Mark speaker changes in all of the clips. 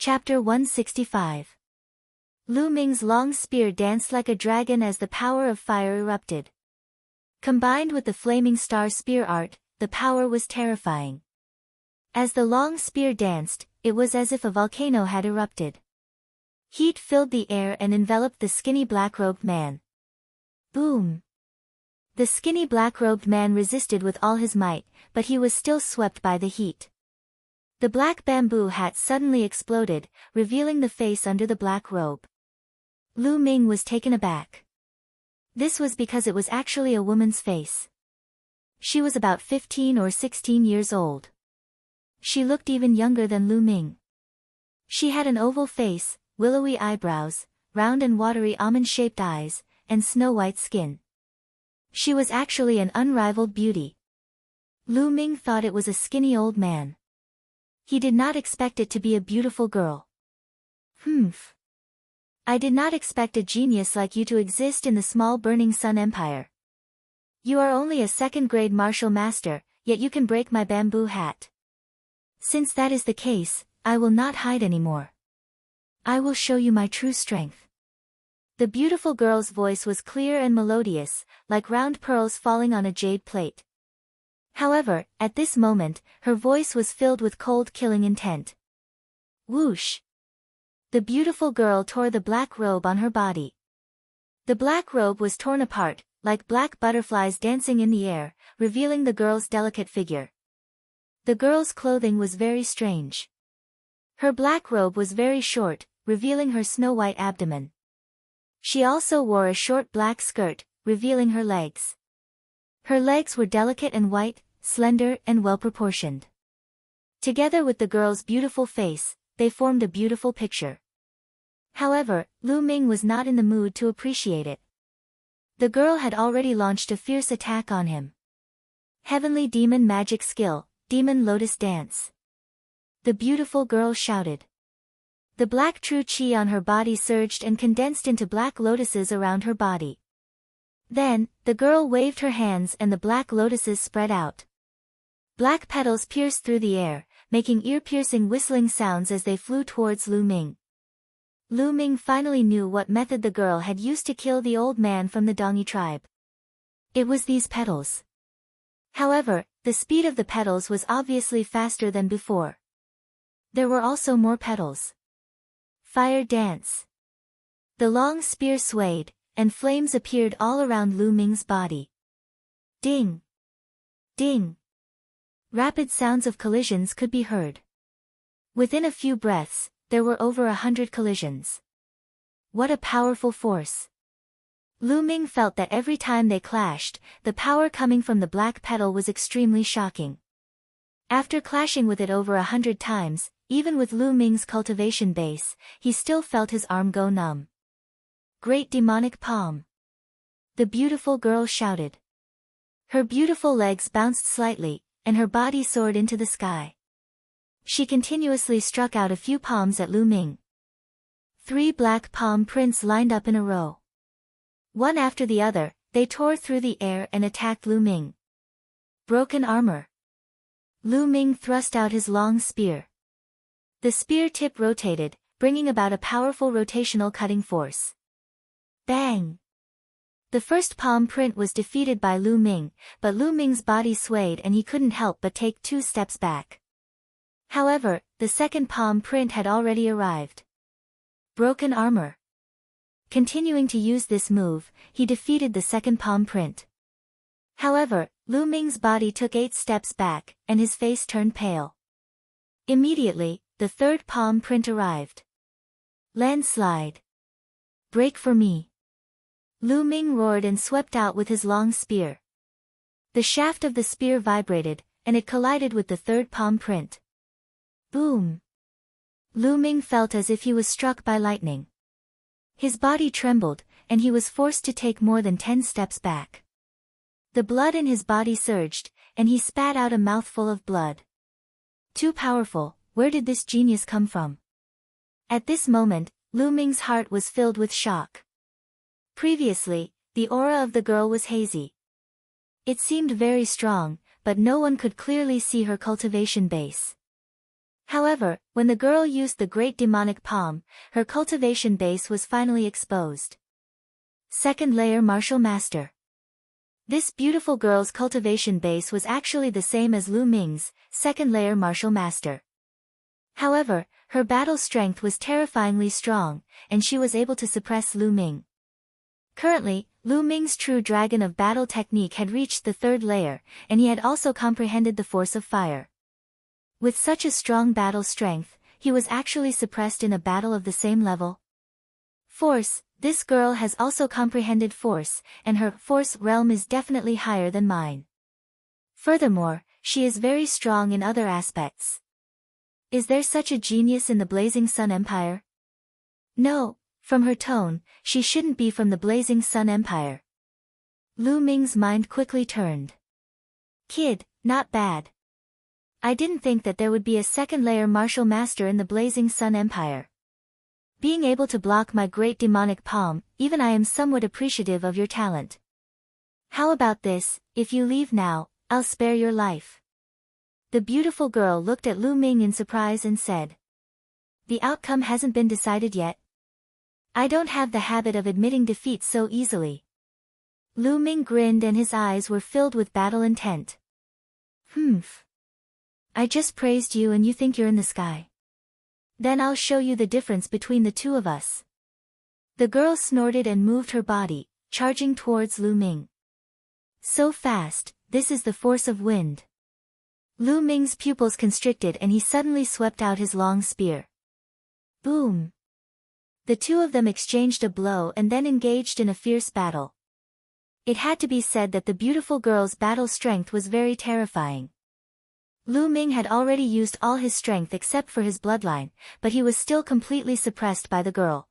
Speaker 1: Chapter 165. Lu Ming's long spear danced like a dragon as the power of fire erupted. Combined with the flaming star spear art, the power was terrifying. As the long spear danced, it was as if a volcano had erupted. Heat filled the air and enveloped the skinny black-robed man. Boom! The skinny black-robed man resisted with all his might, but he was still swept by the heat. The black bamboo hat suddenly exploded, revealing the face under the black robe. Lu Ming was taken aback. This was because it was actually a woman's face. She was about 15 or 16 years old. She looked even younger than Lu Ming. She had an oval face, willowy eyebrows, round and watery almond-shaped eyes, and snow-white skin. She was actually an unrivaled beauty. Lu Ming thought it was a skinny old man. He did not expect it to be a beautiful girl. Humph. I did not expect a genius like you to exist in the small Burning Sun Empire. You are only a second-grade martial master, yet you can break my bamboo hat. Since that is the case, I will not hide anymore. I will show you my true strength. The beautiful girl's voice was clear and melodious, like round pearls falling on a jade plate. However, at this moment, her voice was filled with cold killing intent. Whoosh! The beautiful girl tore the black robe on her body. The black robe was torn apart, like black butterflies dancing in the air, revealing the girl's delicate figure. The girl's clothing was very strange. Her black robe was very short, revealing her snow-white abdomen. She also wore a short black skirt, revealing her legs. Her legs were delicate and white, slender and well-proportioned. Together with the girl's beautiful face, they formed a beautiful picture. However, Lu Ming was not in the mood to appreciate it. The girl had already launched a fierce attack on him. Heavenly Demon Magic Skill, Demon Lotus Dance. The beautiful girl shouted. The black true chi on her body surged and condensed into black lotuses around her body. Then, the girl waved her hands and the black lotuses spread out. Black petals pierced through the air, making ear-piercing whistling sounds as they flew towards Lu Ming. Lu Ming finally knew what method the girl had used to kill the old man from the Dongi tribe. It was these petals. However, the speed of the petals was obviously faster than before. There were also more petals. Fire dance. The long spear swayed, and flames appeared all around Lu Ming's body. Ding! Ding! Rapid sounds of collisions could be heard. Within a few breaths, there were over 100 collisions. What a powerful force! Lu Ming felt that every time they clashed, the power coming from the black petal was extremely shocking. After clashing with it over 100 times, even with Lu Ming's cultivation base, he still felt his arm go numb. Great demonic palm! The beautiful girl shouted. Her beautiful legs bounced slightly, and her body soared into the sky. She continuously struck out a few palms at Lu Ming. 3 black palm prints lined up in a row. One after the other, they tore through the air and attacked Lu Ming. Broken armor. Lu Ming thrust out his long spear. The spear tip rotated, bringing about a powerful rotational cutting force. Bang! The first palm print was defeated by Lu Ming, but Lu Ming's body swayed and he couldn't help but take 2 steps back. However, the second palm print had already arrived. Broken armor. Continuing to use this move, he defeated the second palm print. However, Lu Ming's body took 8 steps back, and his face turned pale. Immediately, the third palm print arrived. Landslide. Break for me. Lu Ming roared and swept out with his long spear. The shaft of the spear vibrated, and it collided with the third palm print. Boom! Lu Ming felt as if he was struck by lightning. His body trembled, and he was forced to take more than 10 steps back. The blood in his body surged, and he spat out a mouthful of blood. Too powerful, where did this genius come from? At this moment, Lu Ming's heart was filled with shock. Previously, the aura of the girl was hazy. It seemed very strong, but no one could clearly see her cultivation base. However, when the girl used the great demonic palm, her cultivation base was finally exposed. Second layer martial master. This beautiful girl's cultivation base was actually the same as Lu Ming's, second layer martial master. However, her battle strength was terrifyingly strong, and she was able to suppress Lu Ming. Currently, Lu Ming's true dragon of battle technique had reached the third layer, and he had also comprehended the force of fire. With such a strong battle strength, he was actually suppressed in a battle of the same level. Force. This girl has also comprehended force, and her force realm is definitely higher than mine. Furthermore, she is very strong in other aspects. Is there such a genius in the Blazing Sun Empire? No, from her tone, she shouldn't be from the Blazing Sun Empire. Lu Ming's mind quickly turned. Kid, not bad. I didn't think that there would be a second-layer martial master in the Blazing Sun Empire. Being able to block my great demonic palm, even I am somewhat appreciative of your talent. How about this, if you leave now, I'll spare your life. The beautiful girl looked at Lu Ming in surprise and said. The outcome hasn't been decided yet. I don't have the habit of admitting defeat so easily. Lu Ming grinned and his eyes were filled with battle intent. I just praised you and you think you're in the sky. Then I'll show you the difference between the two of us. The girl snorted and moved her body, charging towards Lu Ming. So fast, this is the force of wind. Lu Ming's pupils constricted and he suddenly swept out his long spear. Boom! The two of them exchanged a blow and then engaged in a fierce battle. It had to be said that the beautiful girl's battle strength was very terrifying. Lu Ming had already used all his strength except for his bloodline, but he was still completely suppressed by the girl.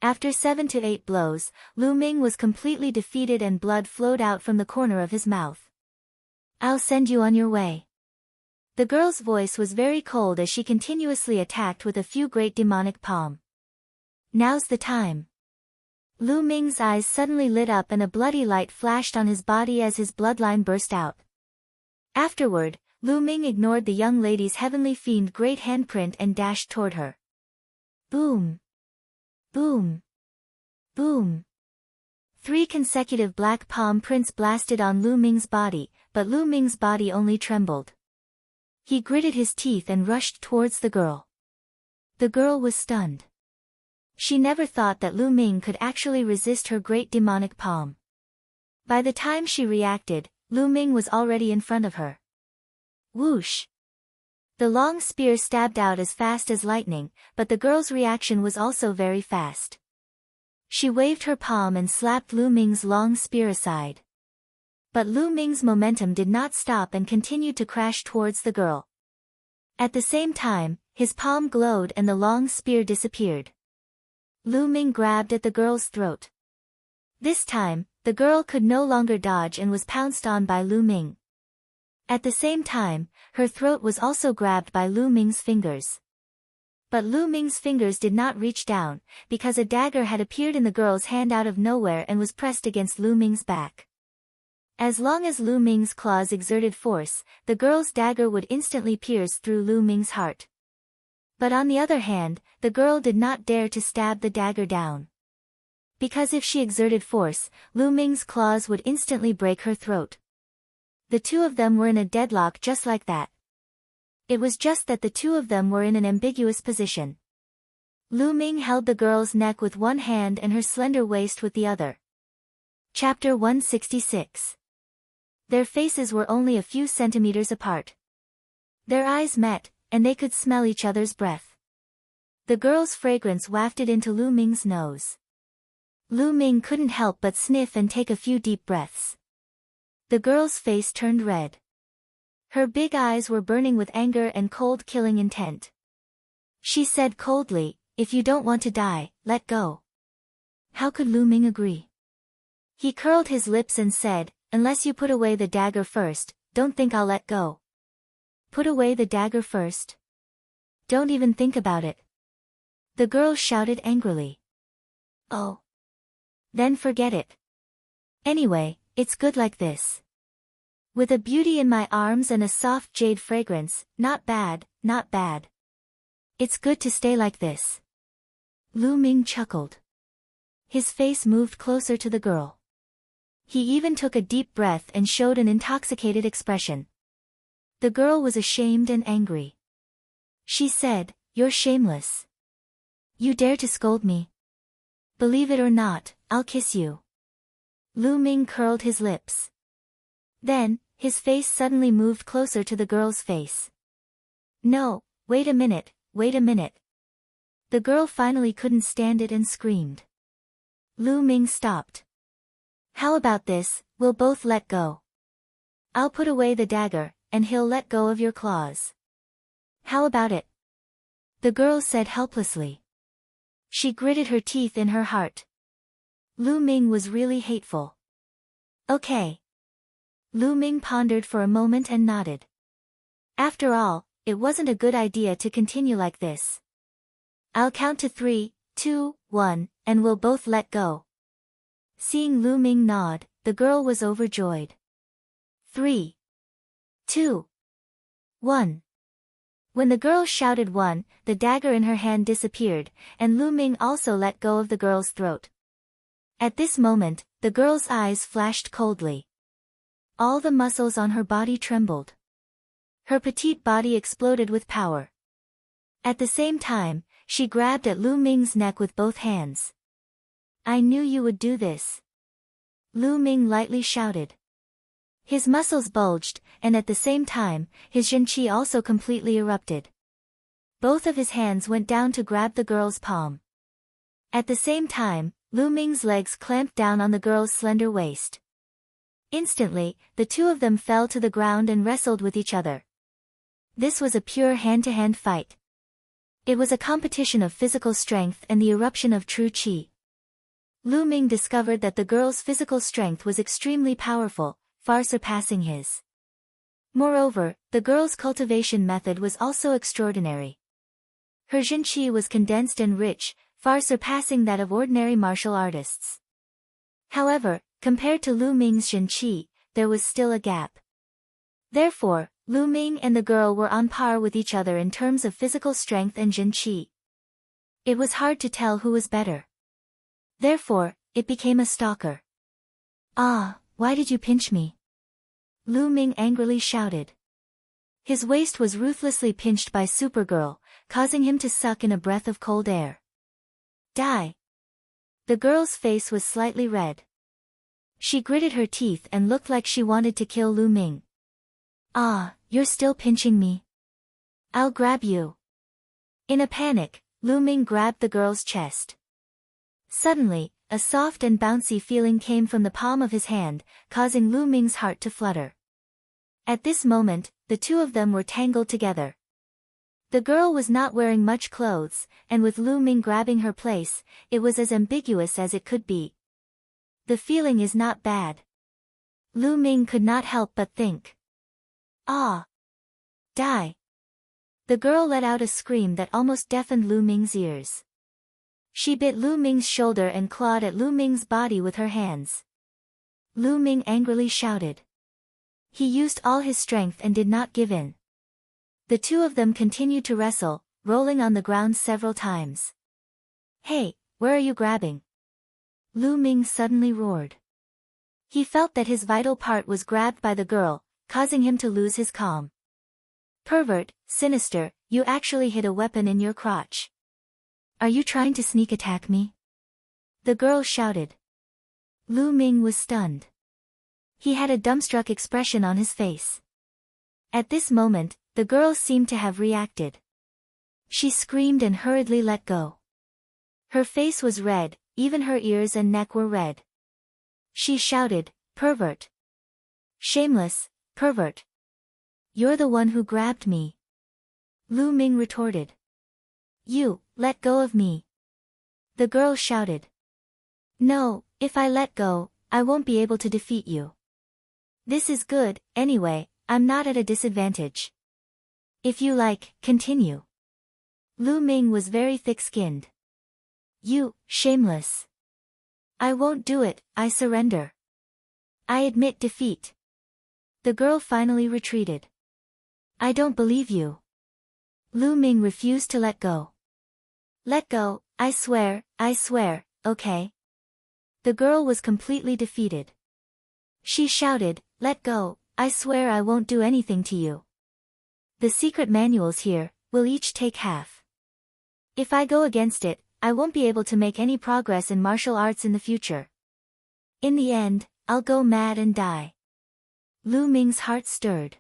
Speaker 1: After 7 to 8 blows, Lu Ming was completely defeated and blood flowed out from the corner of his mouth. I'll send you on your way. The girl's voice was very cold as she continuously attacked with a few great demonic palm. Now's the time. Lu Ming's eyes suddenly lit up and a bloody light flashed on his body as his bloodline burst out. Afterward, Lu Ming ignored the young lady's heavenly fiend great handprint and dashed toward her. Boom! Boom! Boom! 3 consecutive black palm prints blasted on Lu Ming's body, but Lu Ming's body only trembled. He gritted his teeth and rushed towards the girl. The girl was stunned. She never thought that Lu Ming could actually resist her great demonic palm. By the time she reacted, Lu Ming was already in front of her. Whoosh! The long spear stabbed out as fast as lightning, but the girl's reaction was also very fast. She waved her palm and slapped Lu Ming's long spear aside. But Lu Ming's momentum did not stop and continued to crash towards the girl. At the same time, his palm glowed and the long spear disappeared. Lu Ming grabbed at the girl's throat. This time, the girl could no longer dodge and was pounced on by Lu Ming. At the same time, her throat was also grabbed by Lu Ming's fingers. But Lu Ming's fingers did not reach down, because a dagger had appeared in the girl's hand out of nowhere and was pressed against Lu Ming's back. As long as Lu Ming's claws exerted force, the girl's dagger would instantly pierce through Lu Ming's heart. But on the other hand, the girl did not dare to stab the dagger down. Because if she exerted force, Lu Ming's claws would instantly break her throat. The two of them were in a deadlock just like that. It was just that the two of them were in an ambiguous position. Lu Ming held the girl's neck with one hand and her slender waist with the other. Chapter 166. Their faces were only a few centimeters apart. Their eyes met, and they could smell each other's breath. The girl's fragrance wafted into Lu Ming's nose. Lu Ming couldn't help but sniff and take a few deep breaths. The girl's face turned red. Her big eyes were burning with anger and cold killing intent. She said coldly, "If you don't want to die, let go." How could Lu Ming agree? He curled his lips and said, "Unless you put away the dagger first, don't think I'll let go." Put away the dagger first? Don't even think about it. The girl shouted angrily. Oh. Then forget it. Anyway, it's good like this. With a beauty in my arms and a soft jade fragrance, not bad, not bad. It's good to stay like this. Lu Ming chuckled. His face moved closer to the girl. He even took a deep breath and showed an intoxicated expression. The girl was ashamed and angry. She said, "You're shameless. You dare to scold me? Believe it or not, I'll kiss you." Lu Ming curled his lips. Then, his face suddenly moved closer to the girl's face. "No, wait a minute, wait a minute." The girl finally couldn't stand it and screamed. Lu Ming stopped. "How about this, we'll both let go. I'll put away the dagger, and he'll let go of your claws. How about it?" The girl said helplessly. She gritted her teeth in her heart. Lu Ming was really hateful. "Okay." Lu Ming pondered for a moment and nodded. After all, it wasn't a good idea to continue like this. "I'll count to 3, 2, 1, and we'll both let go." Seeing Lu Ming nod, the girl was overjoyed. 3, 2, 1. When the girl shouted 1, the dagger in her hand disappeared, and Lu Ming also let go of the girl's throat. At this moment, the girl's eyes flashed coldly. All the muscles on her body trembled. Her petite body exploded with power. At the same time, she grabbed at Lu Ming's neck with both hands. "I knew you would do this." Lu Ming lightly shouted. His muscles bulged, and at the same time, his Zhenqi also completely erupted. Both of his hands went down to grab the girl's palm. At the same time, Lu Ming's legs clamped down on the girl's slender waist. Instantly, the two of them fell to the ground and wrestled with each other. This was a pure hand-to-hand fight. It was a competition of physical strength and the eruption of true qi. Lu Ming discovered that the girl's physical strength was extremely powerful, far surpassing his. Moreover, the girl's cultivation method was also extraordinary. Her Zhenqi was condensed and rich, far surpassing that of ordinary martial artists. However, compared to Lu Ming's Zhenqi, there was still a gap. Therefore, Lu Ming and the girl were on par with each other in terms of physical strength and Zhenqi. It was hard to tell who was better. Therefore, it became a stalker. "Ah, why did you pinch me?" Lu Ming angrily shouted. His waist was ruthlessly pinched by Supergirl, causing him to suck in a breath of cold air. "Die!" The girl's face was slightly red. She gritted her teeth and looked like she wanted to kill Lu Ming. "Ah, you're still pinching me? I'll grab you." In a panic, Lu Ming grabbed the girl's chest. Suddenly, a soft and bouncy feeling came from the palm of his hand, causing Lu Ming's heart to flutter. At this moment, the two of them were tangled together. The girl was not wearing much clothes, and with Lu Ming grabbing her place, it was as ambiguous as it could be. The feeling is not bad. Lu Ming could not help but think. "Ah! Die!" The girl let out a scream that almost deafened Lu Ming's ears. She bit Lu Ming's shoulder and clawed at Lu Ming's body with her hands. Lu Ming angrily shouted. He used all his strength and did not give in. The two of them continued to wrestle, rolling on the ground several times. "Hey, where are you grabbing?" Lu Ming suddenly roared. He felt that his vital part was grabbed by the girl, causing him to lose his calm. "Pervert, sinister, you actually hid a weapon in your crotch. Are you trying to sneak attack me?" The girl shouted. Lu Ming was stunned. He had a dumbstruck expression on his face. At this moment, the girl seemed to have reacted. She screamed and hurriedly let go. Her face was red, even her ears and neck were red. She shouted, "Pervert! Shameless, pervert! You're the one who grabbed me." Lu Ming retorted. "You, let go of me." The girl shouted. "No, if I let go, I won't be able to defeat you. This is good, anyway, I'm not at a disadvantage. If you like, continue." Lu Ming was very thick-skinned. "You, shameless. I won't do it, I surrender. I admit defeat." The girl finally retreated. I don't believe you. Lu Ming refused to let go. Let go, I swear, okay? The girl was completely defeated. She shouted, let go, I swear I won't do anything to you. The secret manuals here, will each take half. If I go against it, I won't be able to make any progress in martial arts in the future. In the end, I'll go mad and die. Lu Ming's heart stirred.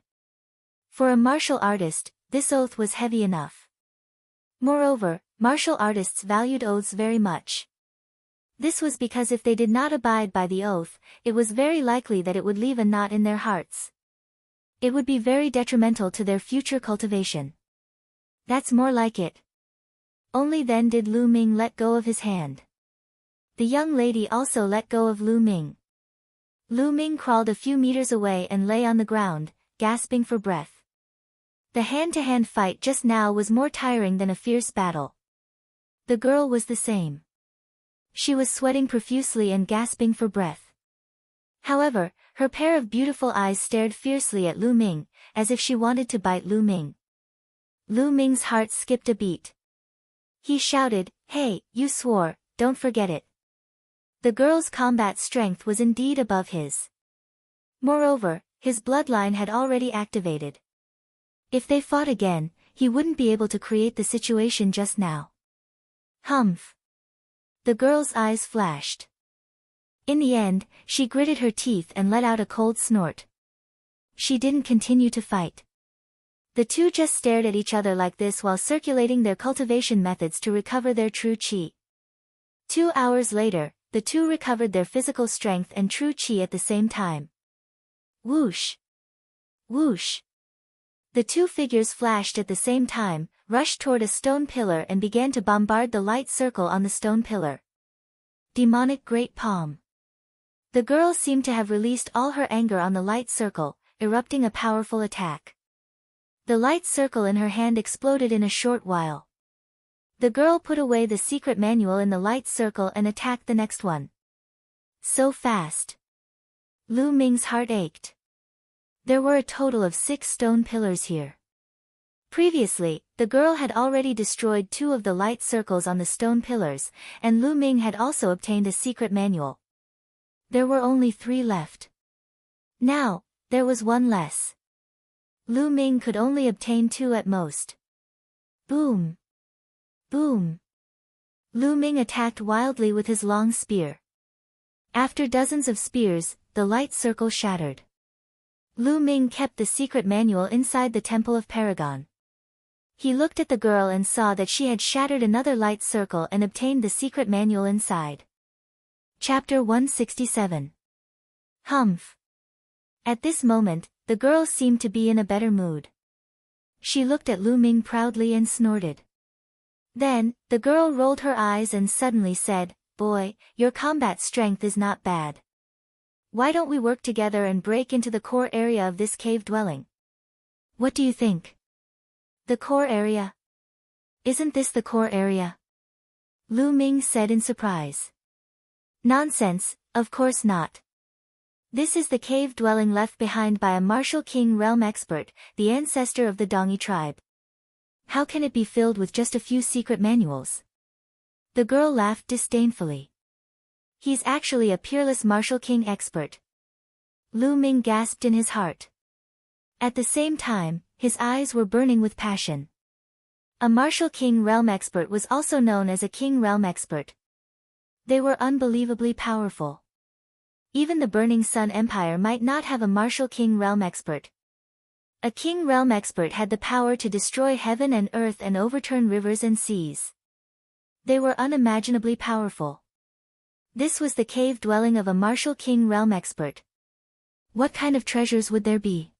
Speaker 1: For a martial artist, this oath was heavy enough. Moreover, martial artists valued oaths very much. This was because if they did not abide by the oath, it was very likely that it would leave a knot in their hearts. It would be very detrimental to their future cultivation. That's more like it. Only then did Lu Ming let go of his hand. The young lady also let go of Lu Ming. Lu Ming crawled a few meters away and lay on the ground, gasping for breath. The hand-to-hand fight just now was more tiring than a fierce battle. The girl was the same. She was sweating profusely and gasping for breath. However, her pair of beautiful eyes stared fiercely at Lu Ming, as if she wanted to bite Lu Ming. Lu Ming's heart skipped a beat. He shouted, hey, you swore, don't forget it. The girl's combat strength was indeed above his. Moreover, his bloodline had already activated. If they fought again, he wouldn't be able to create the situation just now. Humph. The girl's eyes flashed. In the end, she gritted her teeth and let out a cold snort. She didn't continue to fight. The two just stared at each other like this while circulating their cultivation methods to recover their true qi. 2 hours later, the two recovered their physical strength and true qi at the same time. Whoosh! Whoosh! The two figures flashed at the same time, rushed toward a stone pillar and began to bombard the light circle on the stone pillar. Demonic Great Palm. The girl seemed to have released all her anger on the light circle, erupting a powerful attack. The light circle in her hand exploded in a short while. The girl put away the secret manual in the light circle and attacked the next one. So fast. Lu Ming's heart ached. There were a total of 6 stone pillars here. Previously, the girl had already destroyed 2 of the light circles on the stone pillars, and Lu Ming had also obtained a secret manual. There were only 3 left. Now, there was 1 less. Lu Ming could only obtain 2 at most. Boom! Boom! Lu Ming attacked wildly with his long spear. After dozens of spears, the light circle shattered. Lu Ming kept the secret manual inside the Temple of Paragon. He looked at the girl and saw that she had shattered another light circle and obtained the secret manual inside. Chapter 167. Humph. At this moment, the girl seemed to be in a better mood. She looked at Lu Ming proudly and snorted. Then, the girl rolled her eyes and suddenly said, "Boy, your combat strength is not bad. Why don't we work together and break into the core area of this cave dwelling? What do you think?" The core area? Isn't this the core area? Lu Ming said in surprise. Nonsense, of course not. This is the cave dwelling left behind by a martial king realm expert, the ancestor of the Dongi tribe. How can it be filled with just a few secret manuals? The girl laughed disdainfully. He's actually a peerless martial king expert. Lu Ming gasped in his heart. At the same time, his eyes were burning with passion. A martial king realm expert was also known as a king realm expert. They were unbelievably powerful. Even the Burning Sun Empire might not have a martial king realm expert. A king realm expert had the power to destroy heaven and earth and overturn rivers and seas. They were unimaginably powerful. This was the cave dwelling of a martial king realm expert. What kind of treasures would there be?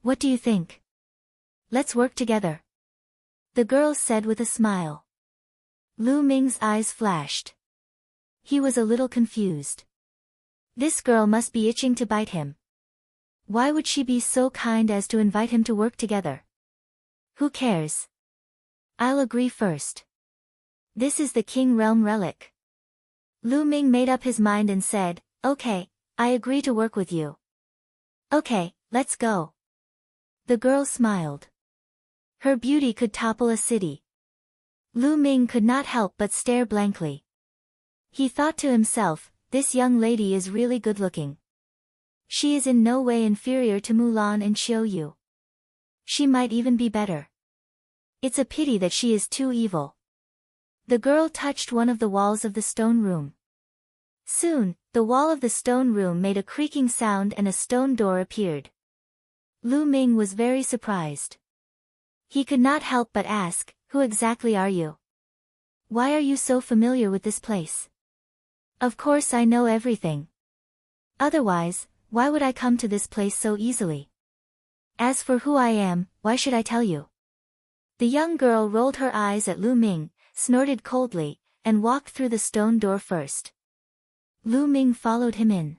Speaker 1: What do you think? Let's work together. The girl said with a smile. Lu Ming's eyes flashed. He was a little confused. This girl must be itching to bite him. Why would she be so kind as to invite him to work together? Who cares? I'll agree first. This is the King Realm relic. Lu Ming made up his mind and said, "Okay, I agree to work with you." "Okay, let's go. The girl smiled. Her beauty could topple a city. Lu Ming could not help but stare blankly. He thought to himself, this young lady is really good-looking. She is in no way inferior to Mulan and Xiao Yu. She might even be better. It's a pity that she is too evil. The girl touched one of the walls of the stone room. Soon, the wall of the stone room made a creaking sound and a stone door appeared. Lu Ming was very surprised. He could not help but ask, who exactly are you? Why are you so familiar with this place? Of course I know everything. Otherwise, why would I come to this place so easily? As for who I am, why should I tell you? The young girl rolled her eyes at Lu Ming, snorted coldly, and walked through the stone door first. Lu Ming followed him in.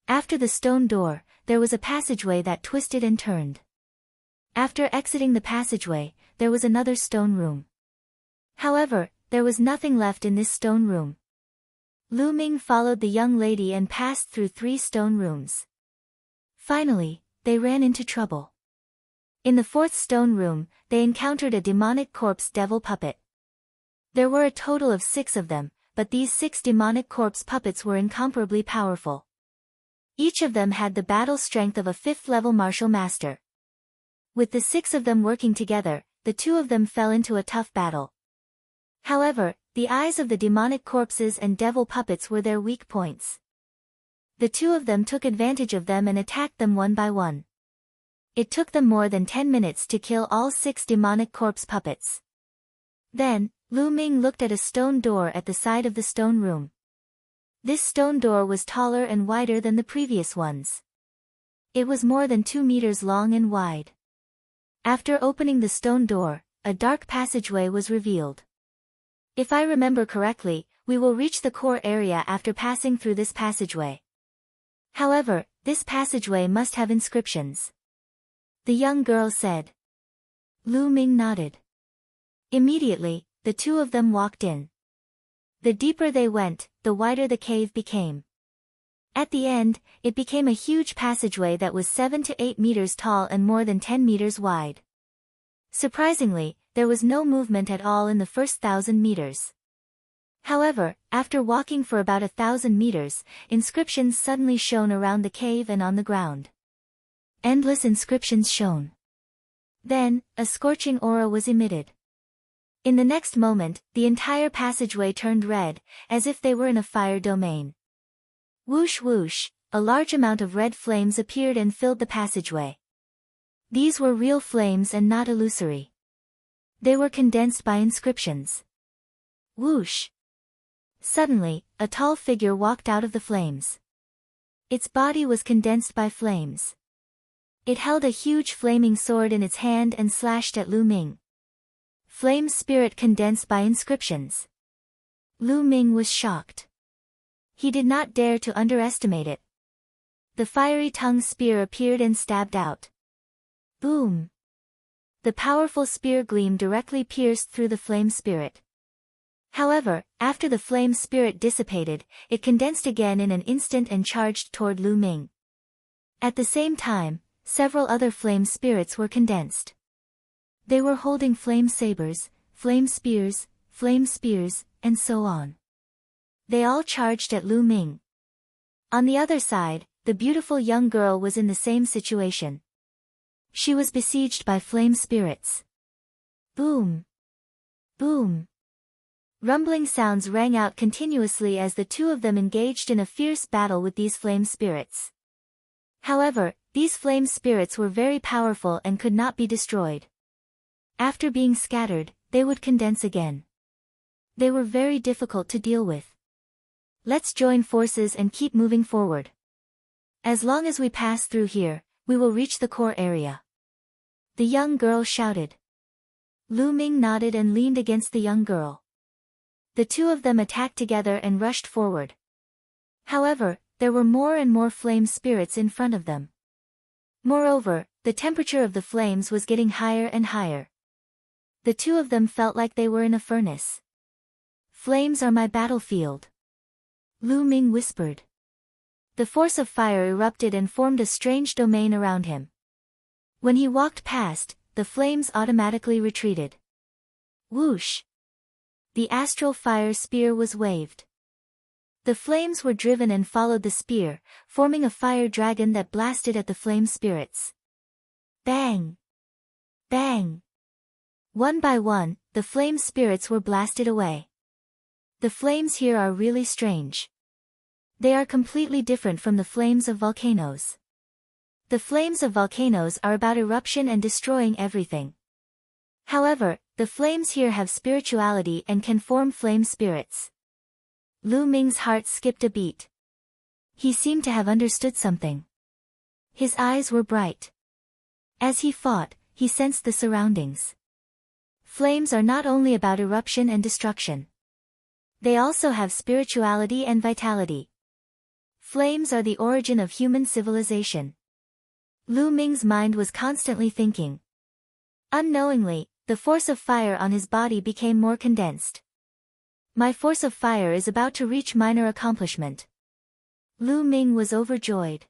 Speaker 1: After the stone door, there was a passageway that twisted and turned. After exiting the passageway, there was another stone room. However, there was nothing left in this stone room. Lu Ming followed the young lady and passed through 3 stone rooms. Finally, they ran into trouble. In the 4th stone room, they encountered a demonic corpse devil puppet. There were a total of 6 of them, but these 6 demonic corpse puppets were incomparably powerful. Each of them had the battle strength of a 5th-level martial master. With the 6 of them working together, the 2 of them fell into a tough battle. However, the eyes of the demonic corpses and devil puppets were their weak points. The 2 of them took advantage of them and attacked them one by one. It took them more than 10 minutes to kill all 6 demonic corpse puppets. Then, Lu Ming looked at a stone door at the side of the stone room. This stone door was taller and wider than the previous ones. It was more than 2 meters long and wide. After opening the stone door, a dark passageway was revealed. If I remember correctly, we will reach the core area after passing through this passageway. However, this passageway must have inscriptions. The young girl said. Lu Ming nodded. Immediately, the 2 of them walked in. The deeper they went, the wider the cave became. At the end, it became a huge passageway that was 7 to 8 meters tall and more than 10 meters wide. Surprisingly, there was no movement at all in the first 1,000 meters. However, after walking for about 1,000 meters, inscriptions suddenly shone around the cave and on the ground. Endless inscriptions shone. Then, a scorching aura was emitted. In the next moment, the entire passageway turned red, as if they were in a fire domain. Whoosh whoosh, a large amount of red flames appeared and filled the passageway. These were real flames and not illusory. They were condensed by inscriptions. Whoosh! Suddenly, a tall figure walked out of the flames. Its body was condensed by flames. It held a huge flaming sword in its hand and slashed at Lu Ming. Flame spirit condensed by inscriptions. Lu Ming was shocked. He did not dare to underestimate it. The fiery tongue spear appeared and stabbed out. Boom! The powerful spear gleam directly pierced through the flame spirit. However, after the flame spirit dissipated, it condensed again in an instant and charged toward Lu Ming. At the same time, several other flame spirits were condensed. They were holding flame sabers, flame spears, and so on. They all charged at Lu Ming. On the other side, the beautiful young girl was in the same situation. She was besieged by flame spirits. Boom! Boom! Rumbling sounds rang out continuously as the 2 of them engaged in a fierce battle with these flame spirits. However, these flame spirits were very powerful and could not be destroyed. After being scattered, they would condense again. They were very difficult to deal with. Let's join forces and keep moving forward. As long as we pass through here, we will reach the core area. The young girl shouted. Lu Ming nodded and leaned against the young girl. The 2 of them attacked together and rushed forward. However, there were more and more flame spirits in front of them. Moreover, the temperature of the flames was getting higher and higher. The 2 of them felt like they were in a furnace. Flames are my battlefield. Lu Ming whispered. The force of fire erupted and formed a strange domain around him. When he walked past, the flames automatically retreated. Whoosh! The astral fire spear was waved. The flames were driven and followed the spear, forming a fire dragon that blasted at the flame spirits. Bang! Bang! One by one, the flame spirits were blasted away. The flames here are really strange. They are completely different from the flames of volcanoes. The flames of volcanoes are about eruption and destroying everything. However, the flames here have spirituality and can form flame spirits. Lu Ming's heart skipped a beat. He seemed to have understood something. His eyes were bright. As he fought, he sensed the surroundings. Flames are not only about eruption and destruction. They also have spirituality and vitality. Flames are the origin of human civilization. Lu Ming's mind was constantly thinking. Unknowingly, the force of fire on his body became more condensed. My force of fire is about to reach minor accomplishment. Lu Ming was overjoyed.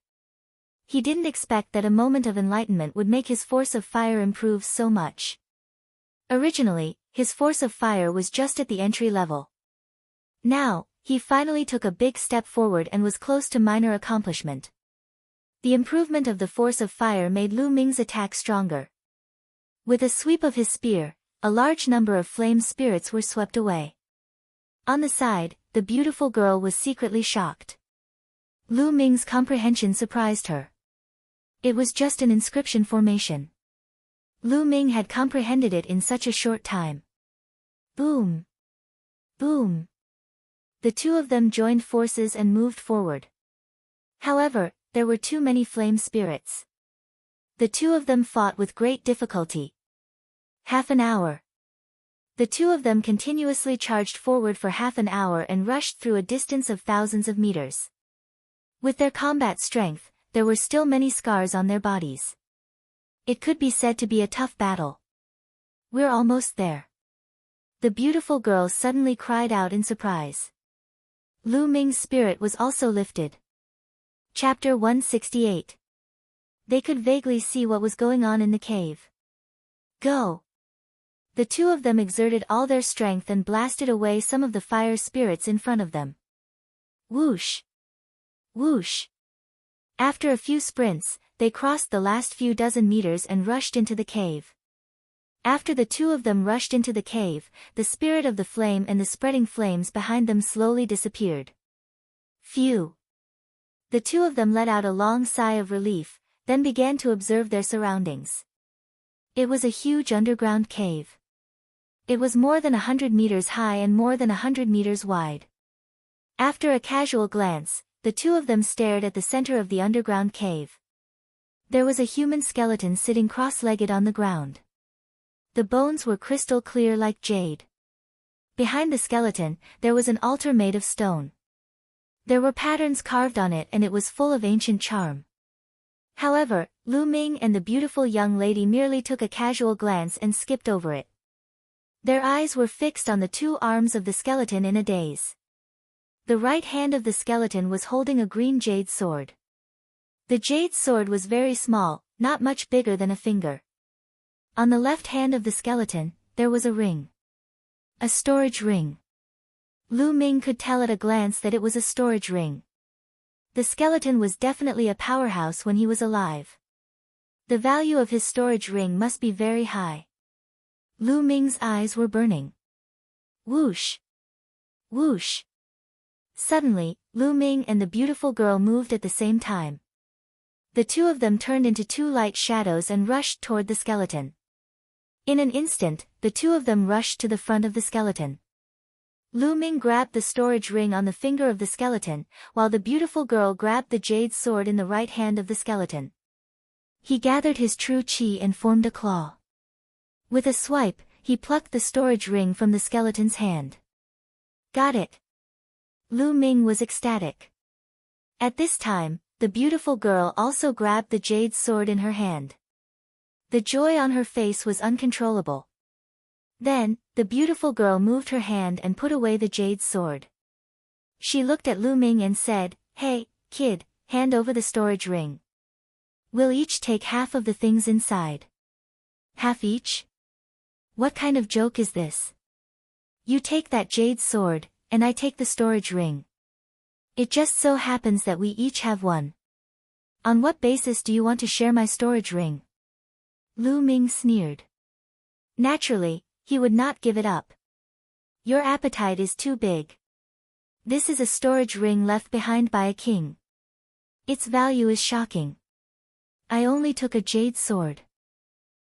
Speaker 1: He didn't expect that a moment of enlightenment would make his force of fire improve so much. Originally, his force of fire was just at the entry level. Now, he finally took a big step forward and was close to minor accomplishment. The improvement of the force of fire made Lu Ming's attack stronger. With a sweep of his spear, a large number of flame spirits were swept away. On the side, the beautiful girl was secretly shocked. Lu Ming's comprehension surprised her. It was just an inscription formation. Lu Ming had comprehended it in such a short time. Boom! Boom! The two of them joined forces and moved forward. However, there were too many flame spirits. The two of them fought with great difficulty. Half an hour. The two of them continuously charged forward for half an hour and rushed through a distance of thousands of meters. With their combat strength, there were still many scars on their bodies. It could be said to be a tough battle. We're almost there. The beautiful girl suddenly cried out in surprise. Lu Ming's spirit was also lifted. Chapter 168. They could vaguely see what was going on in the cave. Go! The two of them exerted all their strength and blasted away some of the fire spirits in front of them. Whoosh! Whoosh! After a few sprints, they crossed the last few dozen meters and rushed into the cave. After the two of them rushed into the cave, the spirit of the flame and the spreading flames behind them slowly disappeared. Phew! The two of them let out a long sigh of relief, then began to observe their surroundings. It was a huge underground cave. It was more than 100 meters high and more than 100 meters wide. After a casual glance, the two of them stared at the center of the underground cave. There was a human skeleton sitting cross-legged on the ground. The bones were crystal clear like jade. Behind the skeleton, there was an altar made of stone. There were patterns carved on it and it was full of ancient charm. However, Lu Ming and the beautiful young lady merely took a casual glance and skipped over it. Their eyes were fixed on the two arms of the skeleton in a daze. The right hand of the skeleton was holding a green jade sword. The jade sword was very small, not much bigger than a finger. On the left hand of the skeleton, there was a ring. A storage ring. Lu Ming could tell at a glance that it was a storage ring. The skeleton was definitely a powerhouse when he was alive. The value of his storage ring must be very high. Lu Ming's eyes were burning. Whoosh! Whoosh! Suddenly, Lu Ming and the beautiful girl moved at the same time. The two of them turned into two light shadows and rushed toward the skeleton. In an instant, the two of them rushed to the front of the skeleton. Lu Ming grabbed the storage ring on the finger of the skeleton, while the beautiful girl grabbed the jade sword in the right hand of the skeleton. He gathered his true qi and formed a claw. With a swipe, he plucked the storage ring from the skeleton's hand. Got it! Lu Ming was ecstatic. At this time, the beautiful girl also grabbed the jade sword in her hand. The joy on her face was uncontrollable. Then, the beautiful girl moved her hand and put away the jade sword. She looked at Lu Ming and said, "Hey, kid, hand over the storage ring. We'll each take half of the things inside. Half each? What kind of joke is this? You take that jade sword, and I take the storage ring. It just so happens that we each have one. On what basis do you want to share my storage ring? Lu Ming sneered. Naturally, he would not give it up. Your appetite is too big. This is a storage ring left behind by a king. Its value is shocking. I only took a jade sword.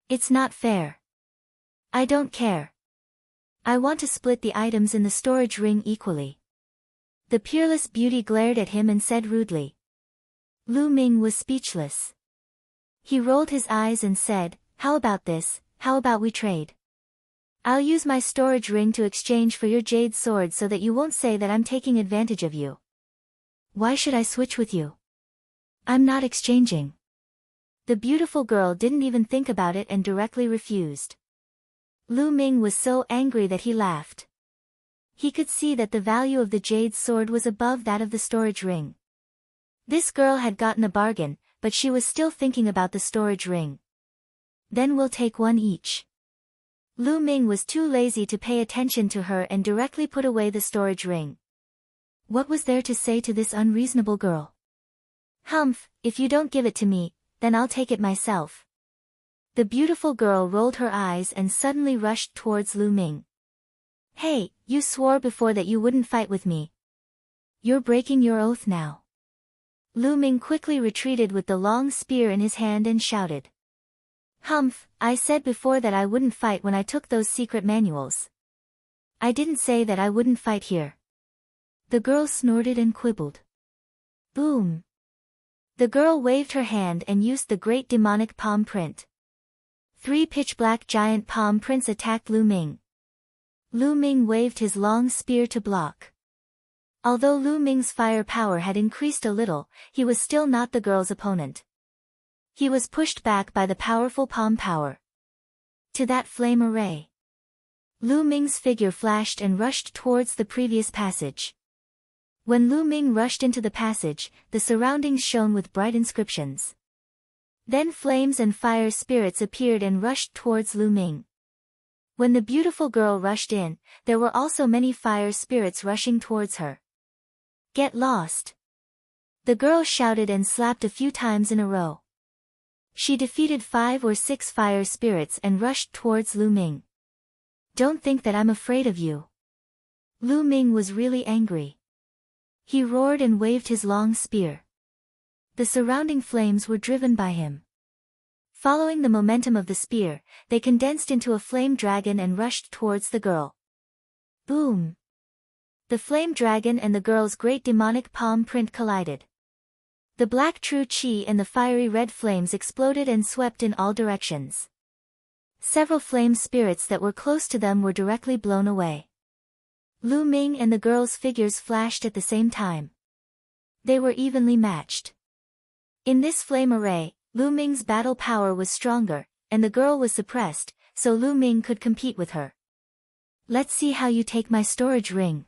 Speaker 1: It's not fair. I don't care. I want to split the items in the storage ring equally. The peerless beauty glared at him and said rudely. Lu Ming was speechless. He rolled his eyes and said, how about this, how about we trade? I'll use my storage ring to exchange for your jade sword so that you won't say that I'm taking advantage of you. Why should I switch with you? I'm not exchanging. The beautiful girl didn't even think about it and directly refused. Lu Ming was so angry that he laughed. He could see that the value of the jade sword was above that of the storage ring. This girl had gotten a bargain, but she was still thinking about the storage ring. Then we'll take one each. Lu Ming was too lazy to pay attention to her and directly put away the storage ring. What was there to say to this unreasonable girl? Humph, if you don't give it to me, then I'll take it myself. The beautiful girl rolled her eyes and suddenly rushed towards Lu Ming. Hey, you swore before that you wouldn't fight with me. You're breaking your oath now. Lu Ming quickly retreated with the long spear in his hand and shouted. Humph, I said before that I wouldn't fight when I took those secret manuals. I didn't say that I wouldn't fight here. The girl snorted and quibbled. Boom. The girl waved her hand and used the great demonic palm print. 3 pitch-black giant palm prints attacked Lu Ming. Lu Ming waved his long spear to block. Although Lu Ming's fire power had increased a little, he was still not the girl's opponent. He was pushed back by the powerful palm power. To that flame array. Lu Ming's figure flashed and rushed towards the previous passage. When Lu Ming rushed into the passage, the surroundings shone with bright inscriptions. Then flames and fire spirits appeared and rushed towards Lu Ming. When the beautiful girl rushed in, there were also many fire spirits rushing towards her. Get lost! The girl shouted and slapped a few times in a row. She defeated 5 or 6 fire spirits and rushed towards Lu Ming. Don't think that I'm afraid of you. Lu Ming was really angry. He roared and waved his long spear. The surrounding flames were driven by him. Following the momentum of the spear, they condensed into a flame dragon and rushed towards the girl. Boom! The flame dragon and the girl's great demonic palm print collided. The black true chi and the fiery red flames exploded and swept in all directions. Several flame spirits that were close to them were directly blown away. Lu Ming and the girl's figures flashed at the same time. They were evenly matched. In this flame array, Lu Ming's battle power was stronger, and the girl was suppressed, so Lu Ming could compete with her. Let's see how you take my storage ring.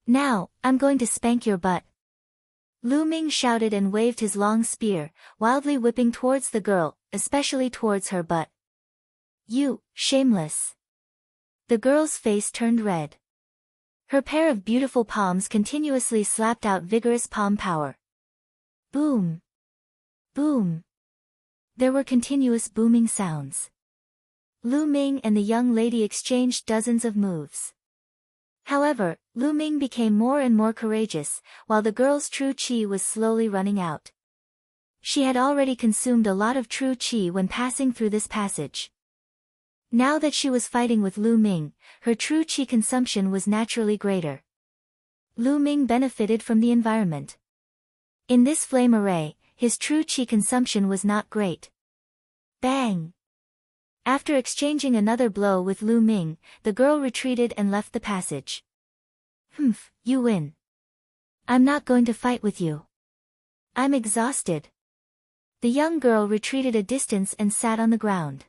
Speaker 1: Now, I'm going to spank your butt. Lu Ming shouted and waved his long spear, wildly whipping towards the girl, especially towards her butt. You, shameless! The girl's face turned red. Her pair of beautiful palms continuously slapped out vigorous palm power. Boom! Boom! There were continuous booming sounds. Lu Ming and the young lady exchanged dozens of moves. However, Lu Ming became more and more courageous, while the girl's true chi was slowly running out. She had already consumed a lot of true chi when passing through this passage. Now that she was fighting with Lu Ming, her true chi consumption was naturally greater. Lu Ming benefited from the environment. In this flame array, his true chi consumption was not great. Bang! After exchanging another blow with Lu Ming, the girl retreated and left the passage. Humph, you win. I'm not going to fight with you. I'm exhausted. The young girl retreated a distance and sat on the ground.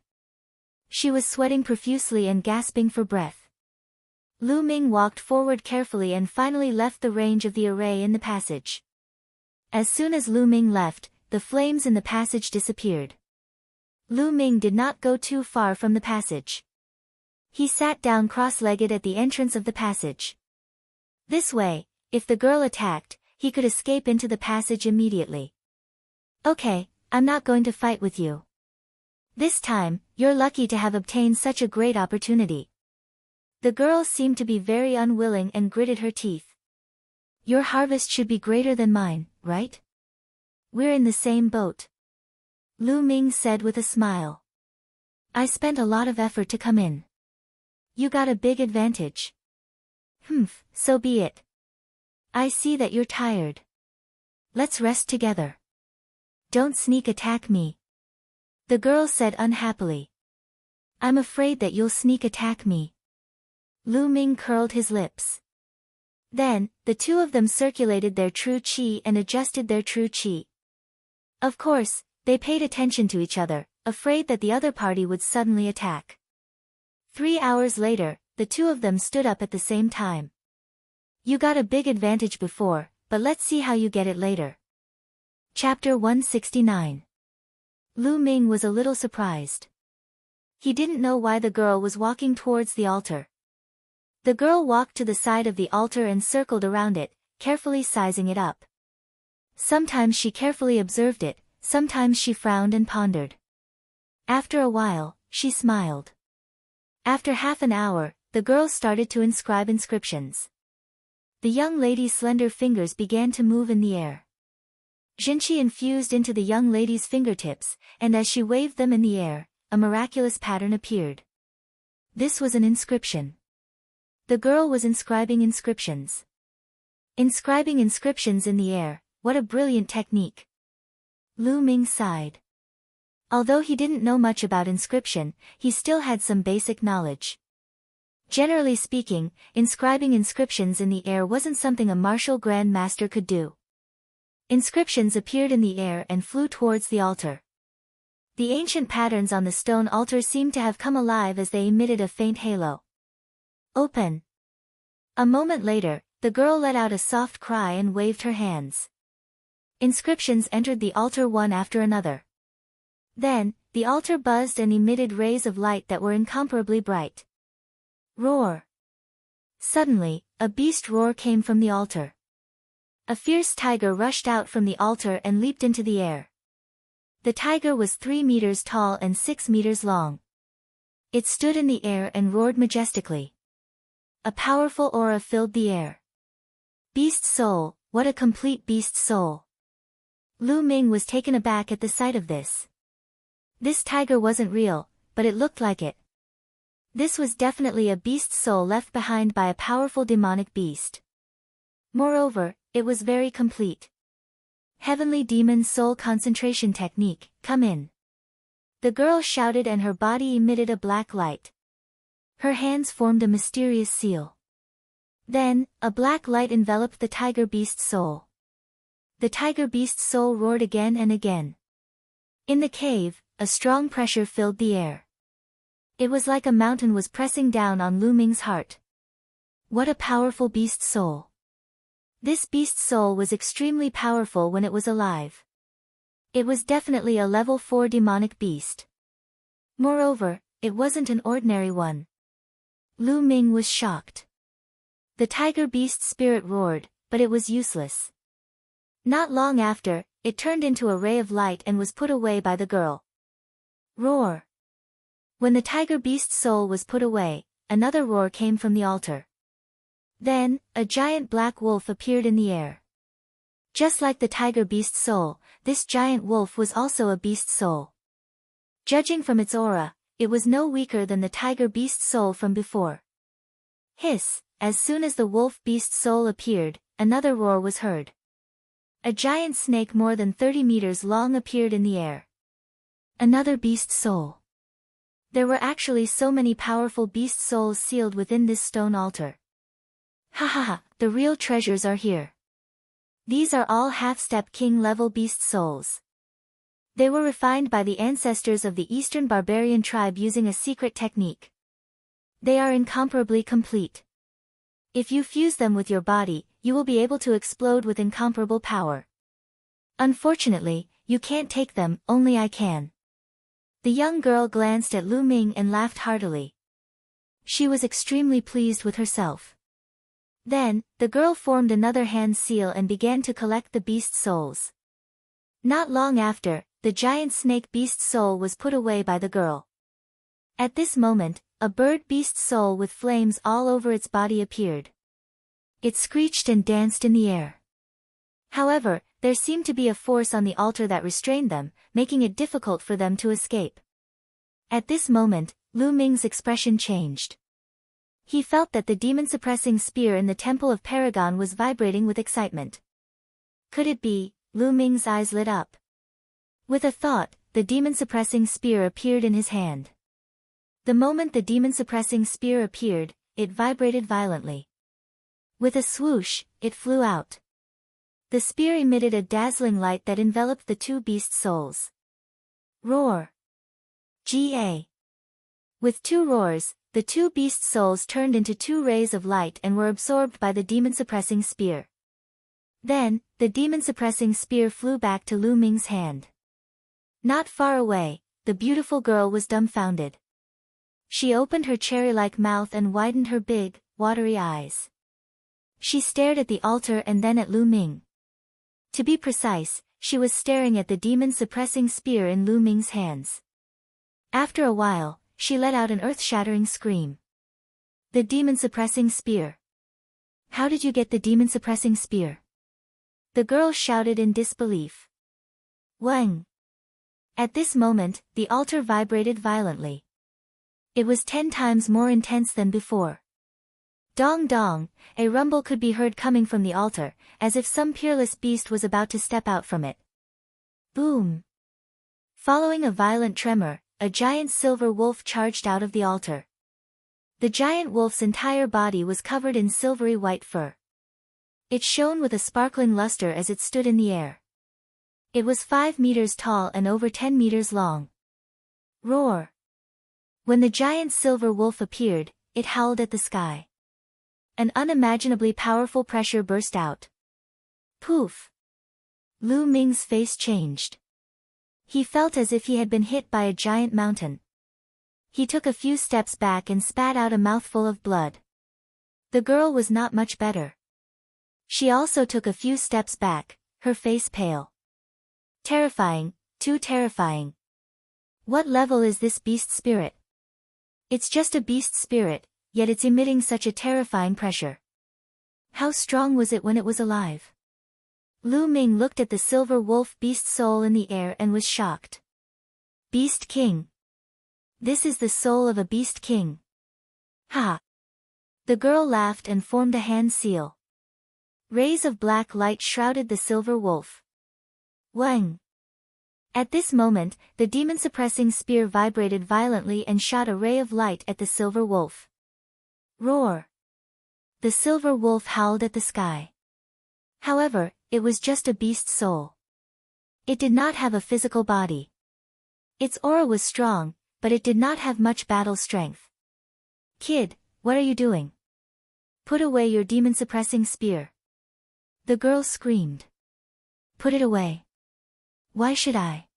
Speaker 1: She was sweating profusely and gasping for breath. Lu Ming walked forward carefully and finally left the range of the array in the passage. As soon as Lu Ming left, the flames in the passage disappeared. Lu Ming did not go too far from the passage. He sat down cross-legged at the entrance of the passage. This way, if the girl attacked, he could escape into the passage immediately. Okay, I'm not going to fight with you. This time, you're lucky to have obtained such a great opportunity. The girl seemed to be very unwilling and gritted her teeth. Your harvest should be greater than mine, right? We're in the same boat. Lu Ming said with a smile. I spent a lot of effort to come in. You got a big advantage. So be it. I see that you're tired. Let's rest together. Don't sneak attack me. The girl said unhappily. I'm afraid that you'll sneak attack me. Lu Ming curled his lips. Then, the two of them circulated their true qi and adjusted their true qi. Of course, they paid attention to each other, afraid that the other party would suddenly attack. 3 hours later, the two of them stood up at the same time. You got a big advantage before, but let's see how you get it later. Chapter 169. Lu Ming was a little surprised. He didn't know why the girl was walking towards the altar. The girl walked to the side of the altar and circled around it, carefully sizing it up. Sometimes she carefully observed it, sometimes she frowned and pondered. After a while, she smiled. After half an hour, the girl started to inscribe inscriptions. The young lady's slender fingers began to move in the air. Jinqi infused into the young lady's fingertips, and as she waved them in the air, a miraculous pattern appeared. This was an inscription. The girl was inscribing inscriptions. Inscribing inscriptions in the air, what a brilliant technique. Lu Ming sighed. Although he didn't know much about inscription, he still had some basic knowledge. Generally speaking, inscribing inscriptions in the air wasn't something a martial grand master could do. Inscriptions appeared in the air and flew towards the altar. The ancient patterns on the stone altar seemed to have come alive as they emitted a faint halo. Open. A moment later, the girl let out a soft cry and waved her hands. Inscriptions entered the altar one after another. Then, the altar buzzed and emitted rays of light that were incomparably bright. Roar! Suddenly, a beast roar came from the altar. A fierce tiger rushed out from the altar and leaped into the air. The tiger was 3 meters tall and 6 meters long. It stood in the air and roared majestically. A powerful aura filled the air. Beast soul, what a complete beast soul! Lu Ming was taken aback at the sight of this. This tiger wasn't real, but it looked like it. This was definitely a beast soul left behind by a powerful demonic beast. Moreover, it was very complete. Heavenly Demon Soul Concentration Technique, come in. The girl shouted and her body emitted a black light. Her hands formed a mysterious seal. Then, a black light enveloped the tiger beast soul. The tiger beast soul roared again and again. In the cave, a strong pressure filled the air. It was like a mountain was pressing down on Lu Ming's heart. What a powerful beast soul! This beast soul was extremely powerful when it was alive. It was definitely a level 4 demonic beast. Moreover, it wasn't an ordinary one. Lu Ming was shocked. The tiger beast spirit roared, but it was useless. Not long after, it turned into a ray of light and was put away by the girl. Roar! When the tiger beast soul was put away, another roar came from the altar. Then, a giant black wolf appeared in the air. Just like the tiger beast soul, this giant wolf was also a beast soul. Judging from its aura, it was no weaker than the tiger beast soul from before. Hiss! As soon as the wolf beast soul appeared, another roar was heard. A giant snake more than 30 meters long appeared in the air. Another beast soul. There were actually so many powerful beast souls sealed within this stone altar. Ha ha ha, the real treasures are here. These are all half-step king-level beast souls. They were refined by the ancestors of the Eastern barbarian tribe using a secret technique. They are incomparably complete. If you fuse them with your body, you will be able to explode with incomparable power. Unfortunately, you can't take them, only I can. The young girl glanced at Lu Ming and laughed heartily. She was extremely pleased with herself. Then, the girl formed another hand seal and began to collect the beast's souls. Not long after, the giant snake beast's soul was put away by the girl. At this moment, a bird beast's soul with flames all over its body appeared. It screeched and danced in the air. However, there seemed to be a force on the altar that restrained them, making it difficult for them to escape. At this moment, Lu Ming's expression changed. He felt that the demon-suppressing spear in the Temple of Paragon was vibrating with excitement. Could it be? Lu Ming's eyes lit up. With a thought, the demon-suppressing spear appeared in his hand. The moment the demon-suppressing spear appeared, it vibrated violently. With a swoosh, it flew out. The spear emitted a dazzling light that enveloped the two beast souls. Roar! Ga! With two roars, the two beast souls turned into two rays of light and were absorbed by the demon-suppressing spear. Then, the demon-suppressing spear flew back to Lu Ming's hand. Not far away, the beautiful girl was dumbfounded. She opened her cherry-like mouth and widened her big, watery eyes. She stared at the altar and then at Lu Ming. To be precise, she was staring at the demon-suppressing spear in Lu Ming's hands. After a while, she let out an earth-shattering scream. The demon-suppressing spear. How did you get the demon-suppressing spear? The girl shouted in disbelief. Wang! At this moment, the altar vibrated violently. It was 10 times more intense than before. Dong dong, a rumble could be heard coming from the altar, as if some peerless beast was about to step out from it. Boom! Following a violent tremor, a giant silver wolf charged out of the altar. The giant wolf's entire body was covered in silvery white fur. It shone with a sparkling luster as it stood in the air. It was 5 meters tall and over 10 meters long. Roar! When the giant silver wolf appeared, it howled at the sky. An unimaginably powerful pressure burst out. Poof! Lu Ming's face changed. He felt as if he had been hit by a giant mountain. He took a few steps back and spat out a mouthful of blood. The girl was not much better. She also took a few steps back, her face pale. Terrifying, too terrifying. What level is this beast spirit? It's just a beast spirit, yet it's emitting such a terrifying pressure. How strong was it when it was alive? Lu Ming looked at the silver wolf beast soul in the air and was shocked. Beast King. This is the soul of a beast king. Ha! The girl laughed and formed a hand seal. Rays of black light shrouded the silver wolf. Wang! At this moment, the demon-suppressing spear vibrated violently and shot a ray of light at the silver wolf. Roar! The silver wolf howled at the sky. However, it was just a beast soul. It did not have a physical body. Its aura was strong, but it did not have much battle strength. Kid, what are you doing? Put away your demon-suppressing spear. The girl screamed. Put it away. Why should I?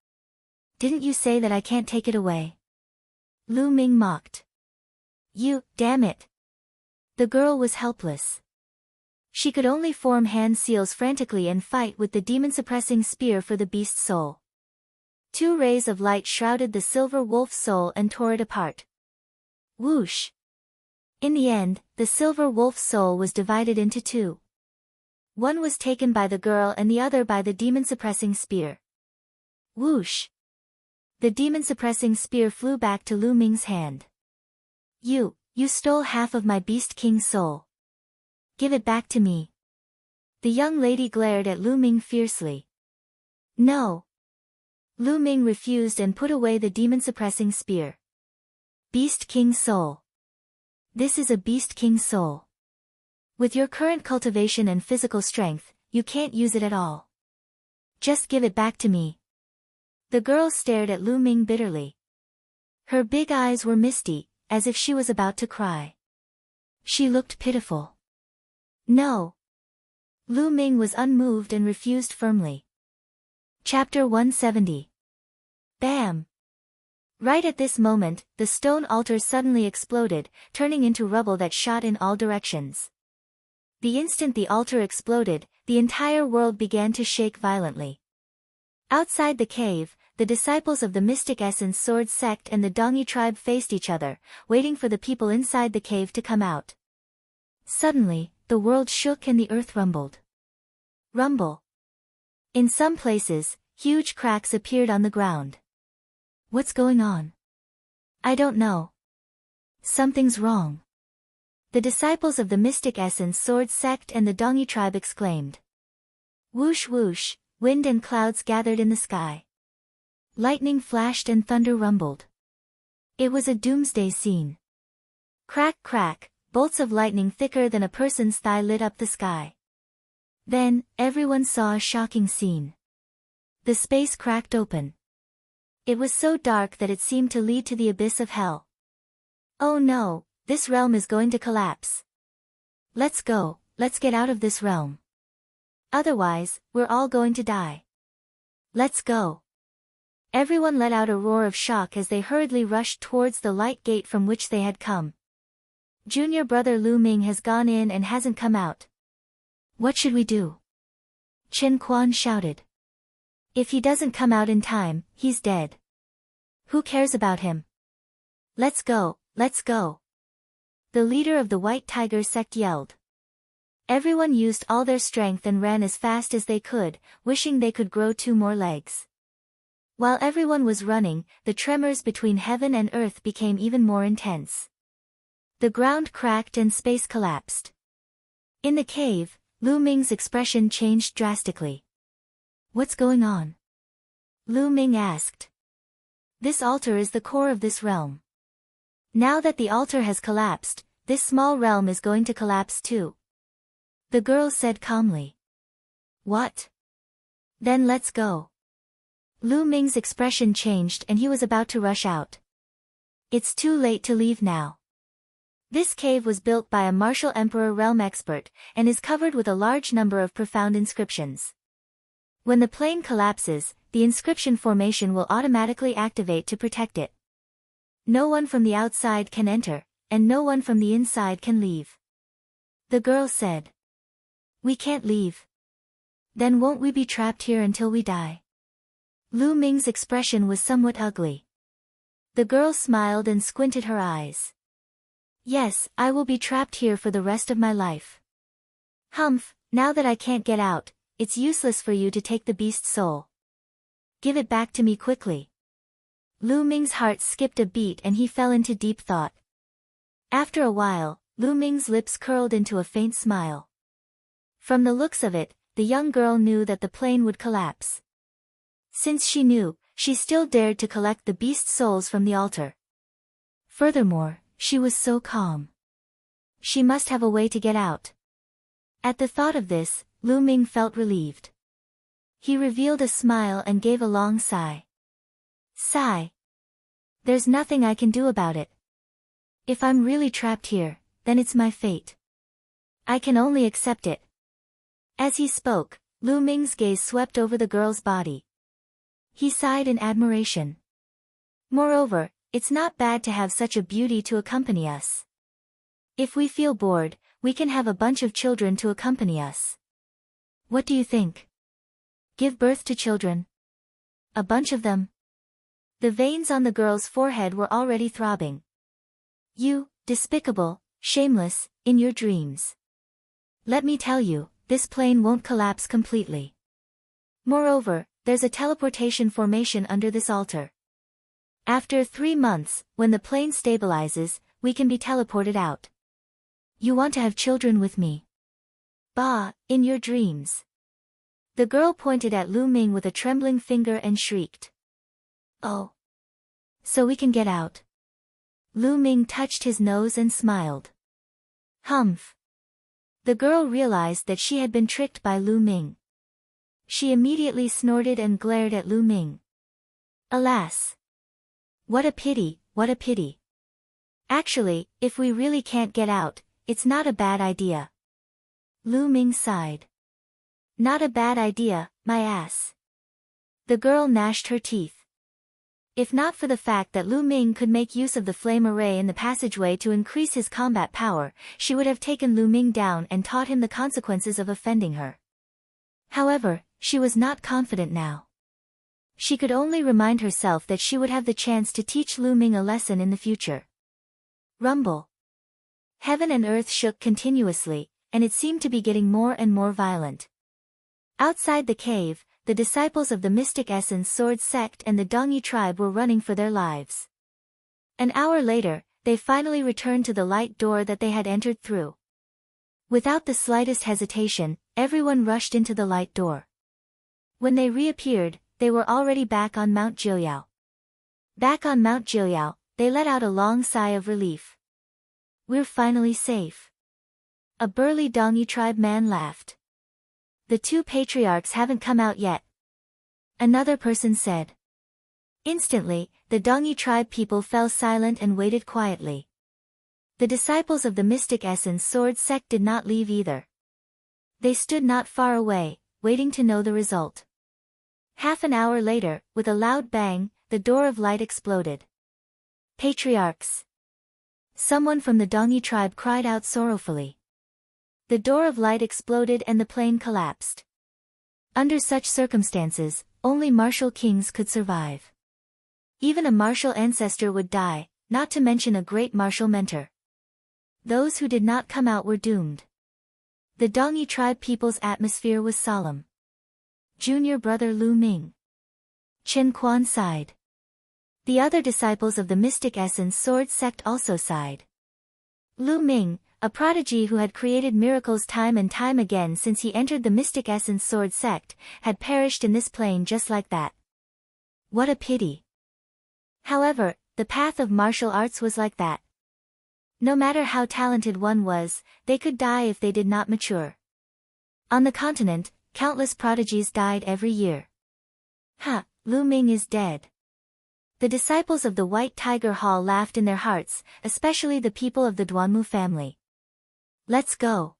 Speaker 1: Didn't you say that I can't take it away? Lu Ming mocked. You, damn it. The girl was helpless. She could only form hand seals frantically and fight with the demon-suppressing spear for the beast's soul. 2 rays of light shrouded the silver wolf's soul and tore it apart. Whoosh! In the end, the silver wolf's soul was divided into 2. One was taken by the girl and the other by the demon-suppressing spear. Whoosh! The demon-suppressing spear flew back to Lu Ming's hand. You stole half of my beast king's soul. Give it back to me. The young lady glared at Lu Ming fiercely. No. Lu Ming refused and put away the demon-suppressing spear. Beast King Soul. This is a Beast King Soul. With your current cultivation and physical strength, you can't use it at all. Just give it back to me. The girl stared at Lu Ming bitterly. Her big eyes were misty, as if she was about to cry. She looked pitiful. No. Lu Ming was unmoved and refused firmly. Chapter 170. Bam! Right at this moment, the stone altar suddenly exploded, turning into rubble that shot in all directions. The instant the altar exploded, the entire world began to shake violently. Outside the cave, the disciples of the mystic essence sword sect and the Dongi tribe faced each other, waiting for the people inside the cave to come out. Suddenly, the world shook and the earth rumbled. Rumble. In some places, huge cracks appeared on the ground. What's going on? I don't know. Something's wrong. The disciples of the mystic essence sword sect and the Dongi tribe exclaimed. Whoosh whoosh, wind and clouds gathered in the sky. Lightning flashed and thunder rumbled. It was a doomsday scene. Crack crack, bolts of lightning thicker than a person's thigh lit up the sky. Then, everyone saw a shocking scene. The space cracked open. It was so dark that it seemed to lead to the abyss of hell. Oh no, this realm is going to collapse. Let's go, let's get out of this realm. Otherwise, we're all going to die. Let's go. Everyone let out a roar of shock as they hurriedly rushed towards the light gate from which they had come. Junior brother Lu Ming has gone in and hasn't come out. What should we do? Chen Quan shouted. If he doesn't come out in time, he's dead. Who cares about him? Let's go, let's go. The leader of the White Tiger sect yelled. Everyone used all their strength and ran as fast as they could, wishing they could grow 2 more legs. While everyone was running, the tremors between heaven and earth became even more intense. The ground cracked and space collapsed. In the cave, Lu Ming's expression changed drastically. What's going on? Lu Ming asked. This altar is the core of this realm. Now that the altar has collapsed, this small realm is going to collapse too. The girl said calmly. What? Then let's go. Lu Ming's expression changed and he was about to rush out. It's too late to leave now. This cave was built by a martial emperor realm expert, and is covered with a large number of profound inscriptions. When the plane collapses, the inscription formation will automatically activate to protect it. No one from the outside can enter, and no one from the inside can leave. The girl said. We can't leave. Then won't we be trapped here until we die? Lu Ming's expression was somewhat ugly. The girl smiled and squinted her eyes. Yes, I will be trapped here for the rest of my life. Humph, now that I can't get out, it's useless for you to take the beast's soul. Give it back to me quickly. Lu Ming's heart skipped a beat and he fell into deep thought. After a while, Lu Ming's lips curled into a faint smile. From the looks of it, the young girl knew that the plane would collapse. Since she knew, she still dared to collect the beast's souls from the altar. Furthermore, she was so calm. She must have a way to get out. At the thought of this, Lu Ming felt relieved. He revealed a smile and gave a long sigh. Sigh. There's nothing I can do about it. If I'm really trapped here, then it's my fate. I can only accept it. As he spoke, Lu Ming's gaze swept over the girl's body. He sighed in admiration. Moreover, it's not bad to have such a beauty to accompany us. If we feel bored, we can have a bunch of children to accompany us. What do you think? Give birth to children? A bunch of them? The veins on the girl's forehead were already throbbing. You, despicable, shameless, in your dreams. Let me tell you, this plane won't collapse completely. Moreover, there's a teleportation formation under this altar. After 3 months, when the plane stabilizes, we can be teleported out. You want to have children with me? Bah, in your dreams. The girl pointed at Lu Ming with a trembling finger and shrieked. Oh. So we can get out. Lu Ming touched his nose and smiled. Humph. The girl realized that she had been tricked by Lu Ming. She immediately snorted and glared at Lu Ming. Alas. What a pity, what a pity. Actually, if we really can't get out, it's not a bad idea. Lu Ming sighed. Not a bad idea, my ass. The girl gnashed her teeth. If not for the fact that Lu Ming could make use of the flame array in the passageway to increase his combat power, she would have taken Lu Ming down and taught him the consequences of offending her. However, she was not confident now. She could only remind herself that she would have the chance to teach Lu Ming a lesson in the future. Rumble. Heaven and earth shook continuously, and it seemed to be getting more and more violent. Outside the cave, the disciples of the Mystic Essence Sword sect and the Dongyi tribe were running for their lives. An hour later, they finally returned to the light door that they had entered through. Without the slightest hesitation, everyone rushed into the light door. When they reappeared, they were already back on Mount Jiuyao. Back on Mount Jiuyao, they let out a long sigh of relief. We're finally safe. A burly Dongyi tribe man laughed. The two patriarchs haven't come out yet, another person said. Instantly, the Dongyi tribe people fell silent and waited quietly. The disciples of the Mystic Essence Sword sect did not leave either. They stood not far away, waiting to know the result. Half an hour later, with a loud bang, the door of light exploded. Patriarchs! Someone from the Dongyi tribe cried out sorrowfully. The door of light exploded and the plane collapsed. Under such circumstances, only martial kings could survive. Even a martial ancestor would die, not to mention a great martial mentor. Those who did not come out were doomed. The Dongyi tribe people's atmosphere was solemn. Junior brother Lu Ming. Chen Quan sighed. The other disciples of the Mystic Essence Sword sect also sighed. Lu Ming, a prodigy who had created miracles time and time again since he entered the Mystic Essence Sword sect, had perished in this plane just like that. What a pity. However, the path of martial arts was like that. No matter how talented one was, they could die if they did not mature. On the continent, countless prodigies died every year. Lu Ming is dead. The disciples of the White Tiger Hall laughed in their hearts, especially the people of the Duanmu family. Let's go.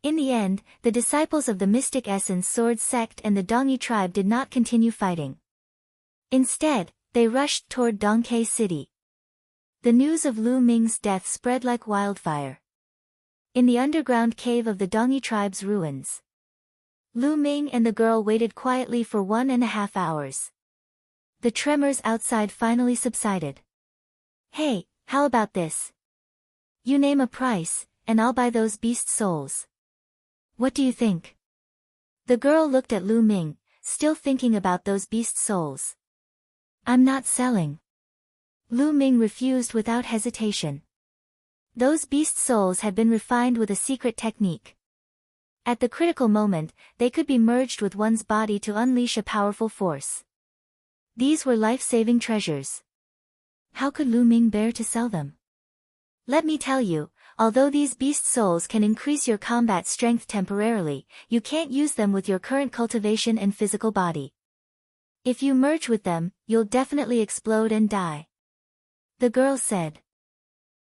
Speaker 1: In the end, the disciples of the Mystic Essence Sword sect and the Dongyi tribe did not continue fighting. Instead, they rushed toward Dongke City. The news of Lu Ming's death spread like wildfire. In the underground cave of the Dongyi tribe's ruins, Lu Ming and the girl waited quietly for 1.5 hours. The tremors outside finally subsided. Hey, how about this? You name a price, and I'll buy those beast souls. What do you think? The girl looked at Lu Ming, still thinking about those beast souls. I'm not selling. Lu Ming refused without hesitation. Those beast souls had been refined with a secret technique. At the critical moment, they could be merged with one's body to unleash a powerful force. These were life-saving treasures. How could Lu Ming bear to sell them? Let me tell you, although these beast souls can increase your combat strength temporarily, you can't use them with your current cultivation and physical body. If you merge with them, you'll definitely explode and die. The girl said.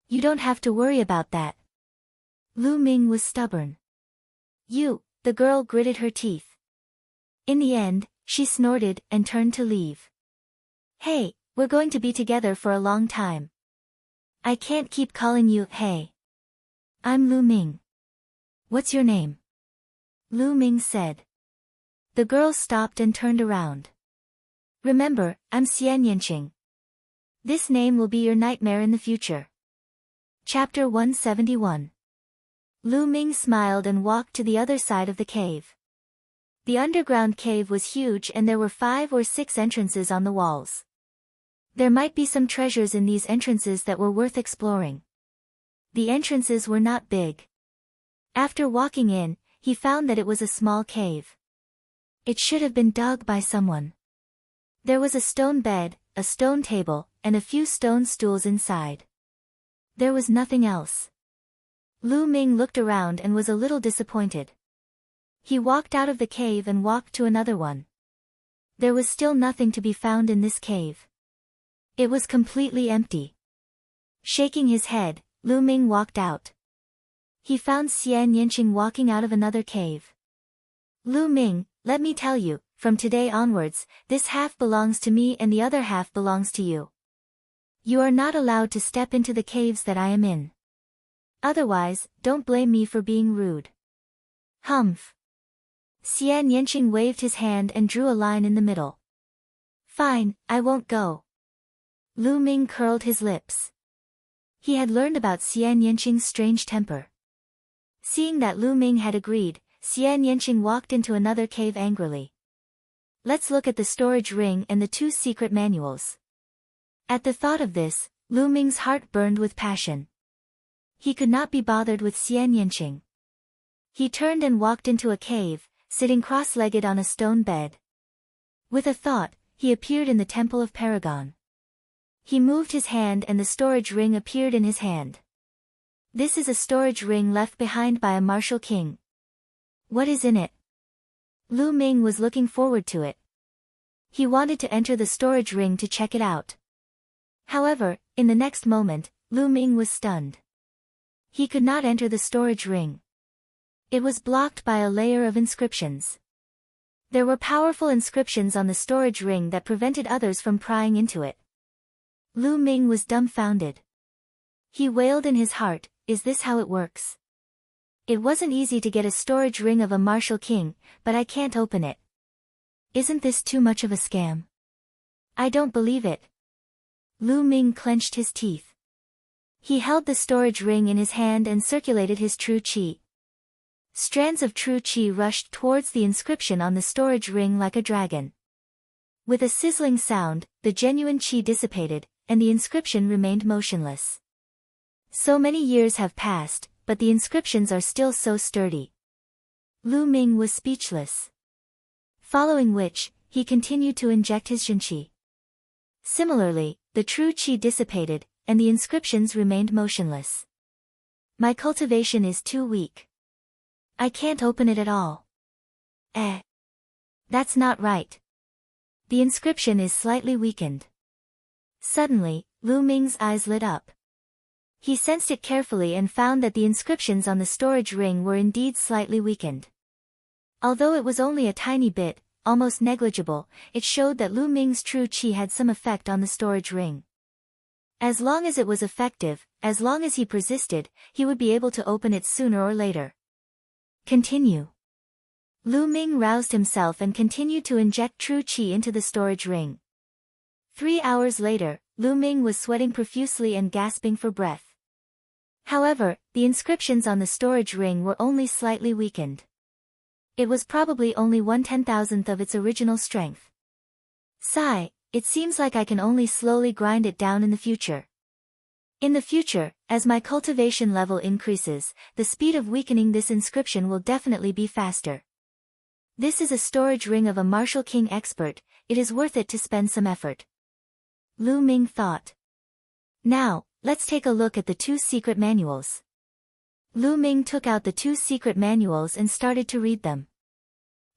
Speaker 1: You don't have to worry about that. Lu Ming was stubborn. The girl gritted her teeth. In the end, she snorted and turned to leave. Hey, we're going to be together for a long time. I can't keep calling you hey. I'm Lu Ming. What's your name? Lu Ming said. The girl stopped and turned around. Remember, I'm Xian Yanqing. This name will be your nightmare in the future. Chapter 171. Lu Ming smiled and walked to the other side of the cave. The underground cave was huge and there were 5 or 6 entrances on the walls. There might be some treasures in these entrances that were worth exploring. The entrances were not big. After walking in, he found that it was a small cave. It should have been dug by someone. There was a stone bed, a stone table, and a few stone stools inside. There was nothing else. Lu Ming looked around and was a little disappointed. He walked out of the cave and walked to another one. There was still nothing to be found in this cave. It was completely empty. Shaking his head, Lu Ming walked out. He found Xian Yanqing walking out of another cave. Lu Ming, let me tell you, from today onwards, this half belongs to me and the other half belongs to you. You are not allowed to step into the caves that I am in. Otherwise, don't blame me for being rude. Humph. Xian Yanqing waved his hand and drew a line in the middle. Fine, I won't go. Lu Ming curled his lips. He had learned about Xian Yanqing's strange temper. Seeing that Lu Ming had agreed, Xian Yanqing walked into another cave angrily. Let's look at the storage ring and the 2 secret manuals. At the thought of this, Lu Ming's heart burned with passion. He could not be bothered with Xian Yanqing. He turned and walked into a cave, sitting cross-legged on a stone bed. With a thought, he appeared in the Temple of Paragon. He moved his hand and the storage ring appeared in his hand. This is a storage ring left behind by a martial king. What is in it? Lu Ming was looking forward to it. He wanted to enter the storage ring to check it out. However, in the next moment, Lu Ming was stunned. He could not enter the storage ring. It was blocked by a layer of inscriptions. There were powerful inscriptions on the storage ring that prevented others from prying into it. Lu Ming was dumbfounded. He wailed in his heart, is this how it works? It wasn't easy to get a storage ring of a martial king, but I can't open it. Isn't this too much of a scam? I don't believe it. Lu Ming clenched his teeth. He held the storage ring in his hand and circulated his true qi. Strands of true qi rushed towards the inscription on the storage ring like a dragon. With a sizzling sound, the genuine qi dissipated, and the inscription remained motionless. So many years have passed, but the inscriptions are still so sturdy. Lu Ming was speechless. Following which, he continued to inject his zhenqi. Similarly, the true qi dissipated, and the inscriptions remained motionless. My cultivation is too weak. I can't open it at all. That's not right. The inscription is slightly weakened. Suddenly, Lu Ming's eyes lit up. He sensed it carefully and found that the inscriptions on the storage ring were indeed slightly weakened. Although it was only a tiny bit, almost negligible, it showed that Lu Ming's true qi had some effect on the storage ring. As long as it was effective, as long as he persisted, he would be able to open it sooner or later. Continue. Lu Ming roused himself and continued to inject true qi into the storage ring. 3 hours later, Lu Ming was sweating profusely and gasping for breath. However, the inscriptions on the storage ring were only slightly weakened. It was probably only 1/10,000th of its original strength. Sigh, it seems like I can only slowly grind it down in the future. In the future, as my cultivation level increases, the speed of weakening this inscription will definitely be faster. This is a storage ring of a martial king expert, it is worth it to spend some effort. Lu Ming thought. Now, let's take a look at the 2 secret manuals. Lu Ming took out the 2 secret manuals and started to read them.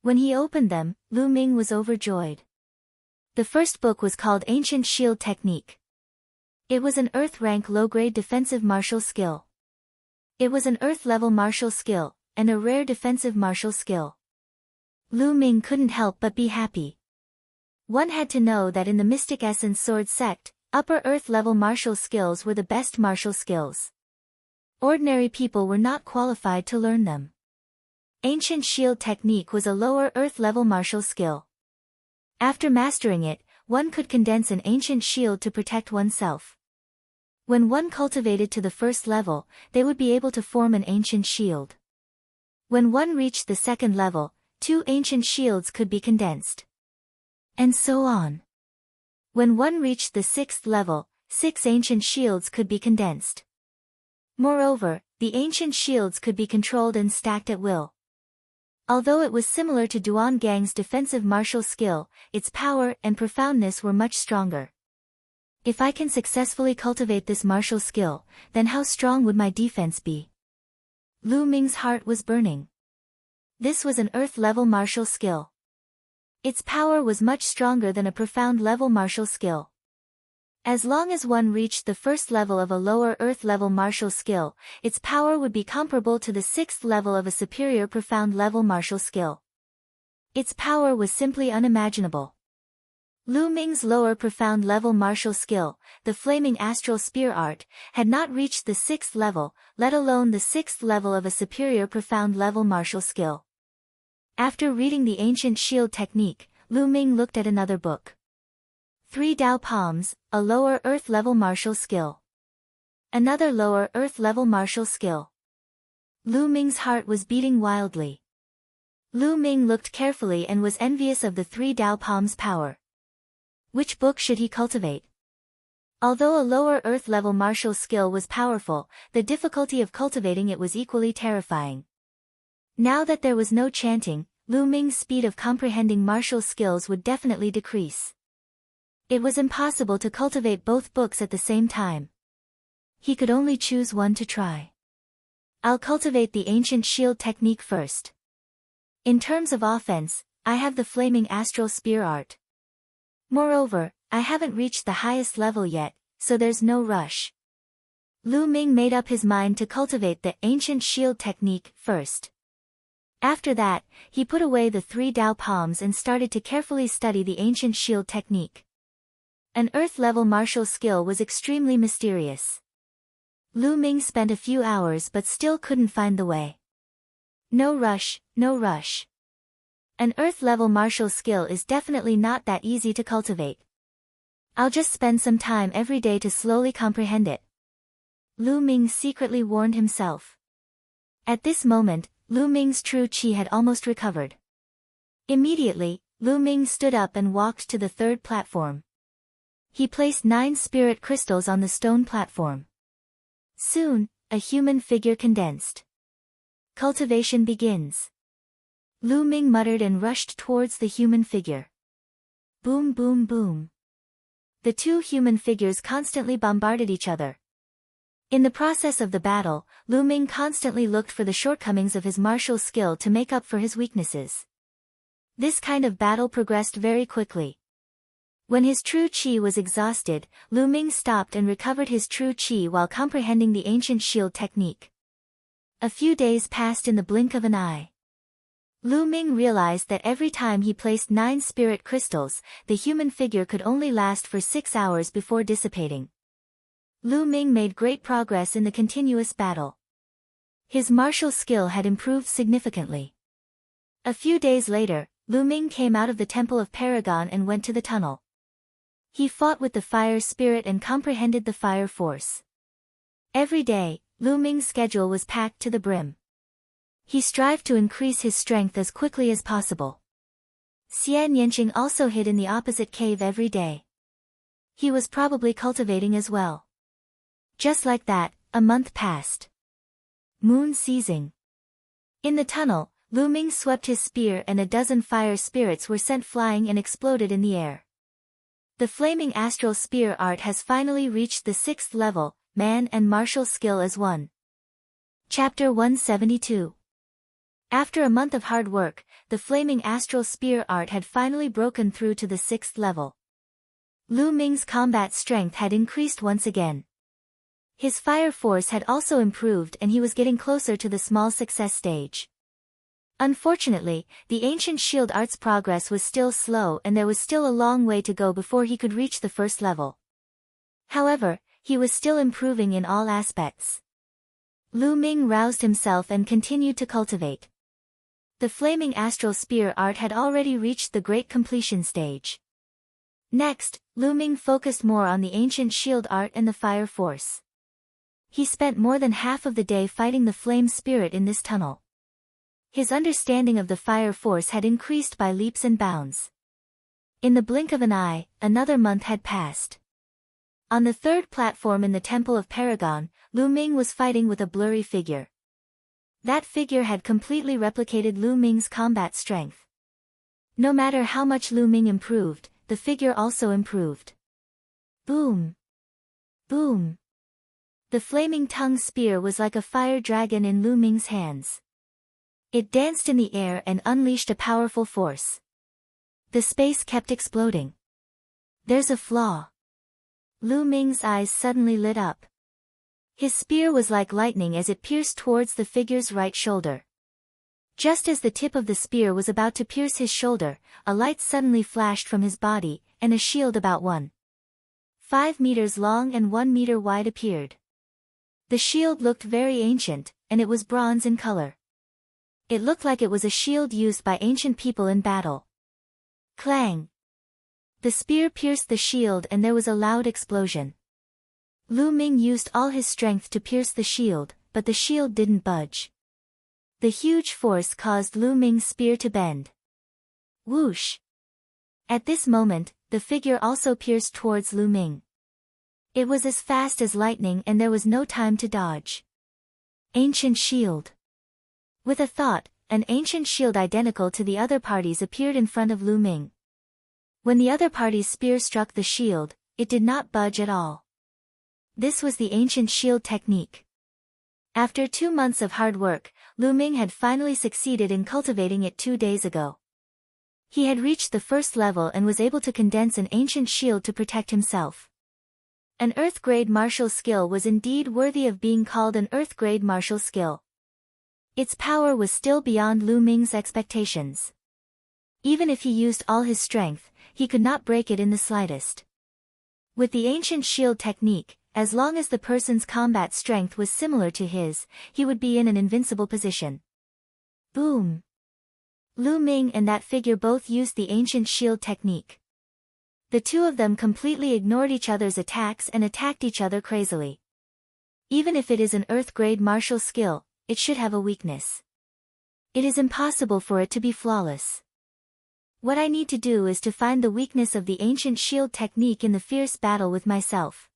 Speaker 1: When he opened them, Lu Ming was overjoyed. The first book was called Ancient Shield Technique. It was an Earth rank low-grade defensive martial skill. It was an Earth level martial skill, and a rare defensive martial skill. Lu Ming couldn't help but be happy. One had to know that in the Mystic Essence Sword sect, upper Earth level martial skills were the best martial skills. Ordinary people were not qualified to learn them. Ancient Shield Technique was a lower Earth level martial skill. After mastering it, one could condense an ancient shield to protect oneself. When one cultivated to the first level, they would be able to form an ancient shield. When one reached the second level, 2 ancient shields could be condensed. And so on. When one reached the 6th level, 6 ancient shields could be condensed. Moreover, the ancient shields could be controlled and stacked at will. Although it was similar to Duan Gang's defensive martial skill, its power and profoundness were much stronger. If I can successfully cultivate this martial skill, then how strong would my defense be? Lu Ming's heart was burning. This was an Earth-level martial skill. Its power was much stronger than a profound-level martial skill. As long as one reached the first level of a lower Earth-level martial skill, its power would be comparable to the 6th level of a superior profound-level martial skill. Its power was simply unimaginable. Lu Ming's lower profound level martial skill, the flaming astral spear art, had not reached the 6th level, let alone the 6th level of a superior profound level martial skill. After reading the ancient shield technique, Lu Ming looked at another book. 3 Dao Palms, a lower earth level martial skill. Another lower earth level martial skill. Lu Ming's heart was beating wildly. Lu Ming looked carefully and was envious of the 3 Dao Palms' power. Which book should he cultivate? Although a lower earth level martial skill was powerful, the difficulty of cultivating it was equally terrifying. Now that there was no chanting, Lu Ming's speed of comprehending martial skills would definitely decrease. It was impossible to cultivate both books at the same time. He could only choose one to try. I'll cultivate the ancient shield technique first. In terms of offense, I have the flaming astral spear art. Moreover, I haven't reached the highest level yet, so there's no rush. Lu Ming made up his mind to cultivate the ancient shield technique first. After that, he put away the 3 Dao Palms and started to carefully study the ancient shield technique. An earth-level martial skill was extremely mysterious. Lu Ming spent a few hours but still couldn't find the way. No rush, no rush. An earth-level martial skill is definitely not that easy to cultivate. I'll just spend some time every day to slowly comprehend it. Lu Ming secretly warned himself. At this moment, Lu Ming's true qi had almost recovered. Immediately, Lu Ming stood up and walked to the 3rd platform. He placed 9 spirit crystals on the stone platform. Soon, a human figure condensed. Cultivation begins. Lu Ming muttered and rushed towards the human figure. Boom boom boom. The 2 human figures constantly bombarded each other. In the process of the battle, Lu Ming constantly looked for the shortcomings of his martial skill to make up for his weaknesses. This kind of battle progressed very quickly. When his true qi was exhausted, Lu Ming stopped and recovered his true qi while comprehending the ancient shield technique. A few days passed in the blink of an eye. Lu Ming realized that every time he placed 9 spirit crystals, the human figure could only last for 6 hours before dissipating. Lu Ming made great progress in the continuous battle. His martial skill had improved significantly. A few days later, Lu Ming came out of the Temple of Paragon and went to the tunnel. He fought with the fire spirit and comprehended the fire force. Every day, Lu Ming's schedule was packed to the brim. He strived to increase his strength as quickly as possible. Xian Yanqing also hid in the opposite cave every day. He was probably cultivating as well. Just like that, a month passed. Moon seizing. In the tunnel, Lu Ming swept his spear and a dozen fire spirits were sent flying and exploded in the air. The flaming astral spear art has finally reached the 6th level, man and martial skill as one. Chapter 172. After a month of hard work, the flaming astral spear art had finally broken through to the 6th level. Lu Ming's combat strength had increased once again. His fire force had also improved and he was getting closer to the small success stage. Unfortunately, the ancient shield art's progress was still slow and there was still a long way to go before he could reach the 1st level. However, he was still improving in all aspects. Lu Ming roused himself and continued to cultivate. The flaming astral spear art had already reached the great completion stage. Next, Lu Ming focused more on the ancient shield art and the fire force. He spent more than half of the day fighting the flame spirit in this tunnel. His understanding of the fire force had increased by leaps and bounds. In the blink of an eye, another month had passed. On the 3rd platform in the Temple of Paragon, Lu Ming was fighting with a blurry figure. That figure had completely replicated Lu Ming's combat strength. No matter how much Lu Ming improved, the figure also improved. Boom! Boom! The flaming tongue spear was like a fire dragon in Lu Ming's hands. It danced in the air and unleashed a powerful force. The space kept exploding. There's a flaw. Lu Ming's eyes suddenly lit up. His spear was like lightning as it pierced towards the figure's right shoulder. Just as the tip of the spear was about to pierce his shoulder, a light suddenly flashed from his body, and a shield about 1.5 meters long and 1 meter wide appeared. The shield looked very ancient, and it was bronze in color. It looked like it was a shield used by ancient people in battle. Clang! The spear pierced the shield and there was a loud explosion. Lu Ming used all his strength to pierce the shield, but the shield didn't budge. The huge force caused Lu Ming's spear to bend. Whoosh! At this moment, the figure also pierced towards Lu Ming. It was as fast as lightning and there was no time to dodge. Ancient shield. With a thought, an ancient shield identical to the other party's appeared in front of Lu Ming. When the other party's spear struck the shield, it did not budge at all. This was the ancient shield technique. After 2 months of hard work, Lu Ming had finally succeeded in cultivating it 2 days ago. He had reached the first level and was able to condense an ancient shield to protect himself. An Earth-grade martial skill was indeed worthy of being called an Earth-grade martial skill. Its power was still beyond Lu Ming's expectations. Even if he used all his strength, he could not break it in the slightest. With the ancient shield technique, as long as the person's combat strength was similar to his, he would be in an invincible position. Boom! Lu Ming and that figure both used the ancient shield technique. The two of them completely ignored each other's attacks and attacked each other crazily. Even if it is an Earth-grade martial skill, it should have a weakness. It is impossible for it to be flawless. What I need to do is to find the weakness of the ancient shield technique in the fierce battle with myself.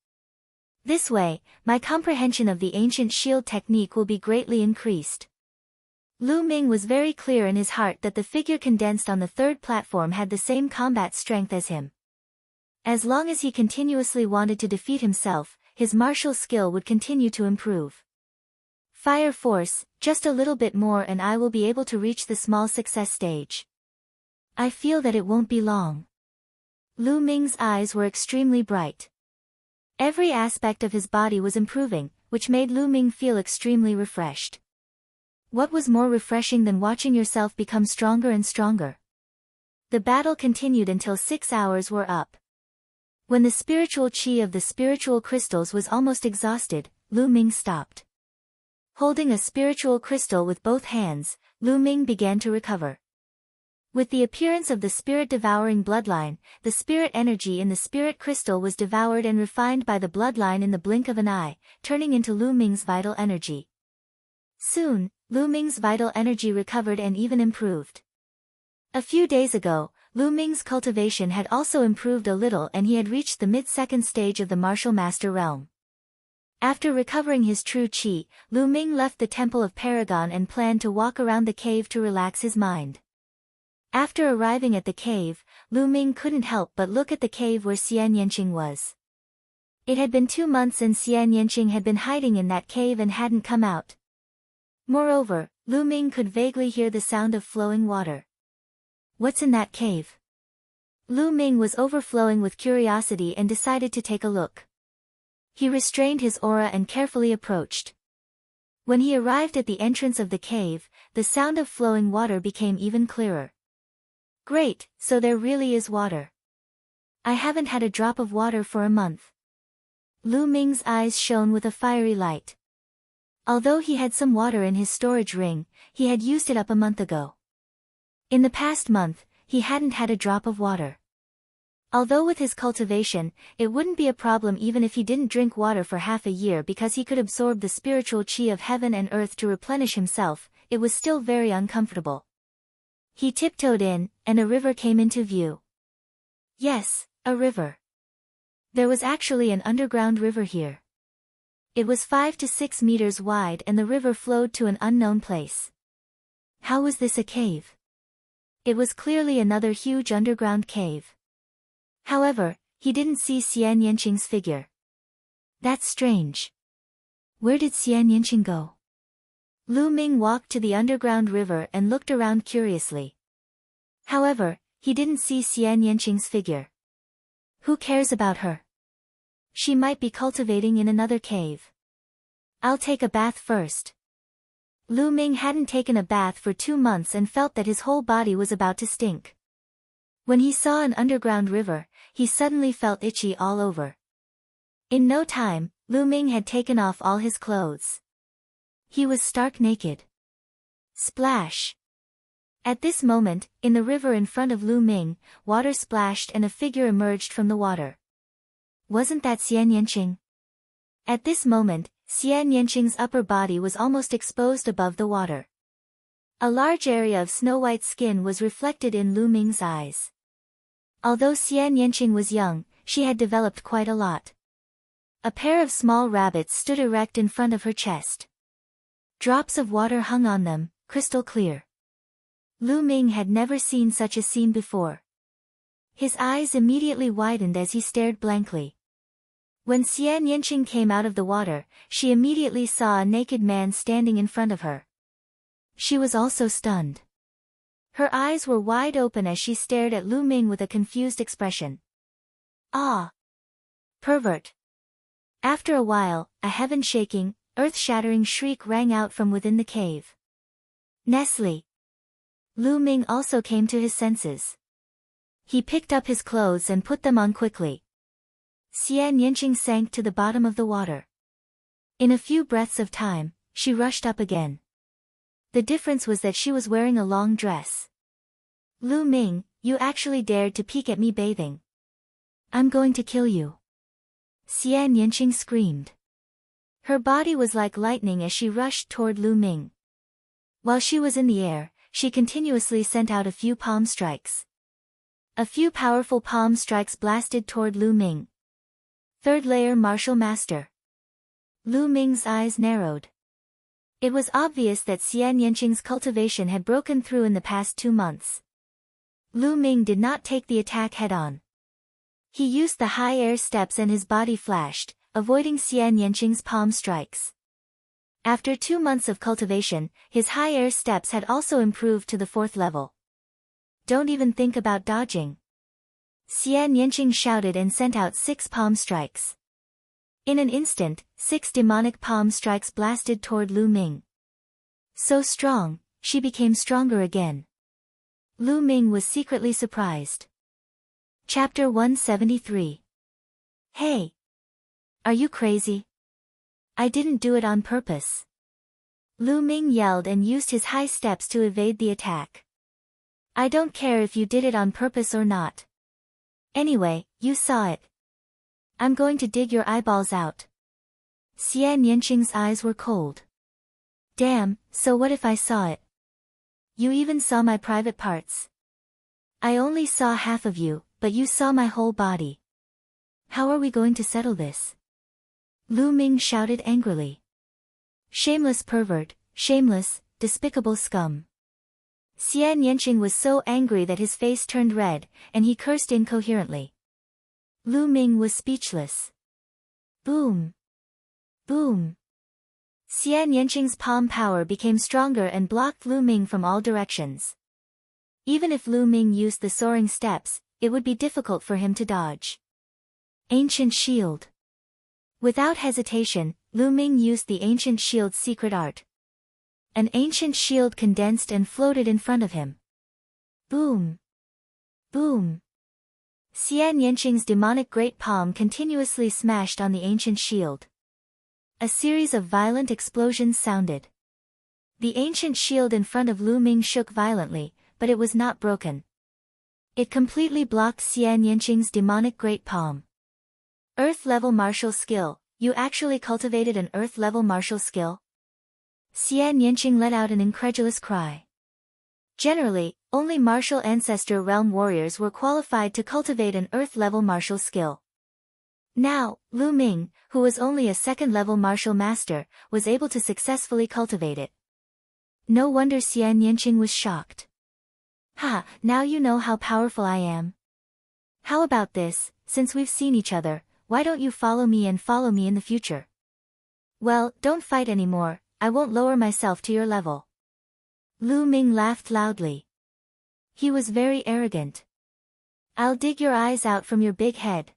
Speaker 1: This way, my comprehension of the ancient shield technique will be greatly increased. Lu Ming was very clear in his heart that the figure condensed on the third platform had the same combat strength as him. As long as he continuously wanted to defeat himself, his martial skill would continue to improve. Fire force, just a little bit more and I will be able to reach the small success stage. I feel that it won't be long. Lu Ming's eyes were extremely bright. Every aspect of his body was improving, which made Lu Ming feel extremely refreshed. What was more refreshing than watching yourself become stronger and stronger? The battle continued until 6 hours were up. When the spiritual chi of the spiritual crystals was almost exhausted, Lu Ming stopped. Holding a spiritual crystal with both hands, Lu Ming began to recover. With the appearance of the spirit-devouring bloodline, the spirit energy in the spirit crystal was devoured and refined by the bloodline in the blink of an eye, turning into Lu Ming's vital energy. Soon, Lu Ming's vital energy recovered and even improved. A few days ago, Lu Ming's cultivation had also improved a little and he had reached the mid-second stage of the martial master realm. After recovering his true chi, Lu Ming left the Temple of Paragon and planned to walk around the cave to relax his mind. After arriving at the cave, Lu Ming couldn't help but look at the cave where Xian Yanqing was. It had been 2 months and Xian Yanqing had been hiding in that cave and hadn't come out. Moreover, Lu Ming could vaguely hear the sound of flowing water. What's in that cave? Lu Ming was overflowing with curiosity and decided to take a look. He restrained his aura and carefully approached. When he arrived at the entrance of the cave, the sound of flowing water became even clearer. Great, so there really is water. I haven't had a drop of water for a month. Lu Ming's eyes shone with a fiery light. Although he had some water in his storage ring, he had used it up a month ago. In the past month, he hadn't had a drop of water. Although with his cultivation, it wouldn't be a problem even if he didn't drink water for half a year because he could absorb the spiritual chi of heaven and earth to replenish himself, it was still very uncomfortable. He tiptoed in, and a river came into view. Yes, a river. There was actually an underground river here. It was 5 to 6 meters wide and the river flowed to an unknown place. How was this a cave? It was clearly another huge underground cave. However, he didn't see Xian Yanqing's figure. That's strange. Where did Xian Yanqing go? Lu Ming walked to the underground river and looked around curiously. However, he didn't see Xian Yanqing's figure. Who cares about her? She might be cultivating in another cave. I'll take a bath first. Lu Ming hadn't taken a bath for 2 months and felt that his whole body was about to stink. When he saw an underground river, he suddenly felt itchy all over. In no time, Lu Ming had taken off all his clothes. He was stark naked. Splash! At this moment, in the river in front of Lu Ming, water splashed and a figure emerged from the water. Wasn't that Xian Yanqing? At this moment, Xian Yanqing's upper body was almost exposed above the water. A large area of snow-white skin was reflected in Lu Ming's eyes. Although Xian Yanqing was young, she had developed quite a lot. A pair of small rabbits stood erect in front of her chest. Drops of water hung on them, crystal clear. Lu Ming had never seen such a scene before. His eyes immediately widened as he stared blankly. When Xian Yanqing came out of the water, she immediately saw a naked man standing in front of her. She was also stunned. Her eyes were wide open as she stared at Lu Ming with a confused expression. Ah! Pervert! After a while, a heaven-shaking, earth-shattering shriek rang out from within the cave. Nestle! Lu Ming also came to his senses. He picked up his clothes and put them on quickly. Xian Yanqing sank to the bottom of the water. In a few breaths of time, she rushed up again. The difference was that she was wearing a long dress. Lu Ming, you actually dared to peek at me bathing. I'm going to kill you. Xian Yanqing screamed. Her body was like lightning as she rushed toward Lu Ming. While she was in the air, she continuously sent out a few palm strikes. A few powerful palm strikes blasted toward Lu Ming. Third layer martial master. Lu Ming's eyes narrowed. It was obvious that Xian Yanqing's cultivation had broken through in the past 2 months. Lu Ming did not take the attack head-on. He used the high air steps and his body flashed, avoiding Xian Yanqing's palm strikes. After 2 months of cultivation, his high air steps had also improved to the 4th level. Don't even think about dodging. Xian Yanqing shouted and sent out 6 palm strikes. In an instant, 6 demonic palm strikes blasted toward Lu Ming. So strong, she became stronger again. Lu Ming was secretly surprised. Chapter 173. Hey! Are you crazy? I didn't do it on purpose. Lu Ming yelled and used his high steps to evade the attack. I don't care if you did it on purpose or not. Anyway, you saw it. I'm going to dig your eyeballs out. Xian Yanqing's eyes were cold. Damn, so what if I saw it? You even saw my private parts. I only saw half of you, but you saw my whole body. How are we going to settle this? Lu Ming shouted angrily. Shameless pervert, shameless, despicable scum. Xian Yanqing was so angry that his face turned red, and he cursed incoherently. Lu Ming was speechless. Boom! Boom! Xian Yanqing's palm power became stronger and blocked Lu Ming from all directions. Even if Lu Ming used the soaring steps, it would be difficult for him to dodge. Ancient Shield. Without hesitation, Lu Ming used the Ancient Shield's secret art. An ancient shield condensed and floated in front of him. Boom! Boom! Xian Yanqing's demonic great palm continuously smashed on the ancient shield. A series of violent explosions sounded. The ancient shield in front of Lu Ming shook violently, but it was not broken. It completely blocked Xian Yanqing's demonic great palm. Earth-level martial skill, you actually cultivated an Earth-level martial skill? Xian Yanqing let out an incredulous cry. Generally, only martial ancestor realm warriors were qualified to cultivate an Earth-level martial skill. Now, Lu Ming, who was only a 2nd-level martial master, was able to successfully cultivate it. No wonder Xian Yanqing was shocked. Ha, now you know how powerful I am. How about this, since we've seen each other, why don't you follow me and follow me in the future? Well, don't fight anymore, I won't lower myself to your level. Lu Ming laughed loudly. He was very arrogant. I'll dig your eyes out from your big head.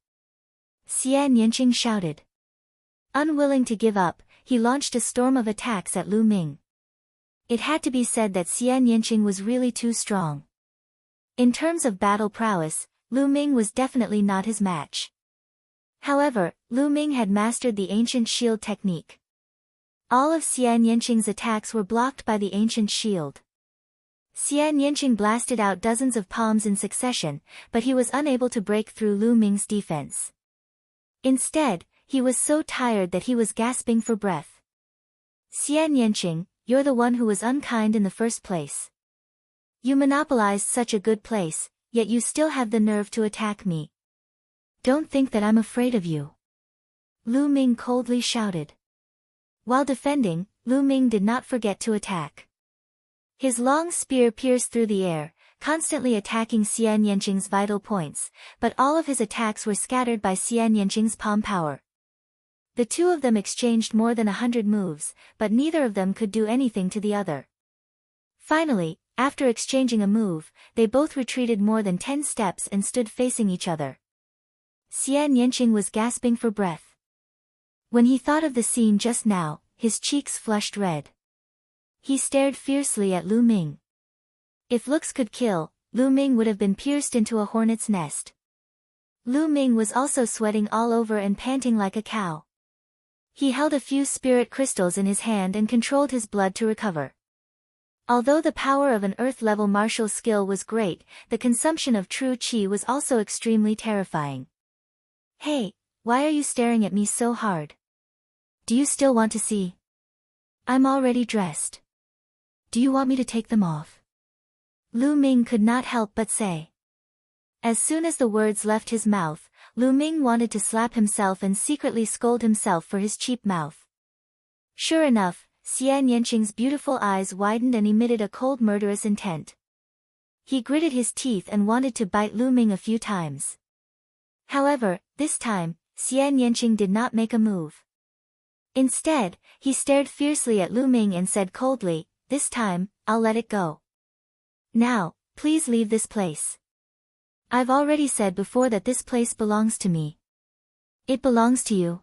Speaker 1: Xian Yanqing shouted. Unwilling to give up, he launched a storm of attacks at Lu Ming. It had to be said that Xian Yanqing was really too strong. In terms of battle prowess, Lu Ming was definitely not his match. However, Lu Ming had mastered the ancient shield technique. All of Xian Yanqing's attacks were blocked by the ancient shield. Xian Yanqing blasted out dozens of palms in succession, but he was unable to break through Lu Ming's defense. Instead, he was so tired that he was gasping for breath. Xian Yanqing, you're the one who was unkind in the first place. You monopolized such a good place, yet you still have the nerve to attack me. Don't think that I'm afraid of you. Lu Ming coldly shouted. While defending, Lu Ming did not forget to attack. His long spear pierced through the air, constantly attacking Xian Yanqing's vital points, but all of his attacks were scattered by Xian Yanqing's palm power. The two of them exchanged more than 100 moves, but neither of them could do anything to the other. Finally, after exchanging a move, they both retreated more than 10 steps and stood facing each other. Xian Yanqing was gasping for breath. When he thought of the scene just now, his cheeks flushed red. He stared fiercely at Lu Ming. If looks could kill, Lu Ming would have been pierced into a hornet's nest. Lu Ming was also sweating all over and panting like a cow. He held a few spirit crystals in his hand and controlled his blood to recover. Although the power of an earth-level martial skill was great, the consumption of true qi was also extremely terrifying. Hey, why are you staring at me so hard? Do you still want to see? I'm already dressed. Do you want me to take them off? Lu Ming could not help but say. As soon as the words left his mouth, Lu Ming wanted to slap himself and secretly scold himself for his cheap mouth. Sure enough, Xian Yanqing's beautiful eyes widened and emitted a cold murderous intent. He gritted his teeth and wanted to bite Lu Ming a few times. However, this time, Xian Yanqing did not make a move. Instead, he stared fiercely at Lu Ming and said coldly, "This time, I'll let it go. Now, please leave this place. I've already said before that this place belongs to me." It belongs to you?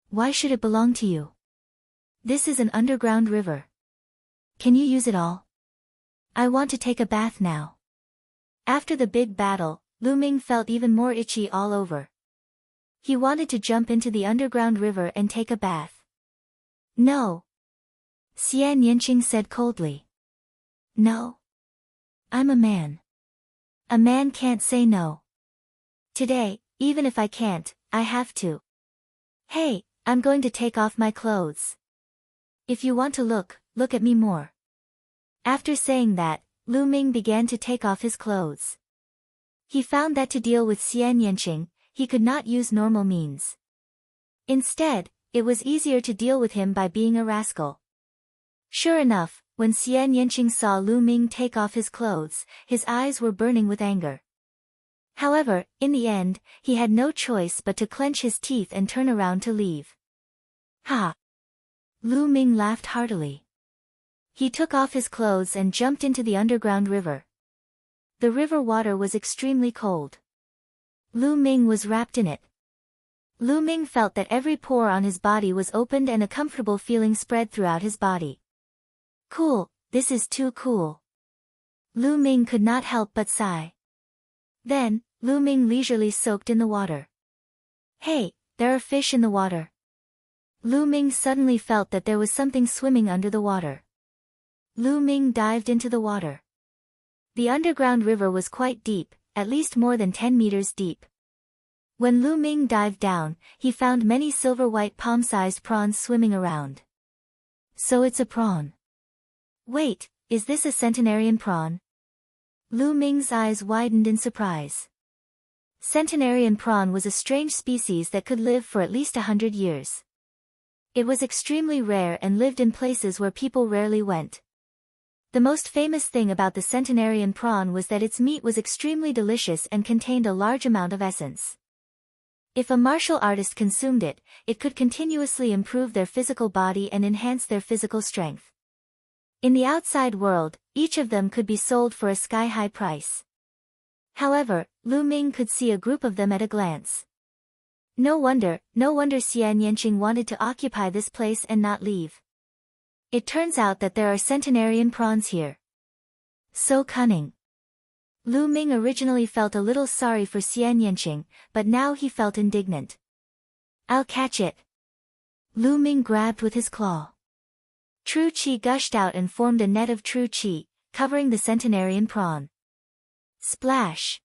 Speaker 1: Why should it belong to you? This is an underground river. Can you use it all? I want to take a bath now. After the big battle, Lu Ming felt even more itchy all over. He wanted to jump into the underground river and take a bath. No. Xian Yanqing said coldly. No. I'm a man. A man can't say no. Today, even if I can't, I have to. Hey, I'm going to take off my clothes. If you want to look at me more. After saying that, Lu Ming began to take off his clothes. He found that to deal with Xian Yanqing, he could not use normal means. Instead, it was easier to deal with him by being a rascal. Sure enough, when Xian Yanqing saw Lu Ming take off his clothes, his eyes were burning with anger. However, in the end, he had no choice but to clench his teeth and turn around to leave. Ha! Lu Ming laughed heartily. He took off his clothes and jumped into the underground river. The river water was extremely cold. Lu Ming was wrapped in it. Lu Ming felt that every pore on his body was opened and a comfortable feeling spread throughout his body. Cool, this is too cool. Lu Ming could not help but sigh. Then, Lu Ming leisurely soaked in the water. Hey, there are fish in the water. Lu Ming suddenly felt that there was something swimming under the water. Lu Ming dived into the water. The underground river was quite deep, at least more than 10 meters deep. When Lu Ming dived down, he found many silver-white palm-sized prawns swimming around. So it's a prawn. Wait, is this a centenarian prawn? Lu Ming's eyes widened in surprise. Centenarian prawn was a strange species that could live for at least 100 years. It was extremely rare and lived in places where people rarely went. The most famous thing about the centenarian prawn was that its meat was extremely delicious and contained a large amount of essence. If a martial artist consumed it, it could continuously improve their physical body and enhance their physical strength. In the outside world, each of them could be sold for a sky-high price. However, Lu Ming could see a group of them at a glance. No wonder Xian Yanqing wanted to occupy this place and not leave. It turns out that there are centenarian prawns here. So cunning. Lu Ming originally felt a little sorry for Xian Yanqing, but now he felt indignant. I'll catch it. Lu Ming grabbed with his claw. True Qi gushed out and formed a net of True Qi, covering the centenarian prawn. Splash!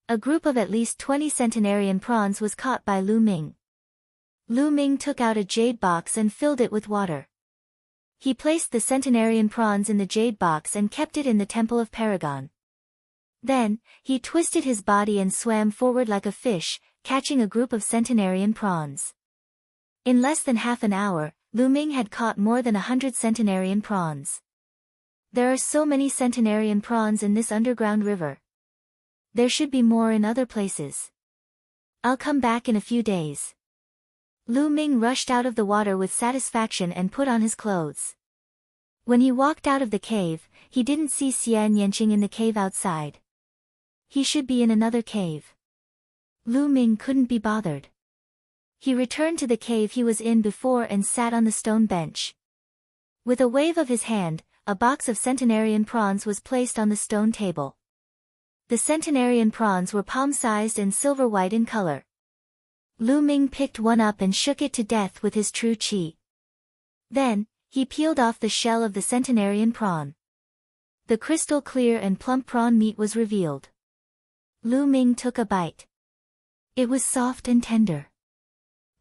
Speaker 1: A group of at least 20 centenarian prawns was caught by Lu Ming. Lu Ming took out a jade box and filled it with water. He placed the centenarian prawns in the jade box and kept it in the Temple of Paragon. Then, he twisted his body and swam forward like a fish, catching a group of centenarian prawns. In less than half an hour, Lu Ming had caught more than 100 centenarian prawns. There are so many centenarian prawns in this underground river. There should be more in other places. I'll come back in a few days. Lu Ming rushed out of the water with satisfaction and put on his clothes. When he walked out of the cave, he didn't see Xian Yanqing in the cave outside. He should be in another cave. Lu Ming couldn't be bothered. He returned to the cave he was in before and sat on the stone bench. With a wave of his hand, a box of centenarian prawns was placed on the stone table. The centenarian prawns were palm-sized and silver-white in color. Lu Ming picked one up and shook it to death with his True Qi. Then, he peeled off the shell of the centenarian prawn. The crystal-clear and plump prawn meat was revealed. Lu Ming took a bite. It was soft and tender.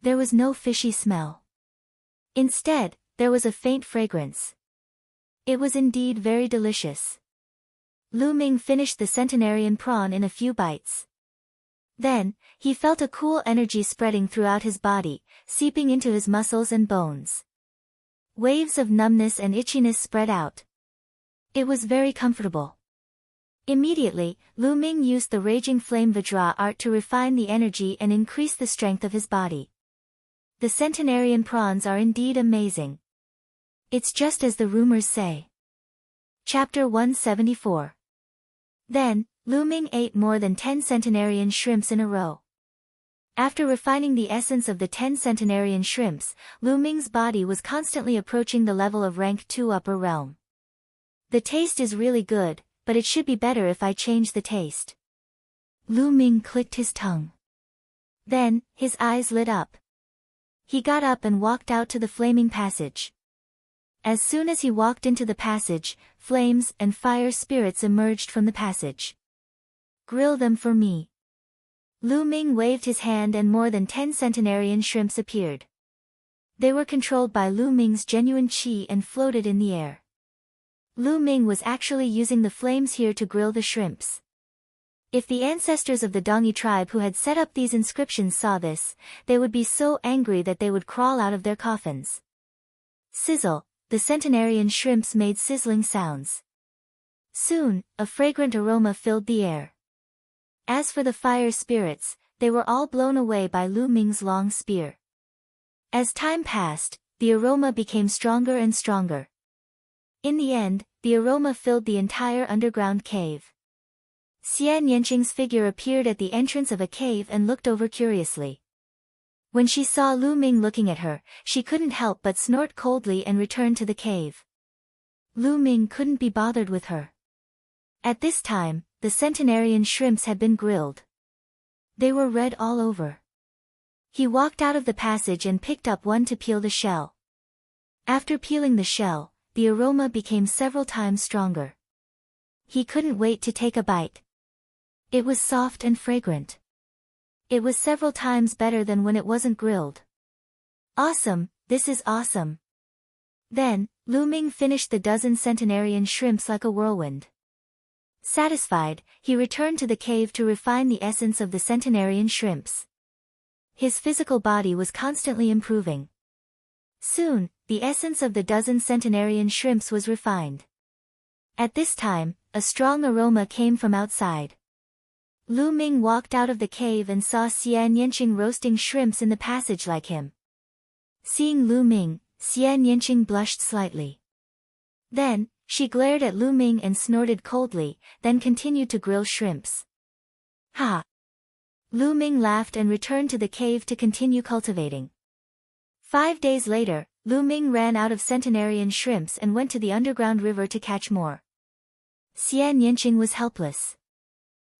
Speaker 1: There was no fishy smell. Instead, there was a faint fragrance. It was indeed very delicious. Lu Ming finished the centenarian prawn in a few bites. Then, he felt a cool energy spreading throughout his body, seeping into his muscles and bones. Waves of numbness and itchiness spread out. It was very comfortable. Immediately, Lu Ming used the Raging Flame Vajra art to refine the energy and increase the strength of his body. The centenarian prawns are indeed amazing. It's just as the rumors say. Chapter 174. Then, Lu Ming ate more than 10 centenarian shrimps in a row. After refining the essence of the 10 centenarian shrimps, Lu Ming's body was constantly approaching the level of rank 2 upper realm. The taste is really good, but it should be better if I change the taste. Lu Ming clicked his tongue. Then, his eyes lit up. He got up and walked out to the flaming passage. As soon as he walked into the passage, flames and fire spirits emerged from the passage. Grill them for me. Lu Ming waved his hand and more than 10 centenarian shrimps appeared. They were controlled by Lu Ming's genuine qi and floated in the air. Lu Ming was actually using the flames here to grill the shrimps. If the ancestors of the Dongi tribe who had set up these inscriptions saw this, they would be so angry that they would crawl out of their coffins. Sizzle, the centenarian shrimps made sizzling sounds. Soon, a fragrant aroma filled the air. As for the fire spirits, they were all blown away by Lu Ming's long spear. As time passed, the aroma became stronger and stronger. In the end, the aroma filled the entire underground cave. Xian Yanqing's figure appeared at the entrance of a cave and looked over curiously. When she saw Lu Ming looking at her, she couldn't help but snort coldly and return to the cave. Lu Ming couldn't be bothered with her. At this time, the centenarian shrimps had been grilled. They were red all over. He walked out of the passage and picked up one to peel the shell. After peeling the shell, the aroma became several times stronger. He couldn't wait to take a bite. It was soft and fragrant. It was several times better than when it wasn't grilled. Awesome, this is awesome. Then, Lu Ming finished the dozen centenarian shrimps like a whirlwind. Satisfied, he returned to the cave to refine the essence of the centenarian shrimps. His physical body was constantly improving. Soon, the essence of the dozen centenarian shrimps was refined. At this time, a strong aroma came from outside. Lu Ming walked out of the cave and saw Xian Yanqing roasting shrimps in the passage like him. Seeing Lu Ming, Xian Yanqing blushed slightly. Then, she glared at Lu Ming and snorted coldly, then continued to grill shrimps. Ha! Lu Ming laughed and returned to the cave to continue cultivating. 5 days later, Lu Ming ran out of centenarian shrimps and went to the underground river to catch more. Xian Yanqing was helpless.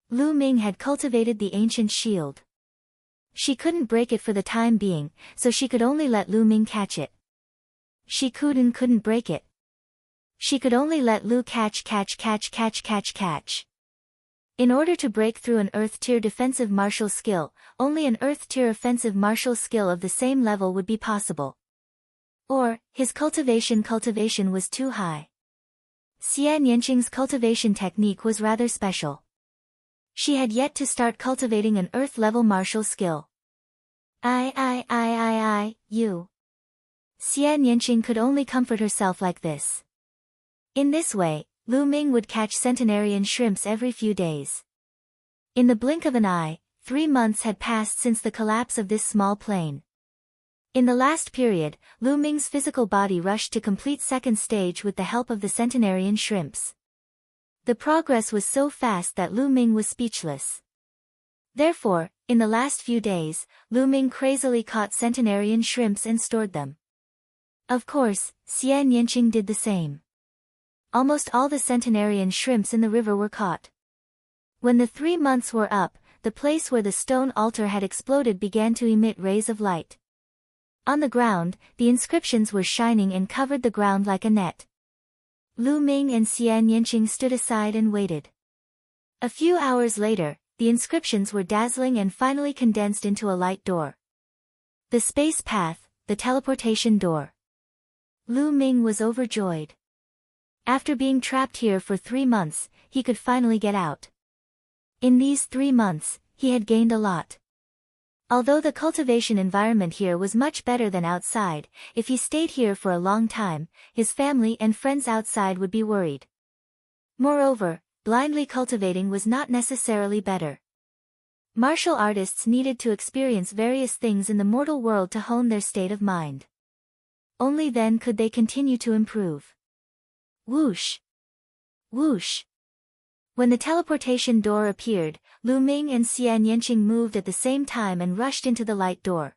Speaker 1: Lu Ming had cultivated the ancient shield. She couldn't break it for the time being, so she could only let Lu Ming catch it. She couldn't break it. She could only let Lu catch. In order to break through an Earth-tier defensive martial skill, only an Earth-tier offensive martial skill of the same level would be possible. Or, his cultivation was too high. Xian Yanqing's cultivation technique was rather special. She had yet to start cultivating an Earth-level martial skill. You. Xian Yanqing could only comfort herself like this. In this way, Lu Ming would catch centenarian shrimps every few days. In the blink of an eye, 3 months had passed since the collapse of this small plane. In the last period, Lu Ming's physical body rushed to complete second stage with the help of the centenarian shrimps. The progress was so fast that Lu Ming was speechless. Therefore, in the last few days, Lu Ming crazily caught centenarian shrimps and stored them. Of course, Xian Yanqing did the same. Almost all the centenarian shrimps in the river were caught. When the 3 months were up, the place where the stone altar had exploded began to emit rays of light. On the ground, the inscriptions were shining and covered the ground like a net. Lu Ming and Xian Yanqing stood aside and waited. A few hours later, the inscriptions were dazzling and finally condensed into a light door. The space path, the teleportation door. Lu Ming was overjoyed. After being trapped here for 3 months, he could finally get out. In these 3 months, he had gained a lot. Although the cultivation environment here was much better than outside, if he stayed here for a long time, his family and friends outside would be worried. Moreover, blindly cultivating was not necessarily better. Martial artists needed to experience various things in the mortal world to hone their state of mind. Only then could they continue to improve. Whoosh! Whoosh! When the teleportation door appeared, Lu Ming and Xian Yanqing moved at the same time and rushed into the light door.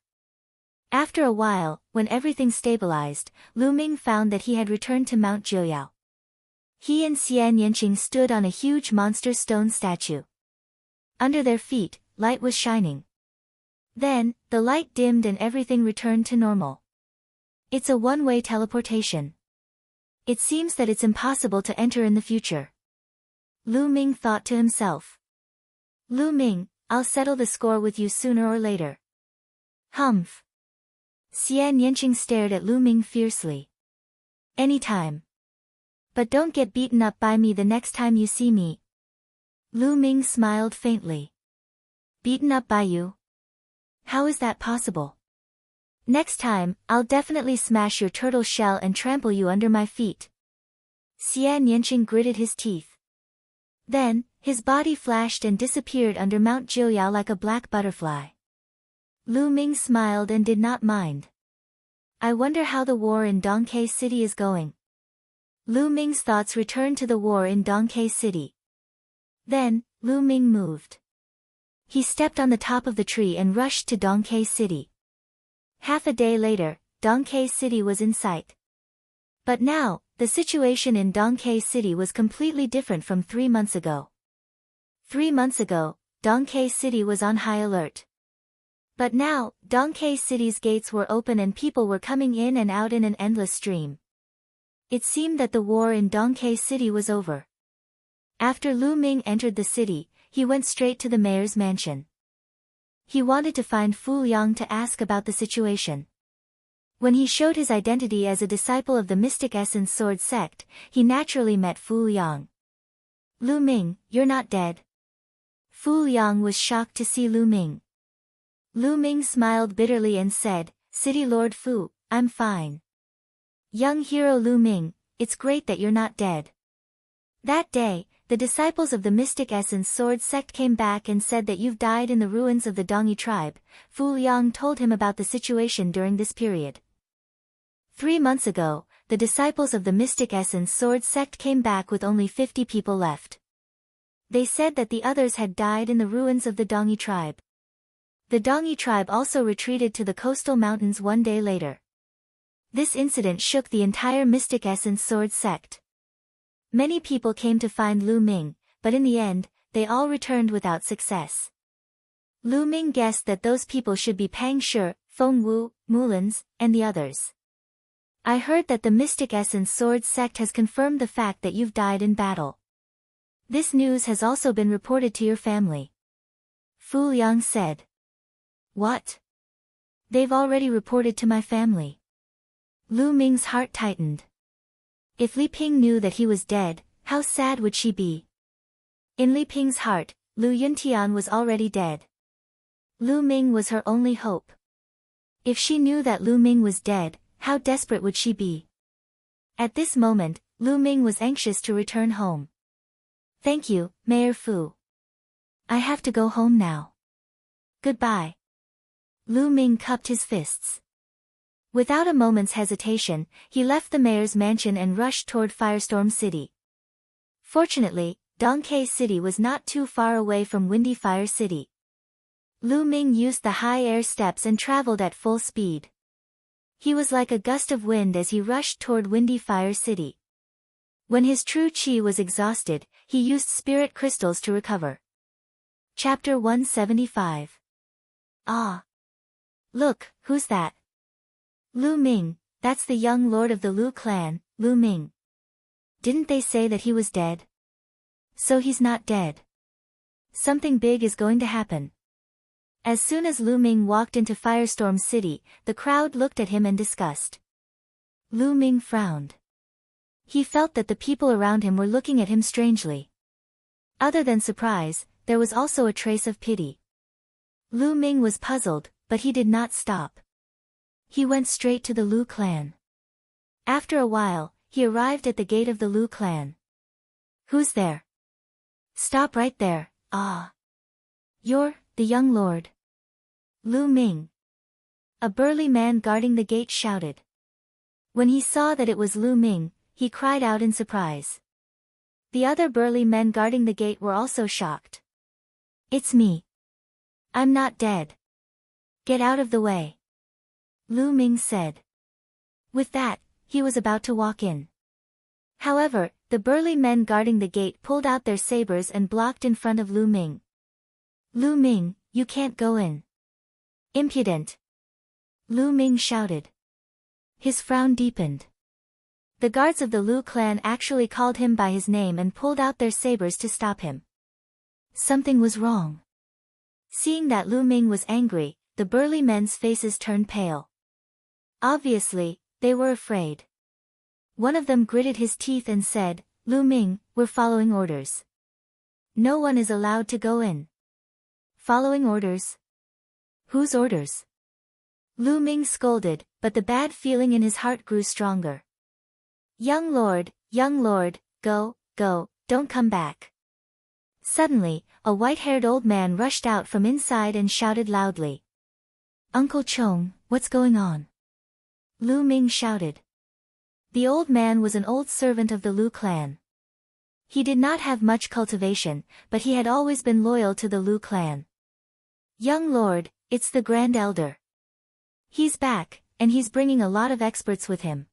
Speaker 1: After a while, when everything stabilized, Lu Ming found that he had returned to Mount Jiuyao. He and Xian Yanqing stood on a huge monster stone statue. Under their feet, light was shining. Then, the light dimmed and everything returned to normal. It's a one-way teleportation. It seems that it's impossible to enter in the future. Lu Ming thought to himself. Lu Ming, I'll settle the score with you sooner or later. Humph. Xian Yanqing stared at Lu Ming fiercely. Anytime. But don't get beaten up by me the next time you see me. Lu Ming smiled faintly. Beaten up by you? How is that possible? Next time, I'll definitely smash your turtle shell and trample you under my feet. Xian Yanqing gritted his teeth. Then, his body flashed and disappeared under Mount Jiuyao like a black butterfly. Lu Ming smiled and did not mind. I wonder how the war in Dongke City is going. Lu Ming's thoughts returned to the war in Dongke City. Then, Lu Ming moved. He stepped on the top of the tree and rushed to Dongke City. Half a day later, Dongke City was in sight. But now, the situation in Dongke City was completely different from 3 months ago. 3 months ago, Dongke City was on high alert. But now, Dongke City's gates were open and people were coming in and out in an endless stream. It seemed that the war in Dongke City was over. After Lu Ming entered the city, he went straight to the mayor's mansion. He wanted to find Fu Yang to ask about the situation. When he showed his identity as a disciple of the Mystic Essence Sword sect, he naturally met Fu Yang. Lu Ming, you're not dead. Fu Yang was shocked to see Lu Ming. Lu Ming smiled bitterly and said, City Lord Fu, I'm fine. Young hero Lu Ming, it's great that you're not dead. That day, the disciples of the Mystic Essence Sword sect came back and said that you've died in the ruins of the Dongi tribe. Fu Yang told him about the situation during this period. 3 months ago, the disciples of the Mystic Essence Sword sect came back with only 50 people left. They said that the others had died in the ruins of the Dongi tribe. The Dongi tribe also retreated to the coastal mountains 1 day later. This incident shook the entire Mystic Essence Sword sect. Many people came to find Lu Ming, but in the end, they all returned without success. Lu Ming guessed that those people should be Pang Shi, Feng Wu, Mulans, and the others. I heard that the Mystic Essence Sword sect has confirmed the fact that you've died in battle. This news has also been reported to your family. Fu Liang said. What? They've already reported to my family. Lu Ming's heart tightened. If Li Ping knew that he was dead, how sad would she be? In Li Ping's heart, Lu Yuntian was already dead. Lu Ming was her only hope. If she knew that Lu Ming was dead, how desperate would she be? At this moment, Lu Ming was anxious to return home. Thank you, Mayor Fu. I have to go home now. Goodbye. Lu Ming cupped his fists. Without a moment's hesitation, he left the mayor's mansion and rushed toward Firestorm City. Fortunately, Dongke City was not too far away from Windy Fire City. Lu Ming used the high air steps and traveled at full speed. He was like a gust of wind as he rushed toward Windy Fire City. When his true chi was exhausted, he used spirit crystals to recover. Chapter 175. Ah! Look, who's that? Lu Ming, that's the young lord of the Lu clan, Lu Ming. Didn't they say that he was dead? So he's not dead. Something big is going to happen. As soon as Lu Ming walked into Firestorm City, the crowd looked at him in disgust. Lu Ming frowned. He felt that the people around him were looking at him strangely. Other than surprise, there was also a trace of pity. Lu Ming was puzzled, but he did not stop. He went straight to the Lu clan. After a while, he arrived at the gate of the Lu clan. Who's there? Stop right there, ah. You're the young lord. Lu Ming. A burly man guarding the gate shouted. When he saw that it was Lu Ming, he cried out in surprise. The other burly men guarding the gate were also shocked. It's me. I'm not dead. Get out of the way. Lu Ming said. With that, he was about to walk in. However, the burly men guarding the gate pulled out their sabers and blocked in front of Lu Ming. Lu Ming, you can't go in. Impudent. Lu Ming shouted. His frown deepened. The guards of the Lu clan actually called him by his name and pulled out their sabers to stop him. Something was wrong. Seeing that Lu Ming was angry, the burly men's faces turned pale. Obviously, they were afraid. One of them gritted his teeth and said, Lu Ming, we're following orders. No one is allowed to go in. Following orders? Whose orders? Lu Ming scolded, but the bad feeling in his heart grew stronger. Young lord, go, don't come back. Suddenly, a white-haired old man rushed out from inside and shouted loudly. Uncle Chong, what's going on? Lu Ming shouted. The old man was an old servant of the Lu clan. He did not have much cultivation, but he had always been loyal to the Lu clan. Young lord, it's the Grand Elder. He's back, and he's bringing a lot of experts with him.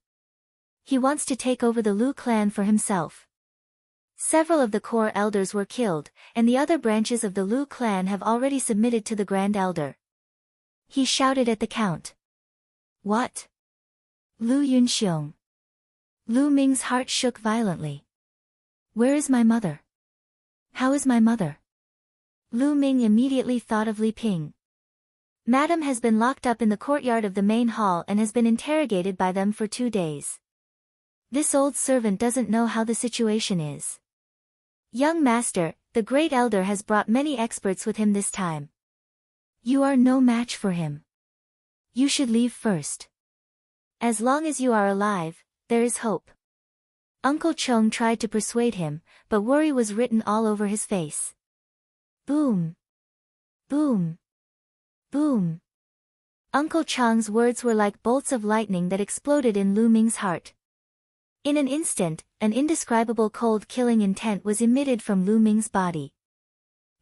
Speaker 1: He wants to take over the Lu clan for himself. Several of the core elders were killed, and the other branches of the Lu clan have already submitted to the Grand Elder. He shouted at the count. What? Lu Yunxiong. Lu Ming's heart shook violently. Where is my mother? How is my mother? Lu Ming immediately thought of Li Ping. Madam has been locked up in the courtyard of the main hall and has been interrogated by them for 2 days. This old servant doesn't know how the situation is. Young master, the great elder has brought many experts with him this time. You are no match for him. You should leave first. As long as you are alive, there is hope. Uncle Chong tried to persuade him, but worry was written all over his face. Boom. Boom. Boom. Uncle Chong's words were like bolts of lightning that exploded in Lu Ming's heart. In an instant, an indescribable cold killing intent was emitted from Lu Ming's body.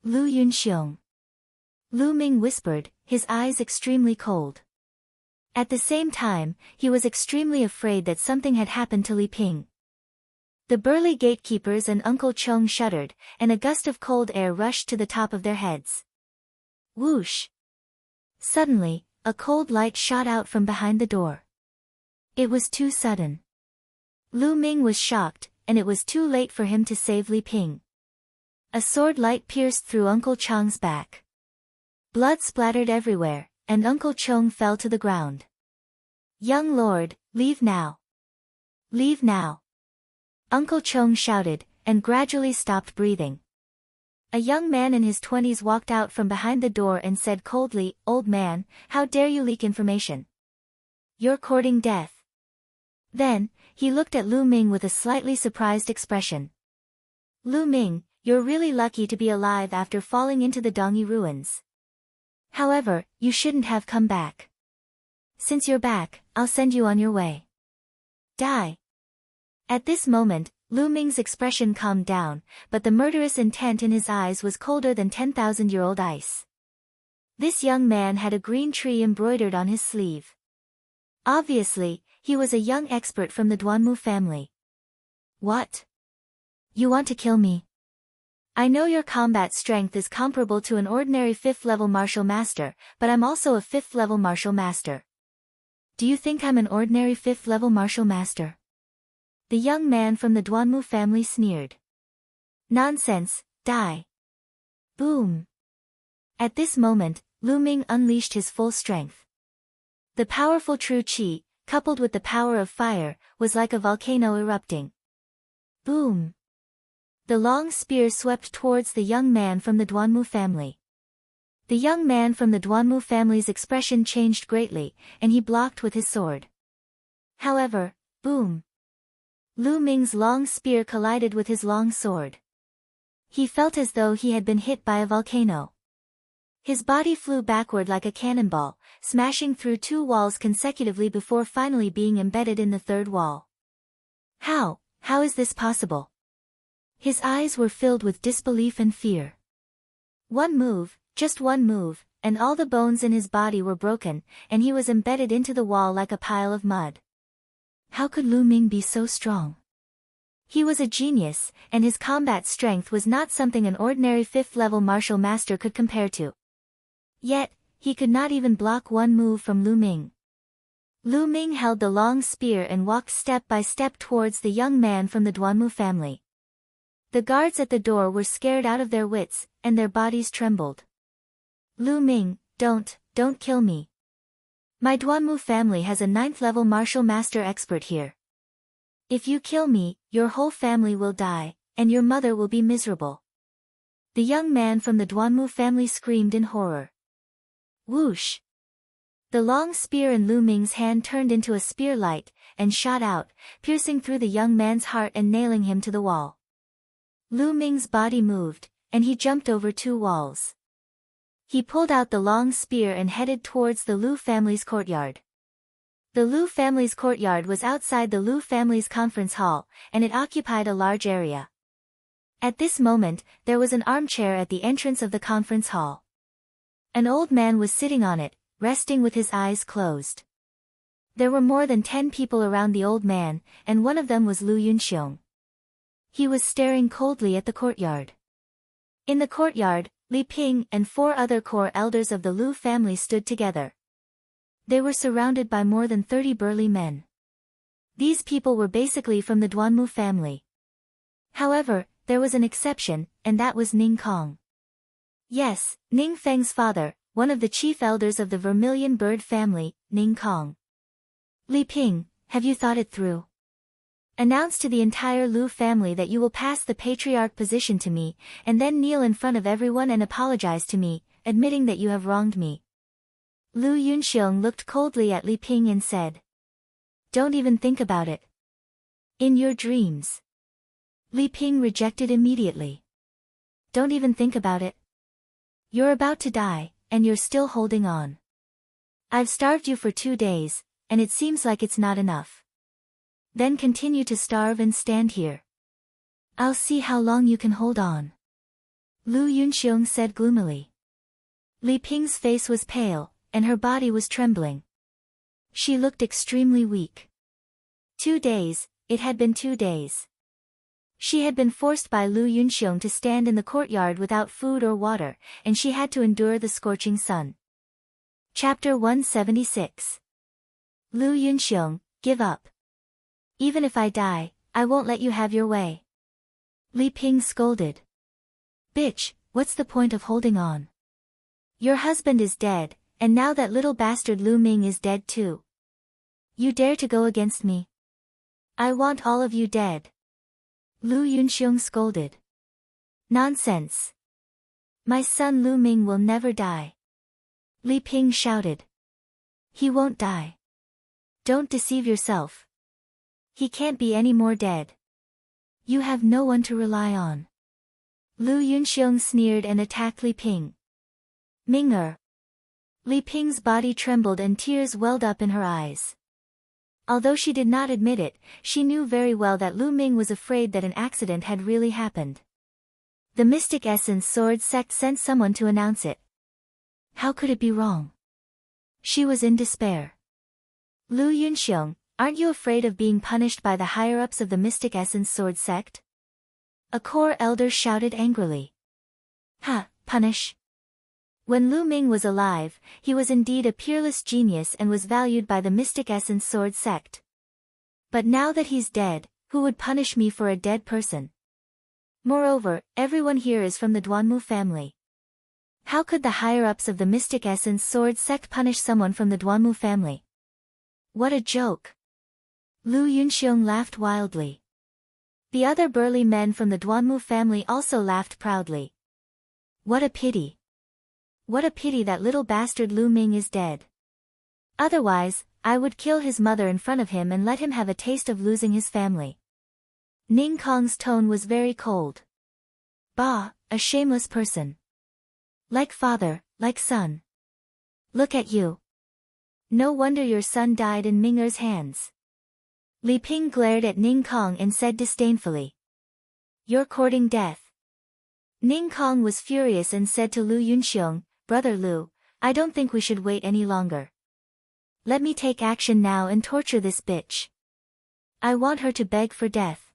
Speaker 1: Lu Yunxiong. Lu Ming whispered, his eyes extremely cold. At the same time, he was extremely afraid that something had happened to Li Ping. The burly gatekeepers and Uncle Chong shuddered, and a gust of cold air rushed to the top of their heads. Whoosh! Suddenly, a cold light shot out from behind the door. It was too sudden. Lu Ming was shocked, and it was too late for him to save Li Ping. A sword light pierced through Uncle Chong's back. Blood splattered everywhere, and Uncle Chong fell to the ground. Young lord, leave now. Leave now. Uncle Chong shouted, and gradually stopped breathing. A young man in his 20s walked out from behind the door and said coldly, "Old man, how dare you leak information? You're courting death." Then, he looked at Lu Ming with a slightly surprised expression. "Lu Ming, you're really lucky to be alive after falling into the Dongyi ruins. However, you shouldn't have come back. Since you're back, I'll send you on your way. Die." At this moment, Lu Ming's expression calmed down, but the murderous intent in his eyes was colder than 10,000-year-old ice. This young man had a green tree embroidered on his sleeve. Obviously, he was a young expert from the Duanmu family. "What? You want to kill me? I know your combat strength is comparable to an ordinary 5th-level martial master, but I'm also a 5th-level martial master. Do you think I'm an ordinary 5th-level martial master?" The young man from the Duanmu family sneered. "Nonsense, die." Boom! At this moment, Lu Ming unleashed his full strength. The powerful true qi, coupled with the power of fire, was like a volcano erupting. Boom! The long spear swept towards the young man from the Duanmu family. The young man from the Duanmu family's expression changed greatly, and he blocked with his sword. However, boom! Lu Ming's long spear collided with his long sword. He felt as though he had been hit by a volcano. His body flew backward like a cannonball, smashing through 2 walls consecutively before finally being embedded in the 3rd wall. How is this possible? His eyes were filled with disbelief and fear. One move, just one move, and all the bones in his body were broken, and he was embedded into the wall like a pile of mud. How could Lu Ming be so strong? He was a genius, and his combat strength was not something an ordinary 5th-level martial master could compare to. Yet, he could not even block one move from Lu Ming. Lu Ming held the long spear and walked step by step towards the young man from the Duanmu family. The guards at the door were scared out of their wits, and their bodies trembled. "Lu Ming, don't kill me. My Duanmu family has a 9th-level martial master expert here. If you kill me, your whole family will die, and your mother will be miserable." The young man from the Duanmu family screamed in horror. Whoosh! The long spear in Lu Ming's hand turned into a spear light, and shot out, piercing through the young man's heart and nailing him to the wall. Lu Ming's body moved, and he jumped over 2 walls. He pulled out the long spear and headed towards the Lu family's courtyard. The Lu family's courtyard was outside the Lu family's conference hall, and it occupied a large area. At this moment, there was an armchair at the entrance of the conference hall. An old man was sitting on it, resting with his eyes closed. There were more than 10 people around the old man, and one of them was Lu Yunxiong. He was staring coldly at the courtyard. In the courtyard, Li Ping and 4 other core elders of the Lu family stood together. They were surrounded by more than 30 burly men. These people were basically from the Duanmu family. However, there was an exception, and that was Ning Kong. Yes, Ning Feng's father, one of the chief elders of the Vermilion Bird family, Ning Kong. "Li Ping, have you thought it through? Announce to the entire Lu family that you will pass the patriarch position to me, and then kneel in front of everyone and apologize to me, admitting that you have wronged me." Lu Yunxiong looked coldly at Li Ping and said, "Don't even think about it. In your dreams." Li Ping rejected immediately. "Don't even think about it. You're about to die, and you're still holding on. I've starved you for 2 days, and it seems like it's not enough. Then continue to starve and stand here. I'll see how long you can hold on." Lu Yunxiong said gloomily. Li Ping's face was pale, and her body was trembling. She looked extremely weak. 2 days, it had been 2 days. She had been forced by Lu Yunxiong to stand in the courtyard without food or water, and she had to endure the scorching sun. Chapter 176. Lu Yunxiong, give up. Even if I die, I won't let you have your way. Li Ping scolded. Bitch, what's the point of holding on? Your husband is dead, and now that little bastard Lu Ming is dead too. You dare to go against me? I want all of you dead. Lu Yunxiong scolded. Nonsense. My son Lu Ming will never die. Li Ping shouted. He won't die. Don't deceive yourself. He can't be any more dead. You have no one to rely on. Lu Yunxiong sneered and attacked Li Ping. Ming-er. Li Ping's body trembled and tears welled up in her eyes. Although she did not admit it, she knew very well that Lu Ming was afraid that an accident had really happened. The Mystic Essence Sword sect sent someone to announce it. How could it be wrong? She was in despair. Lu Yunxiong, aren't you afraid of being punished by the higher-ups of the Mystic Essence Sword sect? A core elder shouted angrily. Punish. When Lu Ming was alive, he was indeed a peerless genius and was valued by the Mystic Essence Sword sect. But now that he's dead, who would punish me for a dead person? Moreover, everyone here is from the Duanmu family. How could the higher-ups of the Mystic Essence Sword sect punish someone from the Duanmu family? What a joke! Lu Yunxiong laughed wildly. The other burly men from the Duanmu family also laughed proudly. What a pity! What a pity that little bastard Lu Ming is dead. Otherwise, I would kill his mother in front of him and let him have a taste of losing his family. Ning Kong's tone was very cold. Bah, a shameless person. Like father, like son. Look at you. No wonder your son died in Ming-er's hands. Li Ping glared at Ning Kong and said disdainfully. You're courting death. Ning Kong was furious and said to Lu Yunxiong, Brother Lu, I don't think we should wait any longer. Let me take action now and torture this bitch. I want her to beg for death.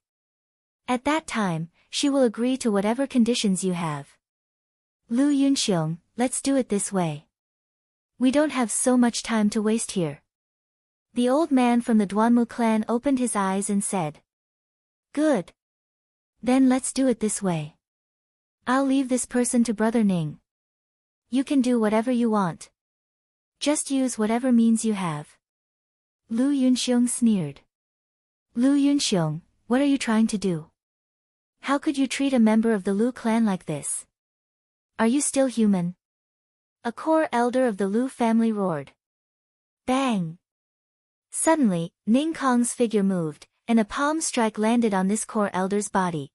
Speaker 1: At that time, she will agree to whatever conditions you have. Lu Yunxiong, let's do it this way. We don't have so much time to waste here. The old man from the Duanmu clan opened his eyes and said. Good. Then let's do it this way. I'll leave this person to Brother Ning. You can do whatever you want. Just use whatever means you have. Lu Yunxiong sneered. Lu Yunxiong, what are you trying to do? How could you treat a member of the Lu clan like this? Are you still human? A core elder of the Lu family roared. Bang! Suddenly, Ning Kong's figure moved, and a palm strike landed on this core elder's body.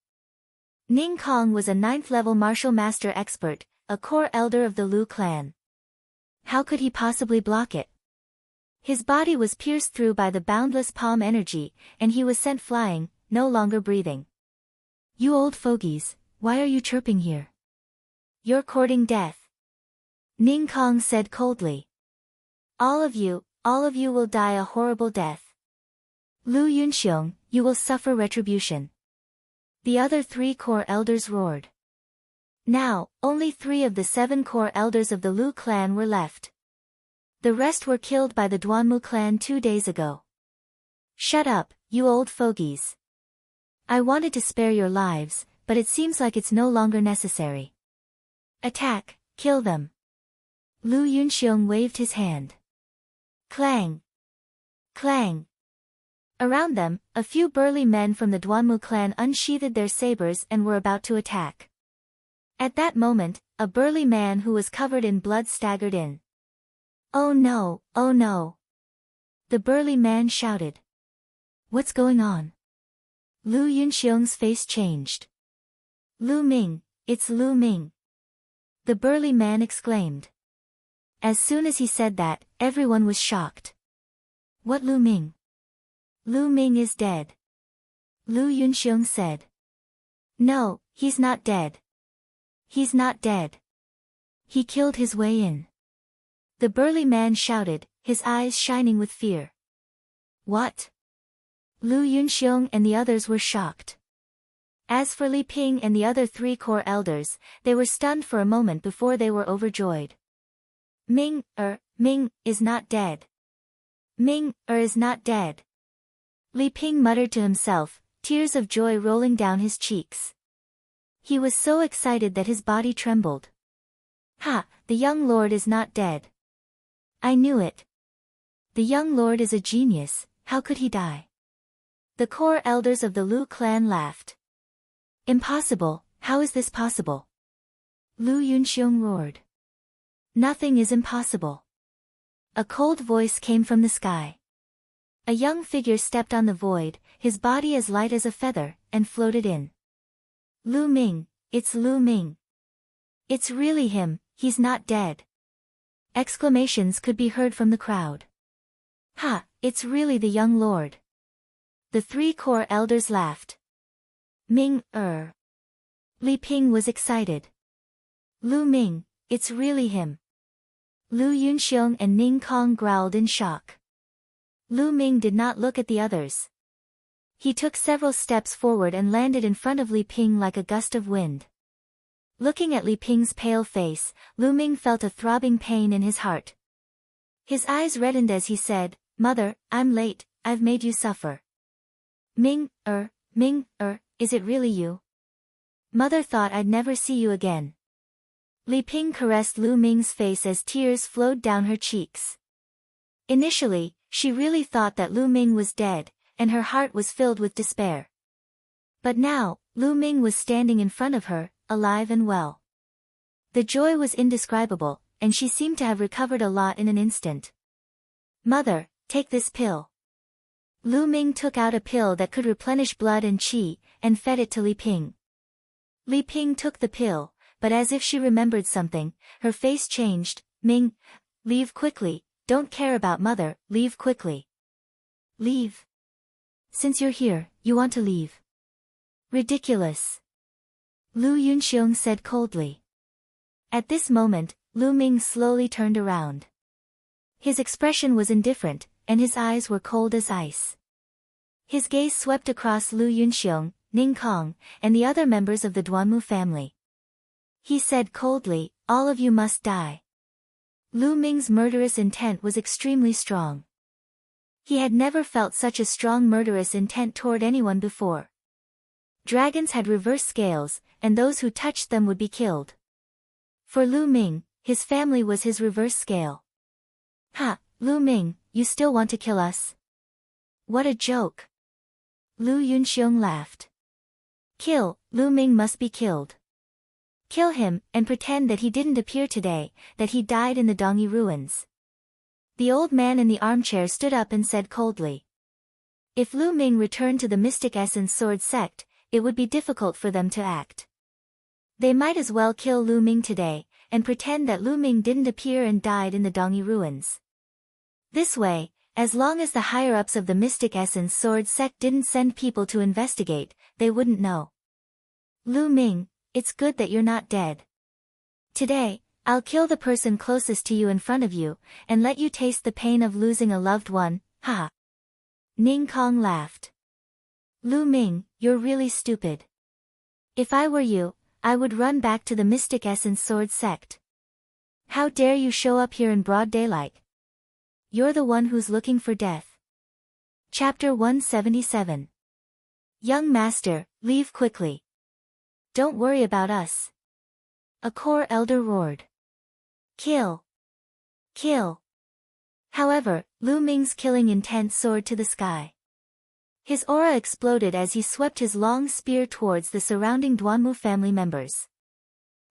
Speaker 1: Ning Kong was a 9th-level martial master expert, a core elder of the Lu clan. How could he possibly block it? His body was pierced through by the boundless palm energy, and he was sent flying, no longer breathing. You old fogies, why are you chirping here? You're courting death. Ning Kong said coldly. All of you will die a horrible death. Lu Yunxiong, you will suffer retribution. The other 3 core elders roared. Now, only 3 of the 7 core elders of the Lu clan were left. The rest were killed by the Duanmu clan 2 days ago. Shut up, you old fogies. I wanted to spare your lives, but it seems like it's no longer necessary. Attack, kill them. Lu Yunxiong waved his hand. Clang! Clang! Around them, a few burly men from the Duanmu clan unsheathed their sabers and were about to attack. At that moment, a burly man who was covered in blood staggered in. Oh no, oh no! The burly man shouted. What's going on? Lu Yunxiong's face changed. Lu Ming, it's Lu Ming! The burly man exclaimed. As soon as he said that, everyone was shocked. What Lu Ming? Lu Ming is dead. Lu Yunxiong said. No, he's not dead. He's not dead. He killed his way in. The burly man shouted, his eyes shining with fear. What? Lu Yunxiong and the others were shocked. As for Li Ping and the other 3 core elders, they were stunned for a moment before they were overjoyed. Ming is not dead. Ming is not dead. Li Ping muttered to himself, tears of joy rolling down his cheeks. He was so excited that his body trembled. Ha, the young lord is not dead. I knew it. The young lord is a genius, how could he die? The core elders of the Lu clan laughed. Impossible, how is this possible? Lu Yunxiong roared. Nothing is impossible. A cold voice came from the sky. A young figure stepped on the void, his body as light as a feather, and floated in. Lu Ming, it's Lu Ming. It's really him, he's not dead. Exclamations could be heard from the crowd. Ha, it's really the young lord. The 3 core elders laughed. Ming, Li Ping was excited. Lu Ming, it's really him. Lu Yunxiong and Ning Kong growled in shock. Lu Ming did not look at the others. He took several steps forward and landed in front of Li Ping like a gust of wind. Looking at Li Ping's pale face, Lu Ming felt a throbbing pain in his heart. His eyes reddened as he said, Mother, I'm late, I've made you suffer. Ming, is it really you? Mother thought I'd never see you again. Li Ping caressed Lu Ming's face as tears flowed down her cheeks. Initially, she really thought that Lu Ming was dead, and her heart was filled with despair. But now, Lu Ming was standing in front of her, alive and well. The joy was indescribable, and she seemed to have recovered a lot in an instant. Mother, take this pill. Lu Ming took out a pill that could replenish blood and qi, and fed it to Li Ping. Li Ping took the pill, but as if she remembered something, her face changed. Ming, leave quickly, don't care about Mother, leave quickly. Leave? Since you're here, you want to leave? Ridiculous. Lu Yunxiong said coldly. At this moment, Lu Ming slowly turned around. His expression was indifferent, and his eyes were cold as ice. His gaze swept across Lu Yunxiong, Ning Kong, and the other members of the Duanmu family. He said coldly, all of you must die. Lu Ming's murderous intent was extremely strong. He had never felt such a strong murderous intent toward anyone before. Dragons had reverse scales, and those who touched them would be killed. For Lu Ming, his family was his reverse scale. Ha, Lu Ming, you still want to kill us? What a joke. Lu Yunxiong laughed. Kill, Lu Ming must be killed. Kill him, and pretend that he didn't appear today, that he died in the Dongyi ruins. The old man in the armchair stood up and said coldly. If Lu Ming returned to the Mystic Essence Sword sect, it would be difficult for them to act. They might as well kill Lu Ming today, and pretend that Lu Ming didn't appear and died in the Dongyi ruins. This way, as long as the higher-ups of the Mystic Essence Sword sect didn't send people to investigate, they wouldn't know. Lu Ming, it's good that you're not dead. Today, I'll kill the person closest to you in front of you, and let you taste the pain of losing a loved one, ha. Ning Kong laughed. Lu Ming, you're really stupid. If I were you, I would run back to the Mystic Essence Sword sect. How dare you show up here in broad daylight? You're the one who's looking for death. Chapter 177. Young Master, leave quickly. Don't worry about us. A core elder roared. Kill. Kill. However, Lu Ming's killing intent soared to the sky. His aura exploded as he swept his long spear towards the surrounding Duanmu family members.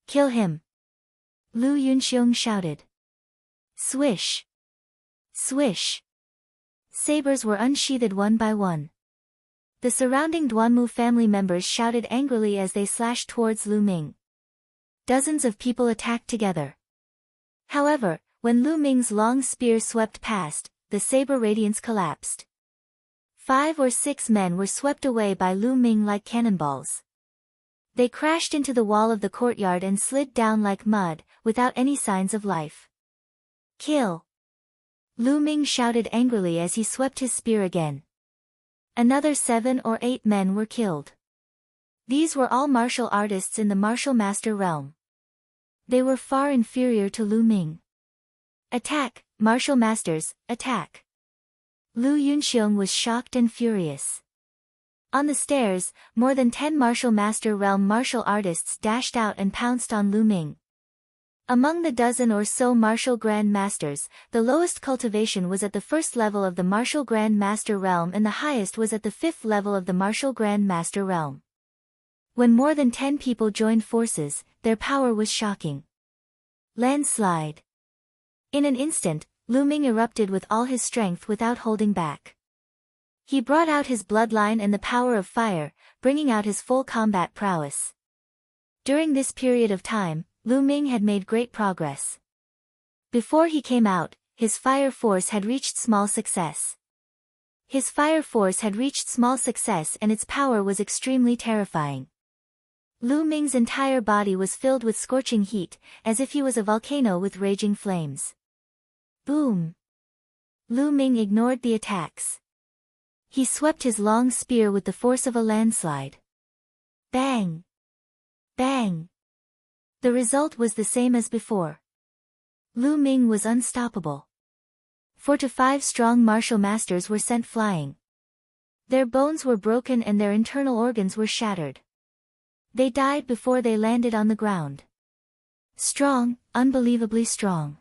Speaker 1: Kill him. Lu Yunxiong shouted. Swish. Swish. Sabers were unsheathed one by one. The surrounding Duanmu family members shouted angrily as they slashed towards Lu Ming. Dozens of people attacked together. However, when Lu Ming's long spear swept past, the saber radiance collapsed. 5 or 6 men were swept away by Lu Ming like cannonballs. They crashed into the wall of the courtyard and slid down like mud, without any signs of life. Kill! Lu Ming shouted angrily as he swept his spear again. Another 7 or 8 men were killed. These were all martial artists in the martial master realm. They were far inferior to Lu Ming. Attack, martial masters, attack! Lu Yunxiong was shocked and furious. On the stairs, more than 10 martial master realm martial artists dashed out and pounced on Lu Ming. Among the dozen or so martial grand masters, the lowest cultivation was at the first level of the martial grand master realm and the highest was at the 5th level of the martial grand master realm. When more than 10 people joined forces, their power was shocking. Landslide. In an instant, Lu Ming erupted with all his strength without holding back. He brought out his bloodline and the power of fire, bringing out his full combat prowess. During this period of time, Lu Ming had made great progress. Before he came out, his fire force had reached small success. His fire force had reached small success and its power was extremely terrifying. Lu Ming's entire body was filled with scorching heat, as if he was a volcano with raging flames. Boom! Lu Ming ignored the attacks. He swept his long spear with the force of a landslide. Bang! Bang! The result was the same as before. Lu Ming was unstoppable. 4 to 5 strong martial masters were sent flying. Their bones were broken and their internal organs were shattered. They died before they landed on the ground. Strong, unbelievably strong.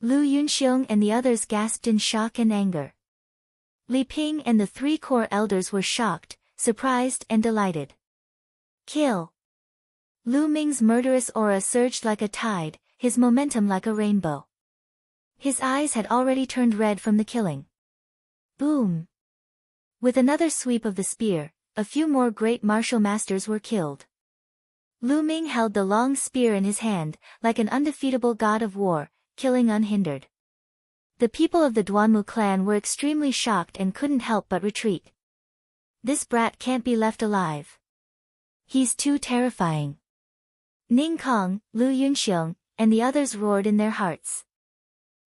Speaker 1: Lu Yunxiong and the others gasped in shock and anger. Li Ping and the 3 core elders were shocked, surprised and delighted. Kill! Lu Ming's murderous aura surged like a tide, his momentum like a rainbow. His eyes had already turned red from the killing. Boom! With another sweep of the spear, a few more great martial masters were killed. Lu Ming held the long spear in his hand, like an undefeatable god of war, killing unhindered. The people of the Duanmu clan were extremely shocked and couldn't help but retreat. This brat can't be left alive. He's too terrifying. Ning Kong, Lu Yunxiong, and the others roared in their hearts.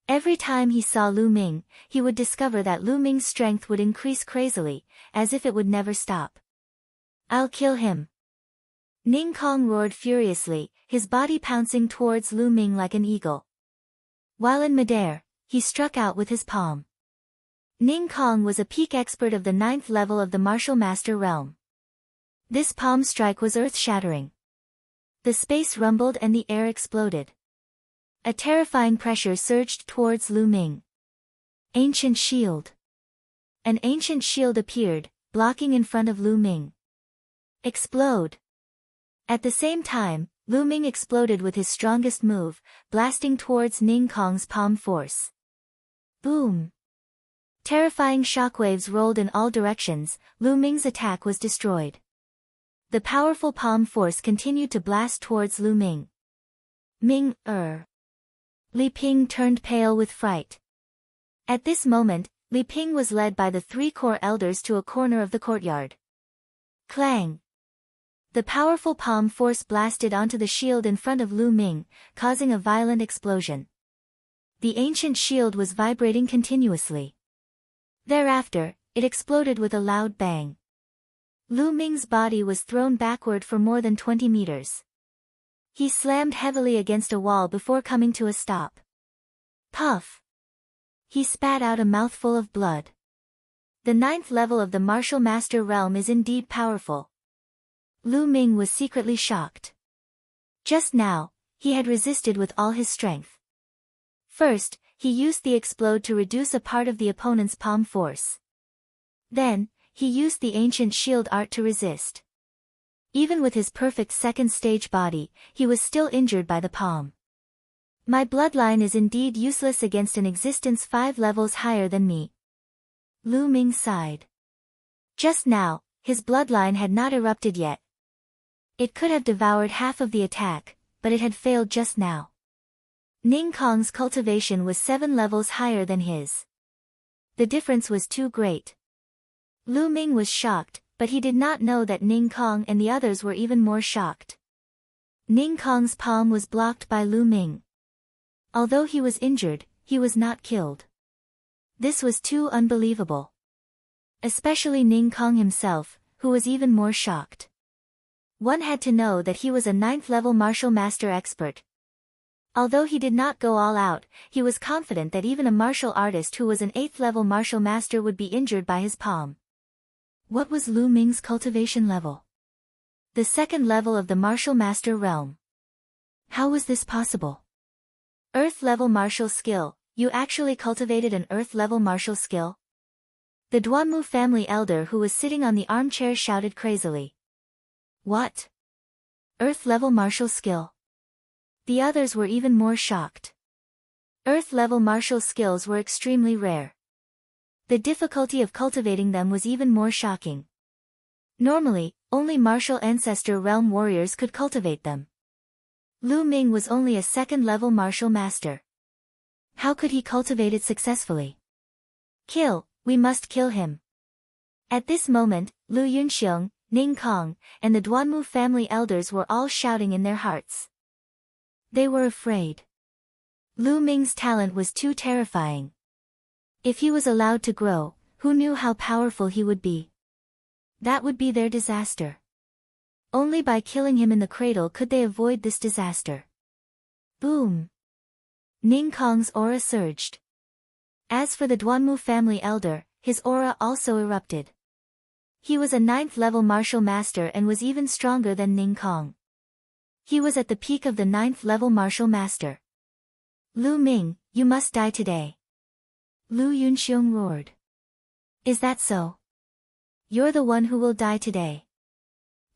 Speaker 1: Every time he saw Lu Ming, he would discover that Lu Ming's strength would increase crazily, as if it would never stop. I'll kill him! Ning Kong roared furiously, his body pouncing towards Lu Ming like an eagle. While in midair, he struck out with his palm. Ning Kong was a peak expert of the 9th level of the martial master realm. This palm strike was earth-shattering. The space rumbled and the air exploded. A terrifying pressure surged towards Lu Ming. Ancient shield. An ancient shield appeared, blocking in front of Lu Ming. Explode. At the same time, Lu Ming exploded with his strongest move, blasting towards Ning Kong's palm force. Boom! Terrifying shockwaves rolled in all directions, Lu Ming's attack was destroyed. The powerful palm force continued to blast towards Lu Ming. Li Ping turned pale with fright. At this moment, Li Ping was led by the 3 core elders to a corner of the courtyard. Clang! The powerful palm force blasted onto the shield in front of Lu Ming, causing a violent explosion. The ancient shield was vibrating continuously. Thereafter, it exploded with a loud bang. Lu Ming's body was thrown backward for more than 20 meters. He slammed heavily against a wall before coming to a stop. Puff! He spat out a mouthful of blood. The 9th level of the martial master realm is indeed powerful. Lu Ming was secretly shocked. Just now, he had resisted with all his strength. First, he used the explode to reduce a part of the opponent's palm force. Then, he used the ancient shield art to resist. Even with his perfect second stage body, he was still injured by the palm. My bloodline is indeed useless against an existence 5 levels higher than me. Lu Ming sighed. Just now, his bloodline had not erupted yet. It could have devoured half of the attack, but it had failed just now. Ning Kong's cultivation was 7 levels higher than his. The difference was too great. Lu Ming was shocked, but he did not know that Ning Kong and the others were even more shocked. Ning Kong's palm was blocked by Lu Ming. Although he was injured, he was not killed. This was too unbelievable. Especially Ning Kong himself, who was even more shocked. One had to know that he was a 9th-level martial master expert. Although he did not go all out, he was confident that even a martial artist who was an 8th-level martial master would be injured by his palm. What was Lu Ming's cultivation level? The 2nd level of the martial master realm. How was this possible? Earth-level martial skill. You actually cultivated an Earth-level martial skill? The Duanmu family elder who was sitting on the armchair shouted crazily. What? Earth-level martial skill? The others were even more shocked. Earth-level martial skills were extremely rare. The difficulty of cultivating them was even more shocking. Normally, only martial ancestor realm warriors could cultivate them. Lu Ming was only a 2nd-level martial master. How could he cultivate it successfully? Kill, we must kill him. At this moment, Lu Yunxiong, Ning Kong, and the Duanmu family elders were all shouting in their hearts. They were afraid. Lu Ming's talent was too terrifying. If he was allowed to grow, who knew how powerful he would be? That would be their disaster. Only by killing him in the cradle could they avoid this disaster. Boom! Ning Kong's aura surged. As for the Duanmu family elder, his aura also erupted. He was a 9th-level martial master and was even stronger than Ning Kong. He was at the peak of the 9th-level martial master. Lu Ming, you must die today. Lu Yunxiong roared. Is that so? You're the one who will die today.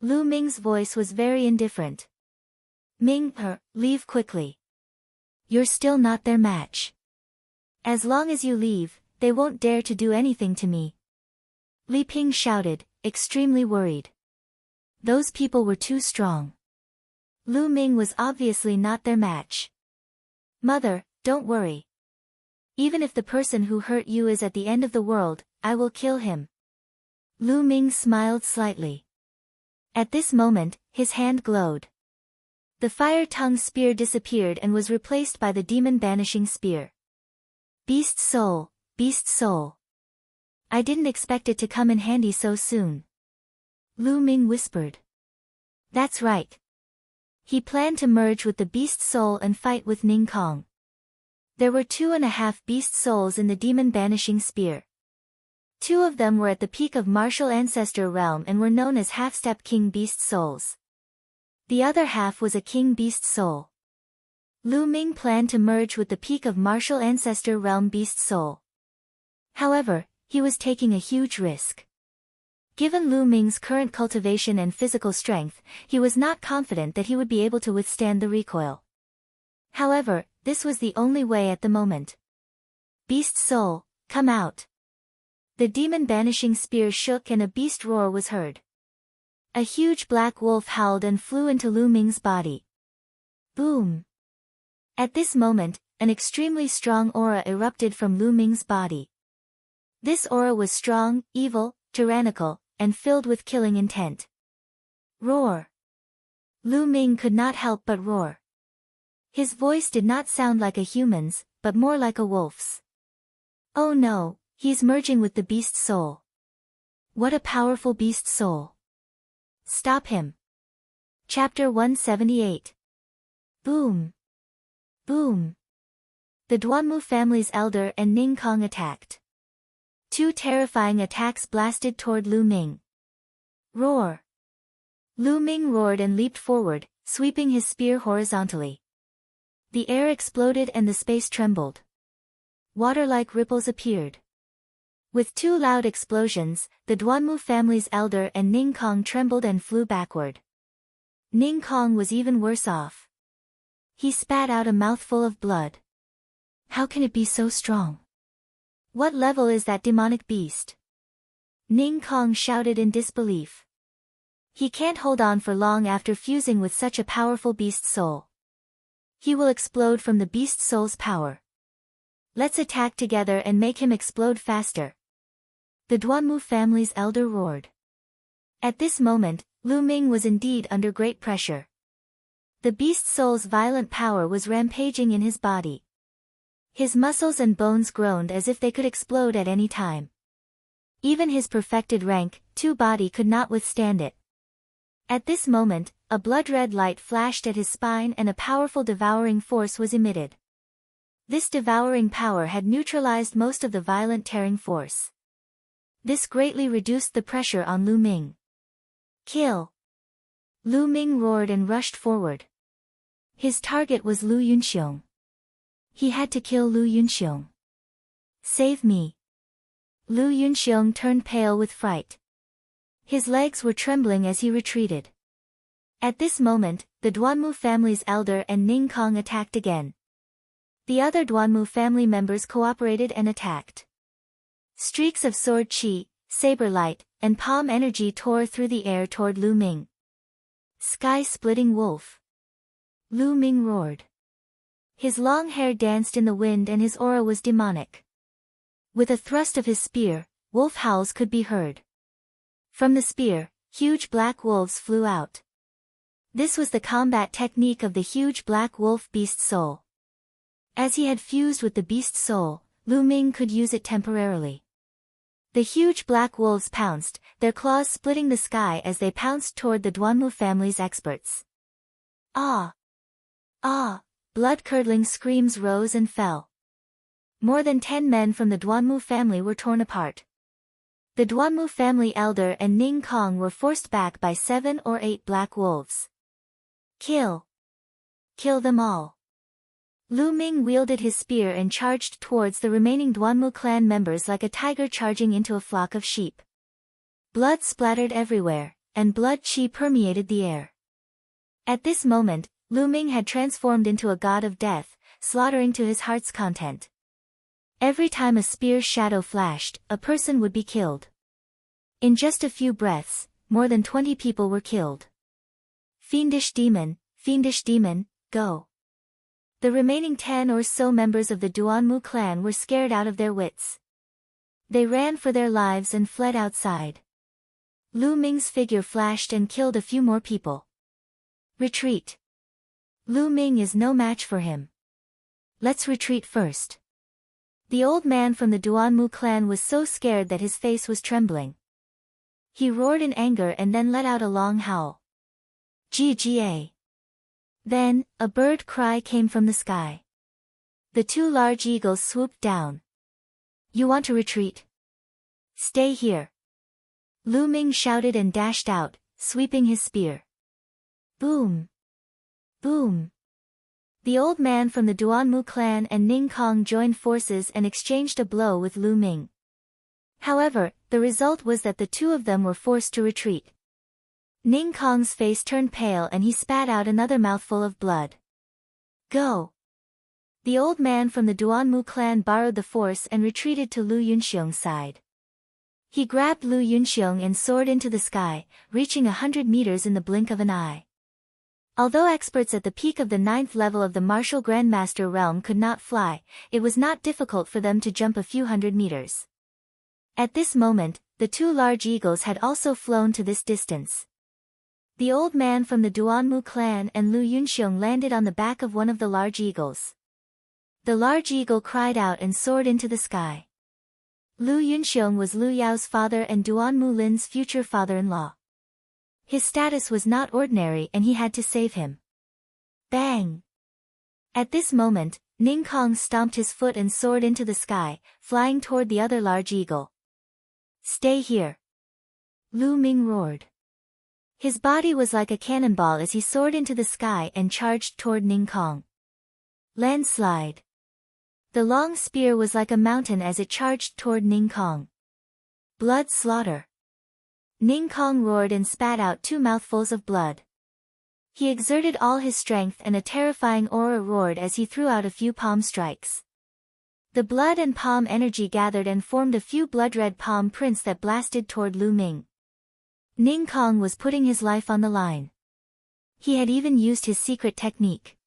Speaker 1: Lu Ming's voice was very indifferent. Ming, leave quickly. You're still not their match. As long as you leave, they won't dare to do anything to me. Li Ping shouted, extremely worried. Those people were too strong. Lu Ming was obviously not their match. Mother, don't worry. Even if the person who hurt you is at the end of the world, I will kill him. Lu Ming smiled slightly. At this moment, his hand glowed. The fire-tongue spear disappeared and was replaced by the demon-banishing spear. Beast soul, beast soul. I didn't expect it to come in handy so soon. Lu Ming whispered. That's right. He planned to merge with the beast soul and fight with Ning Kong. There were 2.5 beast souls in the demon-banishing spear. 2 of them were at the peak of martial ancestor realm and were known as half-step king beast souls. The other half was a king beast soul. Lu Ming planned to merge with the peak of martial ancestor realm beast soul. However, he was taking a huge risk. Given Lu Ming's current cultivation and physical strength, he was not confident that he would be able to withstand the recoil. However, this was the only way at the moment. Beast soul, come out. The demon-banishing spear shook and a beast roar was heard. A huge black wolf howled and flew into Lu Ming's body. Boom! At this moment, an extremely strong aura erupted from Lu Ming's body. This aura was strong, evil, tyrannical, and filled with killing intent. Roar! Lu Ming could not help but roar. His voice did not sound like a human's, but more like a wolf's. Oh no! He's merging with the beast soul. What a powerful beast soul. Stop him. Chapter 178. Boom. Boom. The Duanmu family's elder and Ning Kong attacked. 2 terrifying attacks blasted toward Lu Ming. Roar. Lu Ming roared and leaped forward, sweeping his spear horizontally. The air exploded and the space trembled. Water-like ripples appeared. With 2 loud explosions, the Duanmu family's elder and Ning Kong trembled and flew backward. Ning Kong was even worse off. He spat out a mouthful of blood. How can it be so strong? What level is that demonic beast? Ning Kong shouted in disbelief. He can't hold on for long after fusing with such a powerful beast soul. He will explode from the beast soul's power. Let's attack together and make him explode faster. The Duanmu family's elder roared. At this moment, Lu Ming was indeed under great pressure. The beast soul's violent power was rampaging in his body. His muscles and bones groaned as if they could explode at any time. Even his perfected rank, 2 body could not withstand it. At this moment, a blood-red light flashed at his spine and a powerful devouring force was emitted. This devouring power had neutralized most of the violent tearing force. This greatly reduced the pressure on Lu Ming. Kill! Lu Ming roared and rushed forward. His target was Lu Yunxiong. He had to kill Lu Yunxiong. Save me! Lu Yunxiong turned pale with fright. His legs were trembling as he retreated. At this moment, the Duanmu family's elder and Ning Kong attacked again. The other Duanmu family members cooperated and attacked. Streaks of sword chi, saber light, and palm energy tore through the air toward Lu Ming. Sky-splitting wolf! Lu Ming roared. His long hair danced in the wind and his aura was demonic. With a thrust of his spear, wolf howls could be heard. From the spear, huge black wolves flew out. This was the combat technique of the huge black wolf beast soul. As he had fused with the beast soul, Lu Ming could use it temporarily. The huge black wolves pounced, their claws splitting the sky as they pounced toward the Duanmu family's experts. Ah! Ah! Blood-curdling screams rose and fell. More than 10 men from the Duanmu family were torn apart. The Duanmu family elder and Ning Kong were forced back by 7 or 8 black wolves. Kill! Kill them all! Lu Ming wielded his spear and charged towards the remaining Duanmu clan members like a tiger charging into a flock of sheep. Blood splattered everywhere, and blood chi permeated the air. At this moment, Lu Ming had transformed into a god of death, slaughtering to his heart's content. Every time a spear's shadow flashed, a person would be killed. In just a few breaths, more than 20 people were killed. Fiendish demon, go! The remaining 10 or so members of the Duanmu clan were scared out of their wits. They ran for their lives and fled outside. Lu Ming's figure flashed and killed a few more people. Retreat! Lu Ming is no match for him. Let's retreat first. The old man from the Duanmu clan was so scared that his face was trembling. He roared in anger and then let out a long howl. Gga! Then, a bird cry came from the sky. The 2 large eagles swooped down. You want to retreat? Stay here! Lu Ming shouted and dashed out, sweeping his spear. Boom! Boom! The old man from the Duanmu clan and Ning Kong joined forces and exchanged a blow with Lu Ming. However, the result was that the 2 of them were forced to retreat. Ning Kong's face turned pale and he spat out another mouthful of blood. Go! The old man from the Duanmu clan borrowed the force and retreated to Lu Yunxiong's side. He grabbed Lu Yunxiong and soared into the sky, reaching 100 meters in the blink of an eye. Although experts at the peak of the 9th level of the martial grandmaster realm could not fly, it was not difficult for them to jump a few hundred meters. At this moment, the 2 large eagles had also flown to this distance. The old man from the Duanmu clan and Lu Yunxiong landed on the back of one of the large eagles. The large eagle cried out and soared into the sky. Lu Yunxiong was Lu Yao's father and Duanmu Lin's future father-in-law. His status was not ordinary and he had to save him. Bang! At this moment, Ning Kong stomped his foot and soared into the sky, flying toward the other large eagle. Stay here! Lu Ming roared. His body was like a cannonball as he soared into the sky and charged toward Ning Kong. Landslide! The long spear was like a mountain as it charged toward Ning Kong. Blood slaughter! Ning Kong roared and spat out 2 mouthfuls of blood. He exerted all his strength and a terrifying aura roared as he threw out a few palm strikes. The blood and palm energy gathered and formed a few blood-red palm prints that blasted toward Lu Ming. Ning Kong was putting his life on the line. He had even used his secret technique.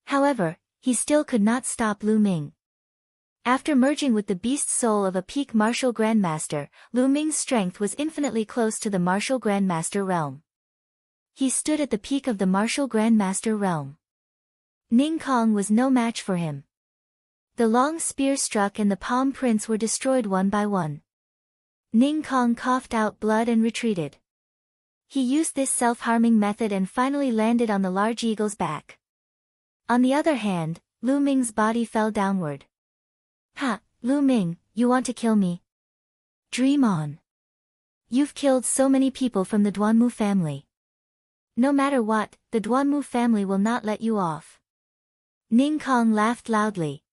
Speaker 1: However, he still could not stop Lu Ming. After merging with the beast soul of a peak martial grandmaster, Lu Ming's strength was infinitely close to the martial grandmaster realm. He stood at the peak of the martial grandmaster realm. Ning Kong was no match for him. The long spear struck and the palm prints were destroyed one by one. Ning Kong coughed out blood and retreated. He used this self-harming method and finally landed on the large eagle's back. On the other hand, Lu Ming's body fell downward. Ha, Lu Ming, you want to kill me? Dream on. You've killed so many people from the Duanmu family. No matter what, the Duanmu family will not let you off. Ning Kong laughed loudly.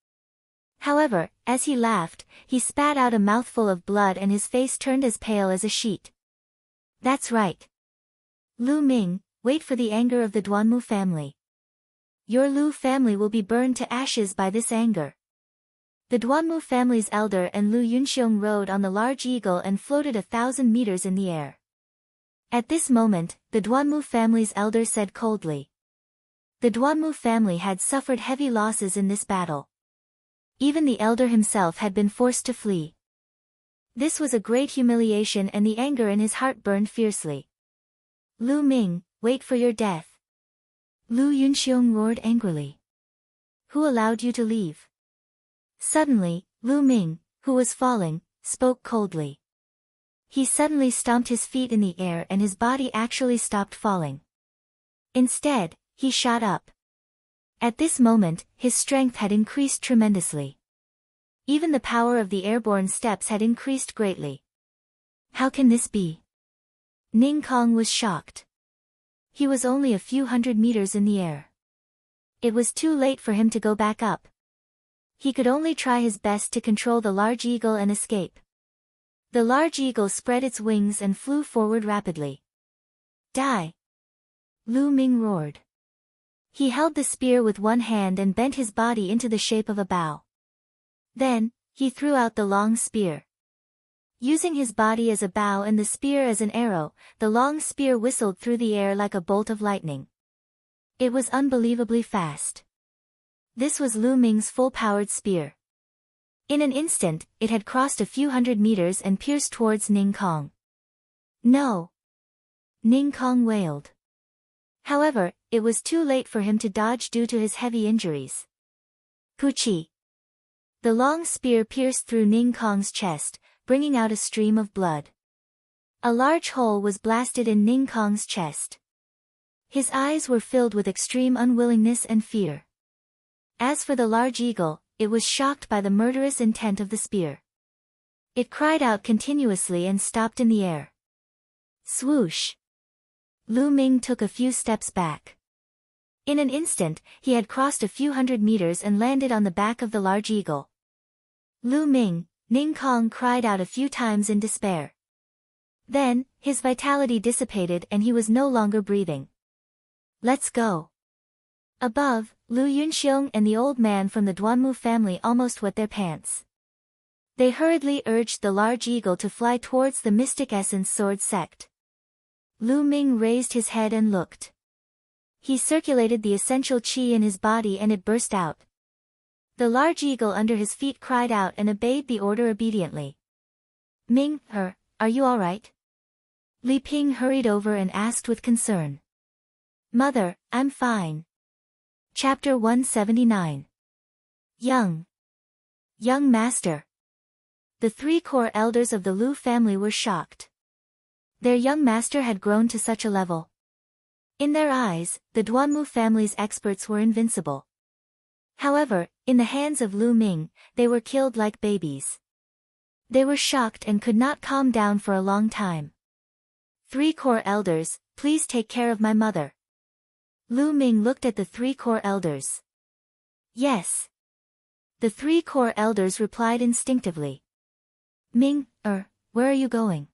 Speaker 1: However, as he laughed, he spat out a mouthful of blood and his face turned as pale as a sheet. That's right. Lu Ming, wait for the anger of the Duanmu family. Your Lu family will be burned to ashes by this anger. The Duanmu family's elder and Lu Yunxiong rode on the large eagle and floated 1,000 meters in the air. At this moment, the Duanmu family's elder said coldly. The Duanmu family had suffered heavy losses in this battle. Even the elder himself had been forced to flee. This was a great humiliation and the anger in his heart burned fiercely. Lu Ming, wait for your death. Lu Yunxiong roared angrily. Who allowed you to leave? Suddenly, Lu Ming, who was falling, spoke coldly. He suddenly stomped his feet in the air and his body actually stopped falling. Instead, he shot up. At this moment, his strength had increased tremendously. Even the power of the airborne steps had increased greatly. How can this be? Ning Kong was shocked. He was only a few hundred meters in the air. It was too late for him to go back up. He could only try his best to control the large eagle and escape. The large eagle spread its wings and flew forward rapidly. Die! Lu Ming roared. He held the spear with one hand and bent his body into the shape of a bow. Then, he threw out the long spear. Using his body as a bow and the spear as an arrow, the long spear whistled through the air like a bolt of lightning. It was unbelievably fast. This was Lu Ming's full-powered spear. In an instant, it had crossed a few hundred meters and pierced towards Ning Kong. No! Ning Kong wailed. However, it was too late for him to dodge due to his heavy injuries. Puchi! The long spear pierced through Ning Kong's chest, bringing out a stream of blood. A large hole was blasted in Ning Kong's chest. His eyes were filled with extreme unwillingness and fear. As for the large eagle, it was shocked by the murderous intent of the spear. It cried out continuously and stopped in the air. Swoosh! Lu Ming took a few steps back. In an instant, he had crossed a few hundred meters and landed on the back of the large eagle. Lu Ming, Ning Kong cried out a few times in despair. Then, his vitality dissipated and he was no longer breathing. Let's go. Above, Lu Yunxiong and the old man from the Duanmu family almost wet their pants. They hurriedly urged the large eagle to fly towards the Mystic Essence Sword sect. Lu Ming raised his head and looked. He circulated the essential qi in his body and it burst out. The large eagle under his feet cried out and obeyed the order obediently. Ming, are you all right? Li Ping hurried over and asked with concern. Mother, I'm fine. Chapter 179. Young Master. The three core elders of the Lu family were shocked. Their young master had grown to such a level. In their eyes, the Duanmu family's experts were invincible. However, in the hands of Lu Ming, they were killed like babies. They were shocked and could not calm down for a long time. Three core elders, please take care of my mother. Lu Ming looked at the three core elders. Yes. The three core elders replied instinctively. Ming, where are you going?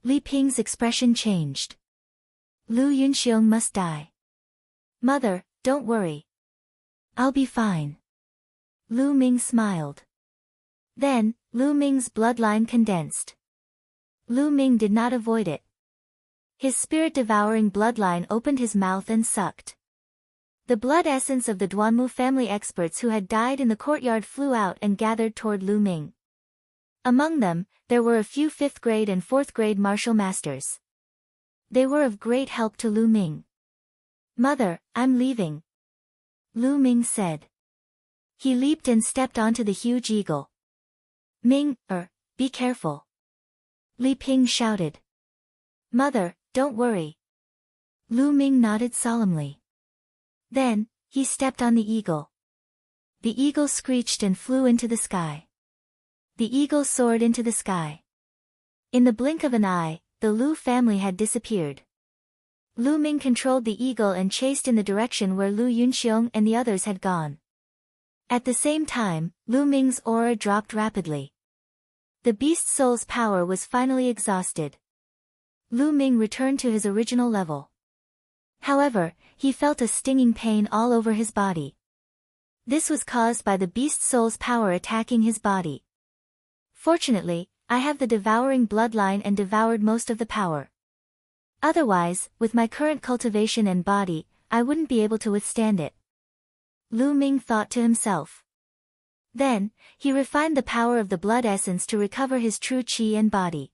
Speaker 1: Li Ping's expression changed. Lu Yunxiong must die. Mother, don't worry. I'll be fine. Lu Ming smiled. Then, Lu Ming's bloodline condensed. Lu Ming did not avoid it. His spirit-devouring bloodline opened his mouth and sucked. The blood essence of the Duanmu family experts who had died in the courtyard flew out and gathered toward Lu Ming. Among them, there were a few 5th grade and 4th grade martial masters. They were of great help to Lu Ming. Mother, I'm leaving. Lu Ming said. He leaped and stepped onto the huge eagle. Ming, be careful. Li Ping shouted. Mother, don't worry. Lu Ming nodded solemnly. Then, he stepped on the eagle. The eagle screeched and flew into the sky. The eagle soared into the sky. In the blink of an eye, the Lu family had disappeared. Lu Ming controlled the eagle and chased in the direction where Lu Yunxiong and the others had gone. At the same time, Lu Ming's aura dropped rapidly. The beast soul's power was finally exhausted. Lu Ming returned to his original level. However, he felt a stinging pain all over his body. This was caused by the beast soul's power attacking his body. Fortunately, I have the devouring bloodline and devoured most of the power. Otherwise, with my current cultivation and body, I wouldn't be able to withstand it. Lu Ming thought to himself. Then, he refined the power of the blood essence to recover his true qi and body.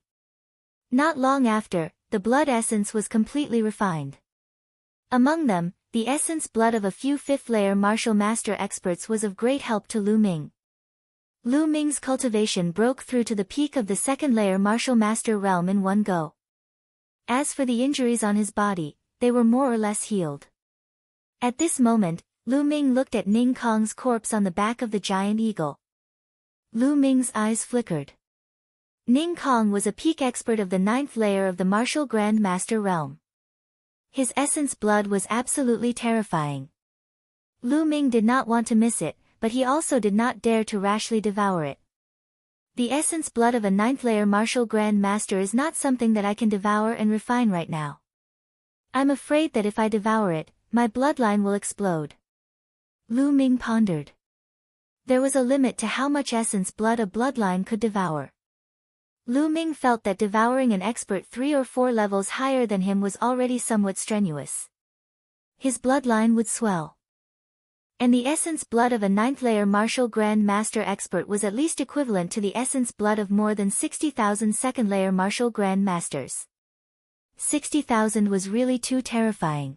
Speaker 1: Not long after, the blood essence was completely refined. Among them, the essence blood of a few fifth-layer martial master experts was of great help to Lu Ming. Lu Ming's cultivation broke through to the peak of the second-layer martial master realm in one go. As for the injuries on his body, they were more or less healed. At this moment, Lu Ming looked at Ning Kong's corpse on the back of the giant eagle. Lu Ming's eyes flickered. Ning Kong was a peak expert of the 9th layer of the martial Grand Master realm. His essence blood was absolutely terrifying. Lu Ming did not want to miss it, but he also did not dare to rashly devour it. The essence blood of a 9th layer martial Grand Master is not something that I can devour and refine right now. I'm afraid that if I devour it, my bloodline will explode. Lu Ming pondered. There was a limit to how much essence blood a bloodline could devour. Lu Ming felt that devouring an expert 3 or 4 levels higher than him was already somewhat strenuous. His bloodline would swell. And the essence blood of a 9th layer martial Grand Master expert was at least equivalent to the essence blood of more than 60,000 second layer martial Grand Masters. 60,000 was really too terrifying.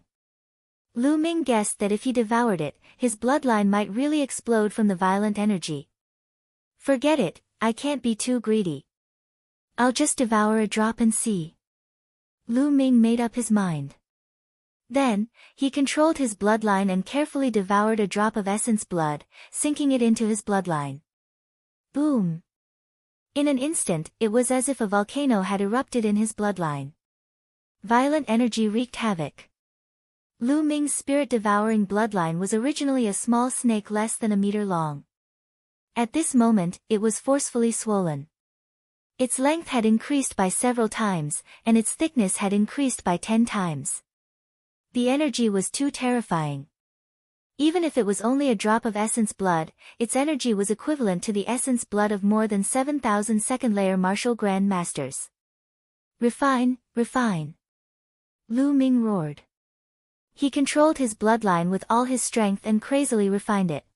Speaker 1: Lu Ming guessed that if he devoured it, his bloodline might really explode from the violent energy. Forget it, I can't be too greedy. I'll just devour a drop and see. Lu Ming made up his mind. Then, he controlled his bloodline and carefully devoured a drop of essence blood, sinking it into his bloodline. Boom! In an instant, it was as if a volcano had erupted in his bloodline. Violent energy wreaked havoc. Lu Ming's spirit-devouring bloodline was originally a small snake less than a meter long. At this moment, it was forcefully swollen. Its length had increased by several times, and its thickness had increased by 10 times. The energy was too terrifying. Even if it was only a drop of essence blood, its energy was equivalent to the essence blood of more than 7,000 second-layer martial Grand Masters. Refine, refine! Lu Ming roared. He controlled his bloodline with all his strength and crazily refined it.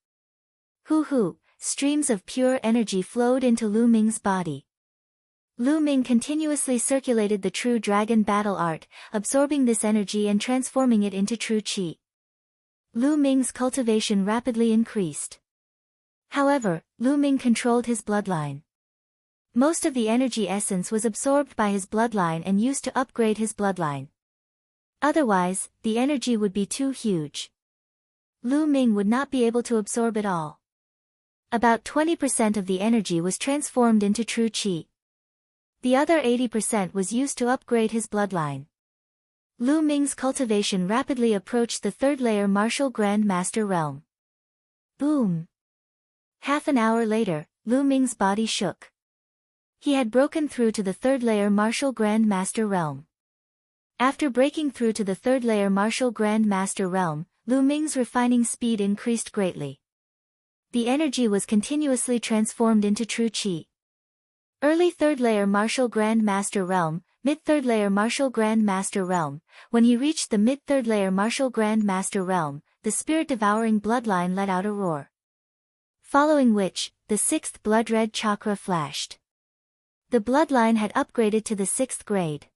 Speaker 1: Hoo-hoo, streams of pure energy flowed into Lu Ming's body. Lu Ming continuously circulated the true dragon battle art, absorbing this energy and transforming it into true qi. Lu Ming's cultivation rapidly increased. However, Lu Ming controlled his bloodline. Most of the energy essence was absorbed by his bloodline and used to upgrade his bloodline. Otherwise, the energy would be too huge. Lu Ming would not be able to absorb it all. About 20% of the energy was transformed into true qi. The other 80% was used to upgrade his bloodline. Lu Ming's cultivation rapidly approached the 3rd layer martial Grand Master realm. Boom! Half an hour later, Lu Ming's body shook. He had broken through to the 3rd layer martial Grand Master realm. After breaking through to the 3rd layer martial Grand Master realm, Lu Ming's refining speed increased greatly. The energy was continuously transformed into true qi. Early 3rd layer martial Grand Master realm, mid 3rd layer martial Grand Master realm. When he reached the mid 3rd layer martial Grand Master realm, the spirit-devouring bloodline let out a roar. Following which, the 6th blood-red chakra flashed. The bloodline had upgraded to the 6th grade.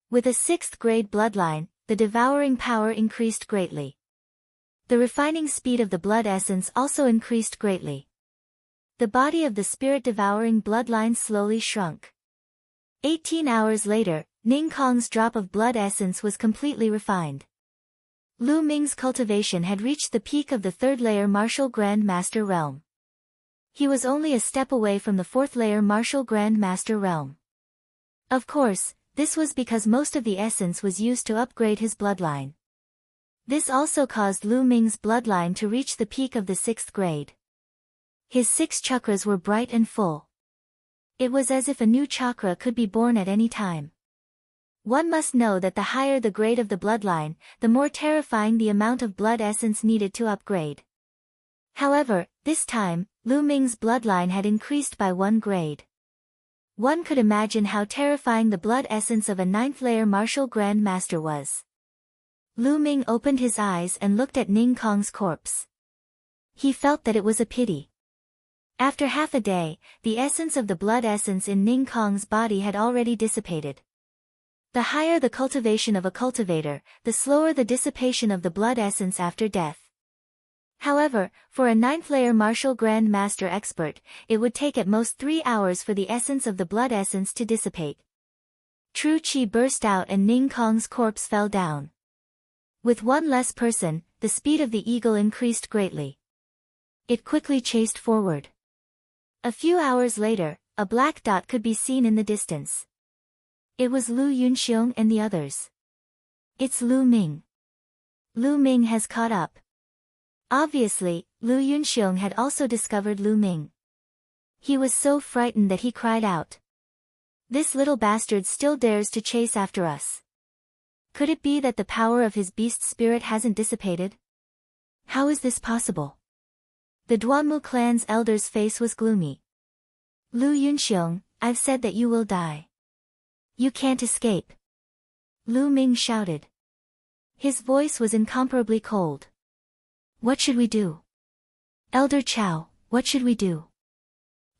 Speaker 1: With a 6th grade bloodline, the devouring power increased greatly. The refining speed of the blood essence also increased greatly. The body of the spirit-devouring bloodline slowly shrunk. 18 hours later, Ning Kong's drop of blood essence was completely refined. Lu Ming's cultivation had reached the peak of the third-layer martial Grand Master realm. He was only a step away from the fourth-layer martial Grand Master realm. Of course, this was because most of the essence was used to upgrade his bloodline. This also caused Lu Ming's bloodline to reach the peak of the 6th grade. His 6 chakras were bright and full. It was as if a new chakra could be born at any time. One must know that the higher the grade of the bloodline, the more terrifying the amount of blood essence needed to upgrade. However, this time, Lu Ming's bloodline had increased by 1 grade. One could imagine how terrifying the blood essence of a 9th-layer martial Grand Master was. Lu Ming opened his eyes and looked at Ning Kong's corpse. He felt that it was a pity. After half a day, the essence of the blood essence in Ning Kong's body had already dissipated. The higher the cultivation of a cultivator, the slower the dissipation of the blood essence after death. However, for a 9th-layer martial Grand Master expert, it would take at most 3 hours for the essence of the blood essence to dissipate. True Qi burst out and Ning Kong's corpse fell down. With one less person, the speed of the eagle increased greatly. It quickly chased forward. A few hours later, a black dot could be seen in the distance. It was Lu Yunxiong and the others. It's Lu Ming. Lu Ming has caught up. Obviously, Lu Yunxiong had also discovered Lu Ming. He was so frightened that he cried out. This little bastard still dares to chase after us. Could it be that the power of his beast spirit hasn't dissipated? How is this possible? The Duanmu clan's elder's face was gloomy. Lu Yunxiong, I've said that you will die. You can't escape. Lu Ming shouted. His voice was incomparably cold. What should we do? Elder Chow, what should we do?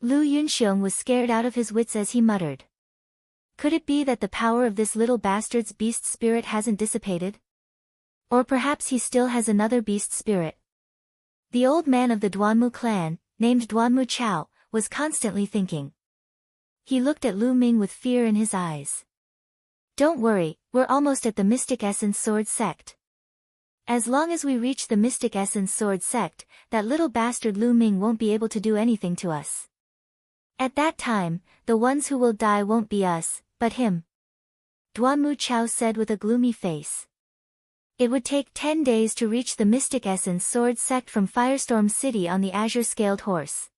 Speaker 1: Lu Yunxiong was scared out of his wits as he muttered. Could it be that the power of this little bastard's beast spirit hasn't dissipated? Or perhaps he still has another beast spirit. The old man of the Duanmu clan, named Duanmu Chao, was constantly thinking. He looked at Lu Ming with fear in his eyes. Don't worry, we're almost at the Mystic Essence Sword Sect. As long as we reach the Mystic Essence Sword Sect, that little bastard Lu Ming won't be able to do anything to us. At that time, the ones who will die won't be us, but him. Duanmu Chao said with a gloomy face. It would take 10 days to reach the Mystic Essence Sword Sect from Firestorm City on the azure-scaled horse.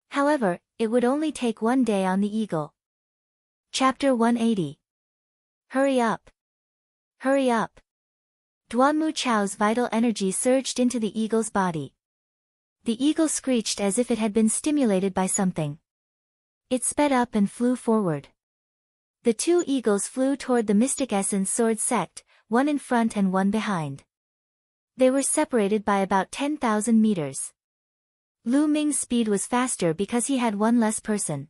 Speaker 1: However, it would only take 1 day on the eagle. Chapter 180. Hurry up. Hurry up. Duanmu Chao's vital energy surged into the eagle's body. The eagle screeched as if it had been stimulated by something. It sped up and flew forward. The 2 eagles flew toward the Mystic Essence Sword Sect, one in front and one behind. They were separated by about 10,000 meters. Lu Ming's speed was faster because he had one less person.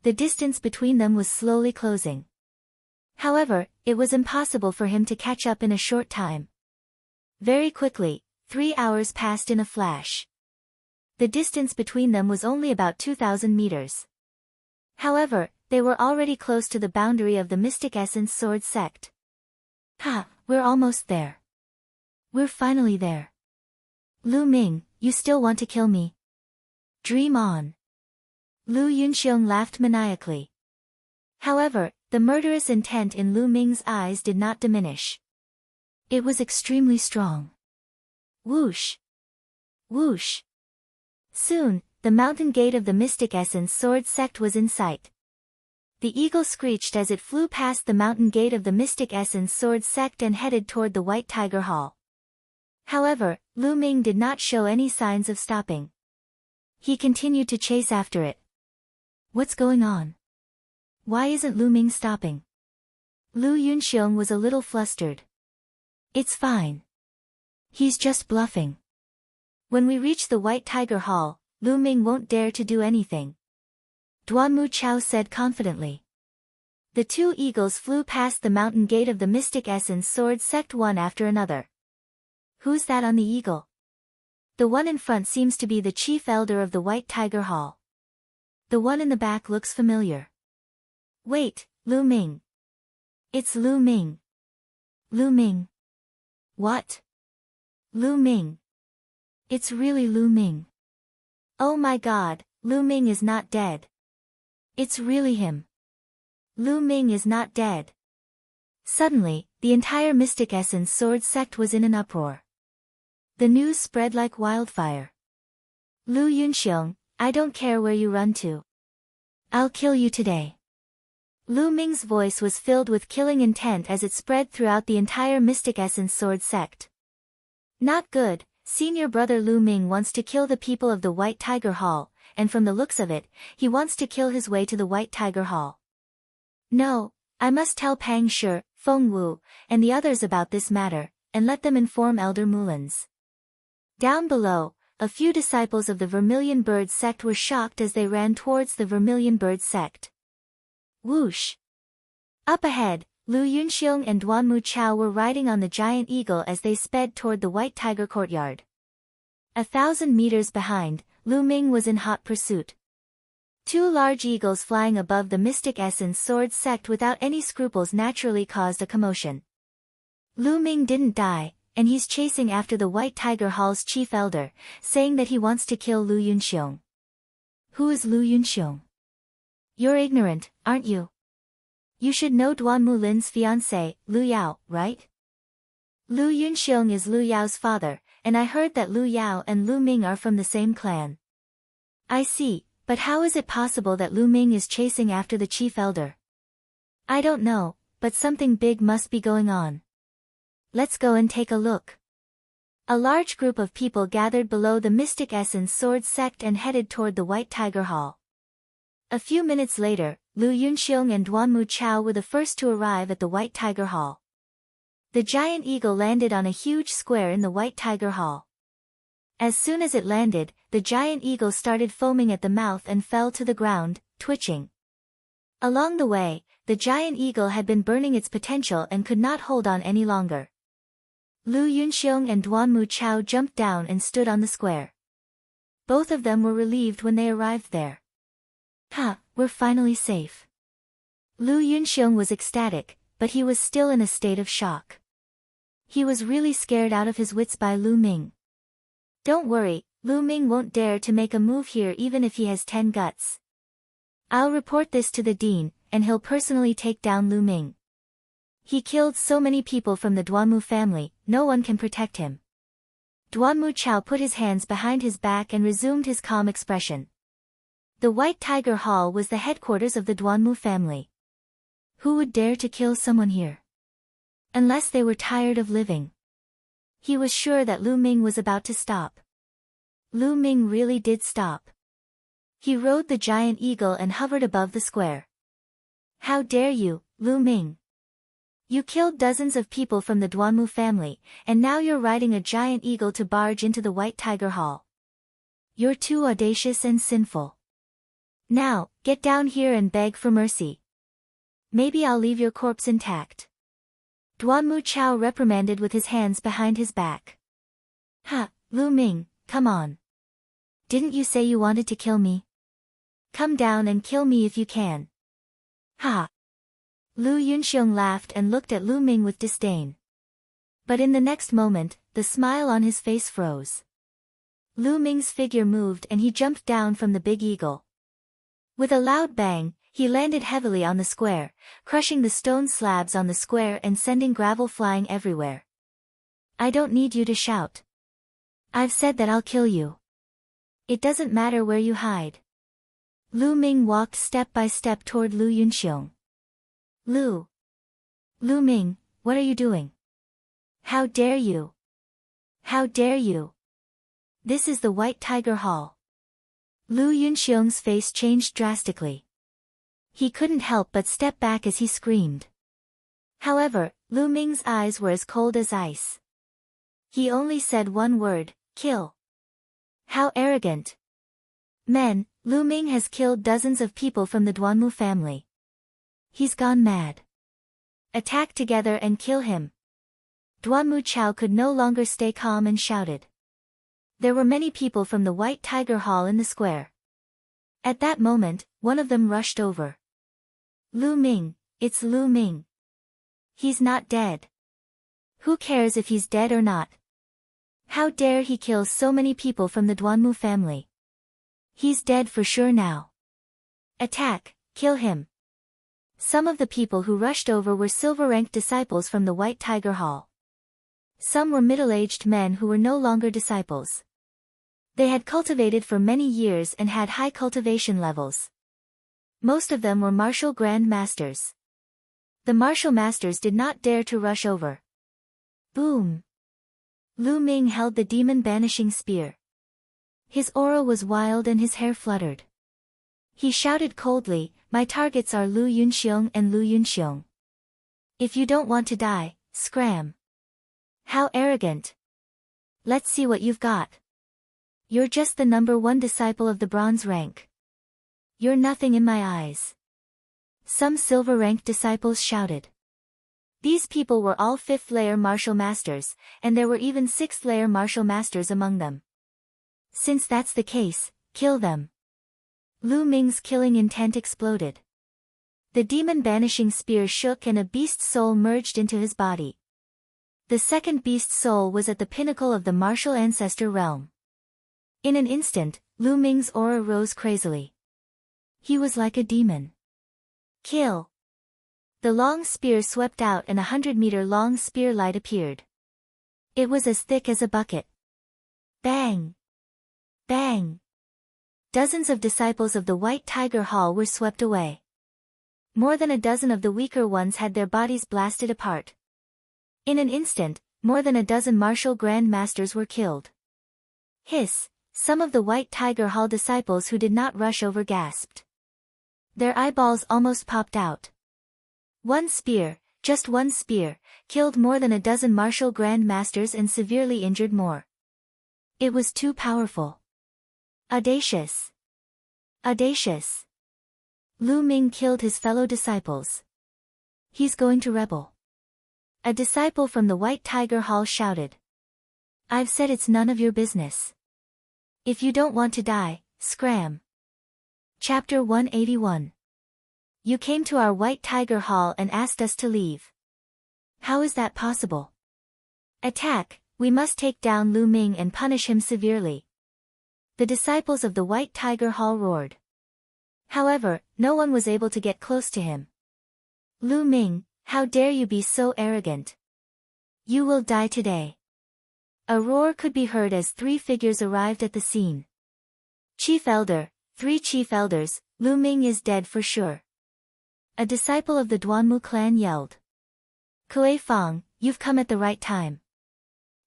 Speaker 1: The distance between them was slowly closing. However, it was impossible for him to catch up in a short time. Very quickly, 3 hours passed in a flash. The distance between them was only about 2,000 meters. However, they were already close to the boundary of the Mystic Essence Sword Sect. Ha, we're almost there. We're finally there. Lu Ming, you still want to kill me? Dream on. Lu Yunxiong laughed maniacally. However, the murderous intent in Lu Ming's eyes did not diminish. It was extremely strong. Whoosh! Whoosh! Soon, the mountain gate of the Mystic Essence Sword Sect was in sight. The eagle screeched as it flew past the mountain gate of the Mystic Essence Sword Sect and headed toward the White Tiger Hall. However, Lu Ming did not show any signs of stopping. He continued to chase after it. What's going on? Why isn't Lu Ming stopping? Lu Yunxiong was a little flustered. It's fine. He's just bluffing. When we reach the White Tiger Hall, Lu Ming won't dare to do anything. Duanmu Chao said confidently. The 2 eagles flew past the mountain gate of the Mystic Essence Sword Sect one after another. Who's that on the eagle? The one in front seems to be the chief elder of the White Tiger Hall. The one in the back looks familiar. Wait, Lu Ming. It's Lu Ming. Lu Ming. What? Lu Ming. It's really Lu Ming. Oh my god, Lu Ming is not dead. It's really him. Lu Ming is not dead. Suddenly, the entire Mystic Essence Sword sect was in an uproar. The news spread like wildfire. Lu Yunxiong, I don't care where you run to. I'll kill you today. Lu Ming's voice was filled with killing intent as it spread throughout the entire Mystic Essence Sword sect. Not good, senior brother Lu Ming wants to kill the people of the White Tiger Hall, and from the looks of it, he wants to kill his way to the White Tiger Hall. No, I must tell Pang Shi, Feng Wu, and the others about this matter, and let them inform Elder Mulans. Down below, a few disciples of the Vermilion Bird sect were shocked as they ran towards the Vermilion Bird sect. Whoosh! Up ahead, Lu Yunxiong and Duanmu Chao were riding on the giant eagle as they sped toward the White Tiger courtyard. 1,000 meters behind, Lu Ming was in hot pursuit. Two large eagles flying above the Mystic Essence Sword sect without any scruples naturally caused a commotion. Lu Ming didn't die, and he's chasing after the White Tiger Hall's chief elder, saying that he wants to kill Lu Yunxiong. Who is Lu Yunxiong? You're ignorant, aren't you? You should know Duanmu Lin's fiancé, Lu Yao, right? Lu Yunxiong is Lu Yao's father, and I heard that Lu Yao and Lu Ming are from the same clan. I see, but how is it possible that Lu Ming is chasing after the chief elder? I don't know, but something big must be going on. Let's go and take a look. A large group of people gathered below the Mystic Essence Sword sect and headed toward the White Tiger Hall. A few minutes later, Lu Yunxiong and Duanmu Chao were the first to arrive at the White Tiger Hall. The giant eagle landed on a huge square in the White Tiger Hall. As soon as it landed, the giant eagle started foaming at the mouth and fell to the ground, twitching. Along the way, the giant eagle had been burning its potential and could not hold on any longer. Lu Yunxiong and Duanmu Chao jumped down and stood on the square. Both of them were relieved when they arrived there. We're finally safe. Lu Yunxiong was ecstatic, but he was still in a state of shock. He was really scared out of his wits by Lu Ming. Don't worry, Lu Ming won't dare to make a move here even if he has 10 guts. I'll report this to the dean, and he'll personally take down Lu Ming. He killed so many people from the Duanmu family, no one can protect him. Duanmu Chao put his hands behind his back and resumed his calm expression. The White Tiger Hall was the headquarters of the Duanmu family. Who would dare to kill someone here? Unless they were tired of living. He was sure that Lu Ming was about to stop. Lu Ming really did stop. He rode the giant eagle and hovered above the square. How dare you, Lu Ming? You killed dozens of people from the Duanmu family, and now you're riding a giant eagle to barge into the White Tiger Hall. You're too audacious and sinful. Now, get down here and beg for mercy. Maybe I'll leave your corpse intact. Duanmu Chao reprimanded with his hands behind his back. Lu Ming, come on. Didn't you say you wanted to kill me? Come down and kill me if you can. Lu Yunxiong laughed and looked at Lu Ming with disdain. But in the next moment, the smile on his face froze. Lu Ming's figure moved and he jumped down from the big eagle. With a loud bang, he landed heavily on the square, crushing the stone slabs on the square and sending gravel flying everywhere. I don't need you to shout. I've said that I'll kill you. It doesn't matter where you hide. Lu Ming walked step by step toward Lu Yunxiong. Lu Ming, what are you doing? How dare you? How dare you? This is the White Tiger Hall. Lu Yunxiong's face changed drastically. He couldn't help but step back as he screamed. However, Lu Ming's eyes were as cold as ice. He only said one word, kill. How arrogant. Men, Lu Ming has killed dozens of people from the Duanmu family. He's gone mad. Attack together and kill him. Duanmu Chao could no longer stay calm and shouted. There were many people from the White Tiger Hall in the square. At that moment, one of them rushed over. Lu Ming, it's Lu Ming. He's not dead. Who cares if he's dead or not? How dare he kill so many people from the Duanmu family? He's dead for sure now. Attack, kill him. Some of the people who rushed over were silver-ranked disciples from the White Tiger Hall. Some were middle-aged men who were no longer disciples. They had cultivated for many years and had high cultivation levels. Most of them were martial grand masters. The martial masters did not dare to rush over. Boom! Lu Ming held the demon-banishing spear. His aura was wild and his hair fluttered. He shouted coldly, "My targets are Lu Yunxiong and Lu Yunxiong. If you don't want to die, scram." How arrogant! Let's see what you've got. You're just the number one disciple of the bronze rank. You're nothing in my eyes. Some silver-ranked disciples shouted. These people were all 5th-layer martial masters, and there were even 6th-layer martial masters among them. Since that's the case, kill them. Lu Ming's killing intent exploded. The demon-banishing spear shook and a beast soul merged into his body. The second beast soul was at the pinnacle of the martial ancestor realm. In an instant, Lu Ming's aura rose crazily. He was like a demon. Kill! The long spear swept out and a 100-meter-long spear light appeared. It was as thick as a bucket. Bang! Bang! Dozens of disciples of the White Tiger Hall were swept away. More than a dozen of the weaker ones had their bodies blasted apart. In an instant, more than a dozen martial grand masters were killed. Hiss! Some of the White Tiger Hall disciples who did not rush over gasped. Their eyeballs almost popped out. One spear, just one spear, killed more than a dozen martial grand masters and severely injured more. It was too powerful. Audacious! Audacious! Lu Ming killed his fellow disciples. He's going to rebel. A disciple from the White Tiger Hall shouted. I've said it's none of your business. If you don't want to die, scram. Chapter 181. You came to our White Tiger Hall and asked us to leave. How is that possible? Attack, we must take down Lu Ming and punish him severely. The disciples of the White Tiger Hall roared. However, no one was able to get close to him. Lu Ming, how dare you be so arrogant? You will die today. A roar could be heard as 3 figures arrived at the scene. Chief Elder, 3 Chief Elders, Lu Ming is dead for sure. A disciple of the Duanmu clan yelled. Kuei Fang, you've come at the right time.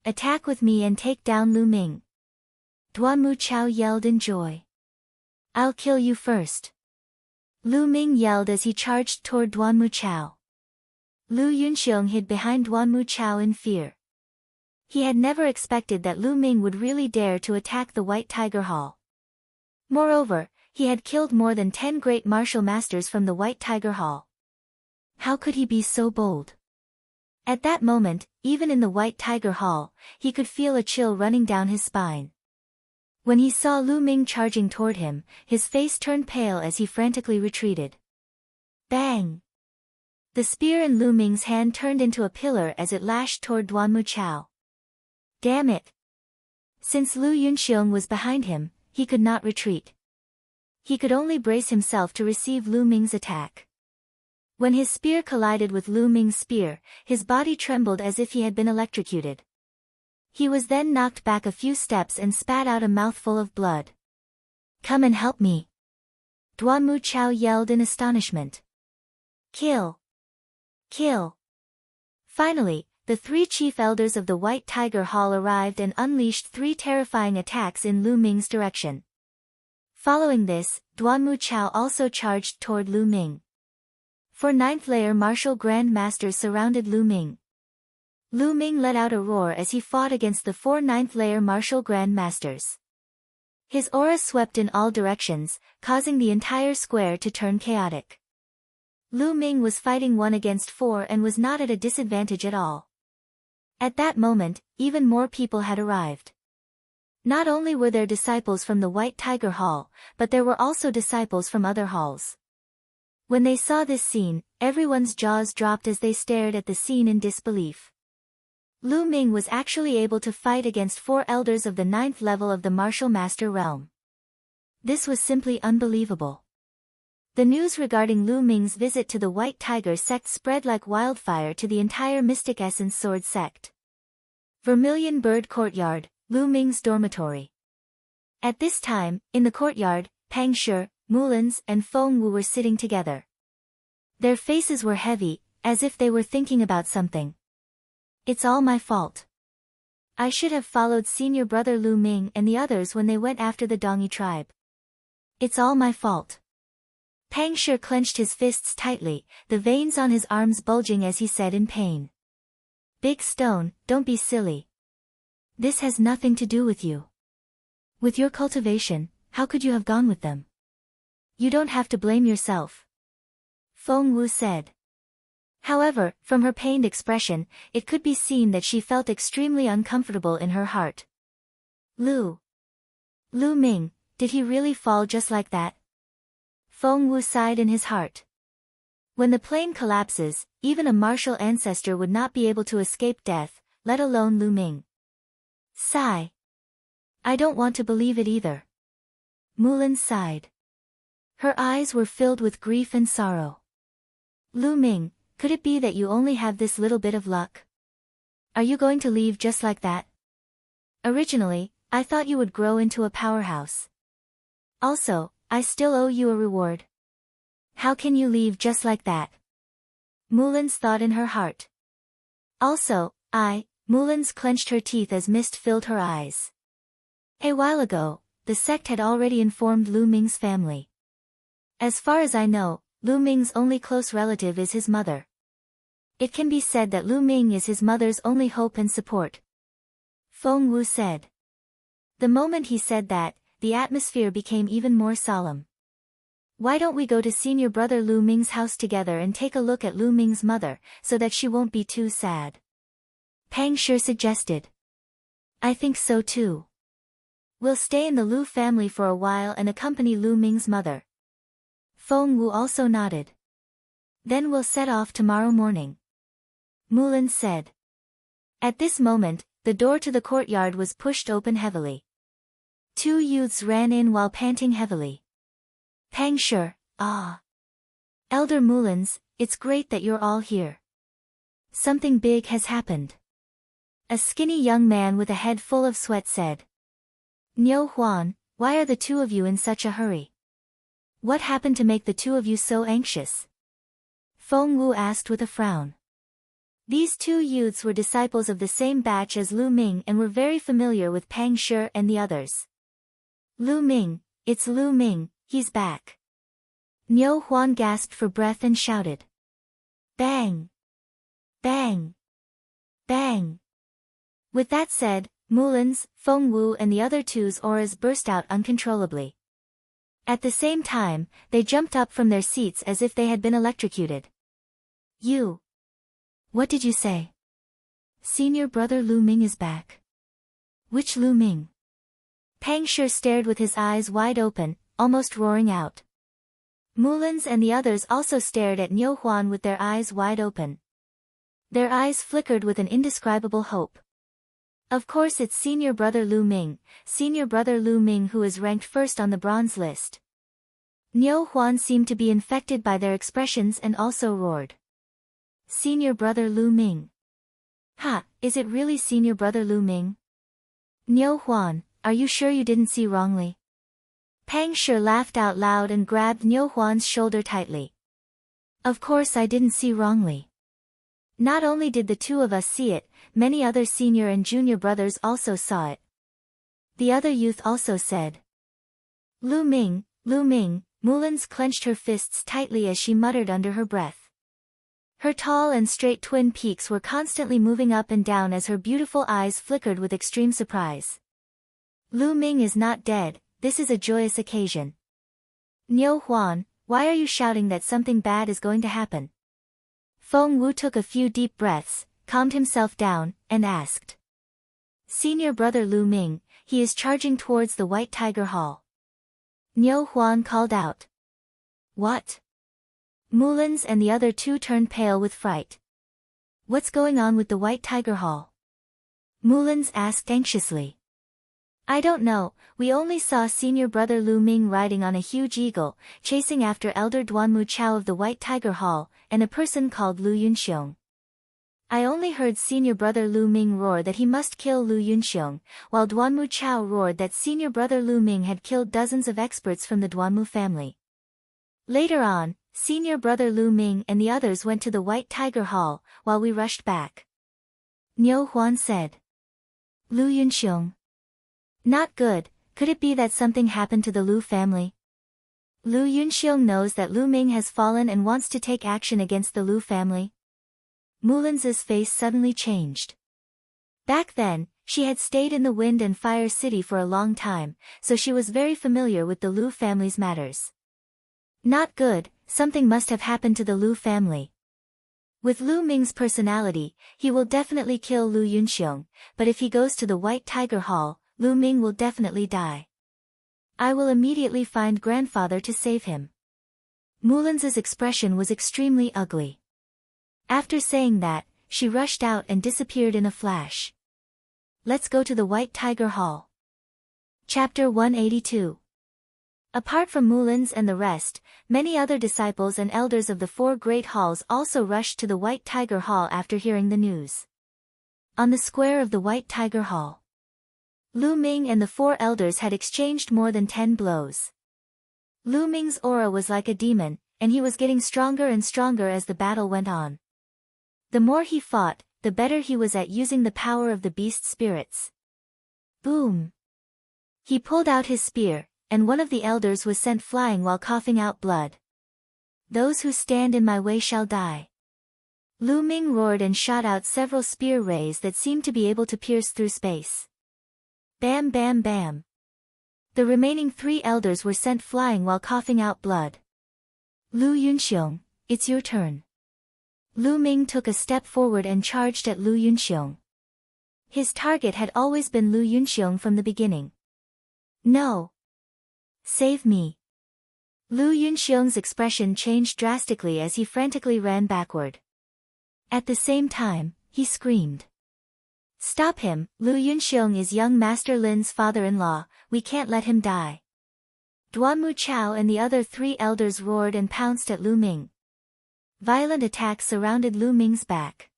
Speaker 1: Attack with me and take down Lu Ming. Duanmu Chao yelled in joy. I'll kill you first. Lu Ming yelled as he charged toward Duanmu Chao. Lu Yunxiong hid behind Duanmu Chao in fear. He had never expected that Lu Ming would really dare to attack the White Tiger Hall. Moreover, he had killed more than 10 great martial masters from the White Tiger Hall. How could he be so bold? At that moment, even in the White Tiger Hall, he could feel a chill running down his spine. When he saw Lu Ming charging toward him, his face turned pale as he frantically retreated. Bang! The spear in Lu Ming's hand turned into a pillar as it lashed toward Duanmu Chao. Damn it! Since Lu Yunxiong was behind him, he could not retreat. He could only brace himself to receive Lu Ming's attack. When his spear collided with Lu Ming's spear, his body trembled as if he had been electrocuted. He was then knocked back a few steps and spat out a mouthful of blood. Come and help me! Duanmu Chao yelled in astonishment. Kill! Kill! Finally, the 3 chief elders of the White Tiger Hall arrived and unleashed 3 terrifying attacks in Lu Ming's direction. Following this, Duanmu Chao also charged toward Lu Ming. 4 9th-layer martial grand masters surrounded Lu Ming. Lu Ming let out a roar as he fought against the 4 9th-layer martial grand masters. His aura swept in all directions, causing the entire square to turn chaotic. Lu Ming was fighting 1 against 4 and was not at a disadvantage at all. At that moment, even more people had arrived. Not only were there disciples from the White Tiger Hall, but there were also disciples from other halls. When they saw this scene, everyone's jaws dropped as they stared at the scene in disbelief. Lu Ming was actually able to fight against 4 elders of the 9th level of the martial master realm. This was simply unbelievable. The news regarding Lu Ming's visit to the White Tiger sect spread like wildfire to the entire Mystic Essence Sword sect. Vermilion Bird Courtyard, Lu Ming's dormitory. At this time, in the courtyard, Pang Shi, Mulins, and Feng Wu were sitting together. Their faces were heavy, as if they were thinking about something. It's all my fault. I should have followed senior brother Lu Ming and the others when they went after the Dongyi tribe. It's all my fault. Pang Shi clenched his fists tightly, the veins on his arms bulging as he said in pain. Big Stone, don't be silly. This has nothing to do with you. With your cultivation, how could you have gone with them? You don't have to blame yourself. Feng Wu said. However, from her pained expression, it could be seen that she felt extremely uncomfortable in her heart. Lu Ming, did he really fall just like that? Feng Wu sighed in his heart. When the plane collapses, even a martial ancestor would not be able to escape death, let alone Lu Ming. Sigh. I don't want to believe it either. Mulan sighed. Her eyes were filled with grief and sorrow. Lu Ming, could it be that you only have this little bit of luck? Are you going to leave just like that? Originally, I thought you would grow into a powerhouse. Also, I still owe you a reward. How can you leave just like that? Mulan's thought in her heart. Also, Mulan's clenched her teeth as mist filled her eyes. A while ago, the sect had already informed Lu Ming's family. As far as I know, Lu Ming's only close relative is his mother. It can be said that Lu Ming is his mother's only hope and support. Feng Wu said. The moment he said that, the atmosphere became even more solemn. Why don't we go to senior brother Lu Ming's house together and take a look at Lu Ming's mother, so that she won't be too sad? Pang Shi suggested. I think so too. We'll stay in the Lu family for a while and accompany Lu Ming's mother. Feng Wu also nodded. Then we'll set off tomorrow morning. Mulan said. At this moment, the door to the courtyard was pushed open heavily. 2 youths ran in while panting heavily. Pang Shi, ah. Elder Mulans, it's great that you're all here. Something big has happened. A skinny young man with a head full of sweat said. Niu Huan, why are the 2 of you in such a hurry? What happened to make the 2 of you so anxious? Feng Wu asked with a frown. These 2 youths were disciples of the same batch as Lu Ming and were very familiar with Pang Shi and the others. Lu Ming, it's Lu Ming, he's back. Niu Huan gasped for breath and shouted. Bang! Bang! Bang! With that said, Mulan's, Feng Wu and the other 2's auras burst out uncontrollably. At the same time, they jumped up from their seats as if they had been electrocuted. You! What did you say? Senior brother Lu Ming is back. Which Lu Ming? Pang Shi stared with his eyes wide open, almost roaring out. Mulan's and the others also stared at Niu Huan with their eyes wide open. Their eyes flickered with an indescribable hope. Of course it's senior brother Lu Ming who is ranked first on the bronze list. Niu Huan seemed to be infected by their expressions and also roared. Senior brother Lu Ming. Ha, is it really senior brother Lu Ming? Niu Huan, are you sure you didn't see wrongly? Pang Shi laughed out loud and grabbed Niu Huan's shoulder tightly. Of course I didn't see wrongly. Not only did the 2 of us see it, many other senior and junior brothers also saw it. The other youth also said. Lu Ming, Mulan's clenched her fists tightly as she muttered under her breath. Her tall and straight twin peaks were constantly moving up and down as her beautiful eyes flickered with extreme surprise. Lu Ming is not dead, this is a joyous occasion. Niu Huan, why are you shouting that something bad is going to happen? Feng Wu took a few deep breaths, calmed himself down, and asked. Senior brother Lu Ming, he is charging towards the White Tiger Hall. Niu Huan called out. What? Mullins and the other two turned pale with fright. What's going on with the White Tiger Hall? Mullins asked anxiously. I don't know, we only saw senior brother Lu Ming riding on a huge eagle, chasing after elder Duanmu Chao of the White Tiger Hall, and a person called Lu Yunxiong. I only heard senior brother Lu Ming roar that he must kill Lu Yunxiong, while Duanmu Chao roared that senior brother Lu Ming had killed dozens of experts from the Duanmu family. Later on, senior brother Lu Ming and the others went to the White Tiger Hall, while we rushed back. Niu Huan said. Lu Yunxiong. Not good, could it be that something happened to the Lu family? Lu Yunxiong knows that Lu Ming has fallen and wants to take action against the Lu family. Mullins's face suddenly changed. Back then, she had stayed in the Wind and Fire City for a long time, so she was very familiar with the Lu family's matters. Not good, something must have happened to the Lu family. With Lu Ming's personality, he will definitely kill Lu Yunxiong, but if he goes to the White Tiger Hall, Lu Ming will definitely die. I will immediately find grandfather to save him. Mullins's expression was extremely ugly. After saying that, she rushed out and disappeared in a flash. Let's go to the White Tiger Hall. Chapter 182. Apart from Mullins and the rest, many other disciples and elders of the four great halls also rushed to the White Tiger Hall after hearing the news. On the square of the White Tiger Hall, Lu Ming and the four elders had exchanged more than 10 blows. Lu Ming's aura was like a demon, and he was getting stronger and stronger as the battle went on. The more he fought, the better he was at using the power of the beast spirits. Boom! He pulled out his spear, and one of the elders was sent flying while coughing out blood. Those who stand in my way shall die. Lu Ming roared and shot out several spear rays that seemed to be able to pierce through space. Bam bam bam. The remaining 3 elders were sent flying while coughing out blood. Lu Yunxiong, it's your turn. Lu Ming took a step forward and charged at Lu Yunxiong. His target had always been Lu Yunxiong from the beginning. No! Save me! Lu Yunxiong's expression changed drastically as he frantically ran backward. At the same time, he screamed. Stop him, Lu Yunxiong is young Master Lin's father-in-law, we can't let him die. Duanmu Chao and the other 3 elders roared and pounced at Lu Ming. Violent attacks surrounded Lu Ming's back.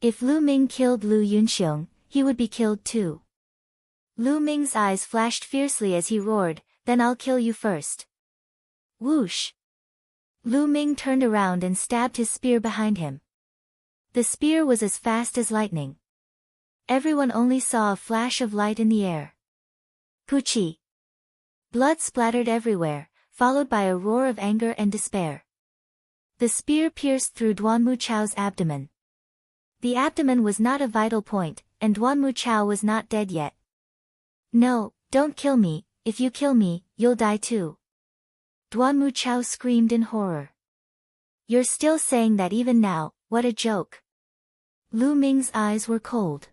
Speaker 1: If Lu Ming killed Lu Yunxiong, he would be killed too. Lu Ming's eyes flashed fiercely as he roared, then I'll kill you first. Whoosh! Lu Ming turned around and stabbed his spear behind him. The spear was as fast as lightning. Everyone only saw a flash of light in the air. Puchi! Blood splattered everywhere, followed by a roar of anger and despair. The spear pierced through Duanmu Chao's abdomen. The abdomen was not a vital point, and Duanmu Chao was not dead yet. No, don't kill me, if you kill me, you'll die too. Duanmu Chao screamed in horror. You're still saying that even now, what a joke. Lu Ming's eyes were cold.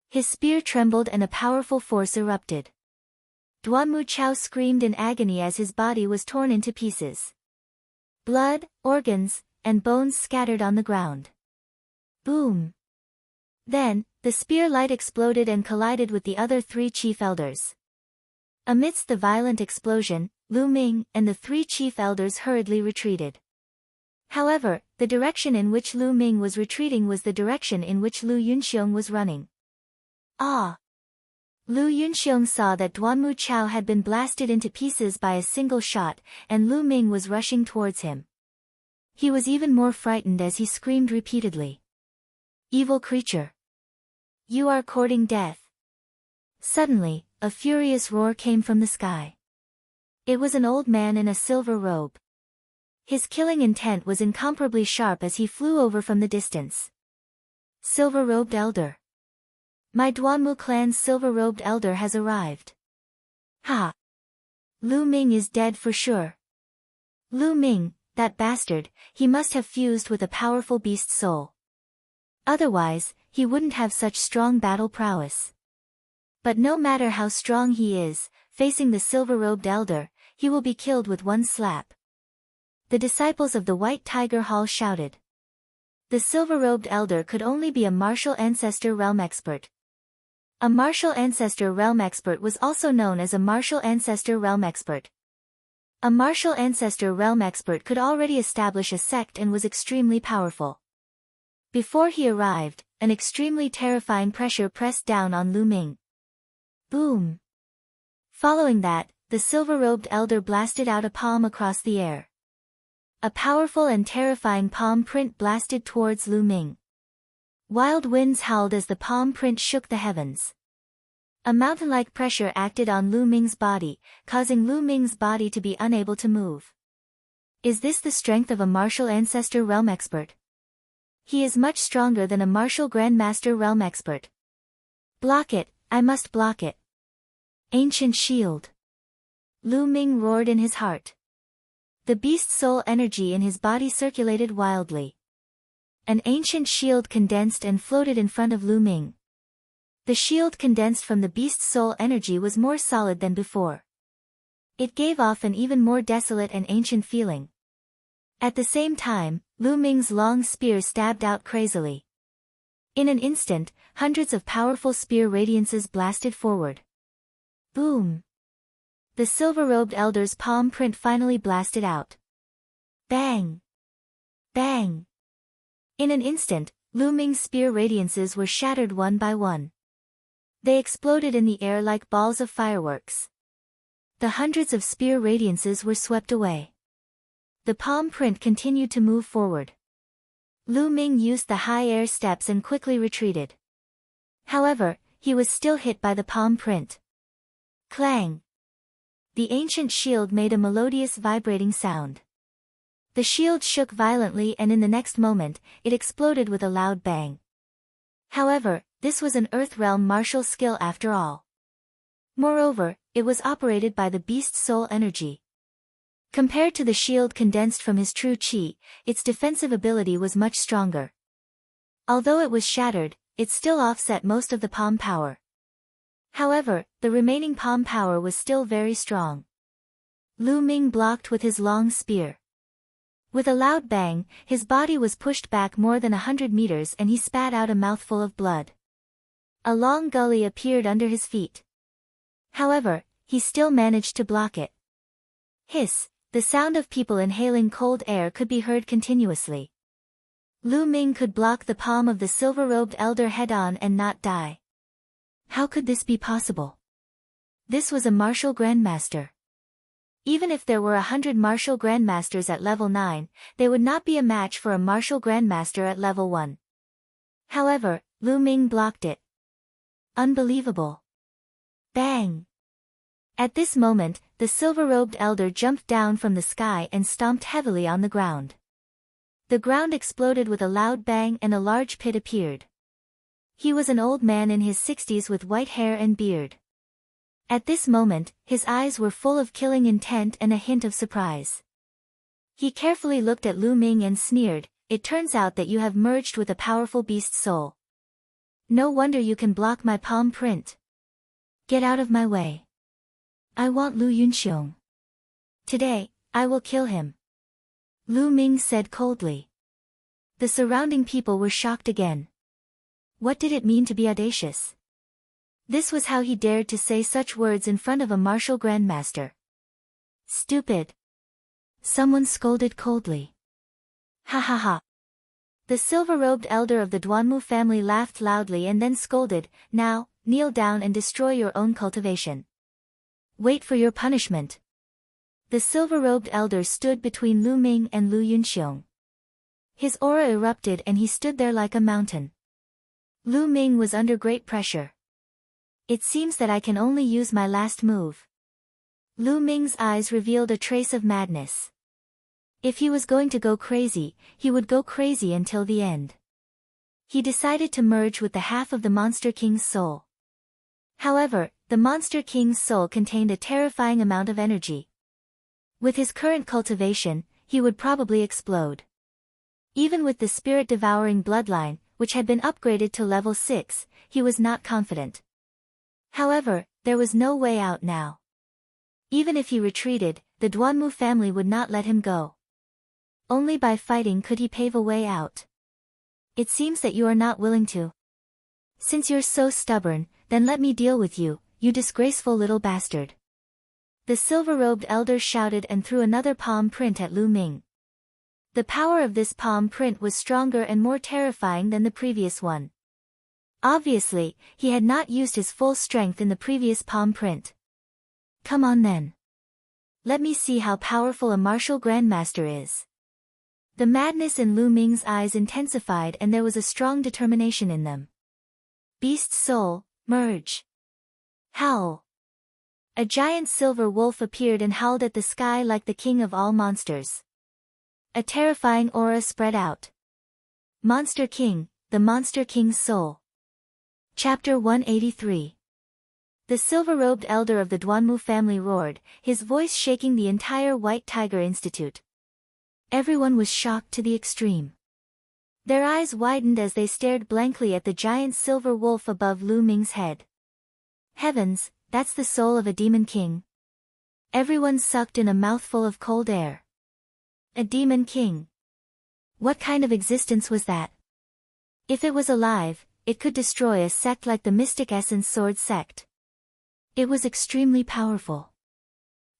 Speaker 1: His spear trembled and a powerful force erupted. Duanmu Chao screamed in agony as his body was torn into pieces. Blood, organs, and bones scattered on the ground. Boom! Then, the spear light exploded and collided with the other 3 chief elders. Amidst the violent explosion, Lu Ming and the 3 chief elders hurriedly retreated. However, the direction in which Lu Ming was retreating was the direction in which Lu Yunxiong was running. Ah! Lu Yunxiong saw that Duanmu Chao had been blasted into pieces by a single shot, and Lu Ming was rushing towards him. He was even more frightened as he screamed repeatedly. Evil creature! You are courting death! Suddenly, a furious roar came from the sky. It was an old man in a silver robe. His killing intent was incomparably sharp as he flew over from the distance. Silver-robed elder! My Duanmu clan's silver-robed elder has arrived. Ha! Lu Ming is dead for sure. Lu Ming, that bastard, he must have fused with a powerful beast soul. Otherwise, he wouldn't have such strong battle prowess. But no matter how strong he is, facing the silver-robed elder, he will be killed with one slap. The disciples of the White Tiger Hall shouted. The silver-robed elder could only be a martial ancestor realm expert. A martial ancestor realm expert was also known as a martial ancestor realm expert. A martial ancestor realm expert could already establish a sect and was extremely powerful. Before he arrived, an extremely terrifying pressure pressed down on Lu Ming. Boom! Following that, the silver-robed elder blasted out a palm across the air. A powerful and terrifying palm print blasted towards Lu Ming. Wild winds howled as the palm print shook the heavens. A mountain-like pressure acted on Lu Ming's body, causing Lu Ming's body to be unable to move. Is this the strength of a martial ancestor realm expert? He is much stronger than a martial grandmaster realm expert. Block it, I must block it. Ancient shield. Lu Ming roared in his heart. The beast soul energy in his body circulated wildly. An ancient shield condensed and floated in front of Lu Ming. The shield condensed from the beast's soul energy was more solid than before. It gave off an even more desolate and ancient feeling. At the same time, Lu Ming's long spear stabbed out crazily. In an instant, hundreds of powerful spear radiances blasted forward. Boom! The silver-robed elder's palm print finally blasted out. Bang! Bang! In an instant, Lu Ming's spear radiances were shattered one by one. They exploded in the air like balls of fireworks. The hundreds of spear radiances were swept away. The palm print continued to move forward. Lu Ming used the high air steps and quickly retreated. However, he was still hit by the palm print. Clang! The ancient shield made a melodious vibrating sound. The shield shook violently and in the next moment, it exploded with a loud bang. However, this was an Earth Realm martial skill after all. Moreover, it was operated by the beast's soul energy. Compared to the shield condensed from his true chi, its defensive ability was much stronger. Although it was shattered, it still offset most of the palm power. However, the remaining palm power was still very strong. Lu Ming blocked with his long spear. With a loud bang, his body was pushed back more than 100 meters and he spat out a mouthful of blood. A long gully appeared under his feet. However, he still managed to block it. Hiss, the sound of people inhaling cold air could be heard continuously. Lu Ming could block the palm of the silver-robed elder head-on and not die. How could this be possible? This was a martial grandmaster. Even if there were 100 martial grandmasters at level 9, they would not be a match for a martial grandmaster at level 1. However, Lu Ming blocked it. Unbelievable. Bang! At this moment, the silver-robed elder jumped down from the sky and stomped heavily on the ground. The ground exploded with a loud bang and a large pit appeared. He was an old man in his 60s with white hair and beard. At this moment, his eyes were full of killing intent and a hint of surprise. He carefully looked at Lu Ming and sneered, "It turns out that you have merged with a powerful beast soul. No wonder you can block my palm print. Get out of my way. I want Lu Yunxiong. Today, I will kill him." Lu Ming said coldly. The surrounding people were shocked again. What did it mean to be audacious? This was how he dared to say such words in front of a martial grandmaster. Stupid! Someone scolded coldly. Ha ha ha! The silver-robed elder of the Duanmu family laughed loudly and then scolded, "Now, kneel down and destroy your own cultivation. Wait for your punishment." The silver-robed elder stood between Lu Ming and Lu Yunxiong. His aura erupted and he stood there like a mountain. Lu Ming was under great pressure. It seems that I can only use my last move. Lu Ming's eyes revealed a trace of madness. If he was going to go crazy, he would go crazy until the end. He decided to merge with the half of the Monster King's soul. However, the Monster King's soul contained a terrifying amount of energy. With his current cultivation, he would probably explode. Even with the spirit-devouring bloodline, which had been upgraded to level 6, he was not confident. However, there was no way out now. Even if he retreated, the Duanmu family would not let him go. Only by fighting could he pave a way out. It seems that you are not willing to. Since you're so stubborn, then let me deal with you, you disgraceful little bastard. The silver-robed elder shouted and threw another palm print at Lu Ming. The power of this palm print was stronger and more terrifying than the previous one. Obviously, he had not used his full strength in the previous palm print. Come on then. Let me see how powerful a martial grandmaster is. The madness in Lu Ming's eyes intensified and there was a strong determination in them. Beast soul, merge. Howl. A giant silver wolf appeared and howled at the sky like the king of all monsters. A terrifying aura spread out. Monster King, the Monster King's soul. Chapter 183. The silver-robed elder of the Duanmu family roared, his voice shaking the entire White Tiger Institute. Everyone was shocked to the extreme. Their eyes widened as they stared blankly at the giant silver wolf above Lu Ming's head. Heavens, that's the soul of a demon king. Everyone sucked in a mouthful of cold air. A demon king. What kind of existence was that? If it was alive, it could destroy a sect like the Mystic Essence Sword sect. It was extremely powerful.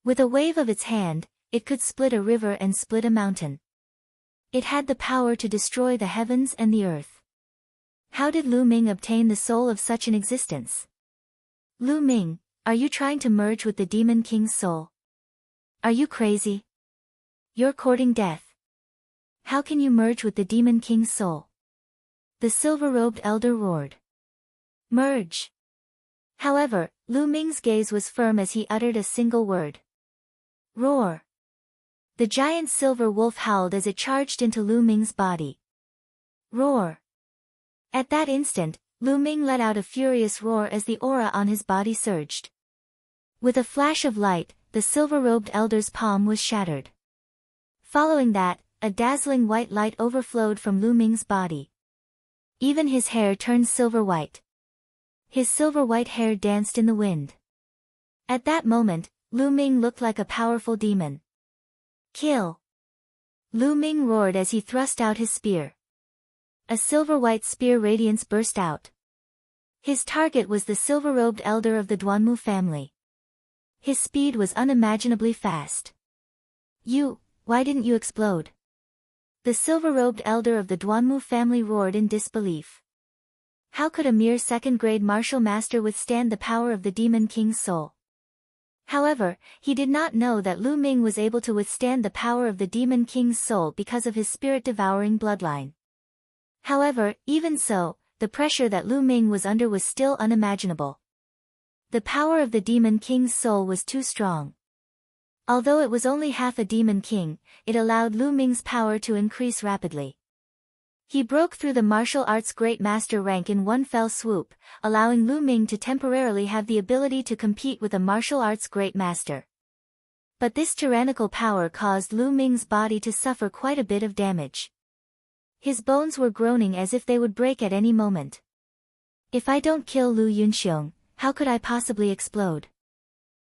Speaker 1: With a wave of its hand, it could split a river and split a mountain. It had the power to destroy the heavens and the earth. How did Lu Ming obtain the soul of such an existence? Lu Ming, are you trying to merge with the Demon King's soul? Are you crazy? You're courting death. How can you merge with the Demon King's soul? The silver-robed elder roared. Merge. However, Lu Ming's gaze was firm as he uttered a single word. Roar. The giant silver wolf howled as it charged into Lu Ming's body. Roar. At that instant, Lu Ming let out a furious roar as the aura on his body surged. With a flash of light, the silver-robed elder's palm was shattered. Following that, a dazzling white light overflowed from Lu Ming's body. Even his hair turned silver-white. His silver-white hair danced in the wind. At that moment, Lu Ming looked like a powerful demon. Kill! Lu Ming roared as he thrust out his spear. A silver-white spear radiance burst out. His target was the silver-robed elder of the Duanmu family. His speed was unimaginably fast. Why didn't you explode? The silver-robed elder of the Duanmu family roared in disbelief. How could a mere second-grade martial master withstand the power of the Demon King's soul? However, he did not know that Lu Ming was able to withstand the power of the Demon King's soul because of his spirit-devouring bloodline. However, even so, the pressure that Lu Ming was under was still unimaginable. The power of the Demon King's soul was too strong. Although it was only half a Demon King, it allowed Lu Ming's power to increase rapidly. He broke through the martial arts Great Master rank in one fell swoop, allowing Lu Ming to temporarily have the ability to compete with a martial arts Great Master. But this tyrannical power caused Lu Ming's body to suffer quite a bit of damage. His bones were groaning as if they would break at any moment. If I don't kill Lu Yunxiong, how could I possibly explode?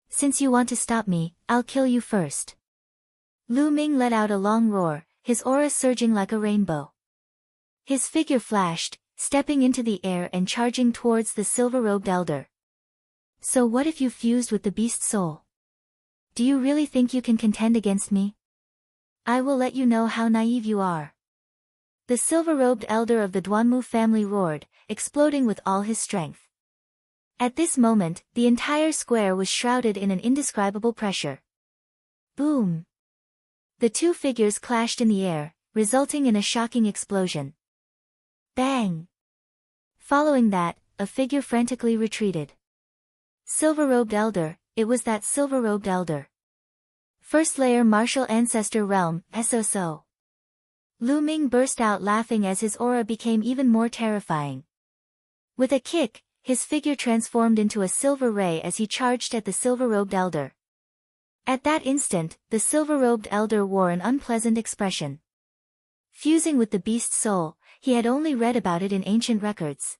Speaker 1: Since you want to stop me, I'll kill you first. Lu Ming let out a long roar, his aura surging like a rainbow. His figure flashed, stepping into the air and charging towards the silver-robed elder. So what if you fused with the beast soul? Do you really think you can contend against me? I will let you know how naive you are. The silver-robed elder of the Duanmu family roared, exploding with all his strength. At this moment, the entire square was shrouded in an indescribable pressure. Boom! The two figures clashed in the air, resulting in a shocking explosion. Bang! Following that, a figure frantically retreated. Silver-robed elder, it was that silver-robed elder. First layer martial ancestor realm, SOSO. Lu Ming burst out laughing as his aura became even more terrifying. With a kick, his figure transformed into a silver ray as he charged at the silver-robed elder. At that instant, the silver-robed elder wore an unpleasant expression. Fusing with the beast soul, he had only read about it in ancient records.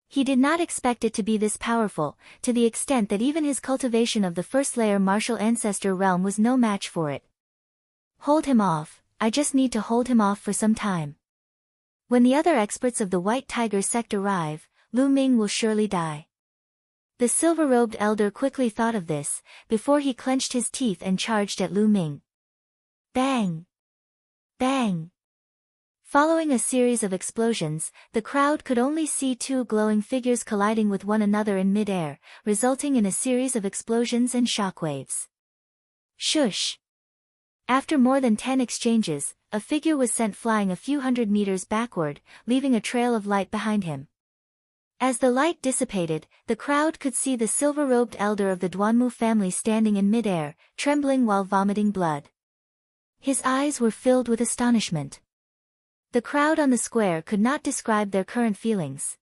Speaker 1: He did not expect it to be this powerful, to the extent that even his cultivation of the first layer martial ancestor realm was no match for it. Hold him off, I just need to hold him off for some time. When the other experts of the White Tiger sect arrive, Lu Ming will surely die. The silver-robed elder quickly thought of this, before he clenched his teeth and charged at Lu Ming. Bang! Bang! Following a series of explosions, the crowd could only see two glowing figures colliding with one another in mid-air, resulting in a series of explosions and shockwaves. Shush! After more than 10 exchanges, a figure was sent flying a few hundred meters backward, leaving a trail of light behind him. As the light dissipated, the crowd could see the silver-robed elder of the Duanmu family standing in mid-air, trembling while vomiting blood. His eyes were filled with astonishment. The crowd on the square could not describe their current feelings.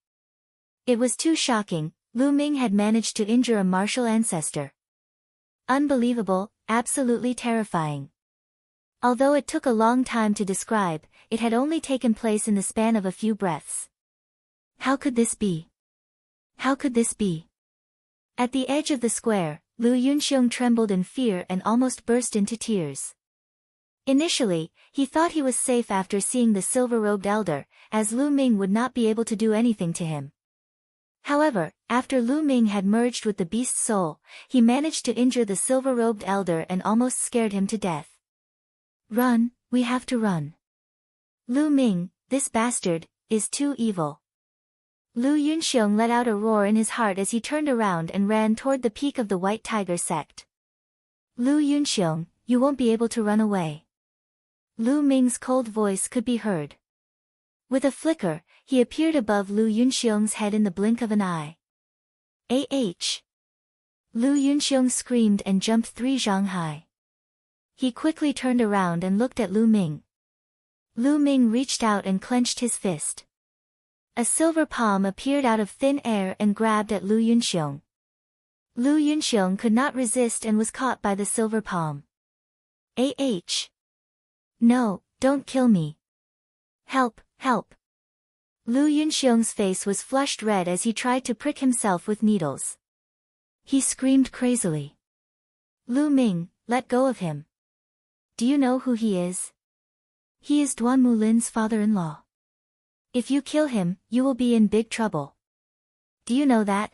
Speaker 1: It was too shocking, Lu Ming had managed to injure a martial ancestor. Unbelievable, absolutely terrifying. Although it took a long time to describe, it had only taken place in the span of a few breaths. How could this be? How could this be? At the edge of the square, Lu Yunxiong trembled in fear and almost burst into tears. Initially, he thought he was safe after seeing the silver-robed elder, as Lu Ming would not be able to do anything to him. However, after Lu Ming had merged with the beast's soul, he managed to injure the silver-robed elder and almost scared him to death. Run, we have to run. Lu Ming, this bastard, is too evil. Lu Yunxiong let out a roar in his heart as he turned around and ran toward the peak of the White Tiger sect. Lu Yunxiong, you won't be able to run away. Lu Ming's cold voice could be heard. With a flicker, he appeared above Lu Yunxiong's head in the blink of an eye. Ah! Lu Yunxiong screamed and jumped 3 zhang high. He quickly turned around and looked at Lu Ming. Lu Ming reached out and clenched his fist. A silver palm appeared out of thin air and grabbed at Lu Yunxiong. Lu Yunxiong could not resist and was caught by the silver palm. Ah! No, don't kill me. Help, help. Lu Yunxiong's face was flushed red as he tried to prick himself with needles. He screamed crazily. Lu Ming, let go of him. Do you know who he is? He is Duanmu Lin's father-in-law. If you kill him, you will be in big trouble. Do you know that?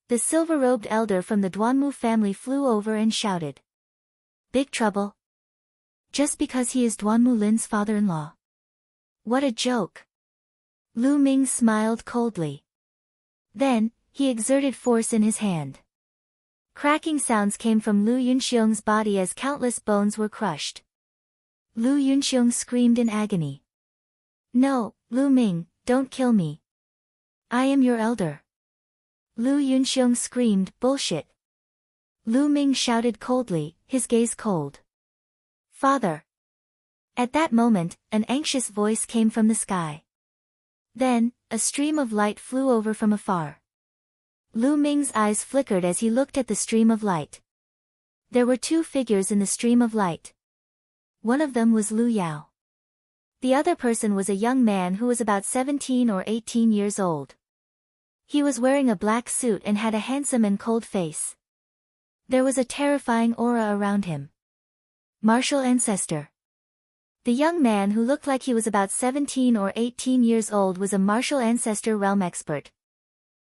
Speaker 1: The silver-robed elder from the Duanmu family flew over and shouted. Big trouble? Just because he is Duanmu Lin's father-in-law. What a joke. Lu Ming smiled coldly. Then, he exerted force in his hand. Cracking sounds came from Lu Yunxiong's body as countless bones were crushed. Lu Yunxiong screamed in agony. No, Lu Ming, don't kill me. I am your elder. Lu Yunxiong screamed, bullshit. Lu Ming shouted coldly, his gaze cold. Father. At that moment, an anxious voice came from the sky. Then, a stream of light flew over from afar. Lu Ming's eyes flickered as he looked at the stream of light. There were 2 figures in the stream of light. One of them was Lu Yao. The other person was a young man who was about 17 or 18 years old. He was wearing a black suit and had a handsome and cold face. There was a terrifying aura around him. Martial ancestor. The young man who looked like he was about 17 or 18 years old was a martial ancestor realm expert.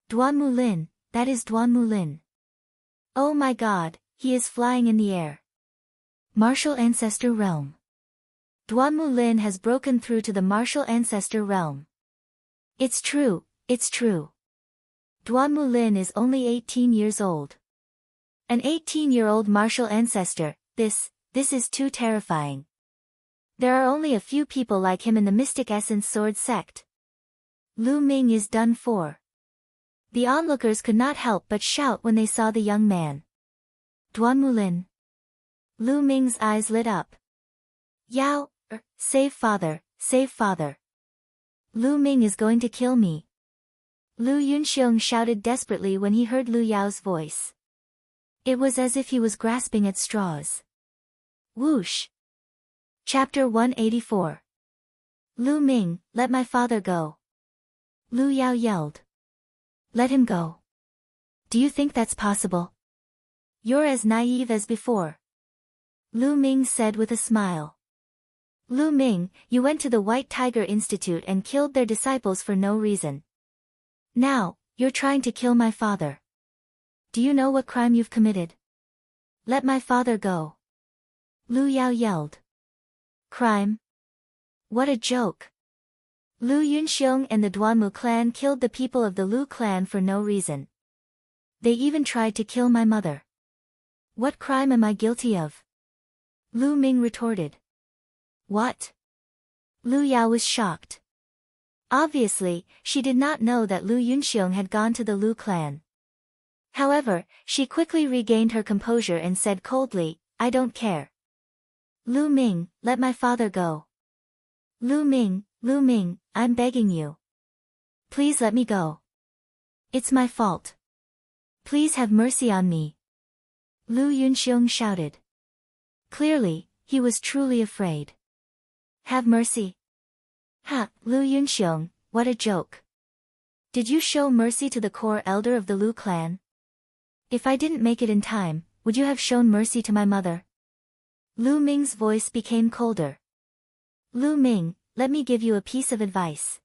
Speaker 1: Duanmu Lin, that is Duanmu Lin. Oh my god, he is flying in the air. Martial ancestor realm. Duanmu Lin has broken through to the martial ancestor realm. It's true, it's true. Duanmu Lin is only 18 years old. An 18-year-old martial ancestor, this is too terrifying. There are only a few people like him in the Mystic Essence Sword sect. Lu Ming is done for. The onlookers could not help but shout when they saw the young man. Duanmu Lin. Lu Ming's eyes lit up. Yao, save father, save father. Lu Ming is going to kill me. Lu Yunxiong shouted desperately when he heard Lu Yao's voice. It was as if he was grasping at straws. Whoosh! Chapter 184. Lu Ming, let my father go. Lu Yao yelled. Let him go. Do you think that's possible? You're as naive as before. Lu Ming said with a smile. Lu Ming, you went to the White Tiger Institute and killed their disciples for no reason. Now, you're trying to kill my father. Do you know what crime you've committed? Let my father go. Lu Yao yelled. Crime? What a joke. Lu Yunxiong and the Duanmu clan killed the people of the Lu clan for no reason. They even tried to kill my mother. What crime am I guilty of? Lu Ming retorted. What? Lu Yao was shocked. Obviously, she did not know that Lu Yunxiong had gone to the Lu clan. However, she quickly regained her composure and said coldly, I don't care. Lu Ming, let my father go. Lu Ming, I'm begging you. Please let me go. It's my fault. Please have mercy on me. Lu Yunxiong shouted. Clearly, he was truly afraid. Have mercy? Ha, Lu Yunxiong, what a joke. Did you show mercy to the core elder of the Lu clan? If I didn't make it in time, would you have shown mercy to my mother? Lu Ming's voice became colder. Lu Ming, let me give you a piece of advice.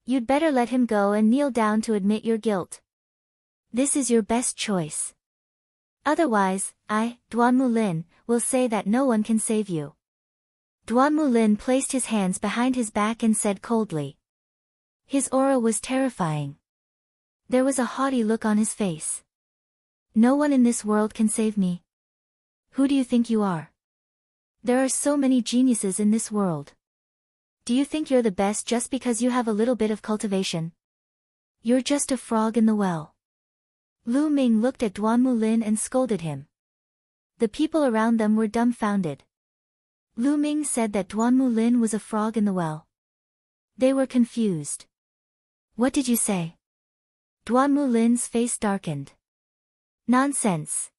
Speaker 1: You'd better let him go and kneel down to admit your guilt. This is your best choice. Otherwise, I, Duanmu Lin, will say that no one can save you. Duanmu Lin placed his hands behind his back and said coldly. His aura was terrifying. There was a haughty look on his face. No one in this world can save me. Who do you think you are? There are so many geniuses in this world. Do you think you're the best just because you have a little bit of cultivation? You're just a frog in the well. Lu Ming looked at Duanmu Lin and scolded him. The people around them were dumbfounded. Lu Ming said that Duanmu Lin was a frog in the well. They were confused. What did you say? Duanmu Lin's face darkened. Nonsense.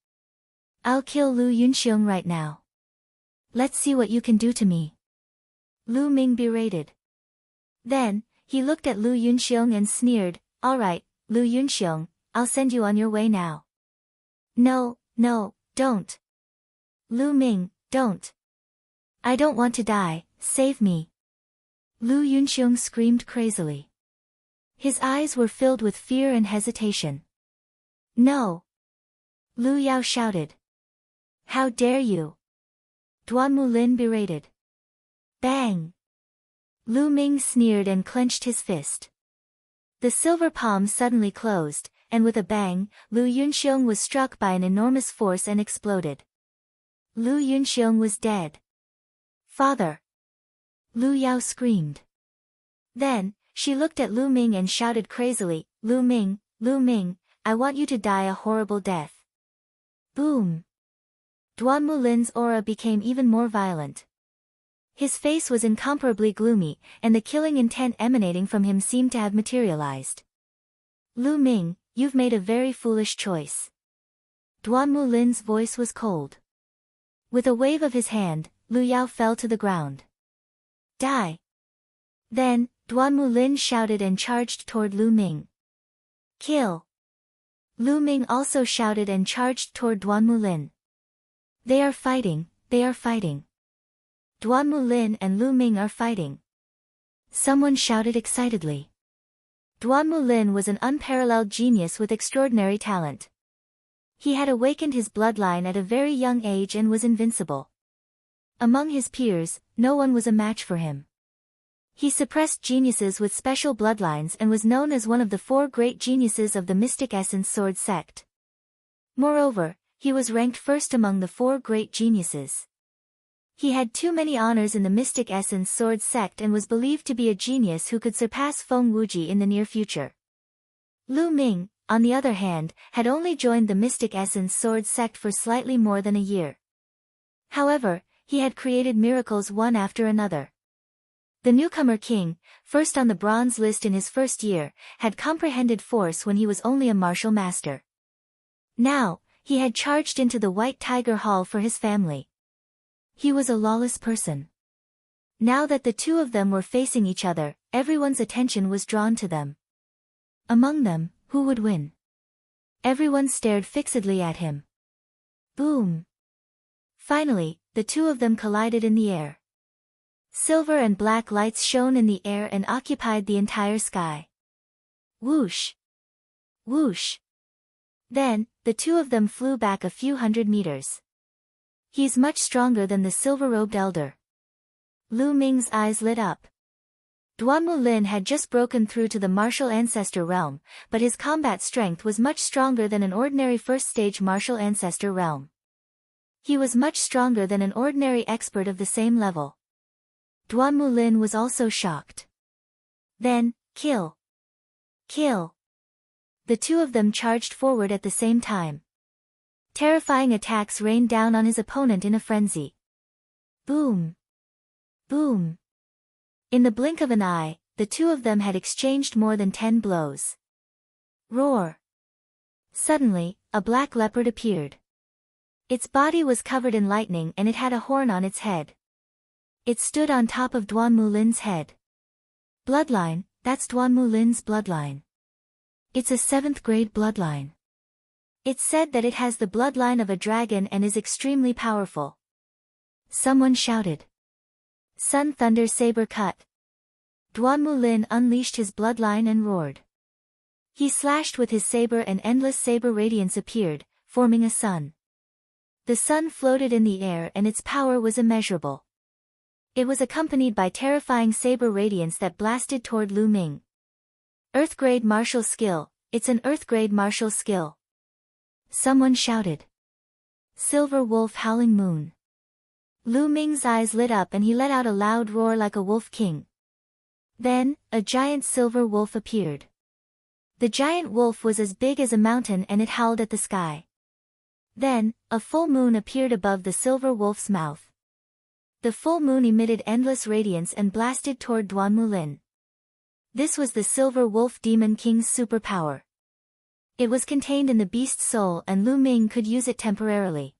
Speaker 1: I'll kill Lu Yunxiong right now. Let's see what you can do to me. Lu Ming berated. Then, he looked at Lu Yunxiong and sneered, all right, Lu Yunxiong, I'll send you on your way now. No, don't. Lu Ming, don't. I don't want to die, save me. Lu Yunxiong screamed crazily. His eyes were filled with fear and hesitation. No. Lu Yao shouted. How dare you? Duanmu Lin berated. Bang! Lu Ming sneered and clenched his fist. The silver palm suddenly closed, and with a bang, Lu Yunxiong was struck by an enormous force and exploded. Lu Yunxiong was dead. Father! Lu Yao screamed. Then, she looked at Lu Ming and shouted crazily, Lu Ming, I want you to die a horrible death. Boom! Duanmu Lin's aura became even more violent. His face was incomparably gloomy, and the killing intent emanating from him seemed to have materialized. Lu Ming, you've made a very foolish choice. Duanmu Lin's voice was cold. With a wave of his hand, Lu Yao fell to the ground. Die! Then, Duanmu Lin shouted and charged toward Lu Ming. Kill! Lu Ming also shouted and charged toward Duanmu Lin. They are fighting. Duanmu Lin and Lu Ming are fighting. Someone shouted excitedly. Duanmu Lin was an unparalleled genius with extraordinary talent. He had awakened his bloodline at a very young age and was invincible. Among his peers, no one was a match for him. He suppressed geniuses with special bloodlines and was known as one of the 4 great geniuses of the Mystic Essence Sword sect. Moreover, he was ranked first among the 4 great geniuses. He had too many honors in the Mystic Essence Sword sect and was believed to be a genius who could surpass Feng Wuji in the near future. Lu Ming, on the other hand, had only joined the Mystic Essence Sword sect for slightly more than a year. However, he had created miracles one after another. The newcomer king, first on the bronze list in his first year, had comprehended force when he was only a martial master. Now, he had charged into the White Tiger Hall for his family. He was a lawless person. Now that the two of them were facing each other, everyone's attention was drawn to them. Among them, who would win? Everyone stared fixedly at him. Boom! Finally, the two of them collided in the air. Silver and black lights shone in the air and occupied the entire sky. Whoosh! Whoosh! Then, the two of them flew back a few hundred meters. He's much stronger than the silver-robed elder. Lu Ming's eyes lit up. Duanmu Lin had just broken through to the martial ancestor realm, but his combat strength was much stronger than an ordinary first-stage martial ancestor realm. He was much stronger than an ordinary expert of the same level. Duanmu Lin was also shocked. Then, kill! Kill! The two of them charged forward at the same time. Terrifying attacks rained down on his opponent in a frenzy. Boom! Boom! In the blink of an eye, the two of them had exchanged more than 10 blows. Roar! Suddenly, a black leopard appeared. Its body was covered in lightning and it had a horn on its head. It stood on top of Duanmu Lin's head. Bloodline, that's Duanmu Lin's bloodline. It's a 7th grade bloodline. It's said that it has the bloodline of a dragon and is extremely powerful. Someone shouted. Sun Thunder Saber Cut. Duanmu Lin unleashed his bloodline and roared. He slashed with his saber and endless saber radiance appeared, forming a sun. The sun floated in the air and its power was immeasurable. It was accompanied by terrifying saber radiance that blasted toward Lu Ming. Earth grade martial skill, it's an earth grade martial skill. Someone shouted. Silver Wolf Howling Moon. Lu Ming's eyes lit up and he let out a loud roar like a wolf king. Then, a giant silver wolf appeared. The giant wolf was as big as a mountain and it howled at the sky. Then, a full moon appeared above the silver wolf's mouth. The full moon emitted endless radiance and blasted toward Duanmu Lin. This was the Silver Wolf Demon King's superpower. It was contained in the beast's soul and Lu Ming could use it temporarily.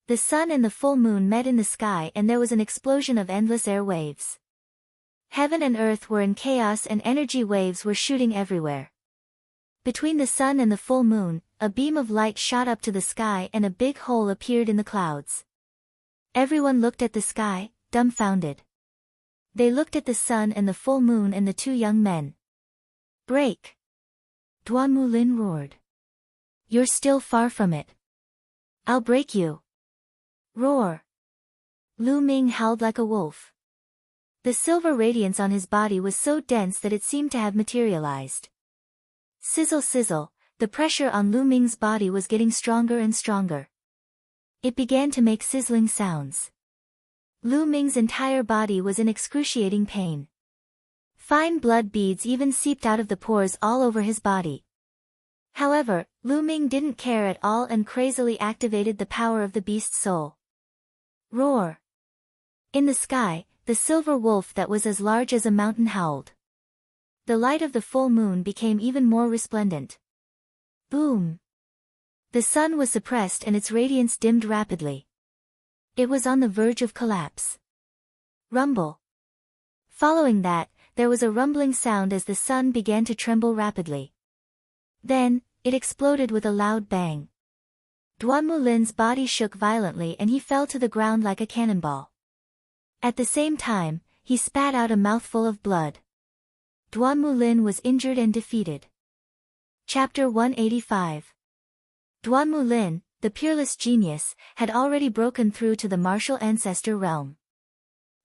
Speaker 1: The sun and the full moon met in the sky and there was an explosion of endless air waves. Heaven and earth were in chaos and energy waves were shooting everywhere. Between the sun and the full moon, a beam of light shot up to the sky and a big hole appeared in the clouds. Everyone looked at the sky, dumbfounded. They looked at the sun and the full moon and the two young men. Break! Duanmu Lin roared. You're still far from it. I'll break you. Roar! Lu Ming howled like a wolf. The silver radiance on his body was so dense that it seemed to have materialized. Sizzle sizzle, the pressure on Lu Ming's body was getting stronger and stronger. It began to make sizzling sounds. Lu Ming's entire body was in excruciating pain. Fine blood beads even seeped out of the pores all over his body. However, Lu Ming didn't care at all and crazily activated the power of the beast's soul. Roar! In the sky, the silver wolf that was as large as a mountain howled. The light of the full moon became even more resplendent. Boom! The sun was suppressed and its radiance dimmed rapidly. It was on the verge of collapse. Rumble. Following that, there was a rumbling sound as the sun began to tremble rapidly. Then, it exploded with a loud bang. Duanmu Lin's body shook violently and he fell to the ground like a cannonball. At the same time, he spat out a mouthful of blood. Duanmu Lin was injured and defeated. Chapter 185. Duanmu Lin, the peerless genius, had already broken through to the martial ancestor realm.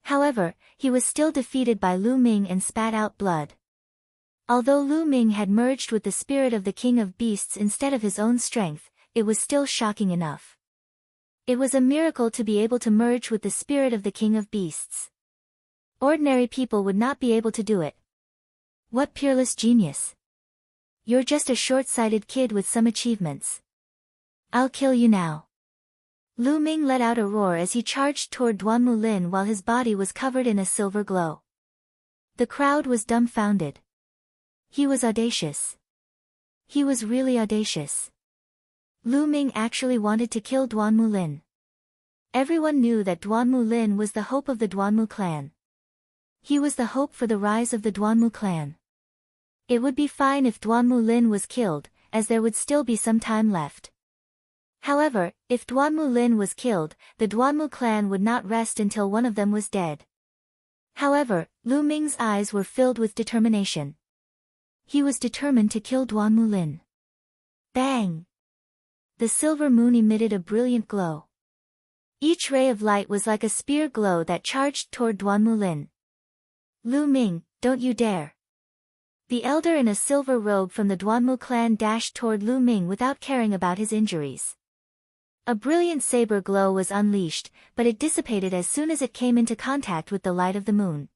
Speaker 1: However, he was still defeated by Lu Ming and spat out blood. Although Lu Ming had merged with the spirit of the king of beasts instead of his own strength, it was still shocking enough. It was a miracle to be able to merge with the spirit of the king of beasts. Ordinary people would not be able to do it. What peerless genius! You're just a short-sighted kid with some achievements. I'll kill you now. Lu Ming let out a roar as he charged toward Duanmu Lin while his body was covered in a silver glow. The crowd was dumbfounded. He was audacious. He was really audacious. Lu Ming actually wanted to kill Duanmu Lin. Everyone knew that Duanmu Lin was the hope of the Duanmu clan. He was the hope for the rise of the Duanmu clan. It would be fine if Duanmu Lin was killed, as there would still be some time left. However, if Duanmu Lin was killed, the Duanmu clan would not rest until one of them was dead. However, Lu Ming's eyes were filled with determination. He was determined to kill Duanmu Lin. Bang! The silver moon emitted a brilliant glow. Each ray of light was like a spear glow that charged toward Duanmu Lin. Lu Ming, don't you dare! The elder in a silver robe from the Duanmu clan dashed toward Lu Ming without caring about his injuries. A brilliant saber glow was unleashed, but it dissipated as soon as it came into contact with the light of the moon.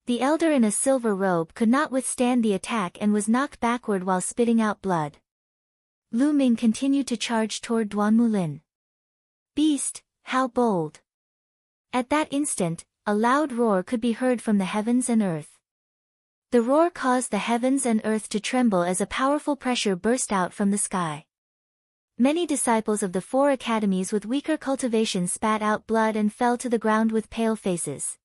Speaker 1: The elder in a silver robe could not withstand the attack and was knocked backward while spitting out blood. Lu Ming continued to charge toward Duanmu Lin. Beast, how bold! At that instant, a loud roar could be heard from the heavens and earth. The roar caused the heavens and earth to tremble as a powerful pressure burst out from the sky. Many disciples of the 4 academies with weaker cultivation spat out blood and fell to the ground with pale faces.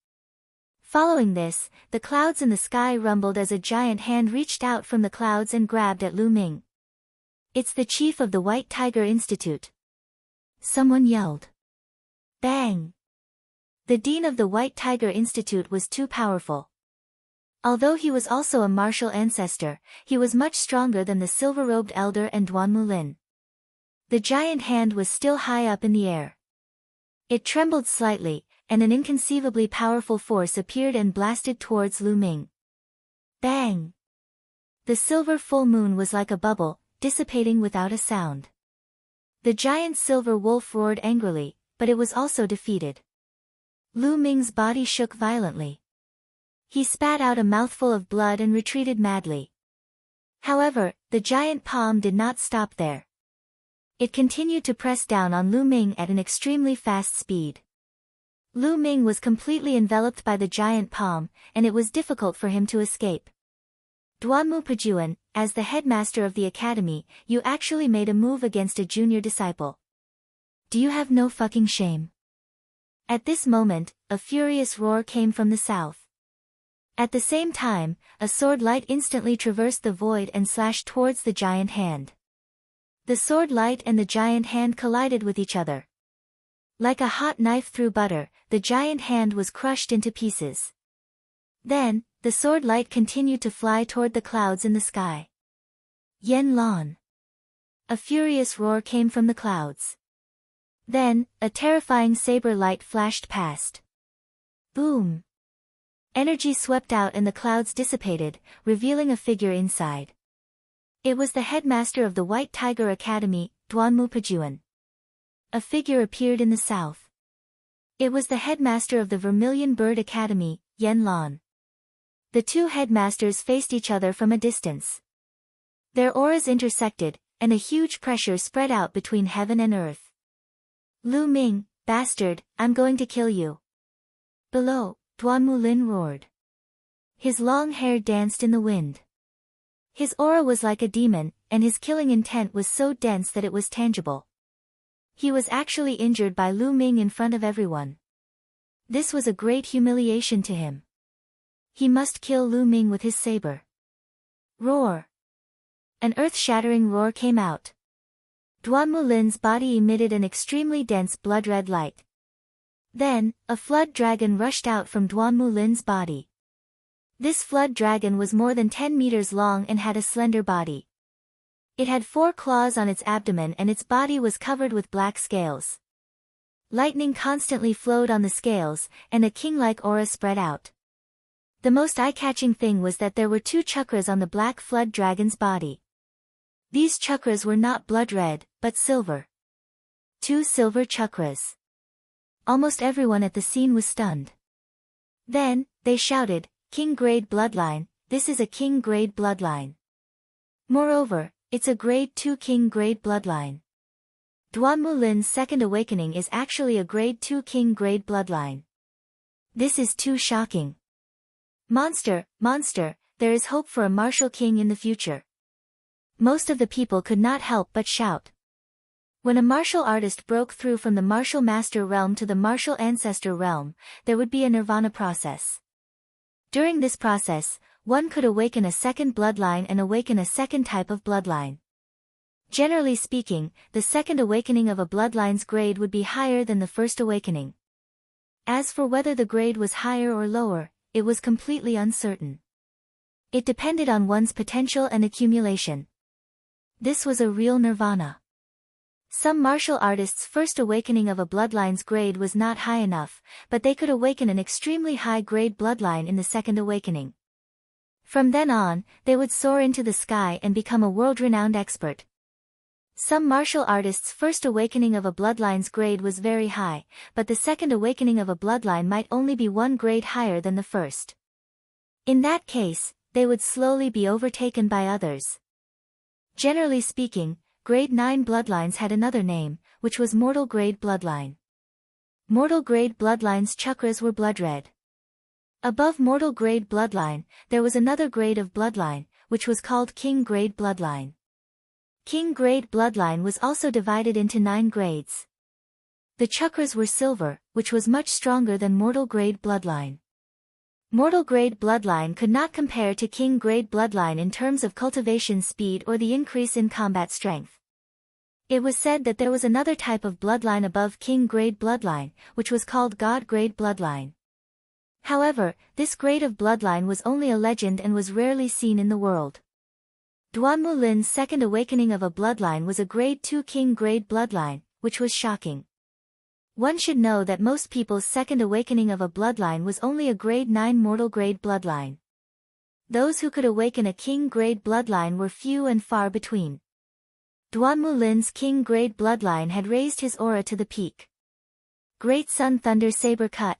Speaker 1: Following this, the clouds in the sky rumbled as a giant hand reached out from the clouds and grabbed at Lu Ming. It's the chief of the White Tiger Institute. Someone yelled. Bang! The dean of the White Tiger Institute was too powerful. Although he was also a martial ancestor, he was much stronger than the silver-robed elder and Duanmu Lin. The giant hand was still high up in the air. It trembled slightly, and an inconceivably powerful force appeared and blasted towards Lu Ming. Bang! The silver full moon was like a bubble, dissipating without a sound. The giant silver wolf roared angrily, but it was also defeated. Lu Ming's body shook violently. He spat out a mouthful of blood and retreated madly. However, the giant palm did not stop there. It continued to press down on Lu Ming at an extremely fast speed. Lu Ming was completely enveloped by the giant palm, and it was difficult for him to escape. Duanmu Pajuan, as the headmaster of the academy, you actually made a move against a junior disciple. Do you have no fucking shame? At this moment, a furious roar came from the south. At the same time, a sword light instantly traversed the void and slashed towards the giant hand. The sword light and the giant hand collided with each other. Like a hot knife through butter, the giant hand was crushed into pieces. Then, the sword light continued to fly toward the clouds in the sky. Yen Lan. A furious roar came from the clouds. Then, a terrifying saber light flashed past. Boom! Energy swept out and the clouds dissipated, revealing a figure inside. It was the headmaster of the White Tiger Academy, Duanmu Pajuan. A figure appeared in the south. It was the headmaster of the Vermilion Bird Academy, Yen Lan. The two headmasters faced each other from a distance. Their auras intersected, and a huge pressure spread out between heaven and earth. Lu Ming, bastard, I'm going to kill you. Below, Duanmu Lin roared. His long hair danced in the wind. His aura was like a demon, and his killing intent was so dense that it was tangible. He was actually injured by Lu Ming in front of everyone. This was a great humiliation to him. He must kill Lu Ming with his saber. Roar! An earth-shattering roar came out. Duanmu Lin's body emitted an extremely dense blood-red light. Then, a flood dragon rushed out from Duanmu Lin's body. This flood dragon was more than 10 meters long and had a slender body. It had 4 claws on its abdomen and its body was covered with black scales. Lightning constantly flowed on the scales, and a king-like aura spread out. The most eye-catching thing was that there were 2 chakras on the black flood dragon's body. These chakras were not blood red, but silver. 2 silver chakras. Almost everyone at the scene was stunned. Then, they shouted, King-grade bloodline, this is a king-grade bloodline. Moreover, it's a grade 2 king-grade bloodline. Duanmu Lin's second awakening is actually a grade 2 king-grade bloodline. This is too shocking. Monster, there is hope for a martial king in the future. Most of the people could not help but shout. When a martial artist broke through from the martial master realm to the martial ancestor realm, there would be a nirvana process. During this process, one could awaken a second bloodline and awaken a second type of bloodline. Generally speaking, the second awakening of a bloodline's grade would be higher than the first awakening. As for whether the grade was higher or lower, it was completely uncertain. It depended on one's potential and accumulation. This was a real nirvana. Some martial artists' first awakening of a bloodline's grade was not high enough, but they could awaken an extremely high-grade bloodline in the second awakening. From then on, they would soar into the sky and become a world-renowned expert. Some martial artists' first awakening of a bloodline's grade was very high, but the second awakening of a bloodline might only be one grade higher than the first. In that case, they would slowly be overtaken by others. Generally speaking, Grade 9 bloodlines had another name, which was Mortal Grade Bloodline. Mortal Grade Bloodline's chakras were blood red. Above Mortal Grade Bloodline, there was another grade of bloodline, which was called King Grade Bloodline. King Grade Bloodline was also divided into 9 grades. The chakras were silver, which was much stronger than Mortal Grade Bloodline. Mortal Grade Bloodline could not compare to King Grade Bloodline in terms of cultivation speed or the increase in combat strength. It was said that there was another type of bloodline above King Grade Bloodline, which was called God Grade Bloodline. However, this grade of bloodline was only a legend and was rarely seen in the world. Duanmu Lin's second awakening of a bloodline was a Grade 2 King Grade Bloodline, which was shocking. One should know that most people's second awakening of a bloodline was only a Grade 9 Mortal Grade Bloodline. Those who could awaken a King Grade Bloodline were few and far between. Duanmu Lin's King Grade Bloodline had raised his aura to the peak. Great Sun Thunder Saber Cut.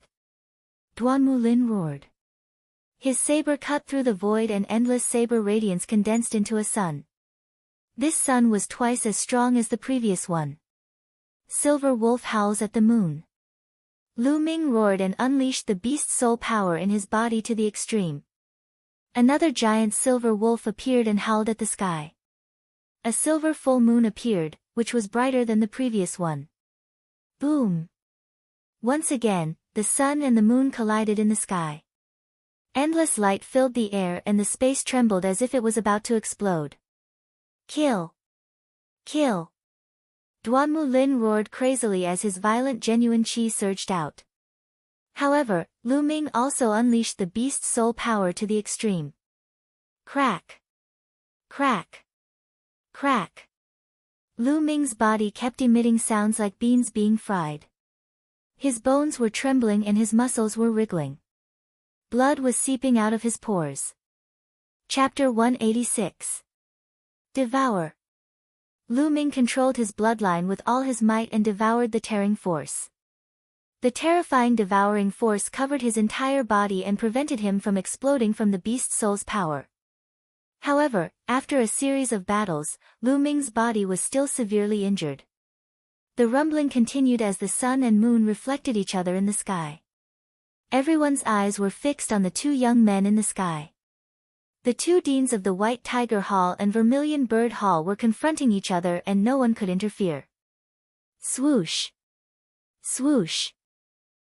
Speaker 1: Duanmu Lin roared. His saber cut through the void and endless saber radiance condensed into a sun. This sun was twice as strong as the previous one. Silver Wolf howls at the moon. Lu Ming roared and unleashed the beast soul power in his body to the extreme. Another giant silver wolf appeared and howled at the sky. A silver full moon appeared, which was brighter than the previous one. Boom! Once again, the sun and the moon collided in the sky. Endless light filled the air and the space trembled as if it was about to explode. Kill! Kill! Duanmu Lin roared crazily as his violent genuine qi surged out. However, Lu Ming also unleashed the beast soul power to the extreme. Crack! Crack! Crack! Lu Ming's body kept emitting sounds like beans being fried. His bones were trembling and his muscles were wriggling. Blood was seeping out of his pores. Chapter 186. Devour. Lu Ming controlled his bloodline with all his might and devoured the tearing force. The terrifying devouring force covered his entire body and prevented him from exploding from the beast soul's power. However, after a series of battles, Lu Ming's body was still severely injured. The rumbling continued as the sun and moon reflected each other in the sky. Everyone's eyes were fixed on the 2 young men in the sky. The 2 deans of the White Tiger Hall and Vermilion Bird Hall were confronting each other and no one could interfere. Swoosh! Swoosh!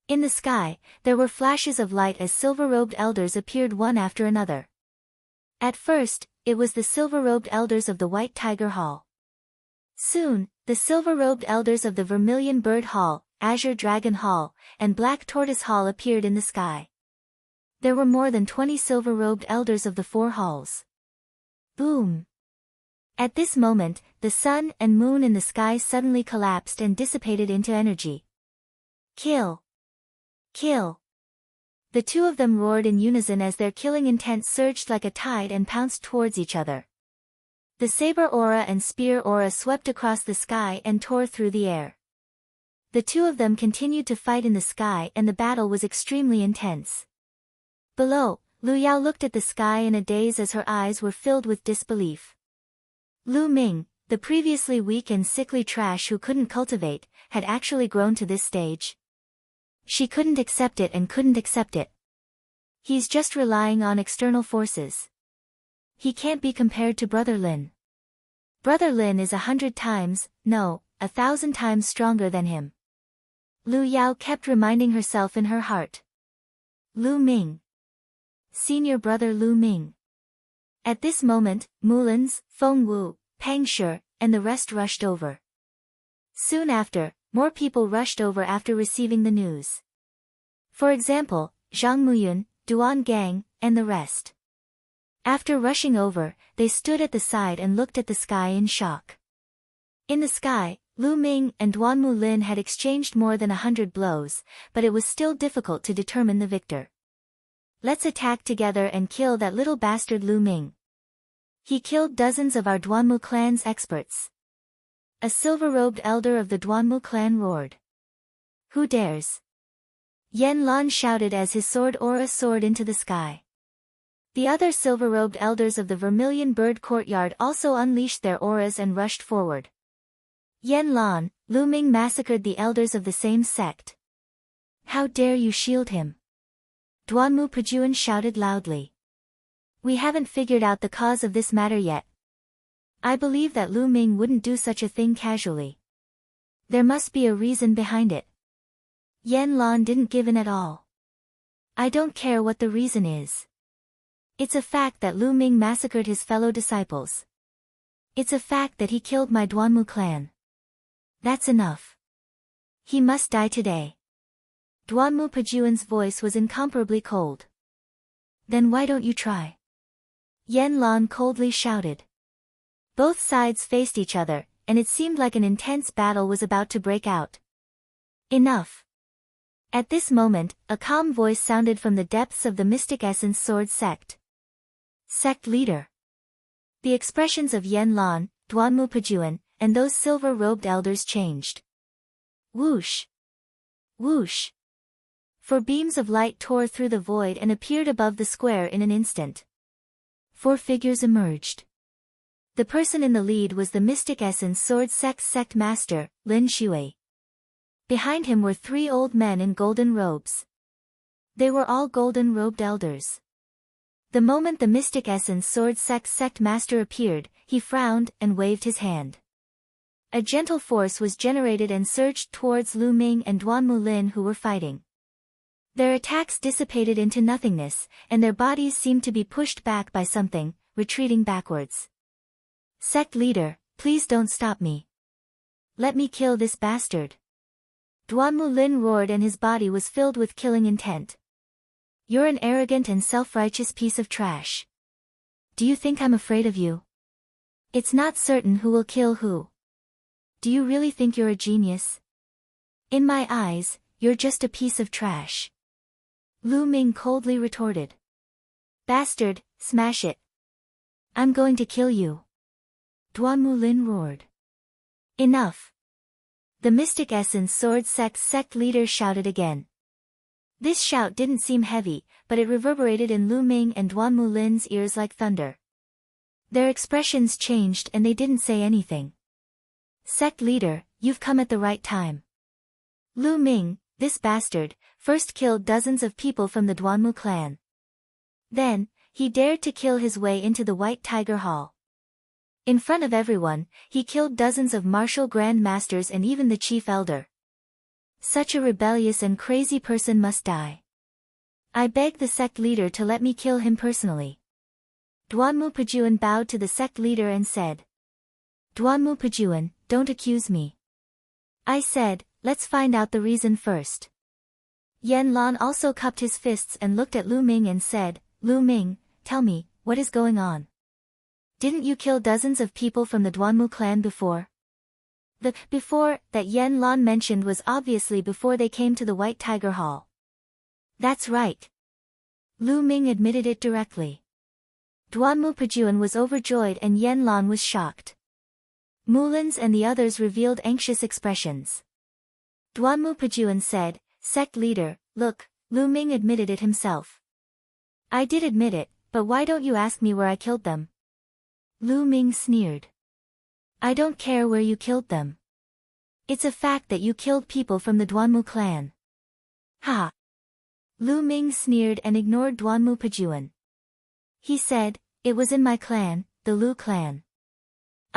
Speaker 1: In the sky, there were flashes of light as silver-robed elders appeared one after another. At first, it was the silver-robed elders of the White Tiger Hall. Soon, the silver-robed elders of the Vermilion Bird Hall, Azure Dragon Hall, and Black Tortoise Hall appeared in the sky. There were more than 20 silver-robed elders of the 4 halls. Boom! At this moment, the sun and moon in the sky suddenly collapsed and dissipated into energy. Kill! Kill! The 2 of them roared in unison as their killing intent surged like a tide and pounced towards each other. The saber aura and spear aura swept across the sky and tore through the air. The 2 of them continued to fight in the sky and the battle was extremely intense. Below, Lu Yao looked at the sky in a daze as her eyes were filled with disbelief. Lu Ming, the previously weak and sickly trash who couldn't cultivate, had actually grown to this stage. She couldn't accept it and couldn't accept it. He's just relying on external forces. He can't be compared to Brother Lin. Brother Lin is 100 times, no, 1,000 times stronger than him. Lu Yao kept reminding herself in her heart. Lu Ming. Senior brother Lu Ming. At this moment, Mulins, Feng Wu, Pang Shi, and the rest rushed over. Soon after, more people rushed over after receiving the news. For example, Zhang Muyun, Duan Gang, and the rest. After rushing over, they stood at the side and looked at the sky in shock. In the sky, Lu Ming and Duan Mulin had exchanged more than 100 blows, but it was still difficult to determine the victor. Let's attack together and kill that little bastard Lu Ming. He killed dozens of our Duanmu clan's experts. A silver-robed elder of the Duanmu clan roared. Who dares? Yan Lan shouted as his sword aura soared into the sky. The other silver-robed elders of the Vermilion Bird Courtyard also unleashed their auras and rushed forward. Yan Lan, Lu Ming massacred the elders of the same sect. How dare you shield him? Duanmu Pejuan shouted loudly. We haven't figured out the cause of this matter yet. I believe that Lu Ming wouldn't do such a thing casually. There must be a reason behind it. Yan Lan didn't give in at all. I don't care what the reason is. It's a fact that Lu Ming massacred his fellow disciples. It's a fact that he killed my Duanmu clan. That's enough. He must die today. Duanmu Pejuan's voice was incomparably cold. Then why don't you try? Yan Lan coldly shouted. Both sides faced each other, and it seemed like an intense battle was about to break out. Enough. At this moment, a calm voice sounded from the depths of the Mystic Essence Sword sect. Sect leader. The expressions of Yan Lan, Duanmu Pejuan, and those silver-robed elders changed. Whoosh! Whoosh! Four beams of light tore through the void and appeared above the square in an instant. 4 figures emerged. The person in the lead was the Mystic Essence Sword sect master, Lin Shui. Behind him were 3 old men in golden robes. They were all golden-robed elders. The moment the Mystic Essence Sword sect master appeared, he frowned and waved his hand. A gentle force was generated and surged towards Lu Ming and Duanmu Lin who were fighting. Their attacks dissipated into nothingness, and their bodies seemed to be pushed back by something, retreating backwards. Sect leader, please don't stop me. Let me kill this bastard. Duanmu Lin roared and his body was filled with killing intent. You're an arrogant and self-righteous piece of trash. Do you think I'm afraid of you? It's not certain who will kill who. Do you really think you're a genius? In my eyes, you're just a piece of trash. Lu Ming coldly retorted. Bastard, smash it. I'm going to kill you. Duanmu Lin roared. Enough. The Mystic Essence Sword sect leader shouted again. This shout didn't seem heavy, but it reverberated in Lu Ming and Duanmu Lin's ears like thunder. Their expressions changed and they didn't say anything. Sect leader, you've come at the right time. Lu Ming, this bastard, first killed dozens of people from the Duanmu clan. Then, he dared to kill his way into the White Tiger Hall. In front of everyone, he killed dozens of martial grand masters and even the chief elder. Such a rebellious and crazy person must die. I beg the sect leader to let me kill him personally. Duanmu Pejuan bowed to the sect leader and said. Duanmu Pejuan, don't accuse me. I said, let's find out the reason first. Yan Lan also cupped his fists and looked at Lu Ming and said, Lu Ming, tell me, what is going on? Didn't you kill dozens of people from the Duanmu clan before? The before that Yan Lan mentioned was obviously before they came to the White Tiger Hall. That's right. Lu Ming admitted it directly. Duanmu Pejuan was overjoyed and Yan Lan was shocked. Mulins and the others revealed anxious expressions. Duanmu Pejuan said, Sect leader, look, Lu Ming admitted it himself. I did admit it, but why don't you ask me where I killed them? Lu Ming sneered. I don't care where you killed them. It's a fact that you killed people from the Duanmu clan. Ha! Lu Ming sneered and ignored Duanmu Pejuan. He said, it was in my clan, the Lu clan.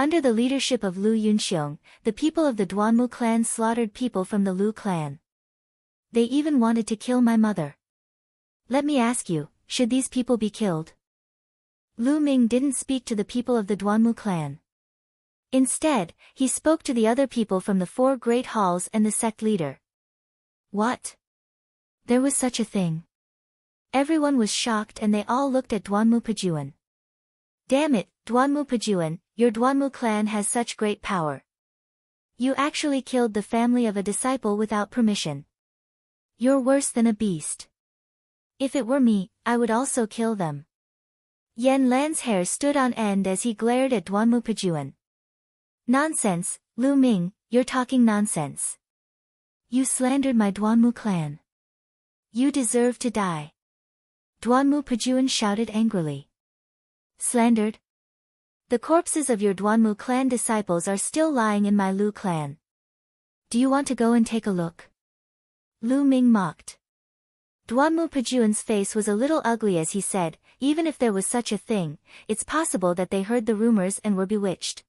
Speaker 1: Under the leadership of Lu Yunxiong, the people of the Duanmu clan slaughtered people from the Lu clan. They even wanted to kill my mother. Let me ask you, should these people be killed? Lu Ming didn't speak to the people of the Duanmu clan. Instead, he spoke to the other people from the 4 great halls and the sect leader. What? There was such a thing. Everyone was shocked and they all looked at Duanmu Pejuan. Damn it, Duanmu Pejuan, your Duanmu clan has such great power. You actually killed the family of a disciple without permission. You're worse than a beast. If it were me, I would also kill them. Yan Lan's hair stood on end as he glared at Duanmu Pejuan. Nonsense, Lu Ming, you're talking nonsense. You slandered my Duanmu clan. You deserve to die. Duanmu Pejuan shouted angrily. Slandered? The corpses of your Duanmu clan disciples are still lying in my Lu clan. Do you want to go and take a look? Lu Ming mocked. Duanmu Pejuan's face was a little ugly as he said, even if there was such a thing, it's possible that they heard the rumors and were bewitched.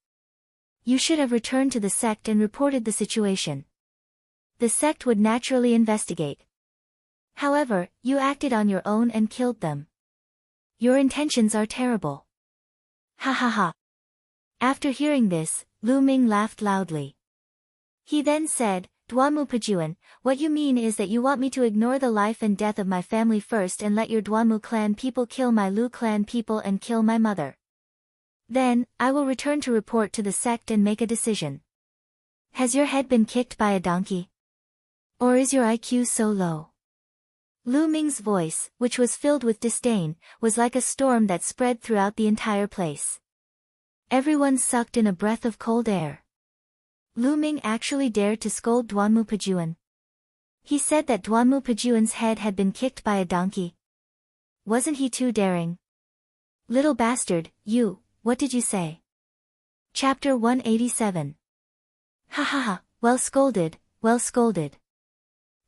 Speaker 1: You should have returned to the sect and reported the situation. The sect would naturally investigate. However, you acted on your own and killed them. Your intentions are terrible. Ha ha ha. After hearing this, Lu Ming laughed loudly. He then said, Duanmu Pejuan, what you mean is that you want me to ignore the life and death of my family first and let your Duanmu clan people kill my Lu clan people and kill my mother. Then, I will return to report to the sect and make a decision. Has your head been kicked by a donkey? Or is your IQ so low? Lu Ming's voice, which was filled with disdain, was like a storm that spread throughout the entire place. Everyone sucked in a breath of cold air. Lu Ming actually dared to scold Duanmu Pejuan. He said that Duanmu Pejuan's head had been kicked by a donkey. Wasn't he too daring? Little bastard, you, what did you say? Chapter 187. Ha ha ha, well scolded, well scolded.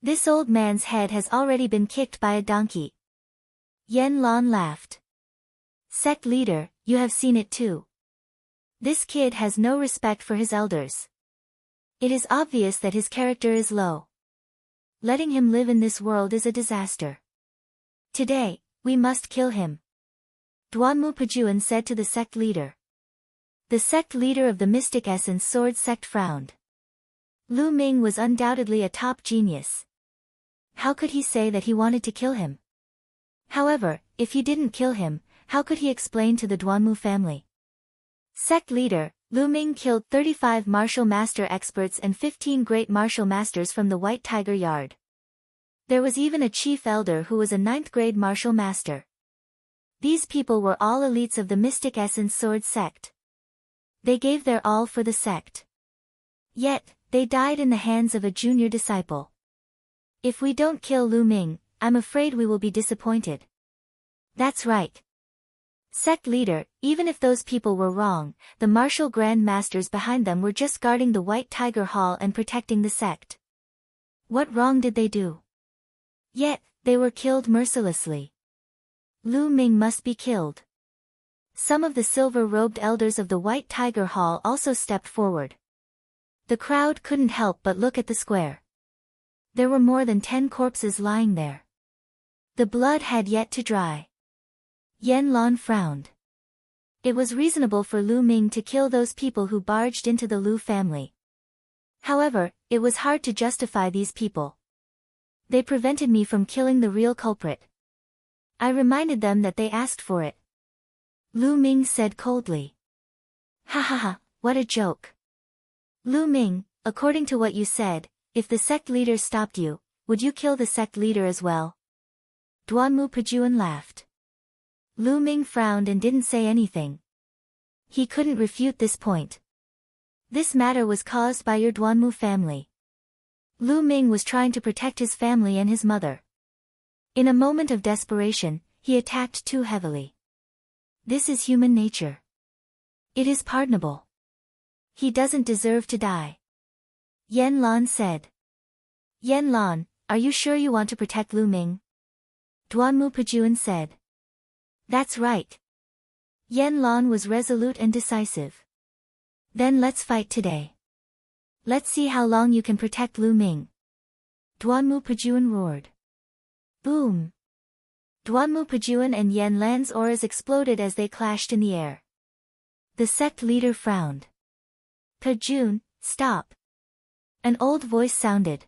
Speaker 1: This old man's head has already been kicked by a donkey. Yan Lan laughed. Sect leader, you have seen it too. This kid has no respect for his elders. It is obvious that his character is low. Letting him live in this world is a disaster. Today, we must kill him. Duanmu Pejuan said to the sect leader. The sect leader of the Mystic Essence Sword sect frowned. Lu Ming was undoubtedly a top genius. How could he say that he wanted to kill him? However, if he didn't kill him, how could he explain to the Duanmu family? Sect leader, Lu Ming killed 35 martial master experts and 15 great martial masters from the White Tiger Yard. There was even a chief elder who was a 9th grade martial master. These people were all elites of the Mystic Essence Sword sect. They gave their all for the sect. Yet, they died in the hands of a junior disciple. If we don't kill Lu Ming, I'm afraid we will be disappointed. That's right. Sect leader, even if those people were wrong, the martial grand masters behind them were just guarding the White Tiger Hall and protecting the sect. What wrong did they do? Yet, they were killed mercilessly. Lu Ming must be killed. Some of the silver-robed elders of the White Tiger Hall also stepped forward. The crowd couldn't help but look at the square. There were more than 10 corpses lying there. The blood had yet to dry. Yan Lan frowned. It was reasonable for Lu Ming to kill those people who barged into the Lu family. However, it was hard to justify these people. They prevented me from killing the real culprit. I reminded them that they asked for it. Lu Ming said coldly. Ha ha ha, what a joke. Lu Ming, according to what you said, if the sect leader stopped you, would you kill the sect leader as well? Duanmu Pejuan laughed. Lu Ming frowned and didn't say anything. He couldn't refute this point. This matter was caused by your Duanmu family. Lu Ming was trying to protect his family and his mother. In a moment of desperation, he attacked too heavily. This is human nature. It is pardonable. He doesn't deserve to die. Yan Lan said. Yan Lan, are you sure you want to protect Lu Ming? Duanmu Pejuan said. That's right. Yan Lan was resolute and decisive. Then let's fight today. Let's see how long you can protect Lu Ming. Duanmu Pejuan roared. Boom! Duanmu Pejuan and Yan Lan's auras exploded as they clashed in the air. The sect leader frowned. Pejun, stop! An old voice sounded.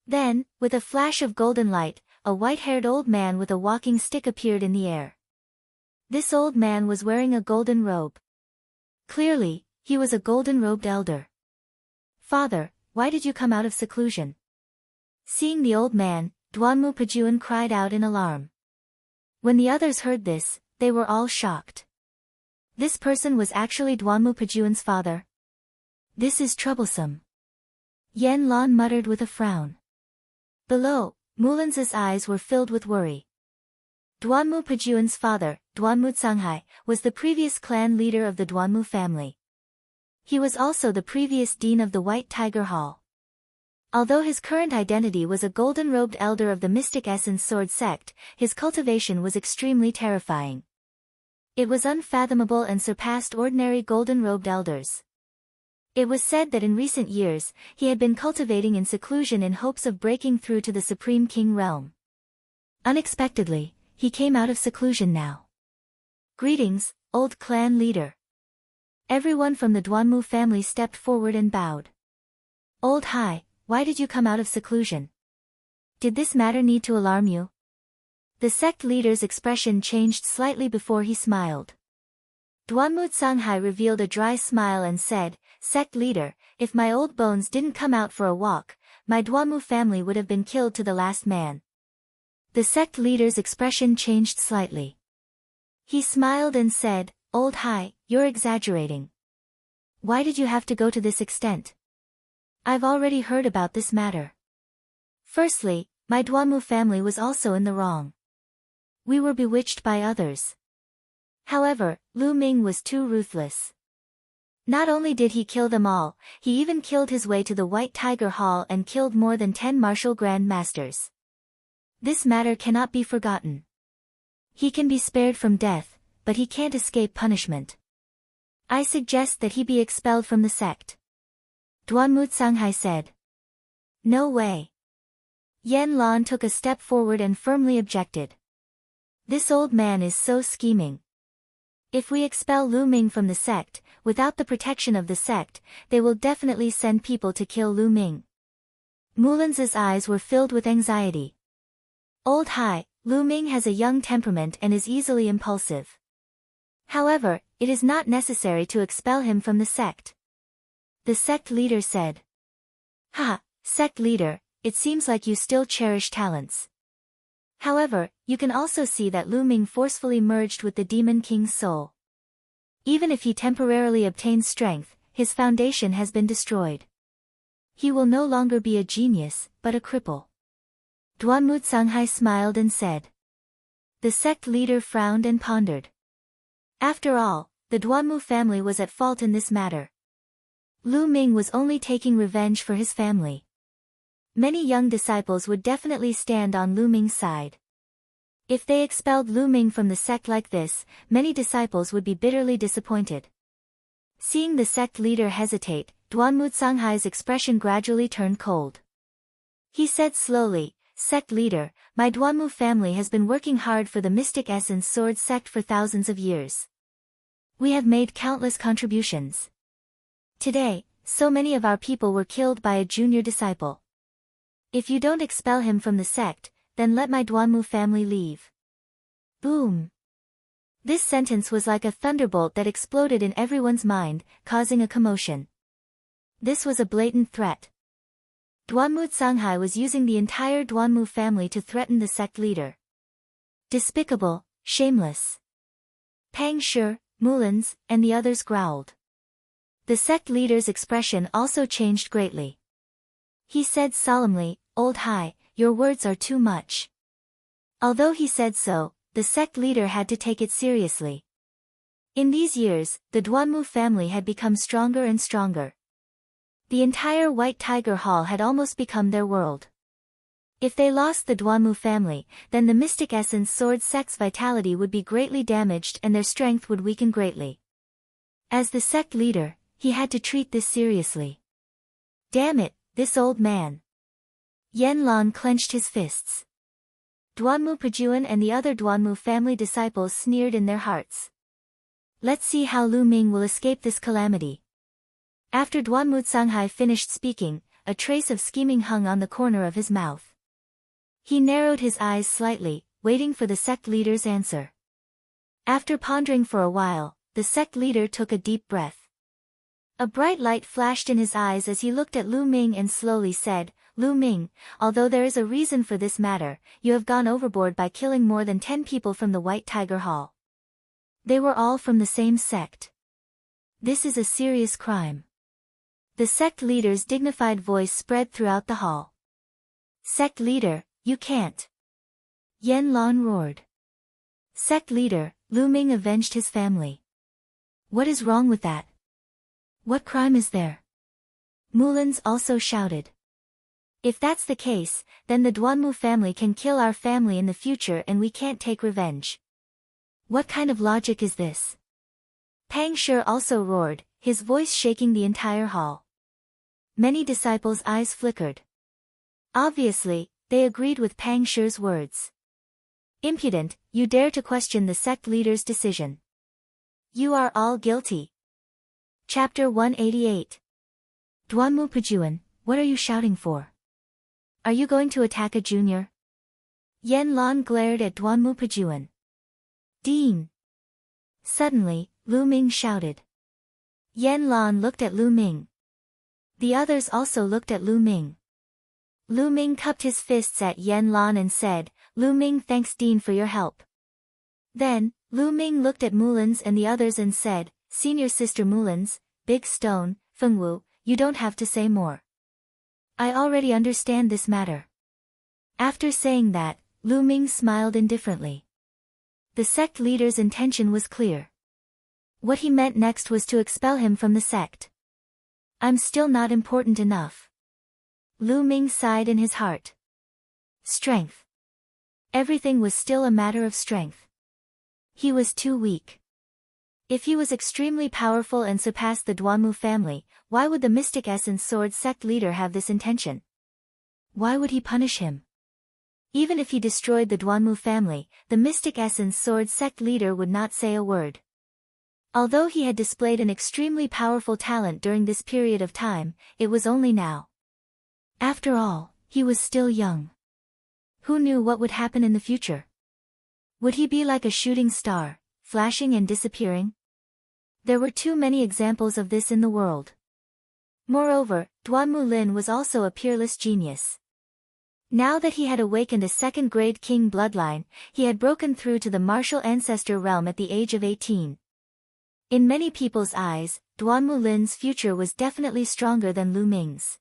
Speaker 1: Then, with a flash of golden light, a white-haired old man with a walking stick appeared in the air. This old man was wearing a golden robe. Clearly, he was a golden-robed elder. Father, why did you come out of seclusion? Seeing the old man, Duanmu Pejuan cried out in alarm. When the others heard this, they were all shocked. This person was actually Duanmu Pejuan's father. This is troublesome. Yan Lan muttered with a frown. Below, Mulan's eyes were filled with worry. Duanmu Pejuan's father, Duanmu Tsanghai, was the previous clan leader of the Duanmu family. He was also the previous dean of the White Tiger Hall. Although his current identity was a golden-robed elder of the Mystic Essence Sword sect, his cultivation was extremely terrifying. It was unfathomable and surpassed ordinary golden-robed elders. It was said that in recent years, he had been cultivating in seclusion in hopes of breaking through to the Supreme King realm. Unexpectedly, he came out of seclusion now. Greetings, old clan leader. Everyone from the Duanmu family stepped forward and bowed. Old Hai, why did you come out of seclusion? Did this matter need to alarm you? The sect leader's expression changed slightly before he smiled. Duanmu Tsanghai revealed a dry smile and said, Sect leader, if my old bones didn't come out for a walk, my Duanmu family would have been killed to the last man. The sect leader's expression changed slightly. He smiled and said, Old Hai, you're exaggerating. Why did you have to go to this extent? I've already heard about this matter. Firstly, my Duanmu family was also in the wrong. We were bewitched by others. However, Lu Ming was too ruthless. Not only did he kill them all, he even killed his way to the White Tiger Hall and killed more than 10 martial grand masters. This matter cannot be forgotten. He can be spared from death, but he can't escape punishment. I suggest that he be expelled from the sect. Duanmu Tsanghai said. No way. Yan Lan took a step forward and firmly objected. This old man is so scheming. If we expel Lu Ming from the sect, without the protection of the sect, they will definitely send people to kill Lu Ming. Mulan's eyes were filled with anxiety. Old Hai, Lu Ming has a young temperament and is easily impulsive. However, it is not necessary to expel him from the sect. The sect leader said. Ha, sect leader, it seems like you still cherish talents. However, you can also see that Lu Ming forcefully merged with the Demon King's soul. Even if he temporarily obtains strength, his foundation has been destroyed. He will no longer be a genius, but a cripple. Duanmu Tsanghai smiled and said. The sect leader frowned and pondered. After all, the Duanmu family was at fault in this matter. Lu Ming was only taking revenge for his family. Many young disciples would definitely stand on Lu Ming's side. If they expelled Lu Ming from the sect like this, many disciples would be bitterly disappointed. Seeing the sect leader hesitate, Duanmu Tsanghai's expression gradually turned cold. He said slowly, Sect leader, my Duanmu family has been working hard for the Mystic Essence Sword sect for thousands of years. We have made countless contributions. Today, so many of our people were killed by a junior disciple. If you don't expel him from the sect, then let my Duanmu family leave. Boom! This sentence was like a thunderbolt that exploded in everyone's mind, causing a commotion. This was a blatant threat. Duanmu Tsanghai was using the entire Duanmu family to threaten the sect leader. Despicable, shameless. Pang Shi, Mulans, and the others growled. The sect leader's expression also changed greatly. He said solemnly, Old Hai, your words are too much. Although he said so, the sect leader had to take it seriously. In these years, the Duanmu family had become stronger and stronger. The entire White Tiger Hall had almost become their world. If they lost the Duanmu family, then the Mystic Essence Sword sect's vitality would be greatly damaged and their strength would weaken greatly. As the sect leader, He had to treat this seriously. Damn it, this old man. Yanlong clenched his fists. Duanmu Pajuan and the other Duanmu family disciples sneered in their hearts. Let's see how Lu Ming will escape this calamity. After Duanmu Canghai finished speaking, a trace of scheming hung on the corner of his mouth. He narrowed his eyes slightly, waiting for the sect leader's answer. After pondering for a while, the sect leader took a deep breath. A bright light flashed in his eyes as he looked at Lu Ming and slowly said, Lu Ming, although there is a reason for this matter, you have gone overboard by killing more than 10 people from the White Tiger Hall. They were all from the same sect. This is a serious crime. The sect leader's dignified voice spread throughout the hall. Sect leader, you can't. Yanlong roared. Sect leader, Lu Ming avenged his family. What is wrong with that? What crime is there? Mulans also shouted. If that's the case, then the Duanmu family can kill our family in the future and we can't take revenge. What kind of logic is this? Pang Shi also roared, his voice shaking the entire hall. Many disciples' eyes flickered. Obviously, they agreed with Pang Shi's words. Impudent, you dare to question the sect leader's decision. You are all guilty. Chapter 188. Duanmu Pajuan, what are you shouting for? Are you going to attack a junior? Yanlong glared at Duanmu Pajuan. Dean! Suddenly, Lu Ming shouted. Yanlong looked at Lu Ming. The others also looked at Lu Ming. Lu Ming cupped his fists at Yanlong and said, Lu Ming thanks Dean for your help. Then, Lu Ming looked at Mulans and the others and said, Senior Sister Mulans, Big Stone, Fengwu, you don't have to say more. I already understand this matter. After saying that, Lu Ming smiled indifferently. The sect leader's intention was clear. What he meant next was to expel him from the sect. I'm still not important enough. Lu Ming sighed in his heart. Strength. Everything was still a matter of strength. He was too weak. If he was extremely powerful and surpassed the Duanmu family, why would the Mystic Essence Sword sect leader have this intention? Why would he punish him? Even if he destroyed the Duanmu family, the Mystic Essence Sword sect leader would not say a word. Although he had displayed an extremely powerful talent during this period of time, it was only now. After all, he was still young. Who knew what would happen in the future? Would he be like a shooting star, flashing and disappearing? There were too many examples of this in the world. Moreover, Duanmu Lin was also a peerless genius. Now that he had awakened a second-grade king bloodline, he had broken through to the martial ancestor realm at the age of 18. In many people's eyes, Duanmu Lin's future was definitely stronger than Lu Ming's.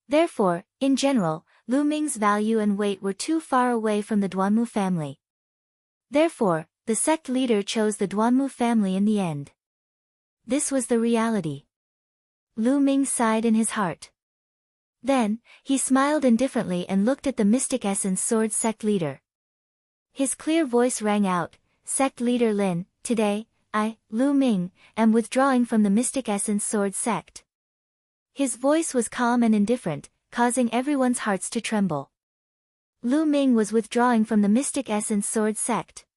Speaker 1: Therefore, in general, Lu Ming's value and weight were too far away from the Duanmu family. Therefore, the sect leader chose the Duanmu family in the end. This was the reality. Lu Ming sighed in his heart. Then, he smiled indifferently and looked at the Mystic Essence Sword sect leader. His clear voice rang out, Sect leader Lin, today, I, Lu Ming, am withdrawing from the Mystic Essence Sword sect. His voice was calm and indifferent, causing everyone's hearts to tremble. Lu Ming was withdrawing from the Mystic Essence Sword sect.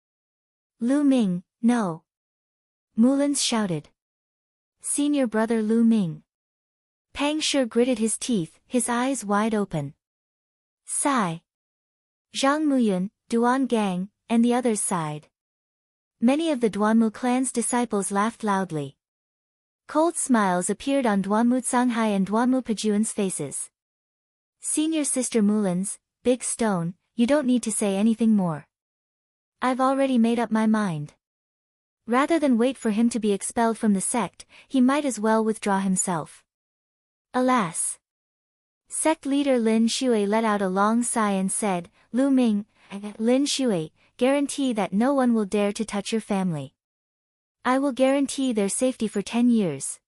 Speaker 1: Lu Ming, no. Mulans shouted. Senior brother Lu Ming. Pang Shi gritted his teeth, his eyes wide open. Sigh. Zhang Muyun, Duan Gang, and the others sighed. Many of the Duanmu clan's disciples laughed loudly. Cold smiles appeared on Duanmu Canghai and Duanmu Pajuan's faces. Senior Sister Mulans, Big Stone, you don't need to say anything more. I've already made up my mind. Rather than wait for him to be expelled from the sect, he might as well withdraw himself. Alas! Sect leader Lin Shui let out a long sigh and said, Lu Ming, Lin Shui, guarantee that no one will dare to touch your family. I will guarantee their safety for 10 years.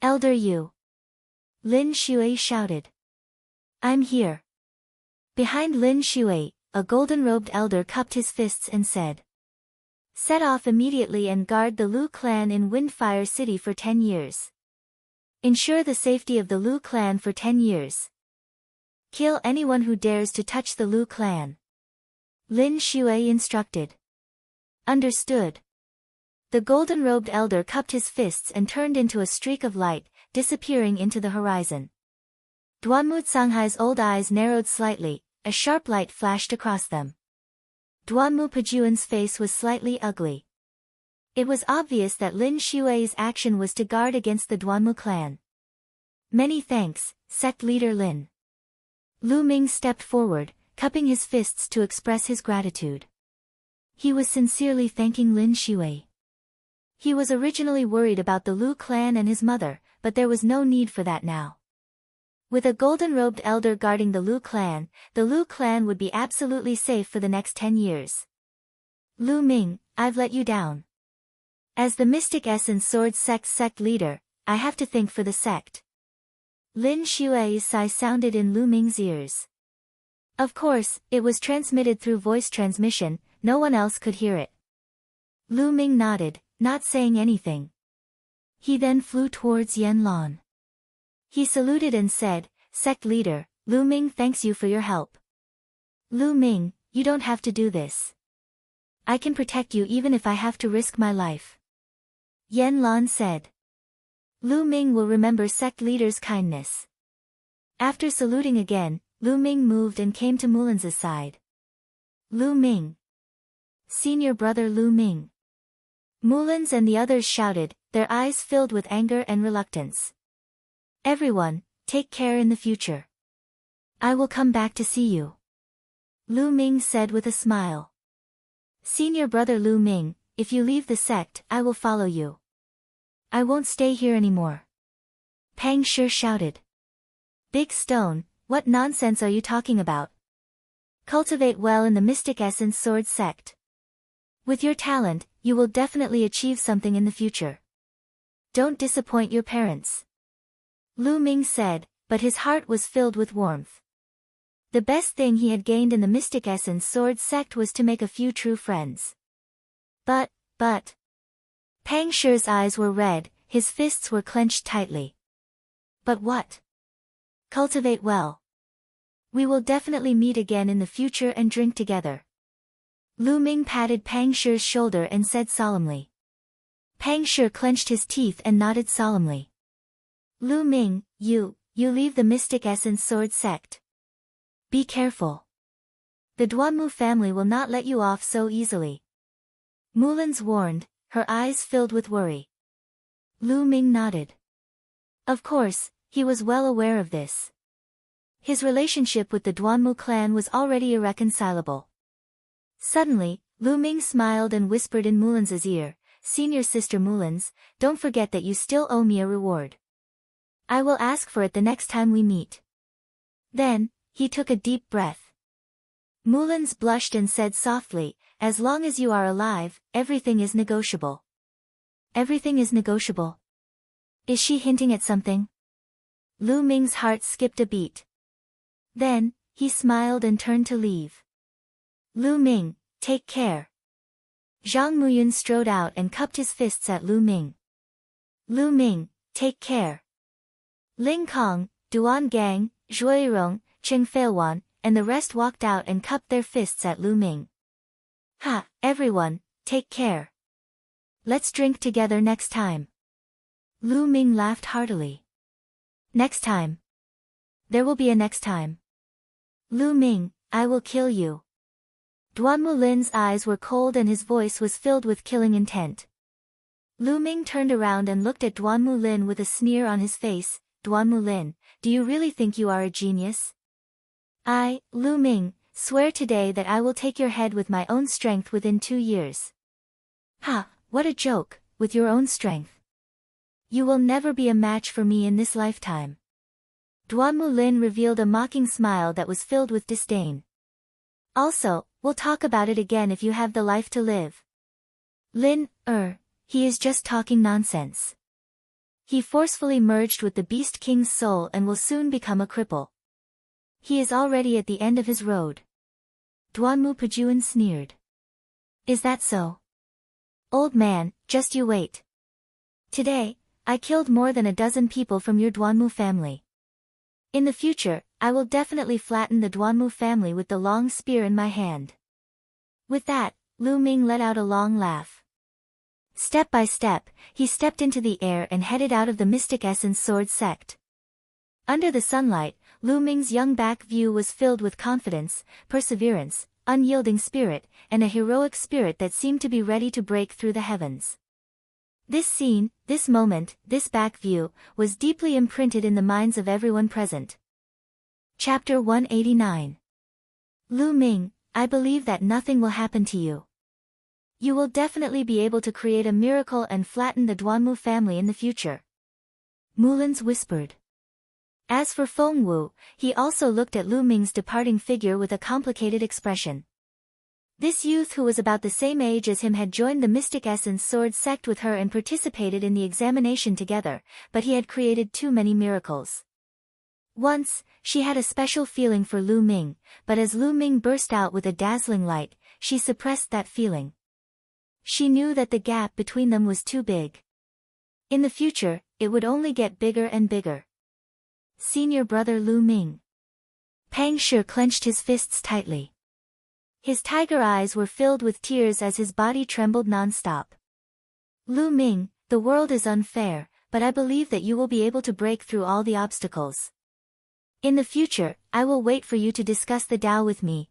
Speaker 1: Elder Yu. Lin Shui shouted. I'm here. Behind Lin Shui, a golden-robed elder cupped his fists and said. Set off immediately and guard the Lu clan in Windfire City for 10 years. Ensure the safety of the Lu clan for 10 years. Kill anyone who dares to touch the Lu clan. Lin Shui instructed. Understood. The golden-robed elder cupped his fists and turned into a streak of light, disappearing into the horizon. Duanmu Canghai's old eyes narrowed slightly, a sharp light flashed across them. Duanmu Pejuan's face was slightly ugly. It was obvious that Lin Shui's action was to guard against the Duanmu clan. Many thanks, sect leader Lin. Lu Ming stepped forward, cupping his fists to express his gratitude. He was sincerely thanking Lin Shui. He was originally worried about the Lu clan and his mother, but there was no need for that now. With a golden-robed elder guarding the Lu clan would be absolutely safe for the next 10 years. Lu Ming, I've let you down. As the Mystic Essence Sword Sect's sect leader, I have to think for the sect. Lin Shui's sigh sounded in Lu Ming's ears. Of course, it was transmitted through voice transmission, no one else could hear it. Lu Ming nodded, not saying anything. He then flew towards Yanlan. He saluted and said, Sect leader, Lu Ming thanks you for your help. Lu Ming, you don't have to do this. I can protect you even if I have to risk my life. Yanlan said. Lu Ming will remember sect leader's kindness. After saluting again, Lu Ming moved and came to Mulan's side. Lu Ming. Senior brother Lu Ming. Mulan's and the others shouted, their eyes filled with anger and reluctance. Everyone, take care in the future. I will come back to see you. Lu Ming said with a smile. Senior brother Lu Ming, if you leave the sect, I will follow you. I won't stay here anymore. Pang Shi shouted. Big Stone, what nonsense are you talking about? Cultivate well in the Mystic Essence Sword sect. With your talent, you will definitely achieve something in the future. Don't disappoint your parents. Lu Ming said, but his heart was filled with warmth. The best thing he had gained in the Mystic Essence Sword sect was to make a few true friends. But. Pang Shi's eyes were red, his fists were clenched tightly. But what? Cultivate well. We will definitely meet again in the future and drink together. Lu Ming patted Pang Shi's shoulder and said solemnly. Pang Shi clenched his teeth and nodded solemnly. Lu Ming, you leave the Mystic Essence Sword sect. Be careful. The Duanmu family will not let you off so easily. Mulan's warned, her eyes filled with worry. Lu Ming nodded. Of course, he was well aware of this. His relationship with the Duanmu clan was already irreconcilable. Suddenly, Lu Ming smiled and whispered in Mulan's ear, Senior Sister Mulan's, don't forget that you still owe me a reward. I will ask for it the next time we meet. Then, he took a deep breath. Mulan's blushed and said softly, as long as you are alive, everything is negotiable. Everything is negotiable. Is she hinting at something? Lu Ming's heart skipped a beat. Then, he smiled and turned to leave. Lu Ming, take care. Zhang Muyun strode out and cupped his fists at Lu Ming. Lu Ming, take care. Ling Kong, Duan Gang, Zhuirong, Cheng Feiwan, and the rest walked out and cupped their fists at Lu Ming. Ha, everyone, take care. Let's drink together next time. Lu Ming laughed heartily. Next time. There will be a next time. Lu Ming, I will kill you. Duanmu Lin's eyes were cold and his voice was filled with killing intent. Lu Ming turned around and looked at Duanmu Lin with a sneer on his face. Duanmu Lin, do you really think you are a genius? I, Lu Ming, swear today that I will take your head with my own strength within 2 years. Ha, what a joke, with your own strength. You will never be a match for me in this lifetime. Duanmu Lin revealed a mocking smile that was filled with disdain. Also, we'll talk about it again if you have the life to live. Lin, he is just talking nonsense. He forcefully merged with the Beast King's soul and will soon become a cripple. He is already at the end of his road. Duanmu Pejuan sneered. Is that so? Old man, just you wait. Today, I killed more than a dozen people from your Duanmu family. In the future, I will definitely flatten the Duanmu family with the long spear in my hand." With that, Lu Ming let out a long laugh. Step by step, he stepped into the air and headed out of the Mystic Essence Sword sect. Under the sunlight, Lu Ming's young back view was filled with confidence, perseverance, unyielding spirit, and a heroic spirit that seemed to be ready to break through the heavens. This scene, this moment, this back view, was deeply imprinted in the minds of everyone present. Chapter 189. Lu Ming, I believe that nothing will happen to you. You will definitely be able to create a miracle and flatten the Duanmu family in the future. Mulins whispered. As for Feng Wu, he also looked at Lu Ming's departing figure with a complicated expression. This youth who was about the same age as him had joined the Mystic Essence Sword sect with her and participated in the examination together, but he had created too many miracles. Once, she had a special feeling for Lu Ming, but as Lu Ming burst out with a dazzling light, she suppressed that feeling. She knew that the gap between them was too big. In the future, it would only get bigger and bigger. Senior brother Lu Ming. Pang Shi clenched his fists tightly. His tiger eyes were filled with tears as his body trembled non-stop. Lu Ming, the world is unfair, but I believe that you will be able to break through all the obstacles. In the future, I will wait for you to discuss the Tao with me.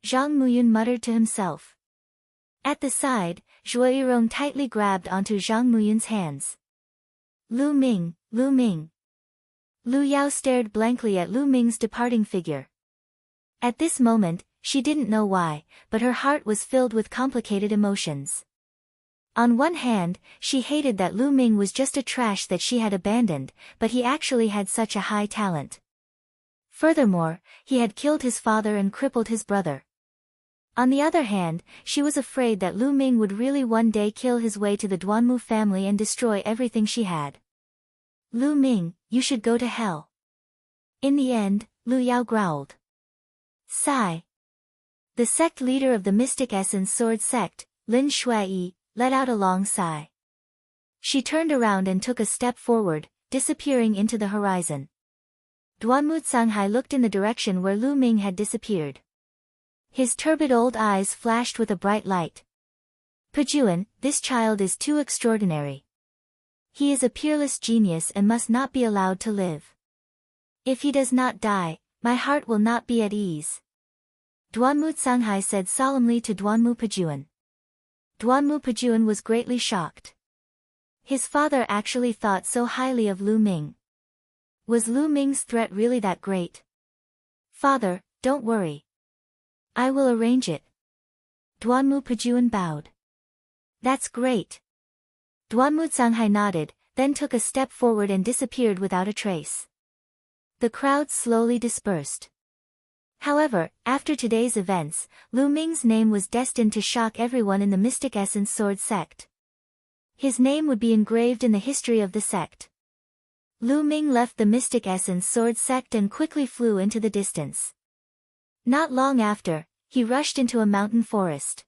Speaker 1: Zhang Muyun muttered to himself. At the side, Zhuo Yirong tightly grabbed onto Zhang Muyun's hands. Lu Ming, Lu Ming. Lu Yao stared blankly at Lu Ming's departing figure. At this moment, she didn't know why, but her heart was filled with complicated emotions. On one hand, she hated that Lu Ming was just a trash that she had abandoned, but he actually had such a high talent. Furthermore, he had killed his father and crippled his brother. On the other hand, she was afraid that Lu Ming would really one day kill his way to the Duanmu family and destroy everything she had. Lu Ming, you should go to hell. In the end, Lu Yao growled. Sigh. The sect leader of the Mystic Essence Sword sect, Lin Shuai, let out a long sigh. She turned around and took a step forward, disappearing into the horizon. Duanmu Canghai looked in the direction where Lu Ming had disappeared. His turbid old eyes flashed with a bright light. Pejuan, this child is too extraordinary. He is a peerless genius and must not be allowed to live. If he does not die, my heart will not be at ease. Duanmu Canghai said solemnly to Duanmu Pejuan. Duanmu Pejuan was greatly shocked. His father actually thought so highly of Lu Ming. Was Lu Ming's threat really that great? Father, don't worry. I will arrange it. Duanmu Pejuan bowed. That's great. Duanmu Canghai nodded, then took a step forward and disappeared without a trace. The crowd slowly dispersed. However, after today's events, Lu Ming's name was destined to shock everyone in the Mystic Essence Sword sect. His name would be engraved in the history of the sect. Lu Ming left the Mystic Essence Sword sect and quickly flew into the distance. Not long after, he rushed into a mountain forest.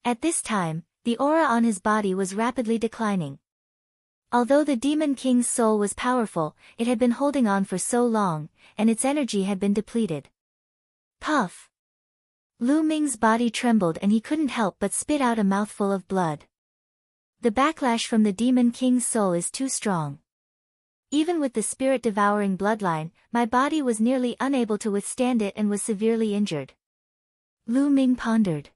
Speaker 1: At this time, the aura on his body was rapidly declining. Although the Demon King's soul was powerful, it had been holding on for so long, and its energy had been depleted. Puff! Lu Ming's body trembled and he couldn't help but spit out a mouthful of blood. The backlash from the Demon King's soul is too strong. Even with the spirit-devouring bloodline, my body was nearly unable to withstand it and was severely injured. Lu Ming pondered.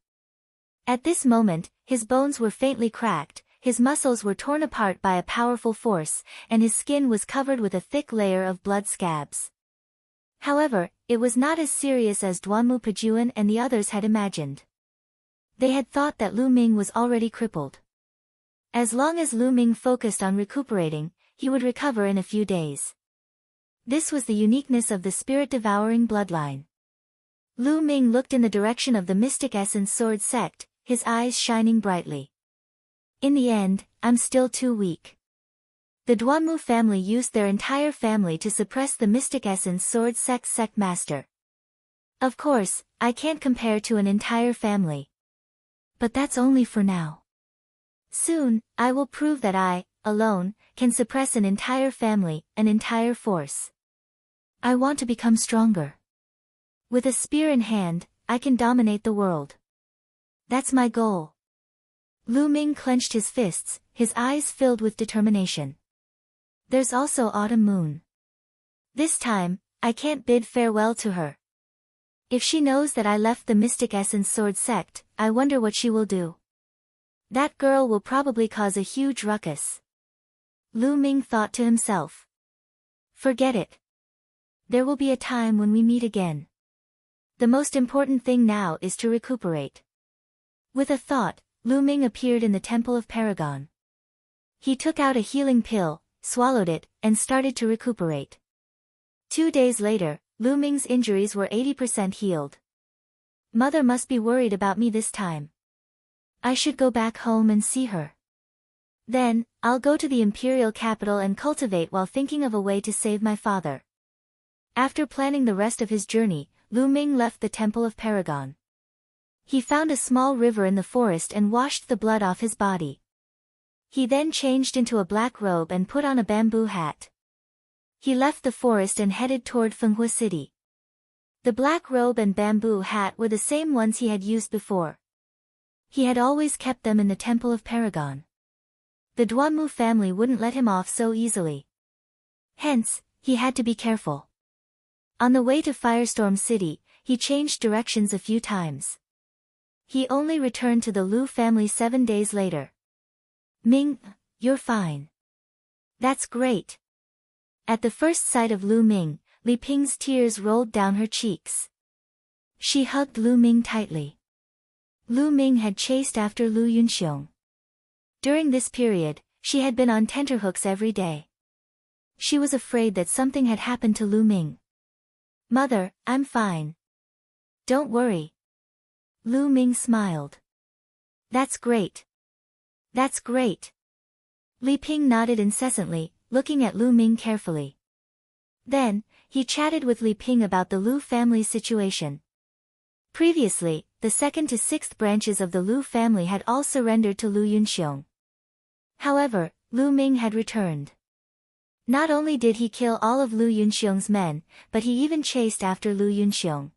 Speaker 1: At this moment, his bones were faintly cracked, his muscles were torn apart by a powerful force, and his skin was covered with a thick layer of blood scabs. However, it was not as serious as Duanmu Pejuan and the others had imagined. They had thought that Lu Ming was already crippled. As long as Lu Ming focused on recuperating, he would recover in a few days. This was the uniqueness of the spirit-devouring bloodline. Lu Ming looked in the direction of the Mystic Essence Sword sect, his eyes shining brightly. In the end, I'm still too weak. The Duanmu family used their entire family to suppress the Mystic Essence Sword sect master. Of course, I can't compare to an entire family. But that's only for now. Soon, I will prove that I, alone, can suppress an entire family, an entire force. I want to become stronger. With a spear in hand, I can dominate the world. That's my goal. Lu Ming clenched his fists, his eyes filled with determination. There's also Autumn Moon. This time, I can't bid farewell to her. If she knows that I left the Mystic Essence Sword sect, I wonder what she will do. That girl will probably cause a huge ruckus. Lu Ming thought to himself. Forget it. There will be a time when we meet again. The most important thing now is to recuperate. With a thought, Lu Ming appeared in the Temple of Paragon. He took out a healing pill, swallowed it, and started to recuperate. 2 days later, Lu Ming's injuries were 80% healed. Mother must be worried about me this time. I should go back home and see her. Then, I'll go to the imperial capital and cultivate while thinking of a way to save my father. After planning the rest of his journey, Lu Ming left the Temple of Paragon. He found a small river in the forest and washed the blood off his body. He then changed into a black robe and put on a bamboo hat. He left the forest and headed toward Fenghua City. The black robe and bamboo hat were the same ones he had used before. He had always kept them in the Temple of Paragon. The Duanmu family wouldn't let him off so easily. Hence, he had to be careful. On the way to Firestorm City, he changed directions a few times. He only returned to the Lu family 7 days later. Ming, you're fine. That's great. At the first sight of Lu Ming, Li Ping's tears rolled down her cheeks. She hugged Lu Ming tightly. Lu Ming had chased after Lu Yunxiong. During this period, she had been on tenterhooks every day. She was afraid that something had happened to Lu Ming. Mother, I'm fine. Don't worry. Lu Ming smiled. That's great. That's great. Li Ping nodded incessantly, looking at Lu Ming carefully. Then, he chatted with Li Ping about the Lu family's situation. Previously, the 2nd to 6th branches of the Lu family had all surrendered to Lu Yunxiong. However, Lu Ming had returned. Not only did he kill all of Lu Yunxiong's men, but he even chased after Lu Yunxiong.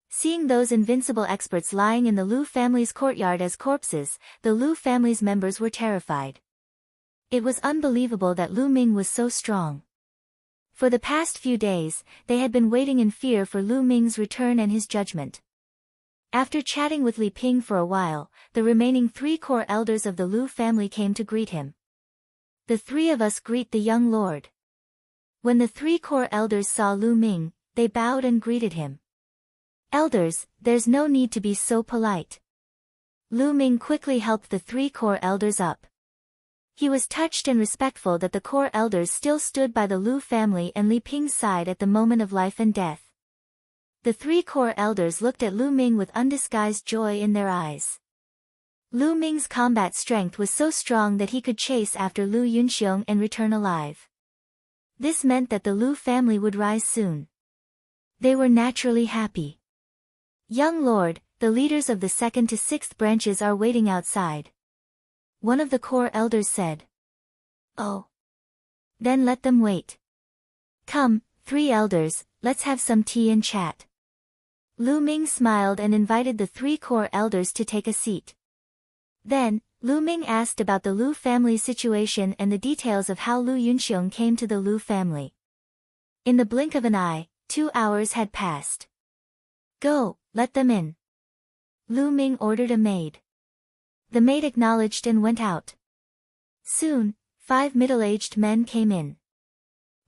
Speaker 1: Seeing those invincible experts lying in the Lu family's courtyard as corpses, the Lu family's members were terrified. It was unbelievable that Lu Ming was so strong. For the past few days, they had been waiting in fear for Lu Ming's return and his judgment. After chatting with Li Ping for a while, the remaining 3 core elders of the Lu family came to greet him. The 3 of us greet the young lord. When the 3 core elders saw Lu Ming, they bowed and greeted him. Elders, there's no need to be so polite. Lu Ming quickly helped the 3 core elders up. He was touched and respectful that the core elders still stood by the Lu family and Li Ping's side at the moment of life and death. The 3 core elders looked at Lu Ming with undisguised joy in their eyes. Lu Ming's combat strength was so strong that he could chase after Lu Yunxiong and return alive. This meant that the Lu family would rise soon. They were naturally happy. Young lord, the leaders of the 2nd to 6th branches are waiting outside. One of the core elders said. Oh. Then let them wait. Come, 3 elders, let's have some tea and chat. Lu Ming smiled and invited the 3 core elders to take a seat. Then, Lu Ming asked about the Lu family's situation and the details of how Lu Yunxiong came to the Lu family. In the blink of an eye, 2 hours had passed. Go, let them in. Lu Ming ordered a maid. The maid acknowledged and went out. Soon, 5 middle-aged men came in.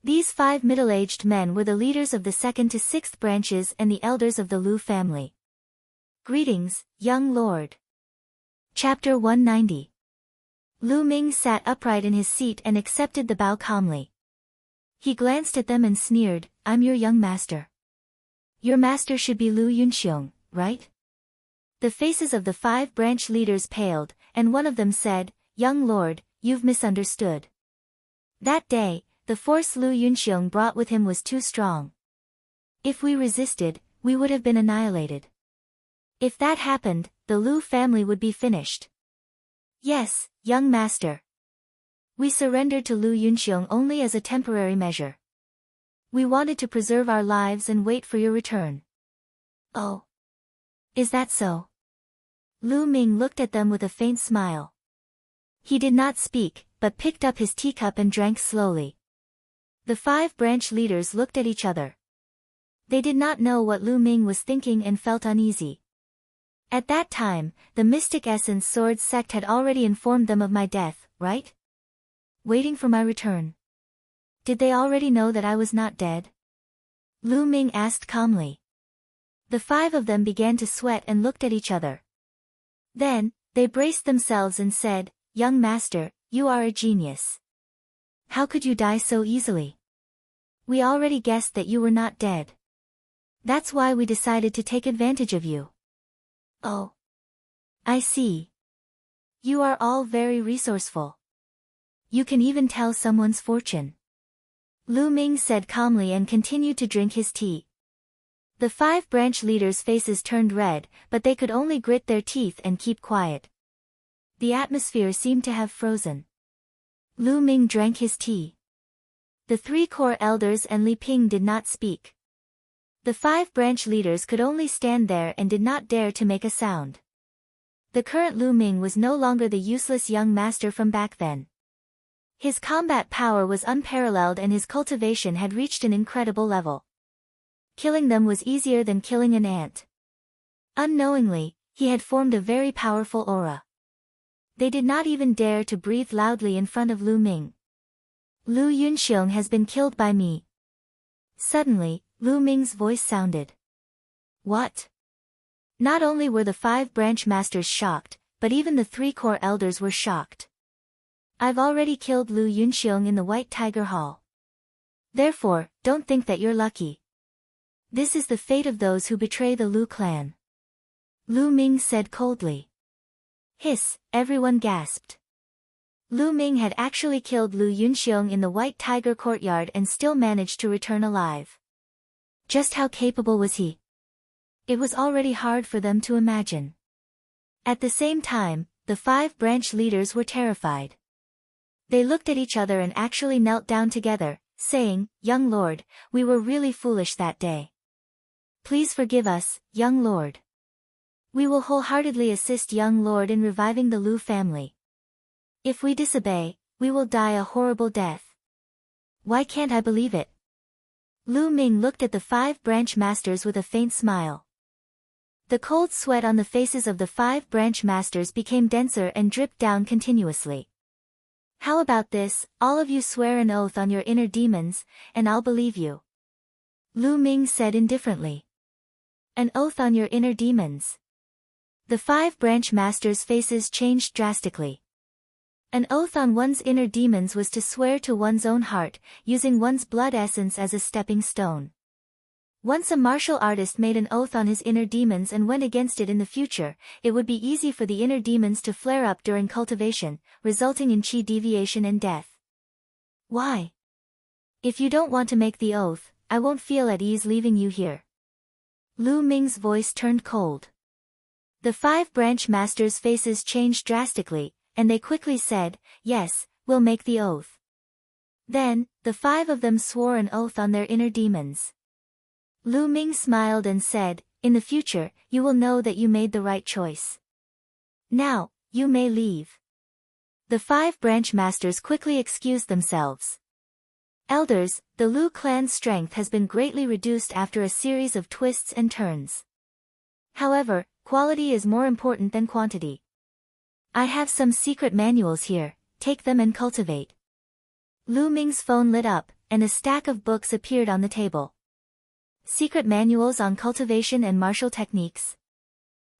Speaker 1: These 5 middle-aged men were the leaders of the 2nd to 6th branches and the elders of the Lu family. Greetings, young lord. Chapter 190. Lu Ming sat upright in his seat and accepted the bow calmly. He glanced at them and sneered, I'm your young master. Your master should be Lu Yunxiong, right? The faces of the 5 branch leaders paled, and one of them said, Young lord, you've misunderstood. That day, the force Lu Yunxiong brought with him was too strong. If we resisted, we would have been annihilated. If that happened, the Lu family would be finished. Yes, young master. We surrendered to Lu Yunxiong only as a temporary measure. We wanted to preserve our lives and wait for your return. Oh. Is that so? Lu Ming looked at them with a faint smile. He did not speak, but picked up his teacup and drank slowly. The 5 branch leaders looked at each other. They did not know what Lu Ming was thinking and felt uneasy. At that time, the Mystic Essence Sword sect had already informed them of my death, right? Waiting for my return. Did they already know that I was not dead? Lu Ming asked calmly. The 5 of them began to sweat and looked at each other. Then, they braced themselves and said, "Young master, you are a genius. How could you die so easily? We already guessed that you were not dead. That's why we decided to take advantage of you." Oh. I see. You are all very resourceful. You can even tell someone's fortune. Lu Ming said calmly and continued to drink his tea. The 5 branch leaders' faces turned red, but they could only grit their teeth and keep quiet. The atmosphere seemed to have frozen. Lu Ming drank his tea. The 3 core elders and Li Ping did not speak. The 5 branch leaders could only stand there and did not dare to make a sound. The current Lu Ming was no longer the useless young master from back then. His combat power was unparalleled and his cultivation had reached an incredible level. Killing them was easier than killing an ant. Unknowingly, he had formed a very powerful aura. They did not even dare to breathe loudly in front of Lu Ming. Lu Yunxiong has been killed by me. Suddenly, Lu Ming's voice sounded. What? Not only were the 5 branch masters shocked, but even the 3 core elders were shocked. I've already killed Lu Yunxiong in the White Tiger Hall. Therefore, don't think that you're lucky. This is the fate of those who betray the Lu clan. Lu Ming said coldly. Hiss, everyone gasped. Lu Ming had actually killed Lu Yunxiong in the White Tiger courtyard and still managed to return alive. Just how capable was he? It was already hard for them to imagine. At the same time, the 5 branch leaders were terrified. They looked at each other and actually knelt down together, saying, "Young lord, we were really foolish that day. Please forgive us, young lord. We will wholeheartedly assist young lord in reviving the Lu family. If we disobey, we will die a horrible death." Why can't I believe it? Lu Ming looked at the 5 branch masters with a faint smile. The cold sweat on the faces of the 5 branch masters became denser and dripped down continuously. How about this, all of you swear an oath on your inner demons, and I'll believe you. Lu Ming said indifferently. An oath on your inner demons. The 5 branch masters' faces changed drastically. An oath on one's inner demons was to swear to one's own heart, using one's blood essence as a stepping stone. Once a martial artist made an oath on his inner demons and went against it in the future, it would be easy for the inner demons to flare up during cultivation, resulting in chi deviation and death. Why? If you don't want to make the oath, I won't feel at ease leaving you here. Lu Ming's voice turned cold. The 5 branch masters' faces changed drastically, and they quickly said, "Yes, we'll make the oath." Then, the 5 of them swore an oath on their inner demons. Lu Ming smiled and said, "In the future, you will know that you made the right choice. Now, you may leave." The 5 branch masters quickly excused themselves. Elders, the Lu clan's strength has been greatly reduced after a series of twists and turns. However, quality is more important than quantity. I have some secret manuals here, take them and cultivate. Lu Ming's phone lit up, and a stack of books appeared on the table. Secret manuals on cultivation and martial techniques.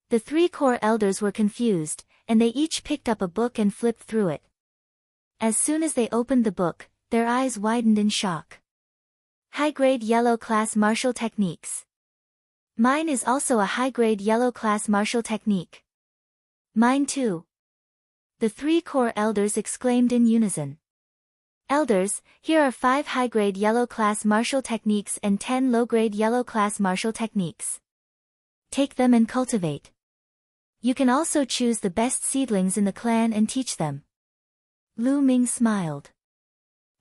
Speaker 1: The 3 core elders were confused, and they each picked up a book and flipped through it. As soon as they opened the book, their eyes widened in shock. High-grade yellow class martial techniques. Mine is also a high-grade yellow class martial technique. Mine too. The 3 core elders exclaimed in unison. Elders, here are 5 high-grade yellow class martial techniques and 10 low-grade yellow class martial techniques. Take them and cultivate. You can also choose the best seedlings in the clan and teach them. Lu Ming smiled.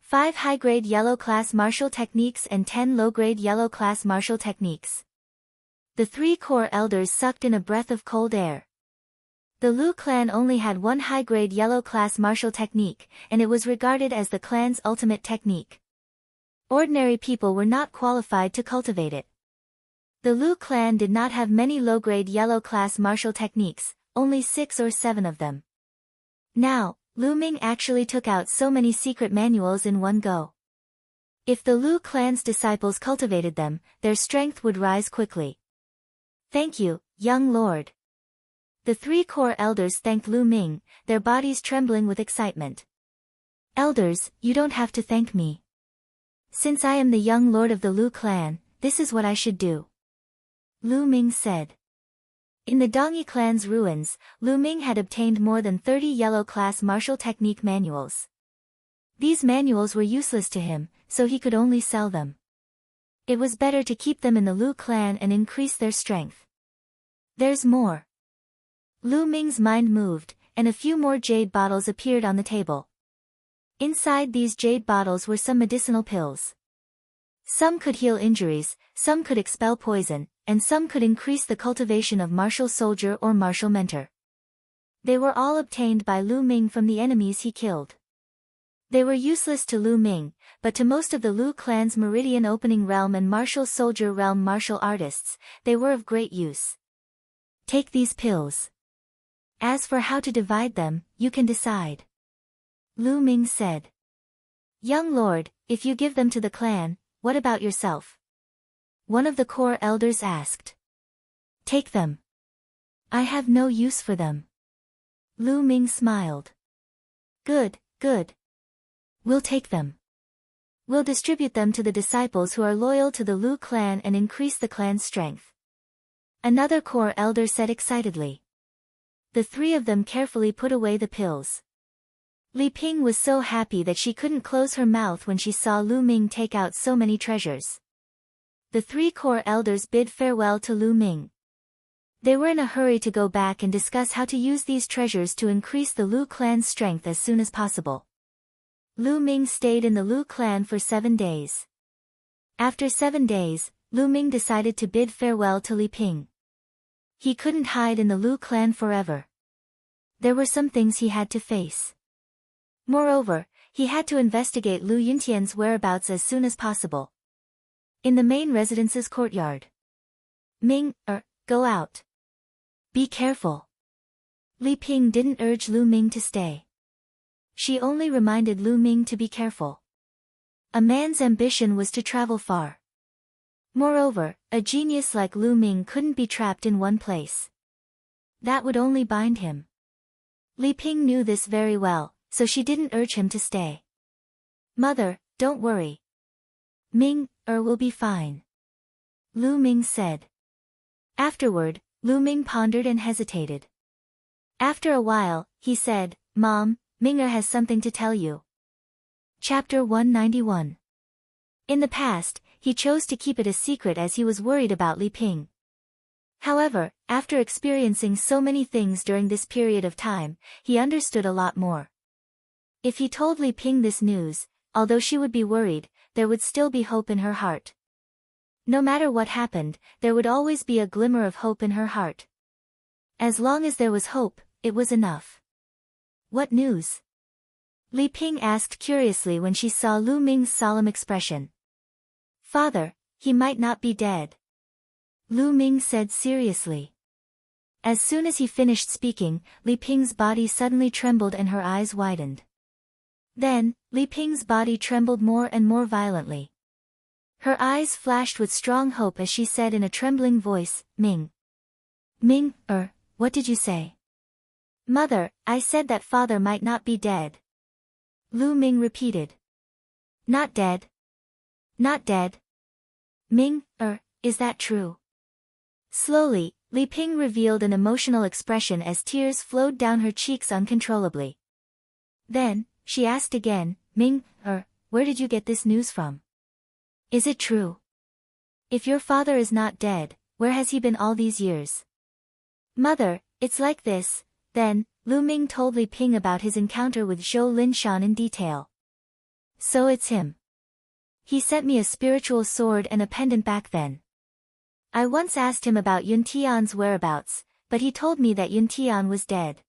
Speaker 1: 5 high-grade yellow-class martial techniques and 10 low-grade yellow-class martial techniques. The 3 core elders sucked in a breath of cold air. The Lu clan only had 1 high-grade yellow-class martial technique, and it was regarded as the clan's ultimate technique. Ordinary people were not qualified to cultivate it. The Lu clan did not have many low-grade yellow-class martial techniques, only 6 or 7 of them. Now, Lu Ming actually took out so many secret manuals in one go. If the Lu clan's disciples cultivated them, their strength would rise quickly. Thank you, young lord. The 3 core elders thanked Lu Ming, their bodies trembling with excitement. Elders, you don't have to thank me. Since I am the young lord of the Lu clan, this is what I should do. Lu Ming said. In the Dongyi clan's ruins, Lu Ming had obtained more than 30 yellow-class martial technique manuals. These manuals were useless to him, so he could only sell them. It was better to keep them in the Lu clan and increase their strength. There's more. Lu Ming's mind moved, and a few more jade bottles appeared on the table. Inside these jade bottles were some medicinal pills. Some could heal injuries, some could expel poison, and some could increase the cultivation of martial soldier or martial mentor. They were all obtained by Lu Ming from the enemies he killed. They were useless to Lu Ming, but to most of the Lu clan's Meridian Opening Realm and Martial Soldier Realm martial artists, they were of great use. Take these pills. As for how to divide them, you can decide. Lu Ming said. Young lord, if you give them to the clan, what about yourself? One of the core elders asked. Take them. I have no use for them. Lu Ming smiled. Good, good. We'll take them. We'll distribute them to the disciples who are loyal to the Lu clan and increase the clan's strength. Another core elder said excitedly. The 3 of them carefully put away the pills. Li Ping was so happy that she couldn't close her mouth when she saw Lu Ming take out so many treasures. The 3 core elders bid farewell to Lu Ming. They were in a hurry to go back and discuss how to use these treasures to increase the Lu clan's strength as soon as possible. Lu Ming stayed in the Lu clan for 7 days. After 7 days, Lu Ming decided to bid farewell to Li Ping. He couldn't hide in the Lu clan forever. There were some things he had to face. Moreover, he had to investigate Lu Yuntian's whereabouts as soon as possible. In the main residence's courtyard. Ming, go out. Be careful. Li Ping didn't urge Lu Ming to stay. She only reminded Lu Ming to be careful. A man's ambition was to travel far. Moreover, a genius like Lu Ming couldn't be trapped in one place. That would only bind him. Li Ping knew this very well, so she didn't urge him to stay. Mother, don't worry. Ming, will be fine. Lu Ming said. Afterward, Lu Ming pondered and hesitated. After a while, he said, Mom, Ming has something to tell you. Chapter 191. In the past, he chose to keep it a secret as he was worried about Li Ping. However, after experiencing so many things during this period of time, he understood a lot more. If he told Li Ping this news, although she would be worried, there would still be hope in her heart. No matter what happened, there would always be a glimmer of hope in her heart. As long as there was hope, it was enough. What news? Li Ping asked curiously when she saw Lu Ming's solemn expression. Father, he might not be dead. Lu Ming said seriously. As soon as he finished speaking, Li Ping's body suddenly trembled and her eyes widened. Then, Li Ping's body trembled more and more violently. Her eyes flashed with strong hope as she said in a trembling voice, Ming. Ming, what did you say? Mother, I said that father might not be dead. Lu Ming repeated. Not dead. Not dead. Ming, is that true? Slowly, Li Ping revealed an emotional expression as tears flowed down her cheeks uncontrollably. Then, she asked again, Ming, where did you get this news from? Is it true? If your father is not dead, where has he been all these years? Mother, it's like this. Then, Lu Ming told Li Ping about his encounter with Zhou Linshan in detail. So it's him. He sent me a spiritual sword and a pendant back then. I once asked him about Yun Tian's whereabouts, but he told me that Yun Tian was dead.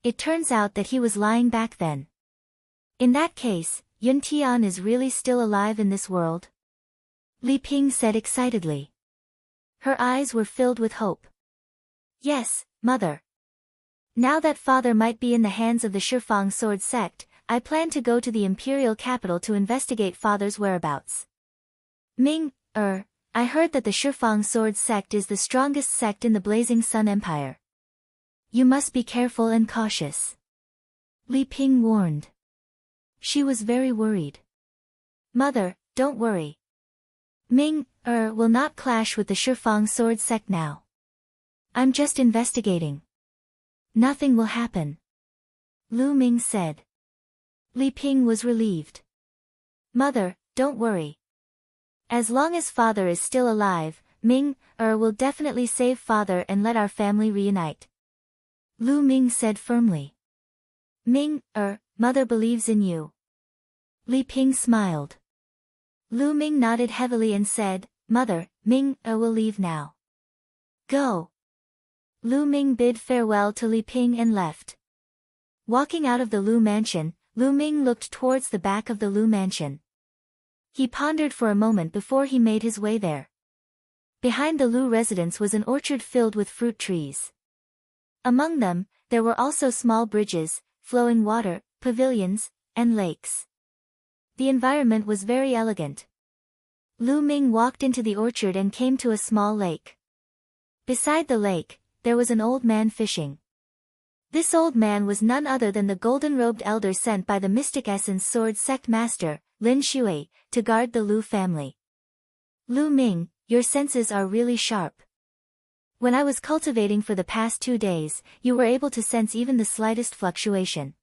Speaker 1: It turns out that he was lying back then. In that case, Yun Tian is really still alive in this world? Li Ping said excitedly. Her eyes were filled with hope. Yes, mother. Now that father might be in the hands of the Shifang sword sect, I plan to go to the imperial capital to investigate father's whereabouts. Ming, I heard that the Shifang sword sect is the strongest sect in the Blazing Sun Empire. You must be careful and cautious. Li Ping warned. She was very worried. Mother, don't worry. Ming, will not clash with the Shifang sword sect now. I'm just investigating. Nothing will happen. Lu Ming said. Li Ping was relieved. Mother, don't worry. As long as father is still alive, Ming, will definitely save father and let our family reunite. Lu Ming said firmly. Ming, mother believes in you. Li Ping smiled. Lu Ming nodded heavily and said, Mother, Ming, will leave now. Go. Lu Ming bid farewell to Li Ping and left. Walking out of the Lu mansion, Lu Ming looked towards the back of the Lu mansion. He pondered for a moment before he made his way there. Behind the Lu residence was an orchard filled with fruit trees. Among them, there were also small bridges, flowing water, pavilions, and lakes. The environment was very elegant. Lu Ming walked into the orchard and came to a small lake. Beside the lake, there was an old man fishing. This old man was none other than the golden-robed elder sent by the Mystic Essence Sword Sect Master, Lin Shui, to guard the Lu family. Lu Ming, your senses are really sharp. When I was cultivating for the past 2 days, you were able to sense even the slightest fluctuation.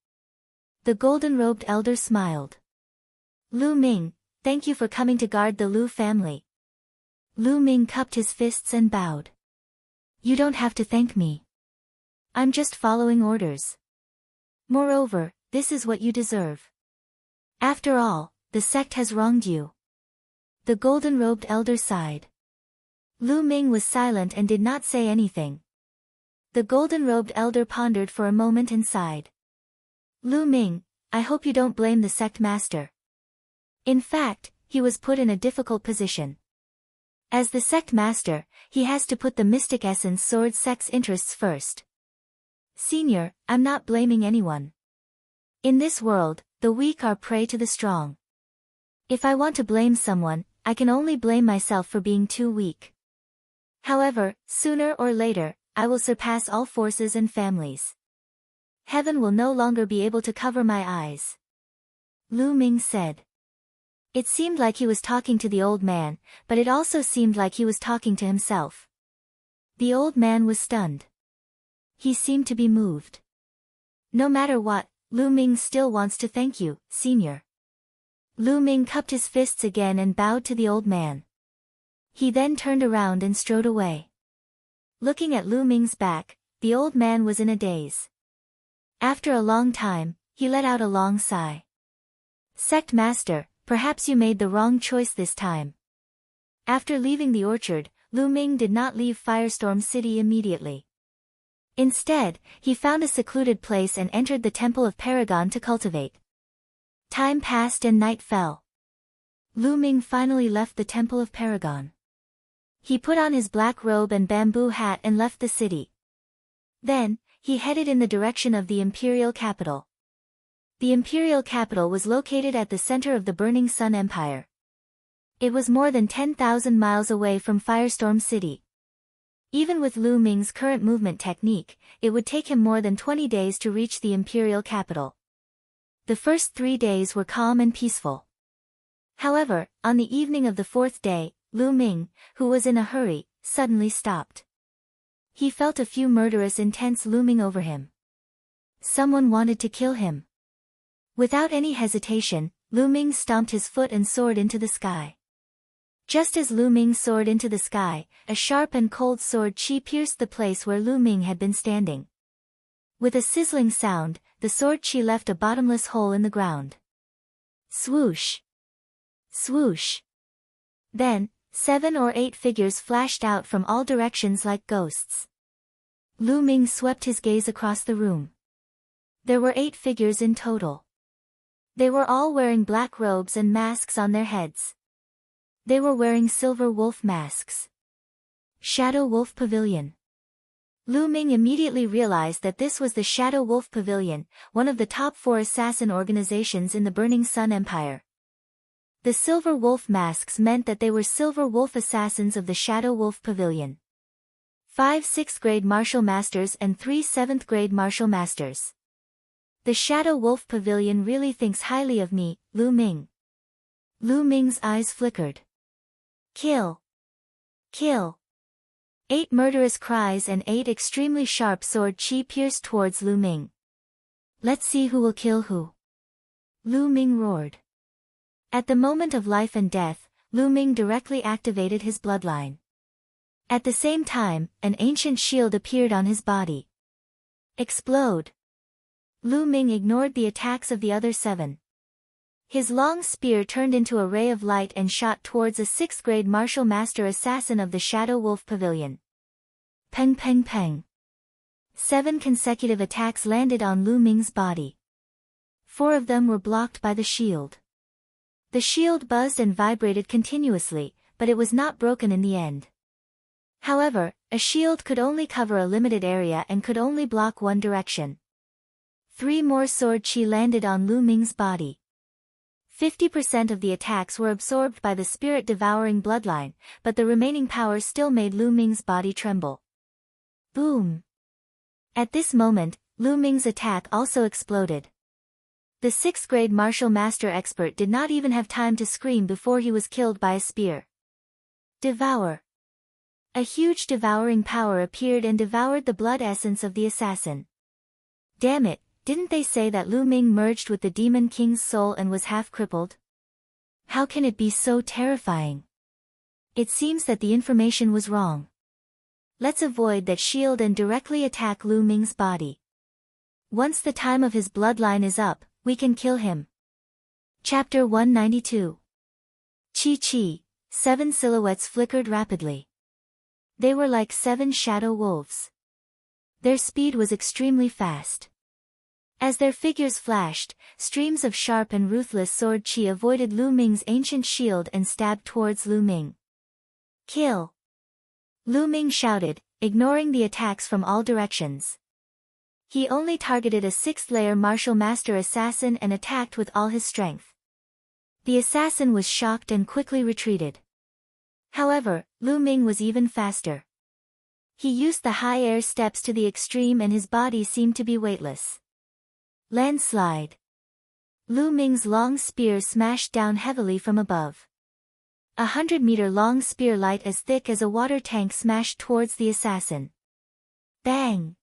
Speaker 1: The golden-robed elder smiled. Lu Ming, thank you for coming to guard the Lu family. Lu Ming cupped his fists and bowed. You don't have to thank me. I'm just following orders. Moreover, this is what you deserve. After all, the sect has wronged you. The golden-robed elder sighed. Lu Ming was silent and did not say anything. The golden-robed elder pondered for a moment and sighed. Lu Ming, I hope you don't blame the sect master. In fact, he was put in a difficult position. As the sect master, he has to put the Mystic Essence Sword Sect's interests first. Senior, I'm not blaming anyone. In this world, the weak are prey to the strong. If I want to blame someone, I can only blame myself for being too weak. However, sooner or later, I will surpass all forces and families. Heaven will no longer be able to cover my eyes. Lu Ming said. It seemed like he was talking to the old man, but it also seemed like he was talking to himself. The old man was stunned. He seemed to be moved. No matter what, Lu Ming still wants to thank you, senior. Lu Ming cupped his fists again and bowed to the old man. He then turned around and strode away. Looking at Lu Ming's back, the old man was in a daze. After a long time, he let out a long sigh. Sect Master, perhaps you made the wrong choice this time. After leaving the orchard, Lu Ming did not leave Firestorm City immediately. Instead, he found a secluded place and entered the Temple of Paragon to cultivate. Time passed and night fell. Lu Ming finally left the Temple of Paragon. He put on his black robe and bamboo hat and left the city. Then, he headed in the direction of the imperial capital. The imperial capital was located at the center of the Burning Sun Empire. It was more than 10,000 miles away from Firestorm City. Even with Lu Ming's current movement technique, it would take him more than 20 days to reach the imperial capital. The first 3 days were calm and peaceful. However, on the evening of the 4th day, Lu Ming, who was in a hurry, suddenly stopped. He felt a few murderous intents looming over him. Someone wanted to kill him. Without any hesitation, Lu Ming stomped his foot and soared into the sky. Just as Lu Ming soared into the sky, a sharp and cold sword chi pierced the place where Lu Ming had been standing. With a sizzling sound, the sword chi left a bottomless hole in the ground. Swoosh! Swoosh! Then, 7 or 8 figures flashed out from all directions like ghosts. Lu Ming swept his gaze across the room. There were 8 figures in total. They were all wearing black robes and masks on their heads. They were wearing silver wolf masks. Shadow Wolf Pavilion. Lu Ming immediately realized that this was the Shadow Wolf Pavilion, one of the top 4 assassin organizations in the Burning Sun Empire. The silver wolf masks meant that they were silver wolf assassins of the Shadow Wolf Pavilion. 5 6th grade martial masters and 3 7th grade martial masters. The Shadow Wolf Pavilion really thinks highly of me, Lu Ming. Lu Ming's eyes flickered. Kill! Kill! 8 murderous cries and 8 extremely sharp sword chi pierced towards Lu Ming. Let's see who will kill who. Lu Ming roared. At the moment of life and death, Lu Ming directly activated his bloodline. At the same time, an ancient shield appeared on his body. Explode! Lu Ming ignored the attacks of the other 7. His long spear turned into a ray of light and shot towards a 6th grade martial master assassin of the Shadow Wolf Pavilion. Peng peng peng. 7 consecutive attacks landed on Lu Ming's body. 4 of them were blocked by the shield. The shield buzzed and vibrated continuously, but it was not broken in the end. However, a shield could only cover a limited area and could only block one direction. 3 more sword chi landed on Lu Ming's body. 50% of the attacks were absorbed by the spirit-devouring bloodline, but the remaining power still made Lu Ming's body tremble. Boom! At this moment, Lu Ming's attack also exploded. The 6th grade martial master expert did not even have time to scream before he was killed by a spear. Devour! A huge devouring power appeared and devoured the blood essence of the assassin. Damn it, didn't they say that Lu Ming merged with the Demon King's soul and was half crippled? How can it be so terrifying? It seems that the information was wrong. Let's avoid that shield and directly attack Lu Ming's body. Once the time of his bloodline is up, we can kill him. Chapter 192. Chi Chi, 7 silhouettes flickered rapidly. They were like 7 shadow wolves. Their speed was extremely fast. As their figures flashed, streams of sharp and ruthless sword chi avoided Lu Ming's ancient shield and stabbed towards Lu Ming. Kill! Lu Ming shouted, ignoring the attacks from all directions. He only targeted a 6th layer martial master assassin and attacked with all his strength. The assassin was shocked and quickly retreated. However, Lu Ming was even faster. He used the high air steps to the extreme and his body seemed to be weightless. Landslide. Lu Ming's long spear smashed down heavily from above. 100-meter-long spear light as thick as a water tank smashed towards the assassin. Bang!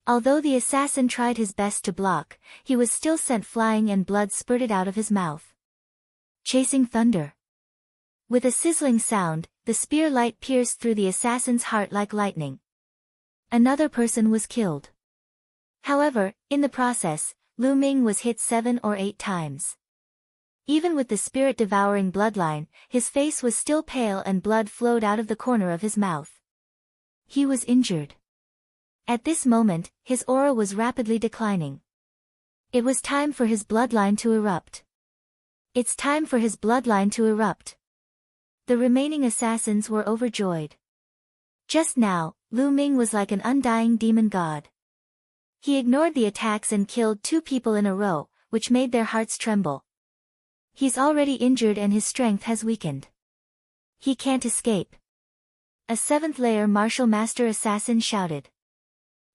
Speaker 1: Although the assassin tried his best to block, he was still sent flying and blood spurted out of his mouth. Chasing thunder. With a sizzling sound, the spear light pierced through the assassin's heart like lightning. Another person was killed. However, in the process, Lu Ming was hit 7 or 8 times. Even with the spirit-devouring bloodline, his face was still pale and blood flowed out of the corner of his mouth. He was injured. At this moment, his aura was rapidly declining. It was time for his bloodline to erupt. It's time for his bloodline to erupt. The remaining assassins were overjoyed. Just now, Lu Ming was like an undying demon god. He ignored the attacks and killed 2 people in a row, which made their hearts tremble. He's already injured and his strength has weakened. He can't escape. A 7th layer martial master assassin shouted.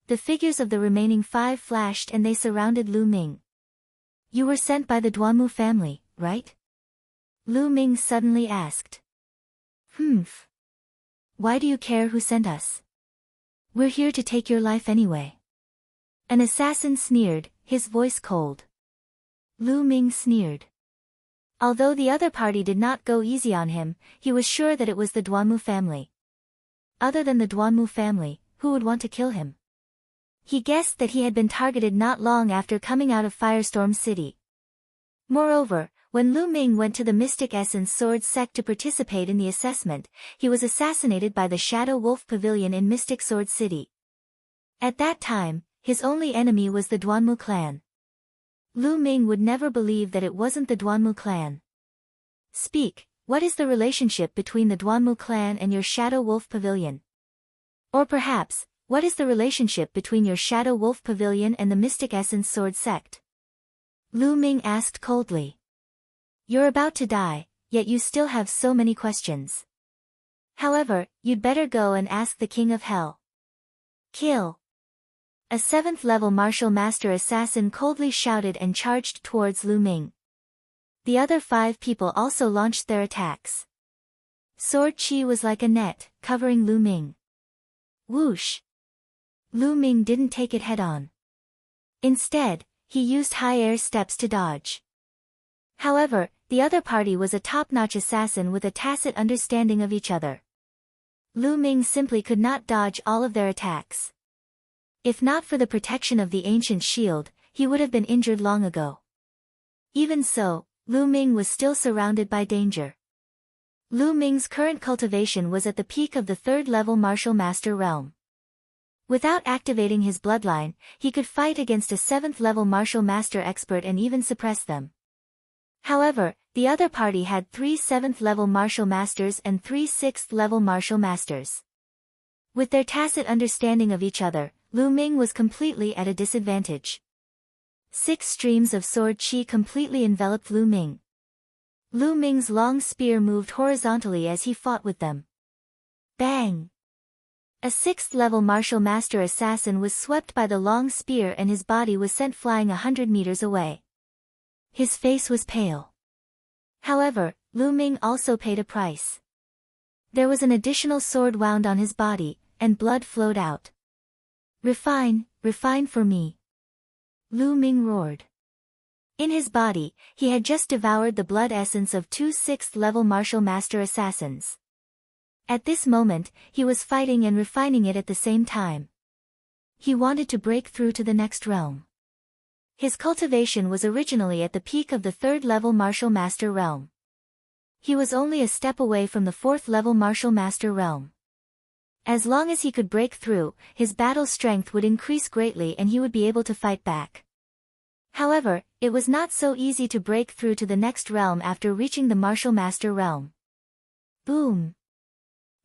Speaker 1: The figures of the remaining 5 flashed and they surrounded Lu Ming. You were sent by the Duanmu family, right? Lu Ming suddenly asked. Humph. Why do you care who sent us? We're here to take your life anyway. An assassin sneered, his voice cold. Lu Ming sneered. Although the other party did not go easy on him, he was sure that it was the Duanmu family. Other than the Duanmu family, who would want to kill him? He guessed that he had been targeted not long after coming out of Firestorm City. Moreover, when Lu Ming went to the Mystic Essence Sword sect to participate in the assessment, he was assassinated by the Shadow Wolf Pavilion in Mystic Sword City. At that time, his only enemy was the Duanmu clan. Lu Ming would never believe that it wasn't the Duanmu clan. Speak, what is the relationship between the Duanmu clan and your Shadow Wolf Pavilion? Or perhaps, what is the relationship between your Shadow Wolf Pavilion and the Mystic Essence Sword sect? Lu Ming asked coldly. You're about to die, yet you still have so many questions. However, you'd better go and ask the King of Hell. Kill. A 7th-level martial master assassin coldly shouted and charged towards Lu Ming. The other 5 people also launched their attacks. Sword Chi was like a net, covering Lu Ming. Whoosh! Lu Ming didn't take it head-on. Instead, he used high air steps to dodge. However, the other party was a top-notch assassin with a tacit understanding of each other. Lu Ming simply could not dodge all of their attacks. If not for the protection of the ancient shield, he would have been injured long ago. Even so, Lu Ming was still surrounded by danger. Lu Ming's current cultivation was at the peak of the 3rd-level martial master realm. Without activating his bloodline, he could fight against a 7th-level martial master expert and even suppress them. However, the other party had 3 7th-level martial masters and 3 6th-level martial masters. With their tacit understanding of each other, Lu Ming was completely at a disadvantage. 6 streams of sword chi completely enveloped Lu Ming. Lu Ming's long spear moved horizontally as he fought with them. Bang! A 6th-level martial master assassin was swept by the long spear and his body was sent flying 100 meters away. His face was pale. However, Lu Ming also paid a price. There was an additional sword wound on his body, and blood flowed out. Refine, refine for me. Lu Ming roared. In his body, he had just devoured the blood essence of 2 6th-level martial master assassins. At this moment, he was fighting and refining it at the same time. He wanted to break through to the next realm. His cultivation was originally at the peak of the 3rd-level martial master realm. He was only a step away from the 4th-level martial master realm. As long as he could break through, his battle strength would increase greatly and he would be able to fight back. However, it was not so easy to break through to the next realm after reaching the martial master realm. Boom!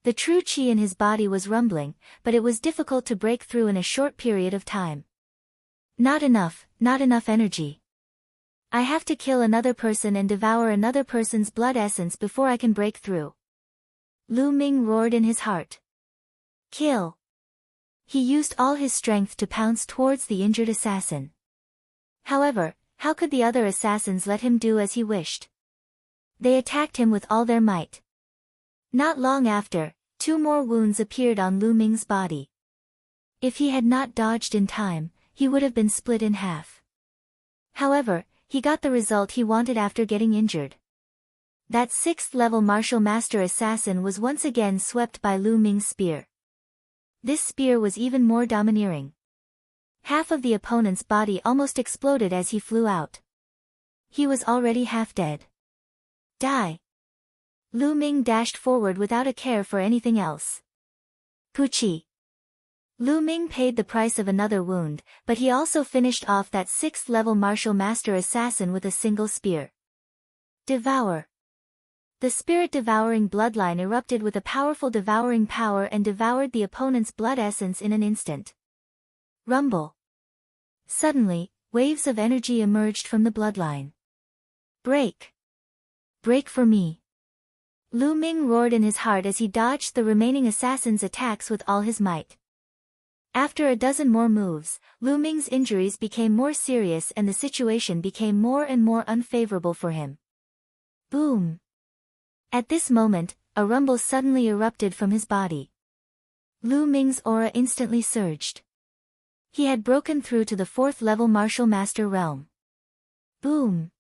Speaker 1: The true chi in his body was rumbling, but it was difficult to break through in a short period of time. Not enough energy. I have to kill another person and devour another person's blood essence before I can break through. Lu Ming roared in his heart. Kill! He used all his strength to pounce towards the injured assassin. However, how could the other assassins let him do as he wished? They attacked him with all their might. Not long after, 2 more wounds appeared on Lu Ming's body. If he had not dodged in time, he would have been split in half. However, he got the result he wanted after getting injured. That 6th-level martial master assassin was once again swept by Lu Ming's spear. This spear was even more domineering. Half of the opponent's body almost exploded as he flew out. He was already half dead. Die! Lu Ming dashed forward without a care for anything else. Puchi! Lu Ming paid the price of another wound, but he also finished off that 6th-level martial master assassin with a single spear. Devour! The spirit-devouring bloodline erupted with a powerful devouring power and devoured the opponent's blood essence in an instant. Rumble! Suddenly, waves of energy emerged from the bloodline. Break! Break for me! Lu Ming roared in his heart as he dodged the remaining assassin's attacks with all his might. After a dozen more moves, Lu Ming's injuries became more serious and the situation became more and more unfavorable for him. Boom! At this moment, a rumble suddenly erupted from his body. Lu Ming's aura instantly surged. He had broken through to the 4th-level martial master realm. Boom!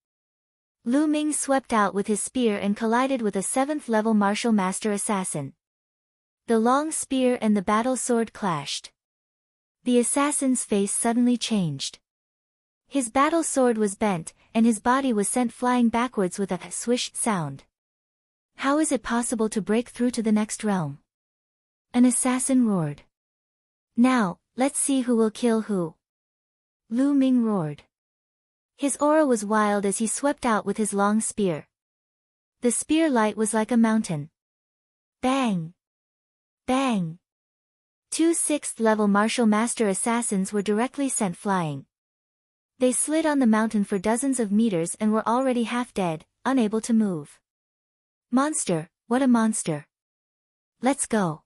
Speaker 1: Lu Ming swept out with his spear and collided with a 7th-level martial master assassin. The long spear and the battle sword clashed. The assassin's face suddenly changed. His battle sword was bent, and his body was sent flying backwards with a swish sound. How is it possible to break through to the next realm? An assassin roared. Now, let's see who will kill who. Lu Ming roared. His aura was wild as he swept out with his long spear. The spear light was like a mountain. Bang! Bang! 2 6th-level martial master assassins were directly sent flying. They slid on the mountain for dozens of meters and were already half dead, unable to move. Monster, what a monster! Let's go.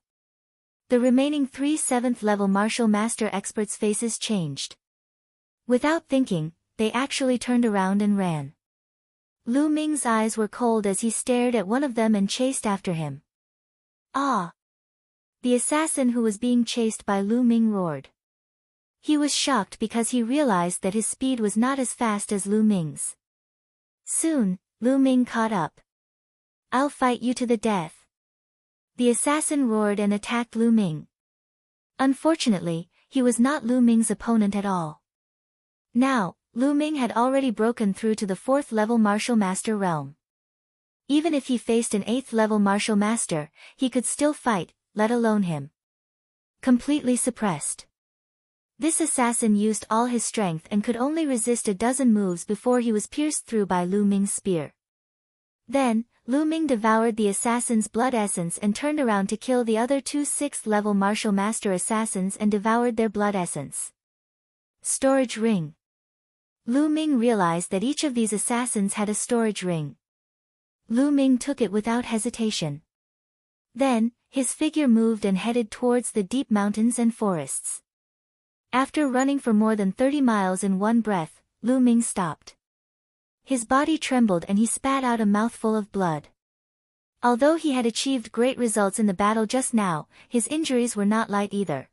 Speaker 1: The remaining 3 7th-level martial master experts' faces changed. Without thinking, they actually turned around and ran. Lu Ming's eyes were cold as he stared at one of them and chased after him. Ah! The assassin who was being chased by Lu Ming roared. He was shocked because he realized that his speed was not as fast as Lu Ming's. Soon, Lu Ming caught up. I'll fight you to the death. The assassin roared and attacked Lu Ming. Unfortunately, he was not Lu Ming's opponent at all. Now, Lu Ming had already broken through to the 4th-level martial master realm. Even if he faced an 8th-level martial master, he could still fight, let alone him. Completely suppressed. This assassin used all his strength and could only resist a dozen moves before he was pierced through by Lu Ming's spear. Then, Lu Ming devoured the assassin's blood essence and turned around to kill the other 2 6th-level martial master assassins and devoured their blood essence. Storage ring. Lu Ming realized that each of these assassins had a storage ring. Lu Ming took it without hesitation. Then, his figure moved and headed towards the deep mountains and forests. After running for more than 30 miles in one breath, Lu Ming stopped. His body trembled and he spat out a mouthful of blood. Although he had achieved great results in the battle just now, his injuries were not light either.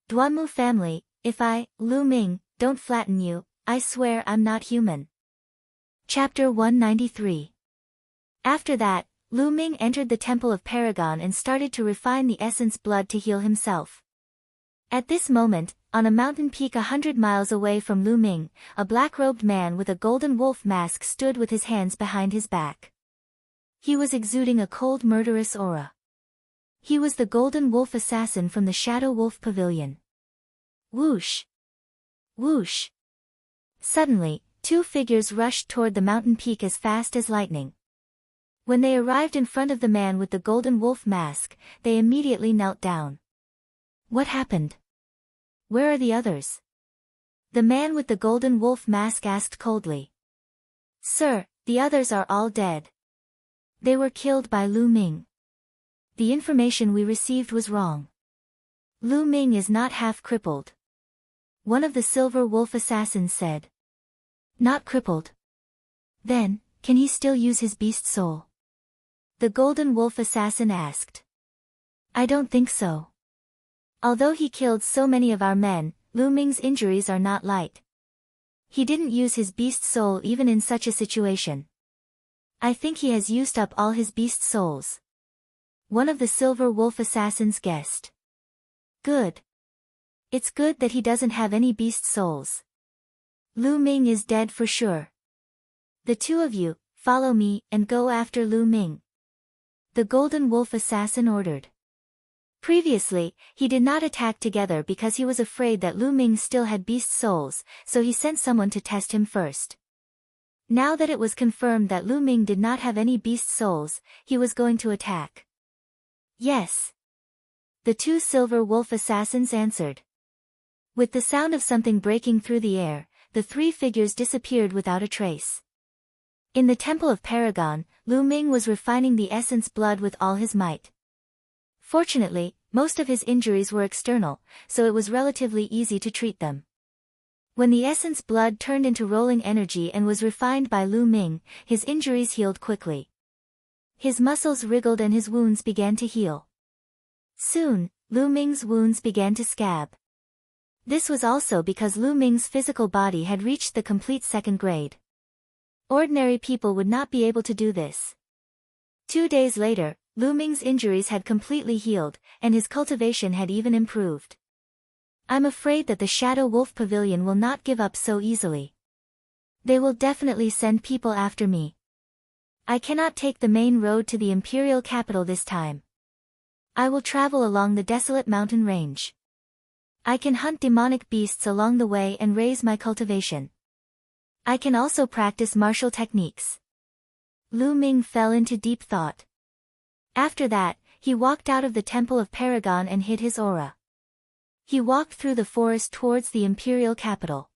Speaker 1: Duanmu family, if I, Lu Ming, don't flatten you, I swear I'm not human. Chapter 193. After that, Lu Ming entered the Temple of Paragon and started to refine the essence blood to heal himself. At this moment, on a mountain peak 100 miles away from Lu Ming, a black-robed man with a golden wolf mask stood with his hands behind his back. He was exuding a cold murderous aura. He was the golden wolf assassin from the Shadow Wolf Pavilion. Whoosh! Whoosh! Suddenly, 2 figures rushed toward the mountain peak as fast as lightning. When they arrived in front of the man with the golden wolf mask, they immediately knelt down. What happened? Where are the others? The man with the golden wolf mask asked coldly. Sir, the others are all dead. They were killed by Lu Ming. The information we received was wrong. Lu Ming is not half crippled. One of the silver wolf assassins said. Not crippled. Then, can he still use his beast soul? The golden wolf assassin asked. I don't think so. Although he killed so many of our men, Lu Ming's injuries are not light. He didn't use his beast soul even in such a situation. I think he has used up all his beast souls. One of the silver wolf assassins guessed. Good. It's good that he doesn't have any beast souls. Lu Ming is dead for sure. The 2 of you, follow me and go after Lu Ming. The golden wolf assassin ordered. Previously, he did not attack together because he was afraid that Lu Ming still had beast souls, so he sent someone to test him first. Now that it was confirmed that Lu Ming did not have any beast souls, he was going to attack. Yes. The 2 silver wolf assassins answered. With the sound of something breaking through the air, the 3 figures disappeared without a trace. In the Temple of Paragon, Lu Ming was refining the essence blood with all his might. Fortunately, most of his injuries were external, so it was relatively easy to treat them. When the essence blood turned into rolling energy and was refined by Lu Ming, his injuries healed quickly. His muscles wriggled and his wounds began to heal. Soon, Lu Ming's wounds began to scab. This was also because Lu Ming's physical body had reached the complete 2nd grade. Ordinary people would not be able to do this. 2 days later, Lu Ming's injuries had completely healed, and his cultivation had even improved. I'm afraid that the Shadow Wolf Pavilion will not give up so easily. They will definitely send people after me. I cannot take the main road to the imperial capital this time. I will travel along the desolate mountain range. I can hunt demonic beasts along the way and raise my cultivation. I can also practice martial techniques. Lu Ming fell into deep thought. After that, he walked out of the Temple of Paragon and hid his aura. He walked through the forest towards the imperial capital.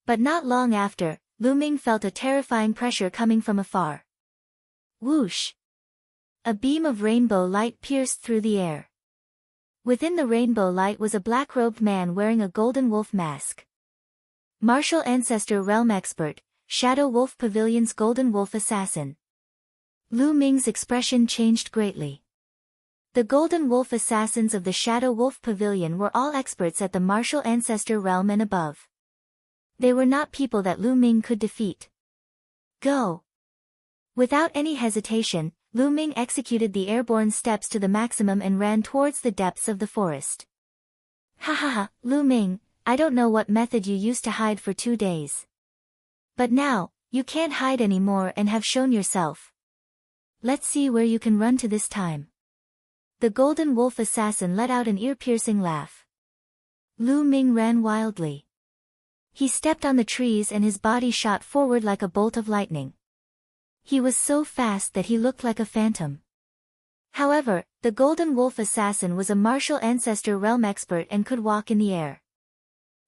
Speaker 1: But not long after, Lu Ming felt a terrifying pressure coming from afar. Whoosh! A beam of rainbow light pierced through the air. Within the rainbow light was a black-robed man wearing a golden wolf mask. Martial Ancestor Realm Expert, Shadow Wolf Pavilion's Golden Wolf Assassin. Lu Ming's expression changed greatly. The Golden Wolf Assassins of the Shadow Wolf Pavilion were all experts at the Martial Ancestor Realm and above. They were not people that Lu Ming could defeat. Go! Without any hesitation, Lu Ming executed the airborne steps to the maximum and ran towards the depths of the forest. Ha ha ha, Lu Ming, I don't know what method you used to hide for 2 days. But now, you can't hide anymore and have shown yourself. Let's see where you can run to this time. The Golden Wolf Assassin let out an ear-piercing laugh. Lu Ming ran wildly. He stepped on the trees and his body shot forward like a bolt of lightning. He was so fast that he looked like a phantom. However, the Golden Wolf Assassin was a martial ancestor realm expert and could walk in the air.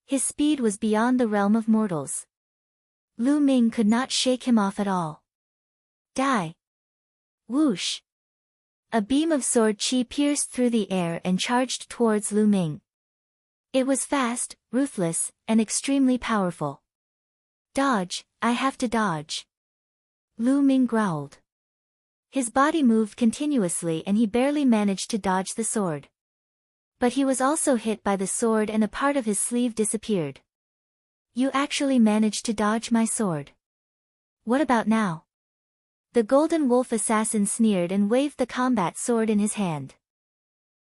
Speaker 1: His speed was beyond the realm of mortals. Lu Ming could not shake him off at all. Die! Whoosh! A beam of sword chi pierced through the air and charged towards Lu Ming. It was fast, ruthless, and extremely powerful. Dodge, I have to dodge. Lu Ming growled. His body moved continuously and he barely managed to dodge the sword. But he was also hit by the sword and a part of his sleeve disappeared. You actually managed to dodge my sword. What about now? The Golden Wolf Assassin sneered and waved the combat sword in his hand.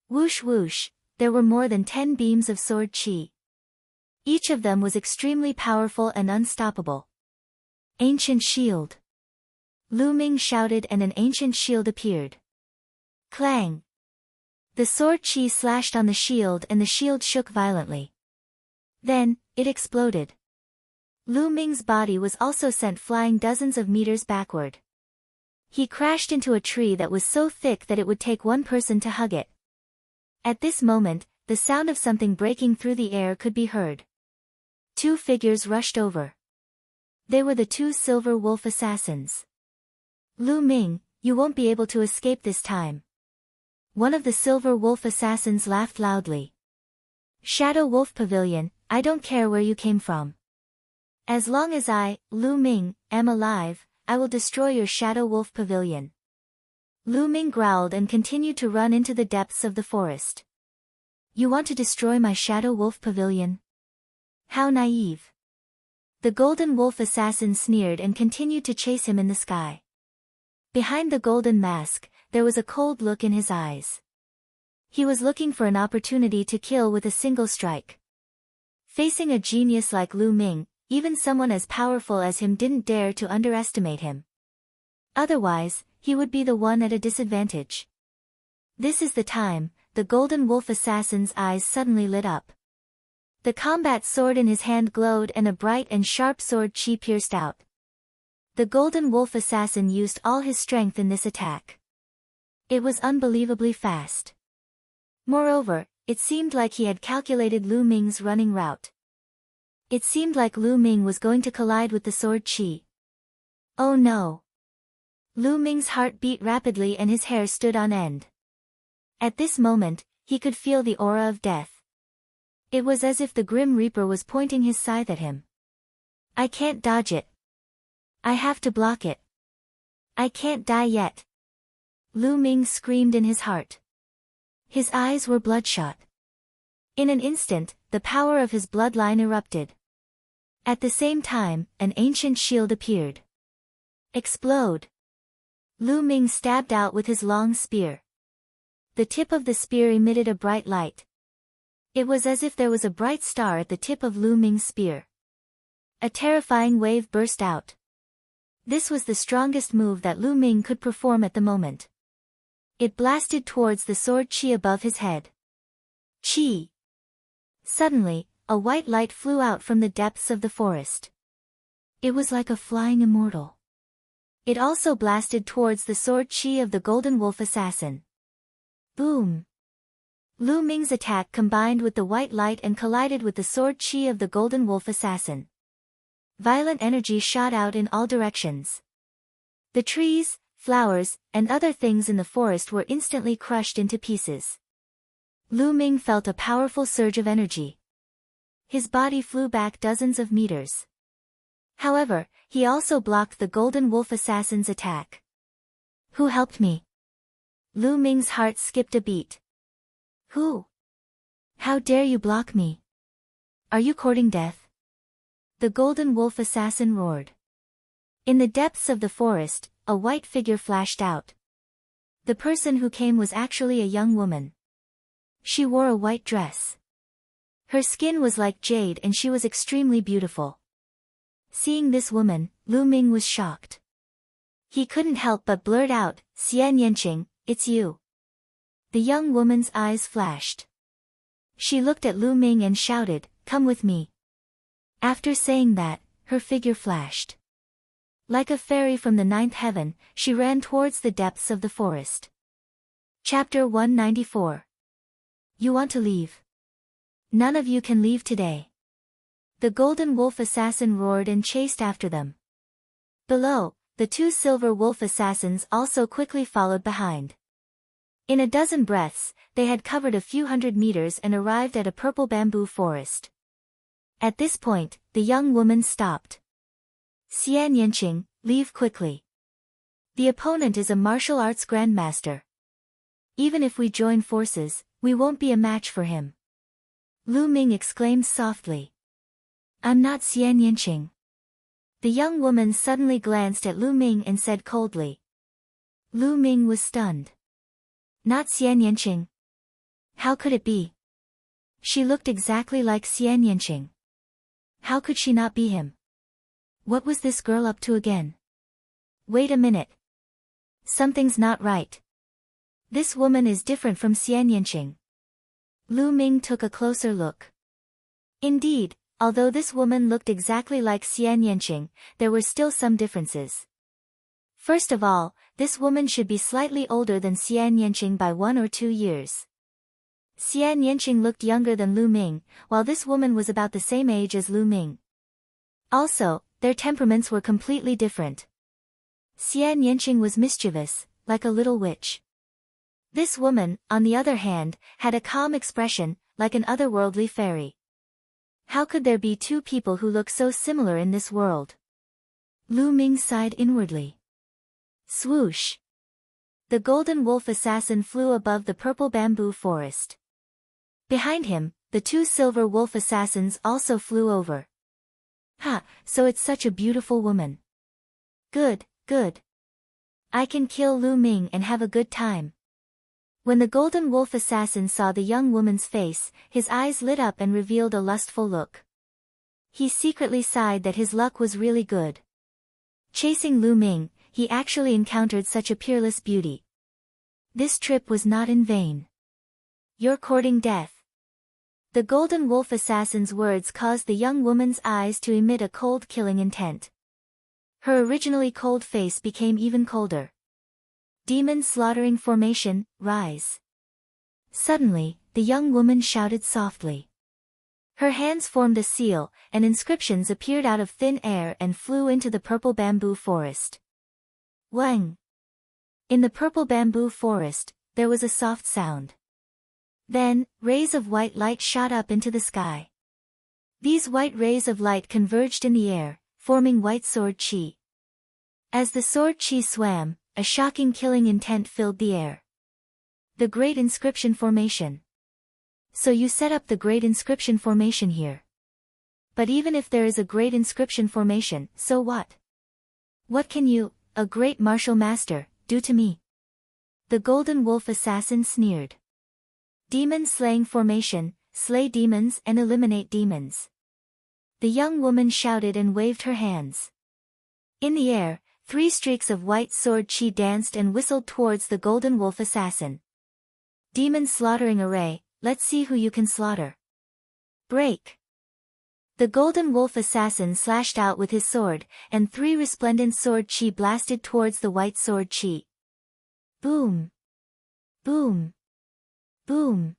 Speaker 1: Whoosh whoosh, there were more than 10 beams of sword chi. Each of them was extremely powerful and unstoppable. Ancient shield. Lu Ming shouted and an ancient shield appeared. Clang! The sword chi slashed on the shield and the shield shook violently. Then, it exploded. Lu Ming's body was also sent flying dozens of meters backward. He crashed into a tree that was so thick that it would take one person to hug it. At this moment, the sound of something breaking through the air could be heard. 2 figures rushed over. They were the 2 Silver Wolf Assassins. Lu Ming, you won't be able to escape this time. One of the Silver Wolf Assassins laughed loudly. Shadow Wolf Pavilion, I don't care where you came from. As long as I, Lu Ming, am alive, I will destroy your Shadow Wolf Pavilion. Lu Ming growled and continued to run into the depths of the forest. You want to destroy my Shadow Wolf Pavilion? How naive. The Golden Wolf Assassin sneered and continued to chase him in the sky. Behind the golden mask, there was a cold look in his eyes. He was looking for an opportunity to kill with a single strike. Facing a genius like Lu Ming, even someone as powerful as him didn't dare to underestimate him. Otherwise, he would be the one at a disadvantage. This is the time, the Golden Wolf Assassin's eyes suddenly lit up. The combat sword in his hand glowed and a bright and sharp sword chi pierced out. The Golden Wolf Assassin used all his strength in this attack. It was unbelievably fast. Moreover, it seemed like he had calculated Lu Ming's running route. It seemed like Lu Ming was going to collide with the sword chi. Oh no! Lu Ming's heart beat rapidly and his hair stood on end. At this moment, he could feel the aura of death. It was as if the Grim Reaper was pointing his scythe at him. I can't dodge it. I have to block it. I can't die yet. Lu Ming screamed in his heart. His eyes were bloodshot. In an instant, the power of his bloodline erupted. At the same time, an ancient shield appeared. Explode! Lu Ming stabbed out with his long spear. The tip of the spear emitted a bright light. It was as if there was a bright star at the tip of Lu Ming's spear. A terrifying wave burst out. This was the strongest move that Lu Ming could perform at the moment. It blasted towards the sword chi above his head. Chi! Suddenly, a white light flew out from the depths of the forest. It was like a flying immortal. It also blasted towards the sword chi of the Golden Wolf assassin. Boom! Lu Ming's attack combined with the white light and collided with the sword chi of the Golden Wolf assassin. Violent energy shot out in all directions. The trees, flowers, and other things in the forest were instantly crushed into pieces. Lu Ming felt a powerful surge of energy. His body flew back dozens of meters. However, he also blocked the Golden Wolf assassin's attack. Who helped me? Lu Ming's heart skipped a beat. Who? How dare you block me? Are you courting death? The Golden Wolf assassin roared. In the depths of the forest, a white figure flashed out. The person who came was actually a young woman. She wore a white dress. Her skin was like jade and she was extremely beautiful. Seeing this woman, Lu Ming was shocked. He couldn't help but blurt out, "Xian Yanqing, it's you." The young woman's eyes flashed. She looked at Lu Ming and shouted, "Come with me." After saying that, her figure flashed. Like a fairy from the ninth heaven, she ran towards the depths of the forest. Chapter 194. You want to leave? None of you can leave today. The Golden Wolf assassin roared and chased after them. Below, the two Silver Wolf assassins also quickly followed behind. In a dozen breaths, they had covered a few hundred meters and arrived at a purple bamboo forest. At this point, the young woman stopped. "Xian Yanqing, leave quickly. The opponent is a martial arts grandmaster. Even if we join forces, we won't be a match for him." Lu Ming exclaimed softly. "I'm not Xian Yanqing." The young woman suddenly glanced at Lu Ming and said coldly. Lu Ming was stunned. Not Xian Yanqing? How could it be? She looked exactly like Xian Yanqing. How could she not be him? What was this girl up to again? Wait a minute. Something's not right. This woman is different from Xian Yanqing. Lu Ming took a closer look. Indeed, although this woman looked exactly like Xian Yanqing, there were still some differences. First of all, this woman should be slightly older than Xian Yanqing by 1 or 2 years. Xian Yanqing looked younger than Lu Ming, while this woman was about the same age as Lu Ming. Also, their temperaments were completely different. Xian Yanqing was mischievous, like a little witch. This woman, on the other hand, had a calm expression, like an otherworldly fairy. How could there be two people who look so similar in this world? Lu Ming sighed inwardly. Swoosh! The Golden Wolf assassin flew above the purple bamboo forest. Behind him, the two Silver Wolf assassins also flew over. Ha, so it's such a beautiful woman. Good, good. I can kill Lu Ming and have a good time. When the Golden Wolf assassin saw the young woman's face, his eyes lit up and revealed a lustful look. He secretly sighed that his luck was really good. Chasing Lu Ming, he actually encountered such a peerless beauty. This trip was not in vain. You're courting death. The Golden Wolf assassin's words caused the young woman's eyes to emit a cold killing intent. Her originally cold face became even colder. Demon slaughtering formation, rise. Suddenly, the young woman shouted softly. Her hands formed a seal, and inscriptions appeared out of thin air and flew into the purple bamboo forest. Wang! In the purple bamboo forest, there was a soft sound. Then, rays of white light shot up into the sky. These white rays of light converged in the air, forming white sword chi. As the sword chi swam, a shocking killing intent filled the air. The Great Inscription Formation. So you set up the Great Inscription Formation here. But even if there is a Great Inscription Formation, so what? What can you, a great martial master, do to me? The Golden Wolf assassin sneered. Demon Slaying Formation, slay demons and eliminate demons. The young woman shouted and waved her hands. In the air, 3 streaks of white sword chi danced and whistled towards the golden wolf assassin. Demon slaughtering array, let's see who you can slaughter. Break! The golden wolf assassin slashed out with his sword, and 3 resplendent sword chi blasted towards the white sword chi. Boom! Boom! Boom!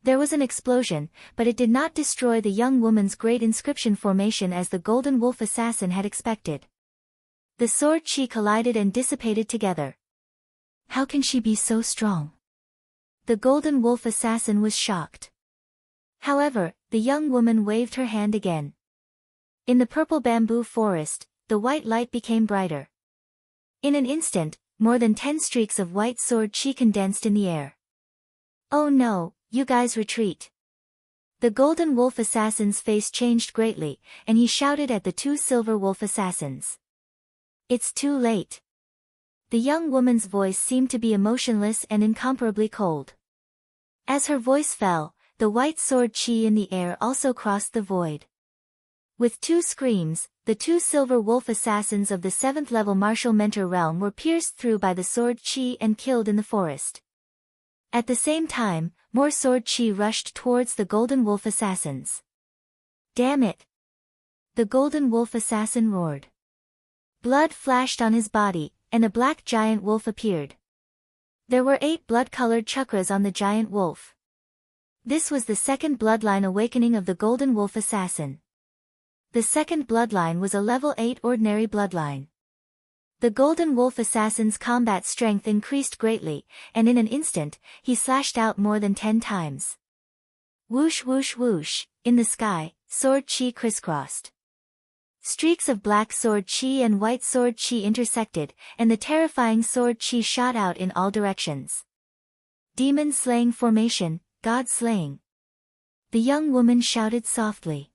Speaker 1: There was an explosion, but it did not destroy the young woman's great inscription formation as the golden wolf assassin had expected. The sword chi collided and dissipated together. How can she be so strong? The golden wolf assassin was shocked. However, the young woman waved her hand again. In the purple bamboo forest, the white light became brighter. In an instant, more than 10 streaks of white sword chi condensed in the air. Oh no, you guys retreat. The golden wolf assassin's face changed greatly, and he shouted at the 2 silver wolf assassins. It's too late. The young woman's voice seemed to be emotionless and incomparably cold. As her voice fell, the white sword chi in the air also crossed the void. With 2 screams, the 2 silver wolf assassins of the 7th level martial mentor realm were pierced through by the sword chi and killed in the forest. At the same time, more sword chi rushed towards the golden wolf assassins. Damn it! The golden wolf assassin roared. Blood flashed on his body, and a black giant wolf appeared. There were 8 blood-colored chakras on the giant wolf. This was the 2nd bloodline awakening of the golden wolf assassin. The 2nd bloodline was a level 8 ordinary bloodline. The golden wolf assassin's combat strength increased greatly, and in an instant, he slashed out more than 10 times. Whoosh whoosh whoosh, in the sky, sword chi crisscrossed. Streaks of black sword chi and white sword chi intersected, and the terrifying sword chi shot out in all directions. Demon slaying formation, God slaying. The young woman shouted softly.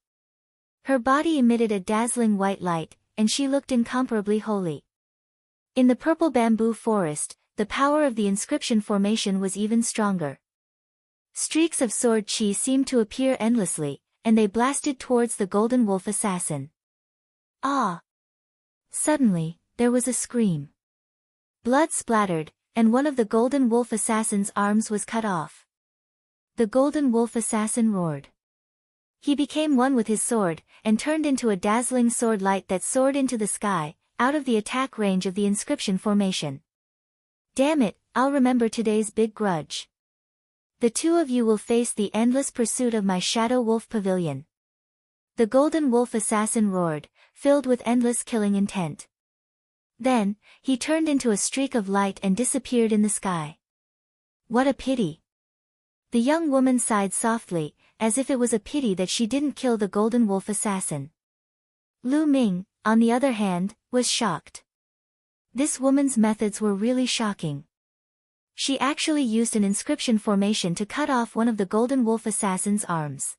Speaker 1: Her body emitted a dazzling white light, and she looked incomparably holy. In the purple bamboo forest, the power of the inscription formation was even stronger. Streaks of sword chi seemed to appear endlessly, and they blasted towards the golden wolf assassin. Ah! Suddenly, there was a scream. Blood splattered, and one of the golden wolf assassin's arms was cut off. The golden wolf assassin roared. He became one with his sword, and turned into a dazzling sword light that soared into the sky, out of the attack range of the inscription formation. Damn it, I'll remember today's big grudge. The 2 of you will face the endless pursuit of my shadow wolf pavilion. The golden wolf assassin roared, filled with endless killing intent. Then, he turned into a streak of light and disappeared in the sky. What a pity! The young woman sighed softly, as if it was a pity that she didn't kill the golden wolf assassin. Lu Ming, on the other hand, was shocked. This woman's methods were really shocking. She actually used an inscription formation to cut off one of the golden wolf assassin's arms.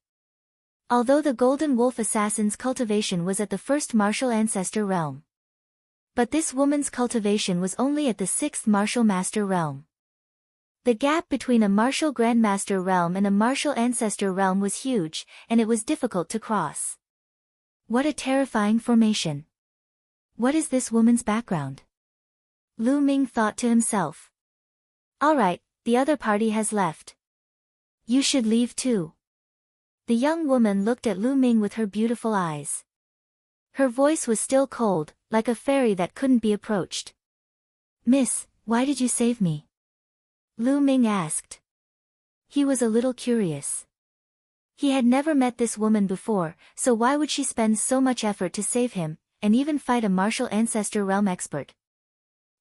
Speaker 1: Although the golden wolf assassin's cultivation was at the 1st martial ancestor realm. But this woman's cultivation was only at the 6th martial master realm. The gap between a martial grandmaster realm and a martial ancestor realm was huge, and it was difficult to cross. What a terrifying formation. What is this woman's background? Lu Ming thought to himself. Alright, the other party has left. You should leave too. The young woman looked at Lu Ming with her beautiful eyes. Her voice was still cold, like a fairy that couldn't be approached. Miss, why did you save me? Lu Ming asked. He was a little curious. He had never met this woman before, so why would she spend so much effort to save him, and even fight a martial ancestor realm expert?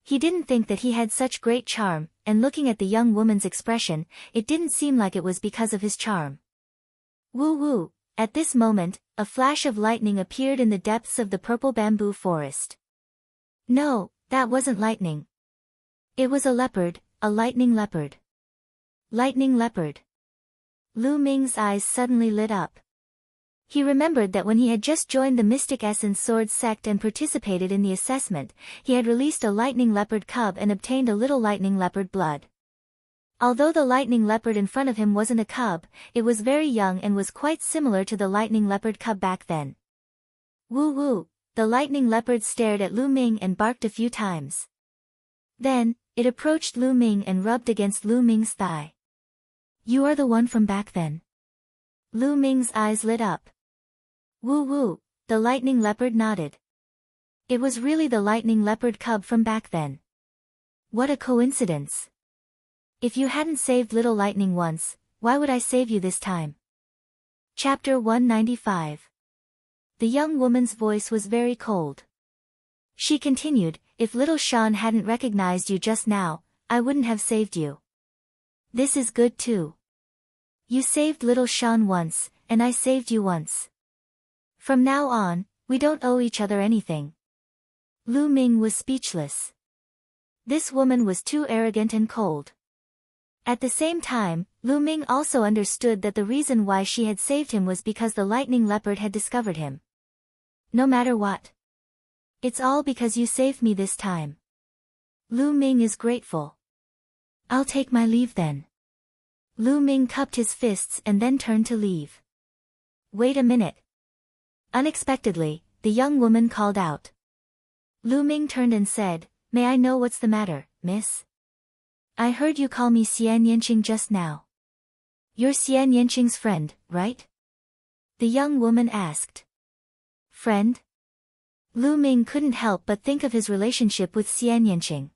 Speaker 1: He didn't think that he had such great charm, and looking at the young woman's expression, it didn't seem like it was because of his charm. Woo woo, at this moment, a flash of lightning appeared in the depths of the purple bamboo forest. No, that wasn't lightning. It was a leopard, a lightning leopard. Lightning leopard. Lu Ming's eyes suddenly lit up. He remembered that when he had just joined the Mystic Essence Sword sect and participated in the assessment, he had released a lightning leopard cub and obtained a little lightning leopard blood. Although the lightning leopard in front of him wasn't a cub, it was very young and was quite similar to the lightning leopard cub back then. Woo woo, the lightning leopard stared at Lu Ming and barked a few times. Then, it approached Lu Ming and rubbed against Lu Ming's thigh. You are the one from back then. Lu Ming's eyes lit up. Woo woo, the lightning leopard nodded. It was really the lightning leopard cub from back then. What a coincidence. If you hadn't saved little lightning once, why would I save you this time? Chapter 195. The young woman's voice was very cold. She continued, if little Sean hadn't recognized you just now, I wouldn't have saved you. This is good too. You saved little Sean once, and I saved you once. From now on, we don't owe each other anything. Lu Ming was speechless. This woman was too arrogant and cold. At the same time, Lu Ming also understood that the reason why she had saved him was because the lightning leopard had discovered him. No matter what. It's all because you saved me this time. Lu Ming is grateful. I'll take my leave then. Lu Ming cupped his fists and then turned to leave. Wait a minute. Unexpectedly, the young woman called out. Lu Ming turned and said, May I know what's the matter, miss? I heard you call me Xian Yanqing just now. You're Xian Yanqing's friend, right? The young woman asked. Friend? Lu Ming couldn't help but think of his relationship with Xian Yanqing.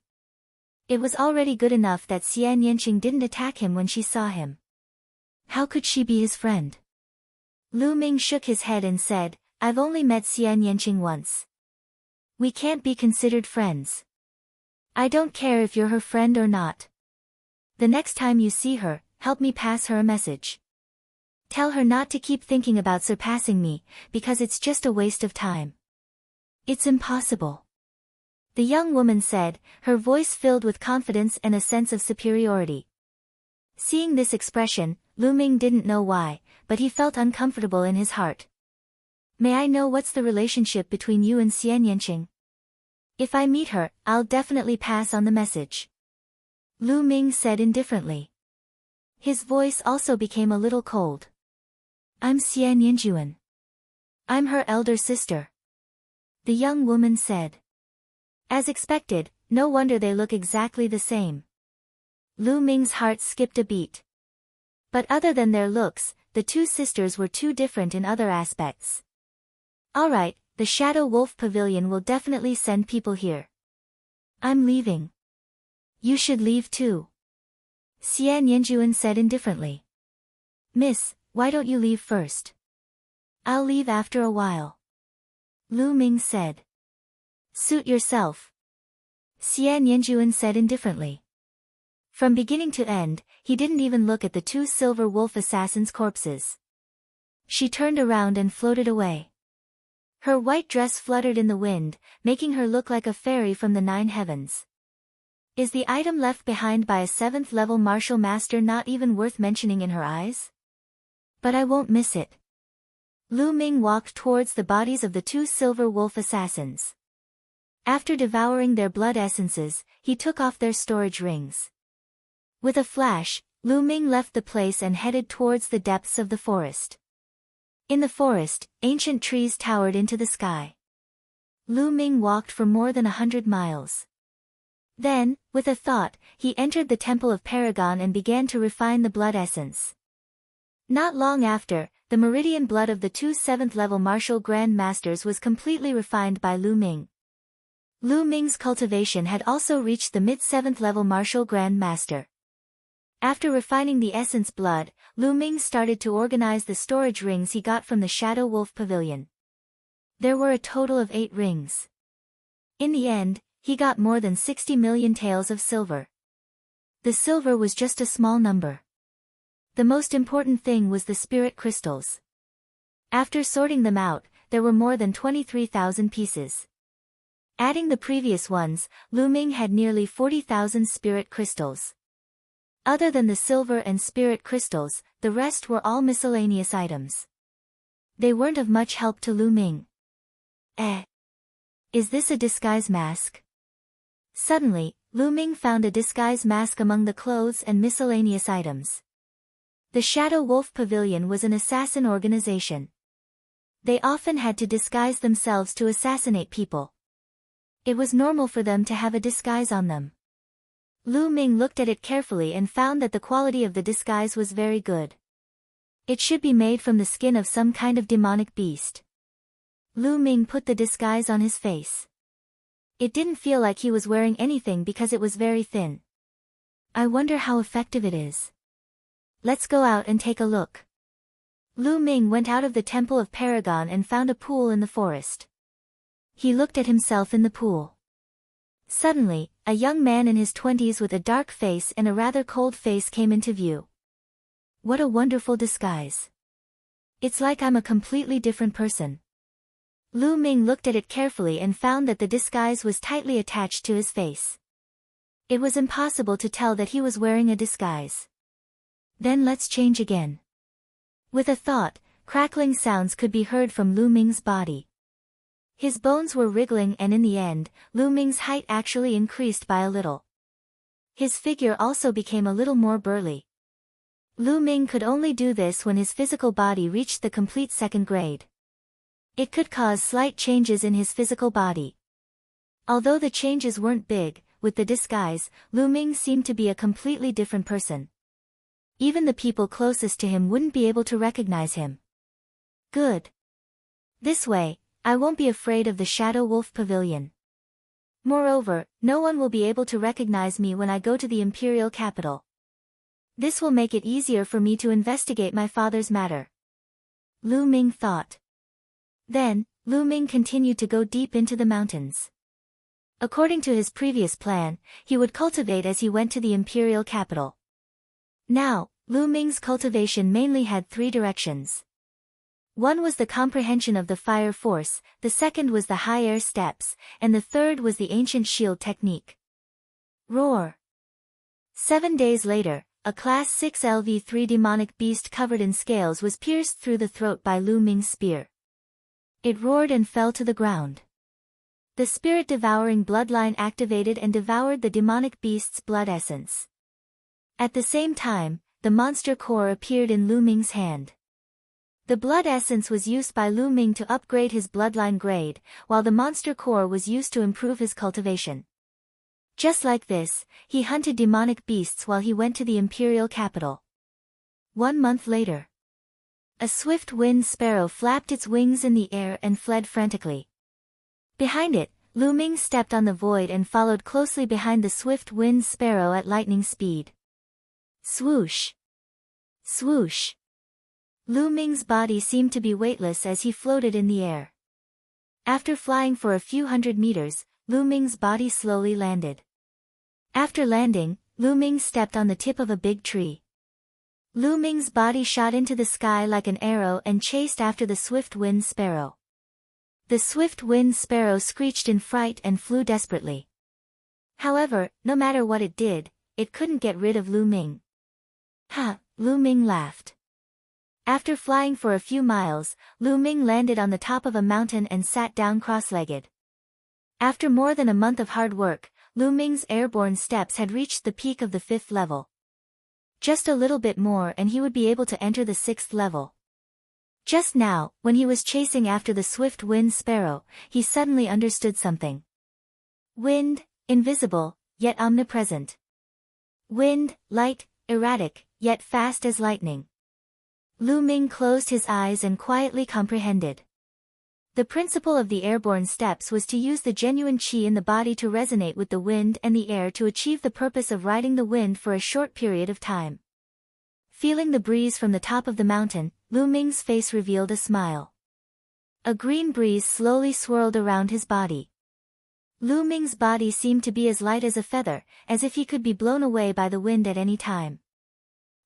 Speaker 1: It was already good enough that Xian Yanqing didn't attack him when she saw him. How could she be his friend? Lu Ming shook his head and said, I've only met Xian Yanqing once. We can't be considered friends. I don't care if you're her friend or not. The next time you see her, help me pass her a message. Tell her not to keep thinking about surpassing me, because it's just a waste of time. It's impossible. The young woman said, her voice filled with confidence and a sense of superiority. Seeing this expression, Lu Ming didn't know why, but he felt uncomfortable in his heart. May I know what's the relationship between you and Xian Yanqing? If I meet her, I'll definitely pass on the message. Lu Ming said indifferently. His voice also became a little cold. I'm Xian Yanjuan. I'm her elder sister. The young woman said. As expected, no wonder they look exactly the same. Lu Ming's heart skipped a beat. But other than their looks, the two sisters were too different in other aspects. Alright, the Shadow Wolf Pavilion will definitely send people here. I'm leaving. You should leave too. Xian Yanjuan said indifferently. Miss, why don't you leave first? I'll leave after a while. Lu Ming said. Suit yourself. Xian Yanjuan said indifferently. From beginning to end, he didn't even look at the two silver wolf assassins' corpses. She turned around and floated away. Her white dress fluttered in the wind, making her look like a fairy from the 9 heavens. Is the item left behind by a 7th-level martial master not even worth mentioning in her eyes? But I won't miss it. Lu Ming walked towards the bodies of the two silver wolf assassins. After devouring their blood essences, he took off their storage rings. With a flash, Lu Ming left the place and headed towards the depths of the forest. In the forest, ancient trees towered into the sky. Lu Ming walked for more than 100 miles. Then, with a thought, he entered the Temple of Paragon and began to refine the blood essence. Not long after, the meridian blood of the two 7th-level martial Grand Masters was completely refined by Lu Ming. Lu Ming's cultivation had also reached the mid-7th-level martial Grand Master. After refining the essence blood, Lu Ming started to organize the storage rings he got from the Shadow Wolf Pavilion. There were a total of 8 rings. In the end, he got more than 60 million taels of silver. The silver was just a small number. The most important thing was the spirit crystals. After sorting them out, there were more than 23,000 pieces. Adding the previous ones, Lu Ming had nearly 40,000 spirit crystals. Other than the silver and spirit crystals, the rest were all miscellaneous items. They weren't of much help to Lu Ming. Is this a disguise mask? Suddenly, Lu Ming found a disguise mask among the clothes and miscellaneous items. The Shadow Wolf Pavilion was an assassin organization. They often had to disguise themselves to assassinate people. It was normal for them to have a disguise on them. Lu Ming looked at it carefully and found that the quality of the disguise was very good. It should be made from the skin of some kind of demonic beast. Lu Ming put the disguise on his face. It didn't feel like he was wearing anything because it was very thin. I wonder how effective it is. Let's go out and take a look. Lu Ming went out of the Temple of Paragon and found a pool in the forest. He looked at himself in the pool. Suddenly, a young man in his 20s with a dark face and a rather cold face came into view. What a wonderful disguise. It's like I'm a completely different person. Lu Ming looked at it carefully and found that the disguise was tightly attached to his face. It was impossible to tell that he was wearing a disguise. Then let's change again. With a thought, crackling sounds could be heard from Lu Ming's body. His bones were wriggling and in the end, Lu Ming's height actually increased by a little. His figure also became a little more burly. Lu Ming could only do this when his physical body reached the complete second grade. It could cause slight changes in his physical body. Although the changes weren't big, with the disguise, Lu Ming seemed to be a completely different person. Even the people closest to him wouldn't be able to recognize him. Good. This way, I won't be afraid of the Shadow Wolf Pavilion. Moreover, no one will be able to recognize me when I go to the imperial capital. This will make it easier for me to investigate my father's matter. Lu Ming thought. Then, Lu Ming continued to go deep into the mountains. According to his previous plan, he would cultivate as he went to the imperial capital. Now, Lu Ming's cultivation mainly had three directions. One was the comprehension of the fire force, the second was the high air steps, and the third was the ancient shield technique. Roar! 7 days later, a Class 6 LV3 demonic beast covered in scales was pierced through the throat by Lu Ming's spear. It roared and fell to the ground. The spirit-devouring bloodline activated and devoured the demonic beast's blood essence. At the same time, the monster core appeared in Lu Ming's hand. The blood essence was used by Lu Ming to upgrade his bloodline grade, while the monster core was used to improve his cultivation. Just like this, he hunted demonic beasts while he went to the imperial capital. 1 month later. A swift wind sparrow flapped its wings in the air and fled frantically. Behind it, Lu Ming stepped on the void and followed closely behind the swift wind sparrow at lightning speed. Swoosh! Swoosh! Lu Ming's body seemed to be weightless as he floated in the air. After flying for a few hundred meters, Lu Ming's body slowly landed. After landing, Lu Ming stepped on the tip of a big tree. Lu Ming's body shot into the sky like an arrow and chased after the swift wind sparrow. The swift wind sparrow screeched in fright and flew desperately. However, no matter what it did, it couldn't get rid of Lu Ming. Ha! Lu Ming laughed. After flying for a few miles, Lu Ming landed on the top of a mountain and sat down cross-legged. After more than a month of hard work, Lu Ming's airborne steps had reached the peak of the 5th level. Just a little bit more and he would be able to enter the 6th level. Just now, when he was chasing after the swift wind sparrow, he suddenly understood something. Wind, invisible, yet omnipresent. Wind, light, erratic, yet fast as lightning. Lu Ming closed his eyes and quietly comprehended. The principle of the airborne steps was to use the genuine qi in the body to resonate with the wind and the air to achieve the purpose of riding the wind for a short period of time. Feeling the breeze from the top of the mountain, Lu Ming's face revealed a smile. A green breeze slowly swirled around his body. Lu Ming's body seemed to be as light as a feather, as if he could be blown away by the wind at any time.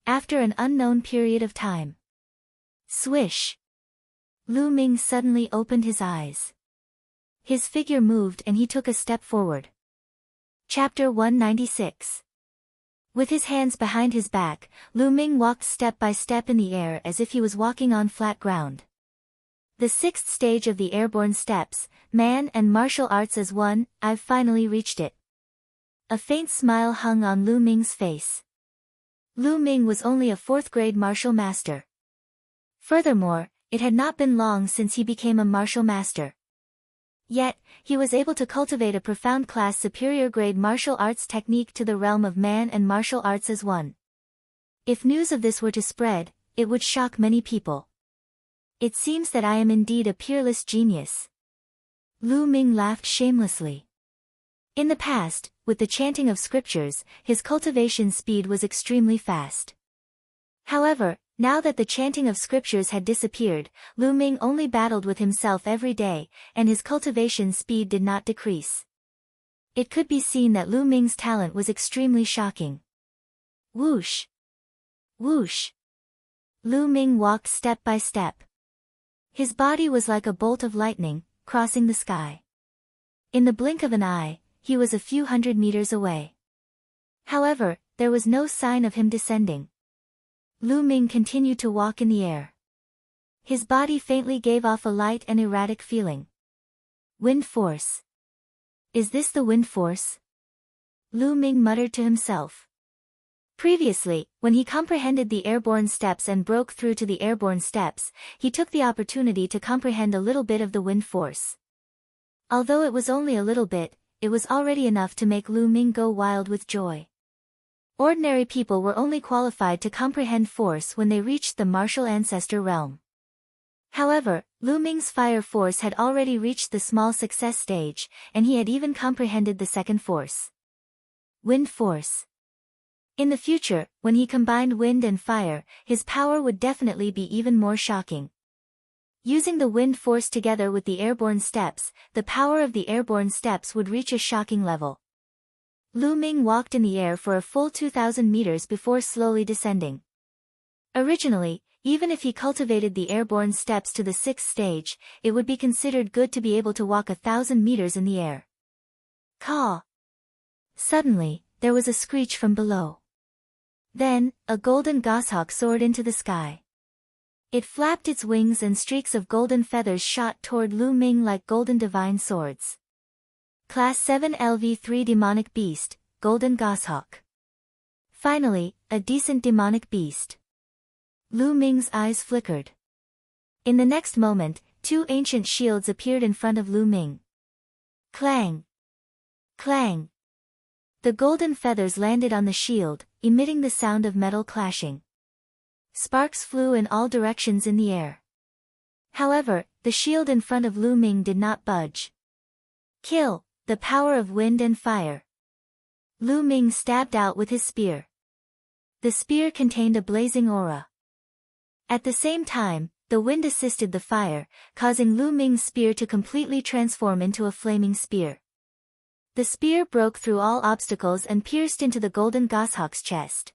Speaker 1: After an unknown period of time. Swish! Lu Ming suddenly opened his eyes. His figure moved and he took a step forward. Chapter 196. With his hands behind his back, Lu Ming walked step by step in the air as if he was walking on flat ground. The 6th stage of the airborne steps, man and martial arts as one, I've finally reached it. A faint smile hung on Lu Ming's face. Lu Ming was only a 4th-grade martial master. Furthermore, it had not been long since he became a martial master. Yet, he was able to cultivate a profound class superior grade martial arts technique to the realm of man and martial arts as one. If news of this were to spread, it would shock many people. It seems that I am indeed a peerless genius. Lu Ming laughed shamelessly. In the past, with the chanting of scriptures, his cultivation speed was extremely fast. However, now that the chanting of scriptures had disappeared, Lu Ming only battled with himself every day, and his cultivation speed did not decrease. It could be seen that Lu Ming's talent was extremely shocking. Whoosh! Whoosh! Lu Ming walked step by step. His body was like a bolt of lightning, crossing the sky. In the blink of an eye, he was a few hundred meters away. However, there was no sign of him descending. Lu Ming continued to walk in the air. His body faintly gave off a light and erratic feeling. Wind force. Is this the wind force? Lu Ming muttered to himself. Previously, when he comprehended the airborne steps and broke through to the airborne steps, he took the opportunity to comprehend a little bit of the wind force. Although it was only a little bit, it was already enough to make Lu Ming go wild with joy. Ordinary people were only qualified to comprehend force when they reached the martial ancestor realm. However, Lu Ming's fire force had already reached the small success stage, and he had even comprehended the second force. Wind force. In the future, when he combined wind and fire, his power would definitely be even more shocking. Using the wind force together with the airborne steps, the power of the airborne steps would reach a shocking level. Lu Ming walked in the air for a full 2,000 meters before slowly descending. Originally, even if he cultivated the airborne steps to the 6th stage, it would be considered good to be able to walk 1,000 meters in the air. Caw! Suddenly, there was a screech from below. Then, a golden goshawk soared into the sky. It flapped its wings and streaks of golden feathers shot toward Lu Ming like golden divine swords. Class 7 LV3 Demonic Beast, Golden Goshawk. Finally, a decent demonic beast. Lu Ming's eyes flickered. In the next moment, 2 ancient shields appeared in front of Lu Ming. Clang! Clang! The golden feathers landed on the shield, emitting the sound of metal clashing. Sparks flew in all directions in the air. However, the shield in front of Lu Ming did not budge. Kill! The power of wind and fire. Lu Ming stabbed out with his spear. The spear contained a blazing aura. At the same time, the wind assisted the fire, causing Lu Ming's spear to completely transform into a flaming spear. The spear broke through all obstacles and pierced into the golden goshawk's chest.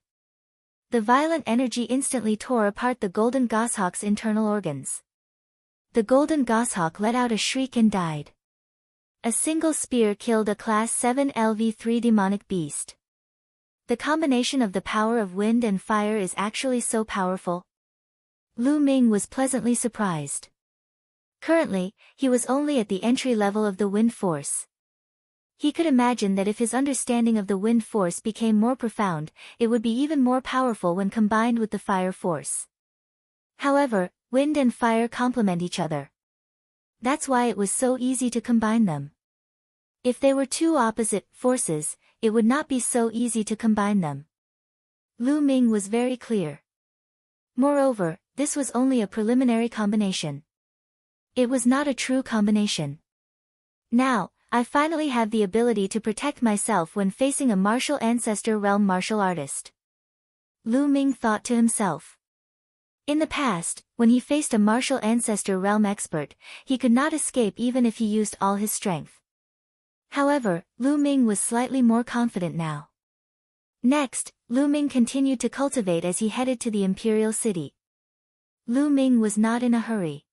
Speaker 1: The violent energy instantly tore apart the golden goshawk's internal organs. The golden goshawk let out a shriek and died. A single spear killed a Class 7 LV3 demonic beast. The combination of the power of wind and fire is actually so powerful. Lu Ming was pleasantly surprised. Currently, he was only at the entry level of the wind force. He could imagine that if his understanding of the wind force became more profound, it would be even more powerful when combined with the fire force. However, wind and fire complement each other. That's why it was so easy to combine them. If they were two opposite forces, it would not be so easy to combine them. Lu Ming was very clear. Moreover, this was only a preliminary combination. It was not a true combination. Now, I finally have the ability to protect myself when facing a martial ancestor realm martial artist. Lu Ming thought to himself. In the past, when he faced a martial ancestor realm expert, he could not escape even if he used all his strength. However, Lu Ming was slightly more confident now. Next, Lu Ming continued to cultivate as he headed to the Imperial City. Lu Ming was not in a hurry.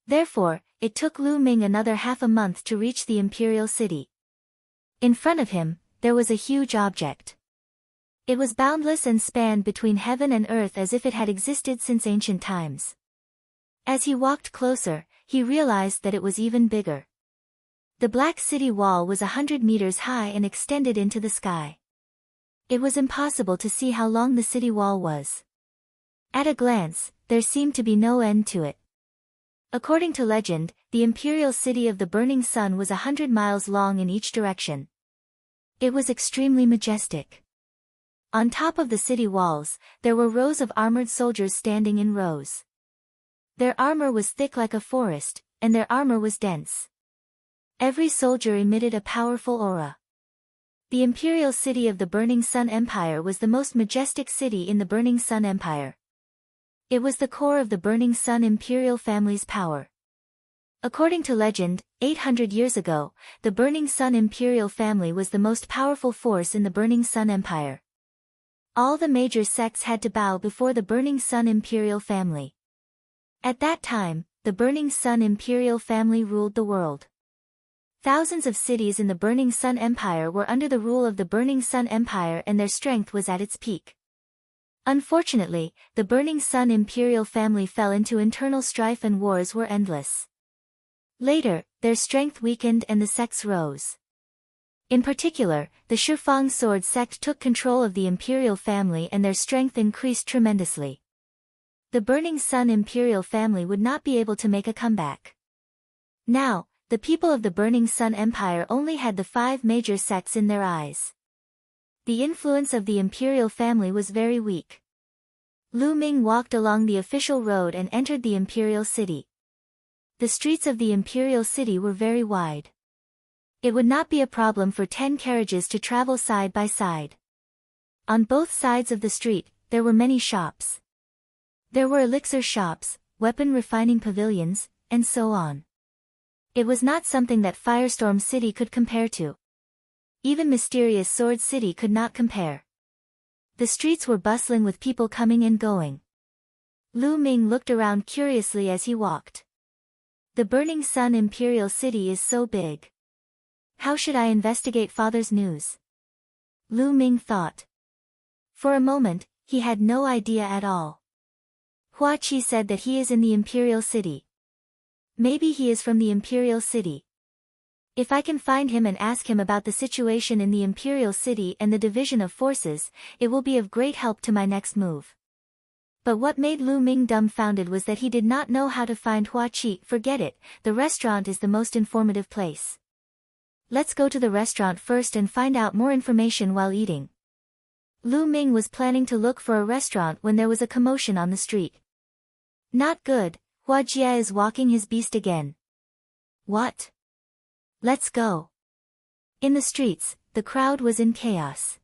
Speaker 1: Therefore, it took Lu Ming another half a month to reach the Imperial City. In front of him, there was a huge object. It was boundless and spanned between heaven and earth as if it had existed since ancient times. As he walked closer, he realized that it was even bigger. The black city wall was 100 meters high and extended into the sky. It was impossible to see how long the city wall was. At a glance, there seemed to be no end to it. According to legend, the imperial city of the burning sun was 100 miles long in each direction. It was extremely majestic. On top of the city walls, there were rows of armored soldiers standing in rows. Their armor was thick like a forest, and their armor was dense. Every soldier emitted a powerful aura. The imperial city of the Burning Sun Empire was the most majestic city in the Burning Sun Empire. It was the core of the Burning Sun imperial family's power. According to legend, 800 years ago, the Burning Sun imperial family was the most powerful force in the Burning Sun Empire. All the major sects had to bow before the Burning Sun imperial family. At that time, the Burning Sun imperial family ruled the world. Thousands of cities in the Burning Sun Empire were under the rule of the Burning Sun Empire, and their strength was at its peak. Unfortunately, the Burning Sun imperial family fell into internal strife and wars were endless. Later, their strength weakened and the sects rose. In particular, the Shifang sword sect took control of the imperial family and their strength increased tremendously. The Burning Sun imperial family would not be able to make a comeback. Now, the people of the Burning Sun Empire only had the 5 major sects in their eyes. The influence of the imperial family was very weak. Lu Ming walked along the official road and entered the imperial city. The streets of the imperial city were very wide. It would not be a problem for 10 carriages to travel side by side. On both sides of the street, there were many shops. There were elixir shops, weapon refining pavilions, and so on. It was not something that Firestorm City could compare to. Even Mysterious Sword City could not compare. The streets were bustling with people coming and going. Lu Ming looked around curiously as he walked. The Burning Sun Imperial City is so big. How should I investigate father's news? Lu Ming thought. For a moment, he had no idea at all. Hua Qi said that he is in the Imperial City. Maybe he is from the Imperial City. If I can find him and ask him about the situation in the Imperial City and the division of forces, it will be of great help to my next move. But what made Lu Ming dumbfounded was that he did not know how to find Hua Qi. Forget it, the restaurant is the most informative place. Let's go to the restaurant first and find out more information while eating. Lu Ming was planning to look for a restaurant when there was a commotion on the street. Not good, Hua Jia is walking his beast again. What? Let's go. In the streets, the crowd was in chaos.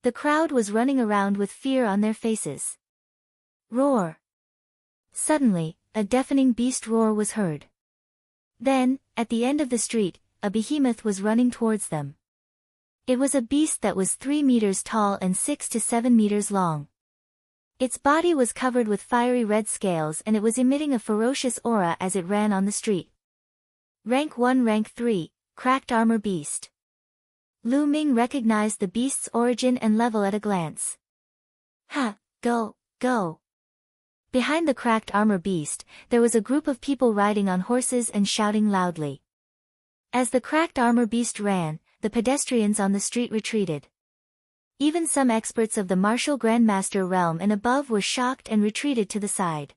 Speaker 1: The crowd was running around with fear on their faces. Roar. Suddenly, a deafening beast roar was heard. Then, at the end of the street, a behemoth was running towards them. It was a beast that was 3 meters tall and 6 to 7 meters long. Its body was covered with fiery red scales and it was emitting a ferocious aura as it ran on the street. Rank 1 Rank 3, Cracked Armor Beast. Lu Ming recognized the beast's origin and level at a glance. Ha, go, go. Behind the Cracked Armor Beast, there was a group of people riding on horses and shouting loudly. As the Cracked Armor Beast ran, the pedestrians on the street retreated. Even some experts of the Martial Grandmaster realm and above were shocked and retreated to the side.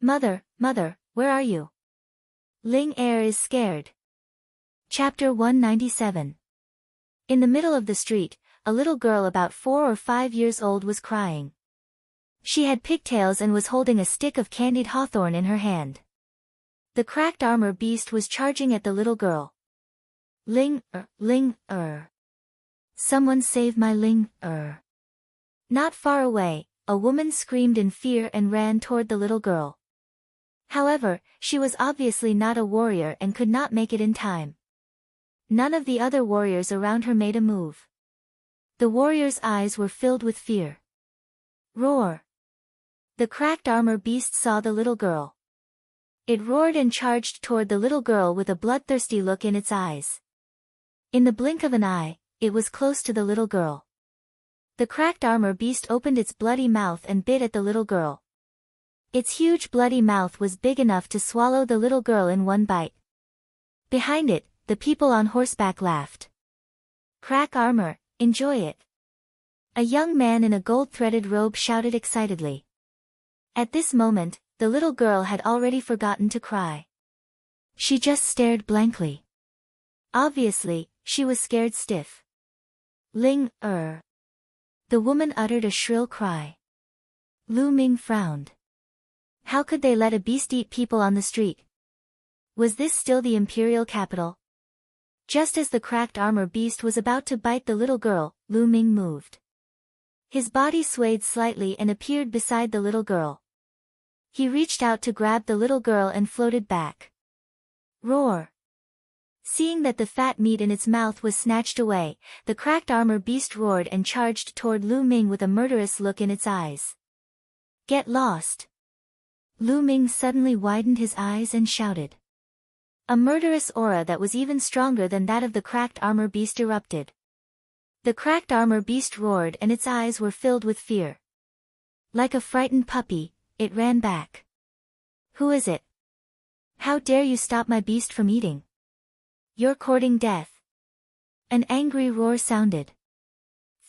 Speaker 1: Mother, where are you? Ling Er is scared. Chapter 197. In the middle of the street, a little girl about 4 or 5 years old was crying. She had pigtails and was holding a stick of candied hawthorn in her hand. The Cracked Armor Beast was charging at the little girl. Ling Er. Someone save my Ling Er. Not far away, a woman screamed in fear and ran toward the little girl. However, she was obviously not a warrior and could not make it in time. None of the other warriors around her made a move. The warrior's eyes were filled with fear. Roar. The Cracked Armor Beast saw the little girl. It roared and charged toward the little girl with a bloodthirsty look in its eyes. In the blink of an eye, it was close to the little girl. The Cracked Armor Beast opened its bloody mouth and bit at the little girl. Its huge bloody mouth was big enough to swallow the little girl in one bite. Behind it, the people on horseback laughed. Crack armor, enjoy it. A young man in a gold-threaded robe shouted excitedly. At this moment, the little girl had already forgotten to cry. She just stared blankly. Obviously, she was scared stiff. The woman uttered a shrill cry. Lu Ming frowned. How could they let a beast eat people on the street? Was this still the imperial capital? Just as the cracked armor beast was about to bite the little girl, Lu Ming moved. His body swayed slightly and appeared beside the little girl. He reached out to grab the little girl and floated back. Roar! Seeing that the fat meat in its mouth was snatched away, the cracked armor beast roared and charged toward Lu Ming with a murderous look in its eyes. Get lost! Lu Ming suddenly widened his eyes and shouted. A murderous aura that was even stronger than that of the cracked armor beast erupted. The cracked armor beast roared and its eyes were filled with fear. Like a frightened puppy, it ran back. Who is it? How dare you stop my beast from eating? You're courting death. An angry roar sounded.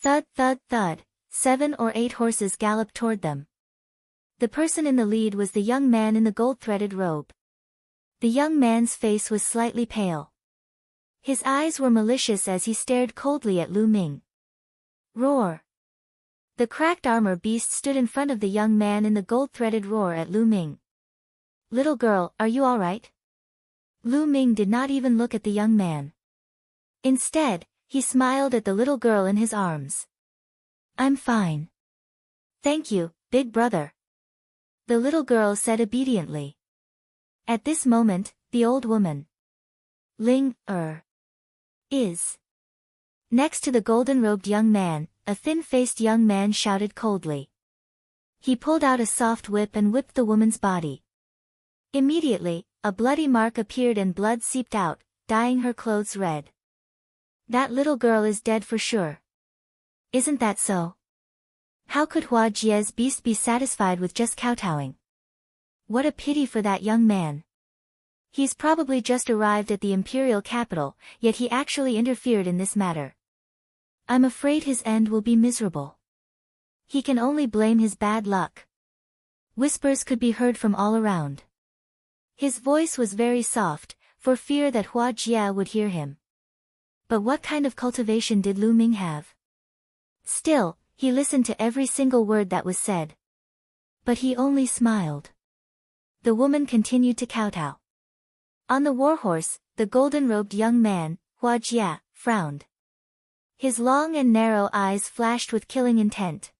Speaker 1: Thud thud thud, 7 or 8 horses galloped toward them. The person in the lead was the young man in the gold-threaded robe. The young man's face was slightly pale. His eyes were malicious as he stared coldly at Lu Ming. Roar! The cracked armor beast stood in front of the young man in the gold-threaded roar at Lu Ming. Little girl, are you all right? Lu Ming did not even look at the young man. Instead, he smiled at the little girl in his arms. I'm fine. Thank you, big brother. The little girl said obediently. At this moment, the old woman, is next to the golden-robed young man. A thin-faced young man shouted coldly. He pulled out a soft whip and whipped the woman's body. Immediately, a bloody mark appeared and blood seeped out, dyeing her clothes red. That little girl is dead for sure. Isn't that so? How could Hua Jie's beast be satisfied with just kowtowing? What a pity for that young man. He's probably just arrived at the imperial capital, yet he actually interfered in this matter. I'm afraid his end will be miserable. He can only blame his bad luck. Whispers could be heard from all around. His voice was very soft, for fear that Hua Jie would hear him. But what kind of cultivation did Lu Ming have? Still, he listened to every single word that was said. But he only smiled. The woman continued to kowtow. On the warhorse, the golden-robed young man, Hua Jie, frowned. His long and narrow eyes flashed with killing intent.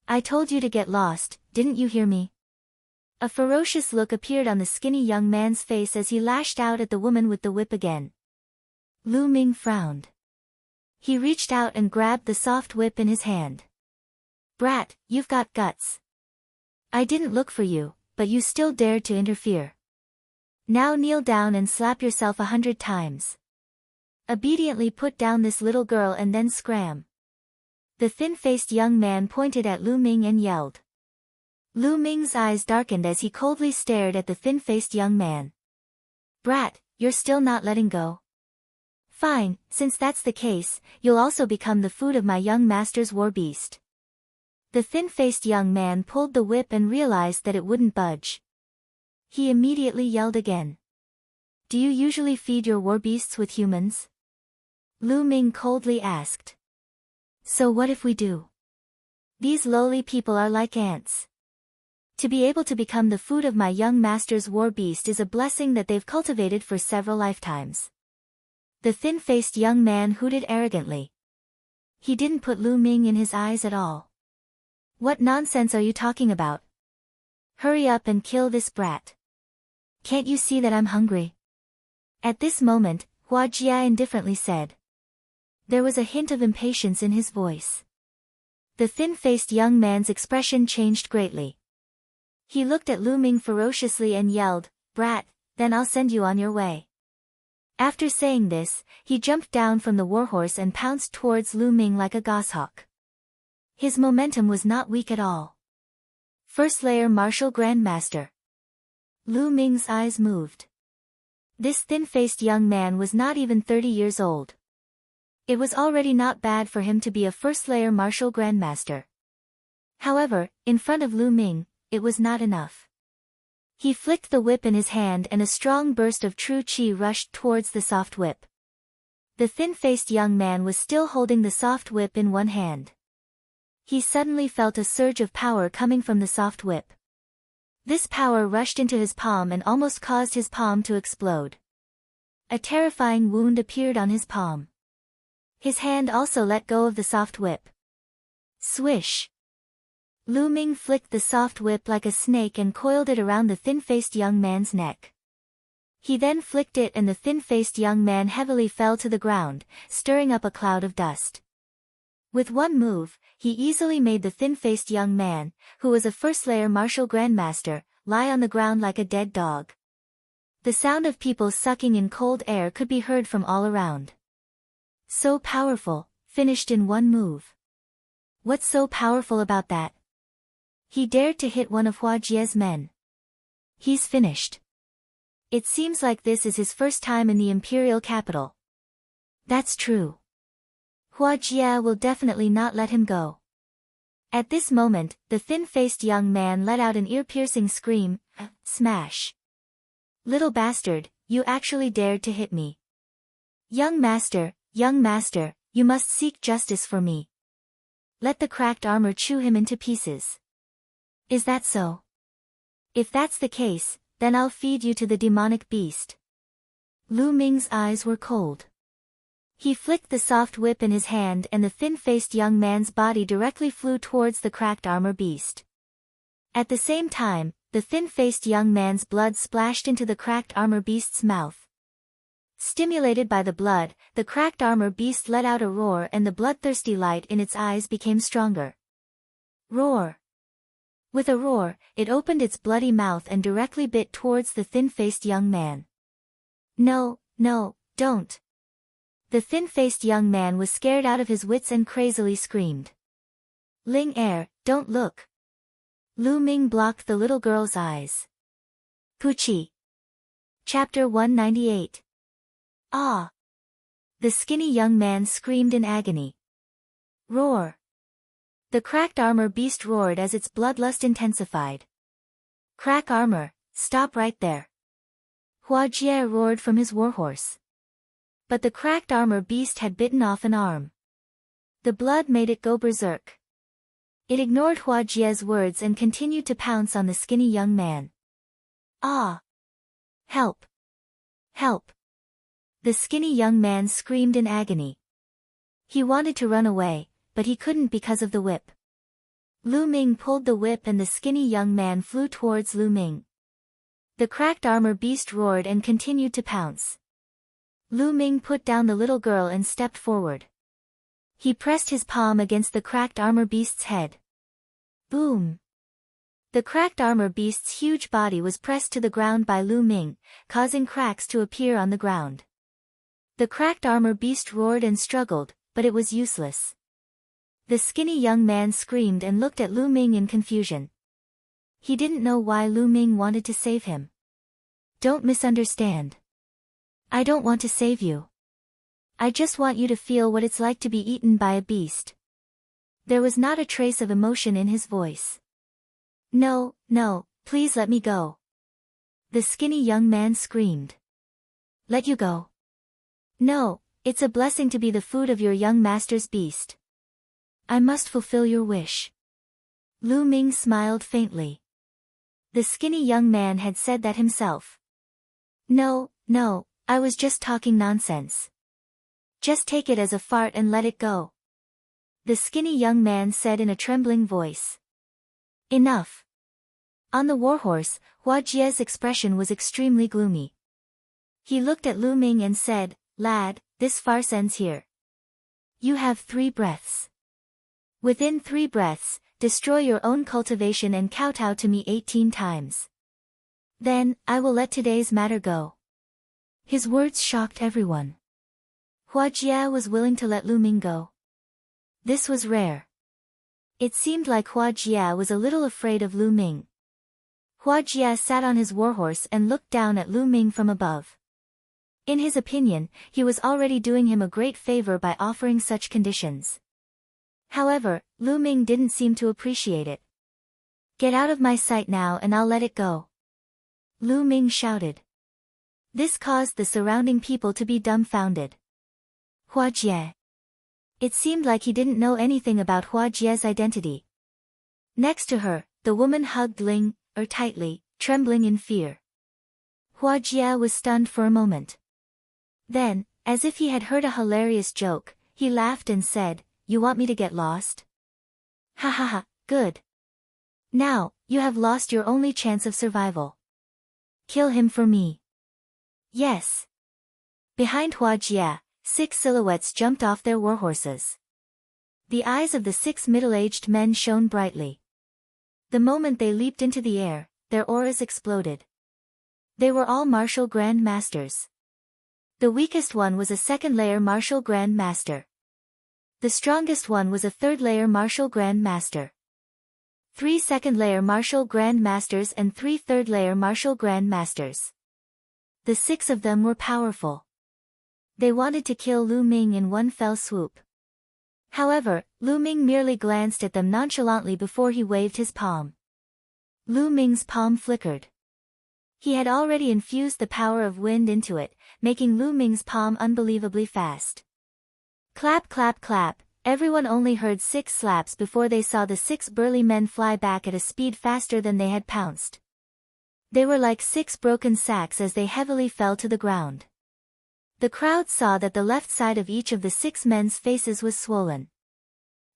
Speaker 1: I told you to get lost, didn't you hear me? A ferocious look appeared on the skinny young man's face as he lashed out at the woman with the whip again. Lu Ming frowned. He reached out and grabbed the soft whip in his hand. Brat, you've got guts. I didn't look for you, but you still dared to interfere. Now kneel down and slap yourself 100 times. Obediently put down this little girl and then scram. The thin-faced young man pointed at Lu Ming and yelled. Lu Ming's eyes darkened as he coldly stared at the thin-faced young man. Brat, you're still not letting go? Fine, since that's the case, you'll also become the food of my young master's war beast. The thin-faced young man pulled the whip and realized that it wouldn't budge. He immediately yelled again. Do you usually feed your war beasts with humans? Lu Ming coldly asked. So what if we do? These lowly people are like ants. To be able to become the food of my young master's war beast is a blessing that they've cultivated for several lifetimes. The thin-faced young man hooted arrogantly. He didn't put Lu Ming in his eyes at all. What nonsense are you talking about? Hurry up and kill this brat. Can't you see that I'm hungry? At this moment, Hua Jie indifferently said. There was a hint of impatience in his voice. The thin-faced young man's expression changed greatly. He looked at Lu Ming ferociously and yelled, Brat, then I'll send you on your way. After saying this, he jumped down from the warhorse and pounced towards Lu Ming like a goshawk. His momentum was not weak at all. First layer martial grandmaster. Lu Ming's eyes moved. This thin-faced young man was not even 30 years old. It was already not bad for him to be a first-layer martial grandmaster. However, in front of Lu Ming, it was not enough. He flicked the whip in his hand and a strong burst of true qi rushed towards the soft whip. The thin-faced young man was still holding the soft whip in one hand. He suddenly felt a surge of power coming from the soft whip. This power rushed into his palm and almost caused his palm to explode. A terrifying wound appeared on his palm. His hand also let go of the soft whip. Swish! Lu Ming flicked the soft whip like a snake and coiled it around the thin-faced young man's neck. He then flicked it and the thin-faced young man heavily fell to the ground, stirring up a cloud of dust. With one move, he easily made the thin-faced young man, who was a first-layer martial grandmaster, lie on the ground like a dead dog. The sound of people sucking in cold air could be heard from all around. So powerful, finished in one move. What's so powerful about that? He dared to hit one of Hua Jie's men. He's finished. It seems like this is his first time in the imperial capital. That's true. Hua Jie will definitely not let him go. At this moment, the thin-faced young man let out an ear-piercing scream, smash. Little bastard, you actually dared to hit me. Young master, you must seek justice for me. Let the cracked armor chew him into pieces. Is that so? If that's the case, then I'll feed you to the demonic beast. Lu Ming's eyes were cold. He flicked the soft whip in his hand and the thin-faced young man's body directly flew towards the cracked armor beast. At the same time, the thin-faced young man's blood splashed into the cracked armor beast's mouth. Stimulated by the blood, the cracked armor beast let out a roar and the bloodthirsty light in its eyes became stronger. Roar! With a roar, it opened its bloody mouth and directly bit towards the thin-faced young man. No, don't. The thin-faced young man was scared out of his wits and crazily screamed. Ling Er, don't look. Lu Ming blocked the little girl's eyes. Puchi. Chapter 198. Ah! The skinny young man screamed in agony. Roar! The cracked armor beast roared as its bloodlust intensified. Crack armor, stop right there. Hua Jie roared from his warhorse. But the cracked armor beast had bitten off an arm. The blood made it go berserk. It ignored Hua Jie's words and continued to pounce on the skinny young man. Ah! Help! Help! The skinny young man screamed in agony. He wanted to run away, but he couldn't because of the whip. Lu Ming pulled the whip and the skinny young man flew towards Lu Ming. The cracked armor beast roared and continued to pounce. Lu Ming put down the little girl and stepped forward. He pressed his palm against the cracked armor beast's head. Boom! The cracked armor beast's huge body was pressed to the ground by Lu Ming, causing cracks to appear on the ground. The cracked armor beast roared and struggled, but it was useless. The skinny young man screamed and looked at Lu Ming in confusion. He didn't know why Lu Ming wanted to save him. Don't misunderstand. I don't want to save you. I just want you to feel what it's like to be eaten by a beast. There was not a trace of emotion in his voice. No, please let me go. The skinny young man screamed. Let you go? No, it's a blessing to be the food of your young master's beast. I must fulfill your wish. Lu Ming smiled faintly. The skinny young man had said that himself. No, I was just talking nonsense. Just take it as a fart and let it go. The skinny young man said in a trembling voice. Enough. On the warhorse, Hua Jie's expression was extremely gloomy. He looked at Lu Ming and said, Lad, this farce ends here. You have 3 breaths. Within 3 breaths, destroy your own cultivation and kowtow to me 18 times. Then, I will let today's matter go. His words shocked everyone. Hua Jie was willing to let Lu Ming go. This was rare. It seemed like Hua Jie was a little afraid of Lu Ming. Hua Jie sat on his warhorse and looked down at Lu Ming from above. In his opinion, he was already doing him a great favor by offering such conditions. However, Lu Ming didn't seem to appreciate it. "Get out of my sight now and I'll let it go," Lu Ming shouted. This caused the surrounding people to be dumbfounded. Hua Jie. It seemed like he didn't know anything about Hua Jie's identity. Next to her, the woman hugged Ling tightly, trembling in fear. Hua Jie was stunned for a moment. Then, as if he had heard a hilarious joke, he laughed and said, "You want me to get lost? Ha ha ha, good. Now, you have lost your only chance of survival. Kill him for me." Yes. Behind Hua Jie, 6 silhouettes jumped off their warhorses. The eyes of the 6 middle-aged men shone brightly. The moment they leaped into the air, their auras exploded. They were all martial grand masters. The weakest one was a 2nd-layer martial grand master. The strongest one was a 3rd-layer martial grand master. 3 2nd-layer martial grand masters and 3 3rd-layer martial grand masters. The 6 of them were powerful. They wanted to kill Lu Ming in one fell swoop. However, Lu Ming merely glanced at them nonchalantly before he waved his palm. Lu Ming's palm flickered. He had already infused the power of wind into it, making Lu Ming's palm unbelievably fast. Clap clap clap, everyone only heard 6 slaps before they saw the 6 burly men fly back at a speed faster than they had pounced. They were like 6 broken sacks as they heavily fell to the ground. The crowd saw that the left side of each of the 6 men's faces was swollen.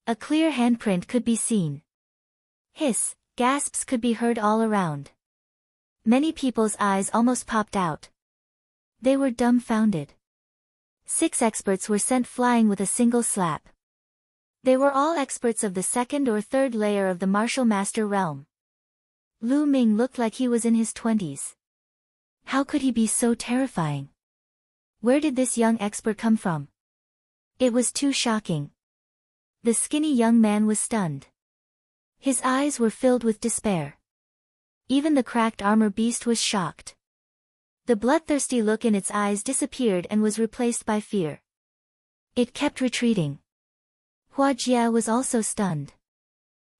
Speaker 1: A clear handprint could be seen. Hiss, gasps could be heard all around. Many people's eyes almost popped out. They were dumbfounded. 6 experts were sent flying with a single slap. They were all experts of the 2nd or 3rd layer of the martial master realm. Lu Ming looked like he was in his 20s. How could he be so terrifying? Where did this young expert come from? It was too shocking. The skinny young man was stunned. His eyes were filled with despair. Even the cracked armor beast was shocked. The bloodthirsty look in its eyes disappeared and was replaced by fear. It kept retreating. Hua Jie was also stunned.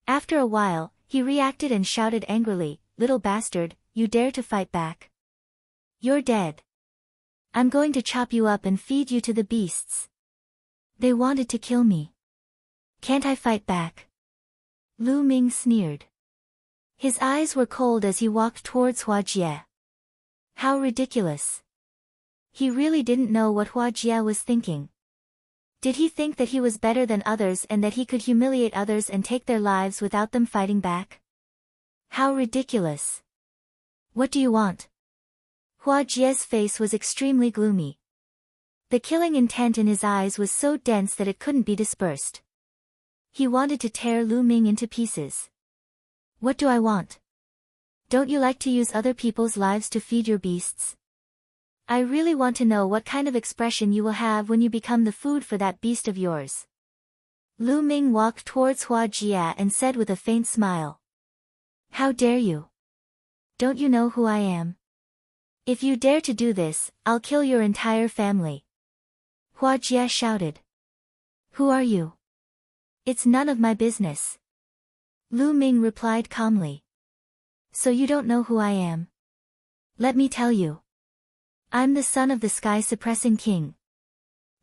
Speaker 1: After a while, he reacted and shouted angrily, "Little bastard, you dare to fight back? You're dead. I'm going to chop you up and feed you to the beasts. They wanted to kill me. Can't I fight back?" Lu Ming sneered. His eyes were cold as he walked towards Hua Jie. How ridiculous. He really didn't know what Hua Jie was thinking. Did he think that he was better than others and that he could humiliate others and take their lives without them fighting back? How ridiculous. "What do you want?" Hua Jie's face was extremely gloomy. The killing intent in his eyes was so dense that it couldn't be dispersed. He wanted to tear Lu Ming into pieces. "What do I want? Don't you like to use other people's lives to feed your beasts? I really want to know what kind of expression you will have when you become the food for that beast of yours." Lu Ming walked towards Hua Jie and said with a faint smile. "How dare you? Don't you know who I am? If you dare to do this, I'll kill your entire family." Hua Jie shouted. "Who are you? It's none of my business." Lu Ming replied calmly. "So you don't know who I am? Let me tell you. I'm the son of the sky-suppressing king.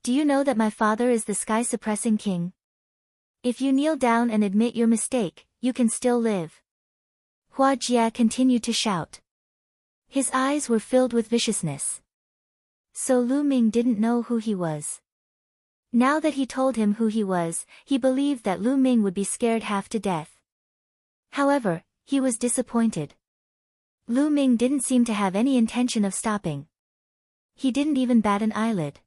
Speaker 1: Do you know that my father is the sky-suppressing king? If you kneel down and admit your mistake, you can still live." Hua Jie continued to shout. His eyes were filled with viciousness. So Lu Ming didn't know who he was. Now that he told him who he was, he believed that Lu Ming would be scared half to death. However, he was disappointed. Lu Ming didn't seem to have any intention of stopping. He didn't even bat an eyelid.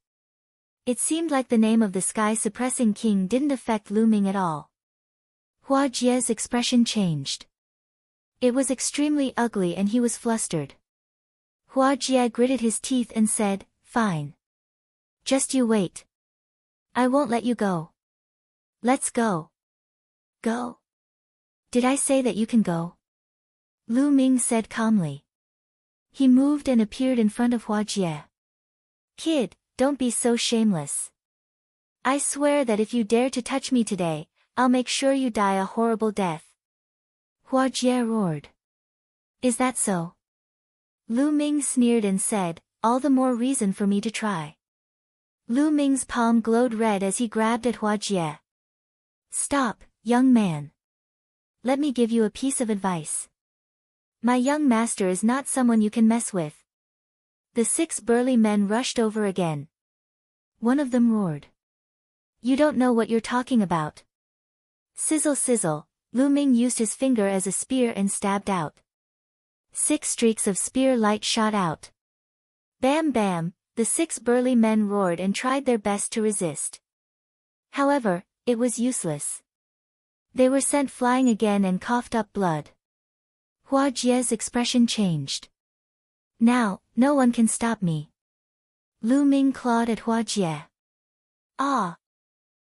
Speaker 1: It seemed like the name of the sky-suppressing king didn't affect Lu Ming at all. Hua Jie's expression changed. It was extremely ugly and he was flustered. Hua Jie gritted his teeth and said, "Fine. Just you wait. I won't let you go. Let's go." "Go? Did I say that you can go?" Lu Ming said calmly. He moved and appeared in front of Hua Jie. Kid, don't be so shameless. I swear that if you dare to touch me today, I'll make sure you die a horrible death. Hua Jie roared. Is that so? Lu Ming sneered and said, all the more reason for me to try. Lu Ming's palm glowed red as he grabbed at Hua Jie. Stop, young man. Let me give you a piece of advice. My young master is not someone you can mess with. The 6 burly men rushed over again. One of them roared. You don't know what you're talking about. Sizzle sizzle, Lu Ming used his finger as a spear and stabbed out. 6 streaks of spear light shot out. Bam bam, the 6 burly men roared and tried their best to resist. However, it was useless. They were sent flying again and coughed up blood. Hua Jie's expression changed. Now, no one can stop me. Lu Ming clawed at Hua Jie. Ah,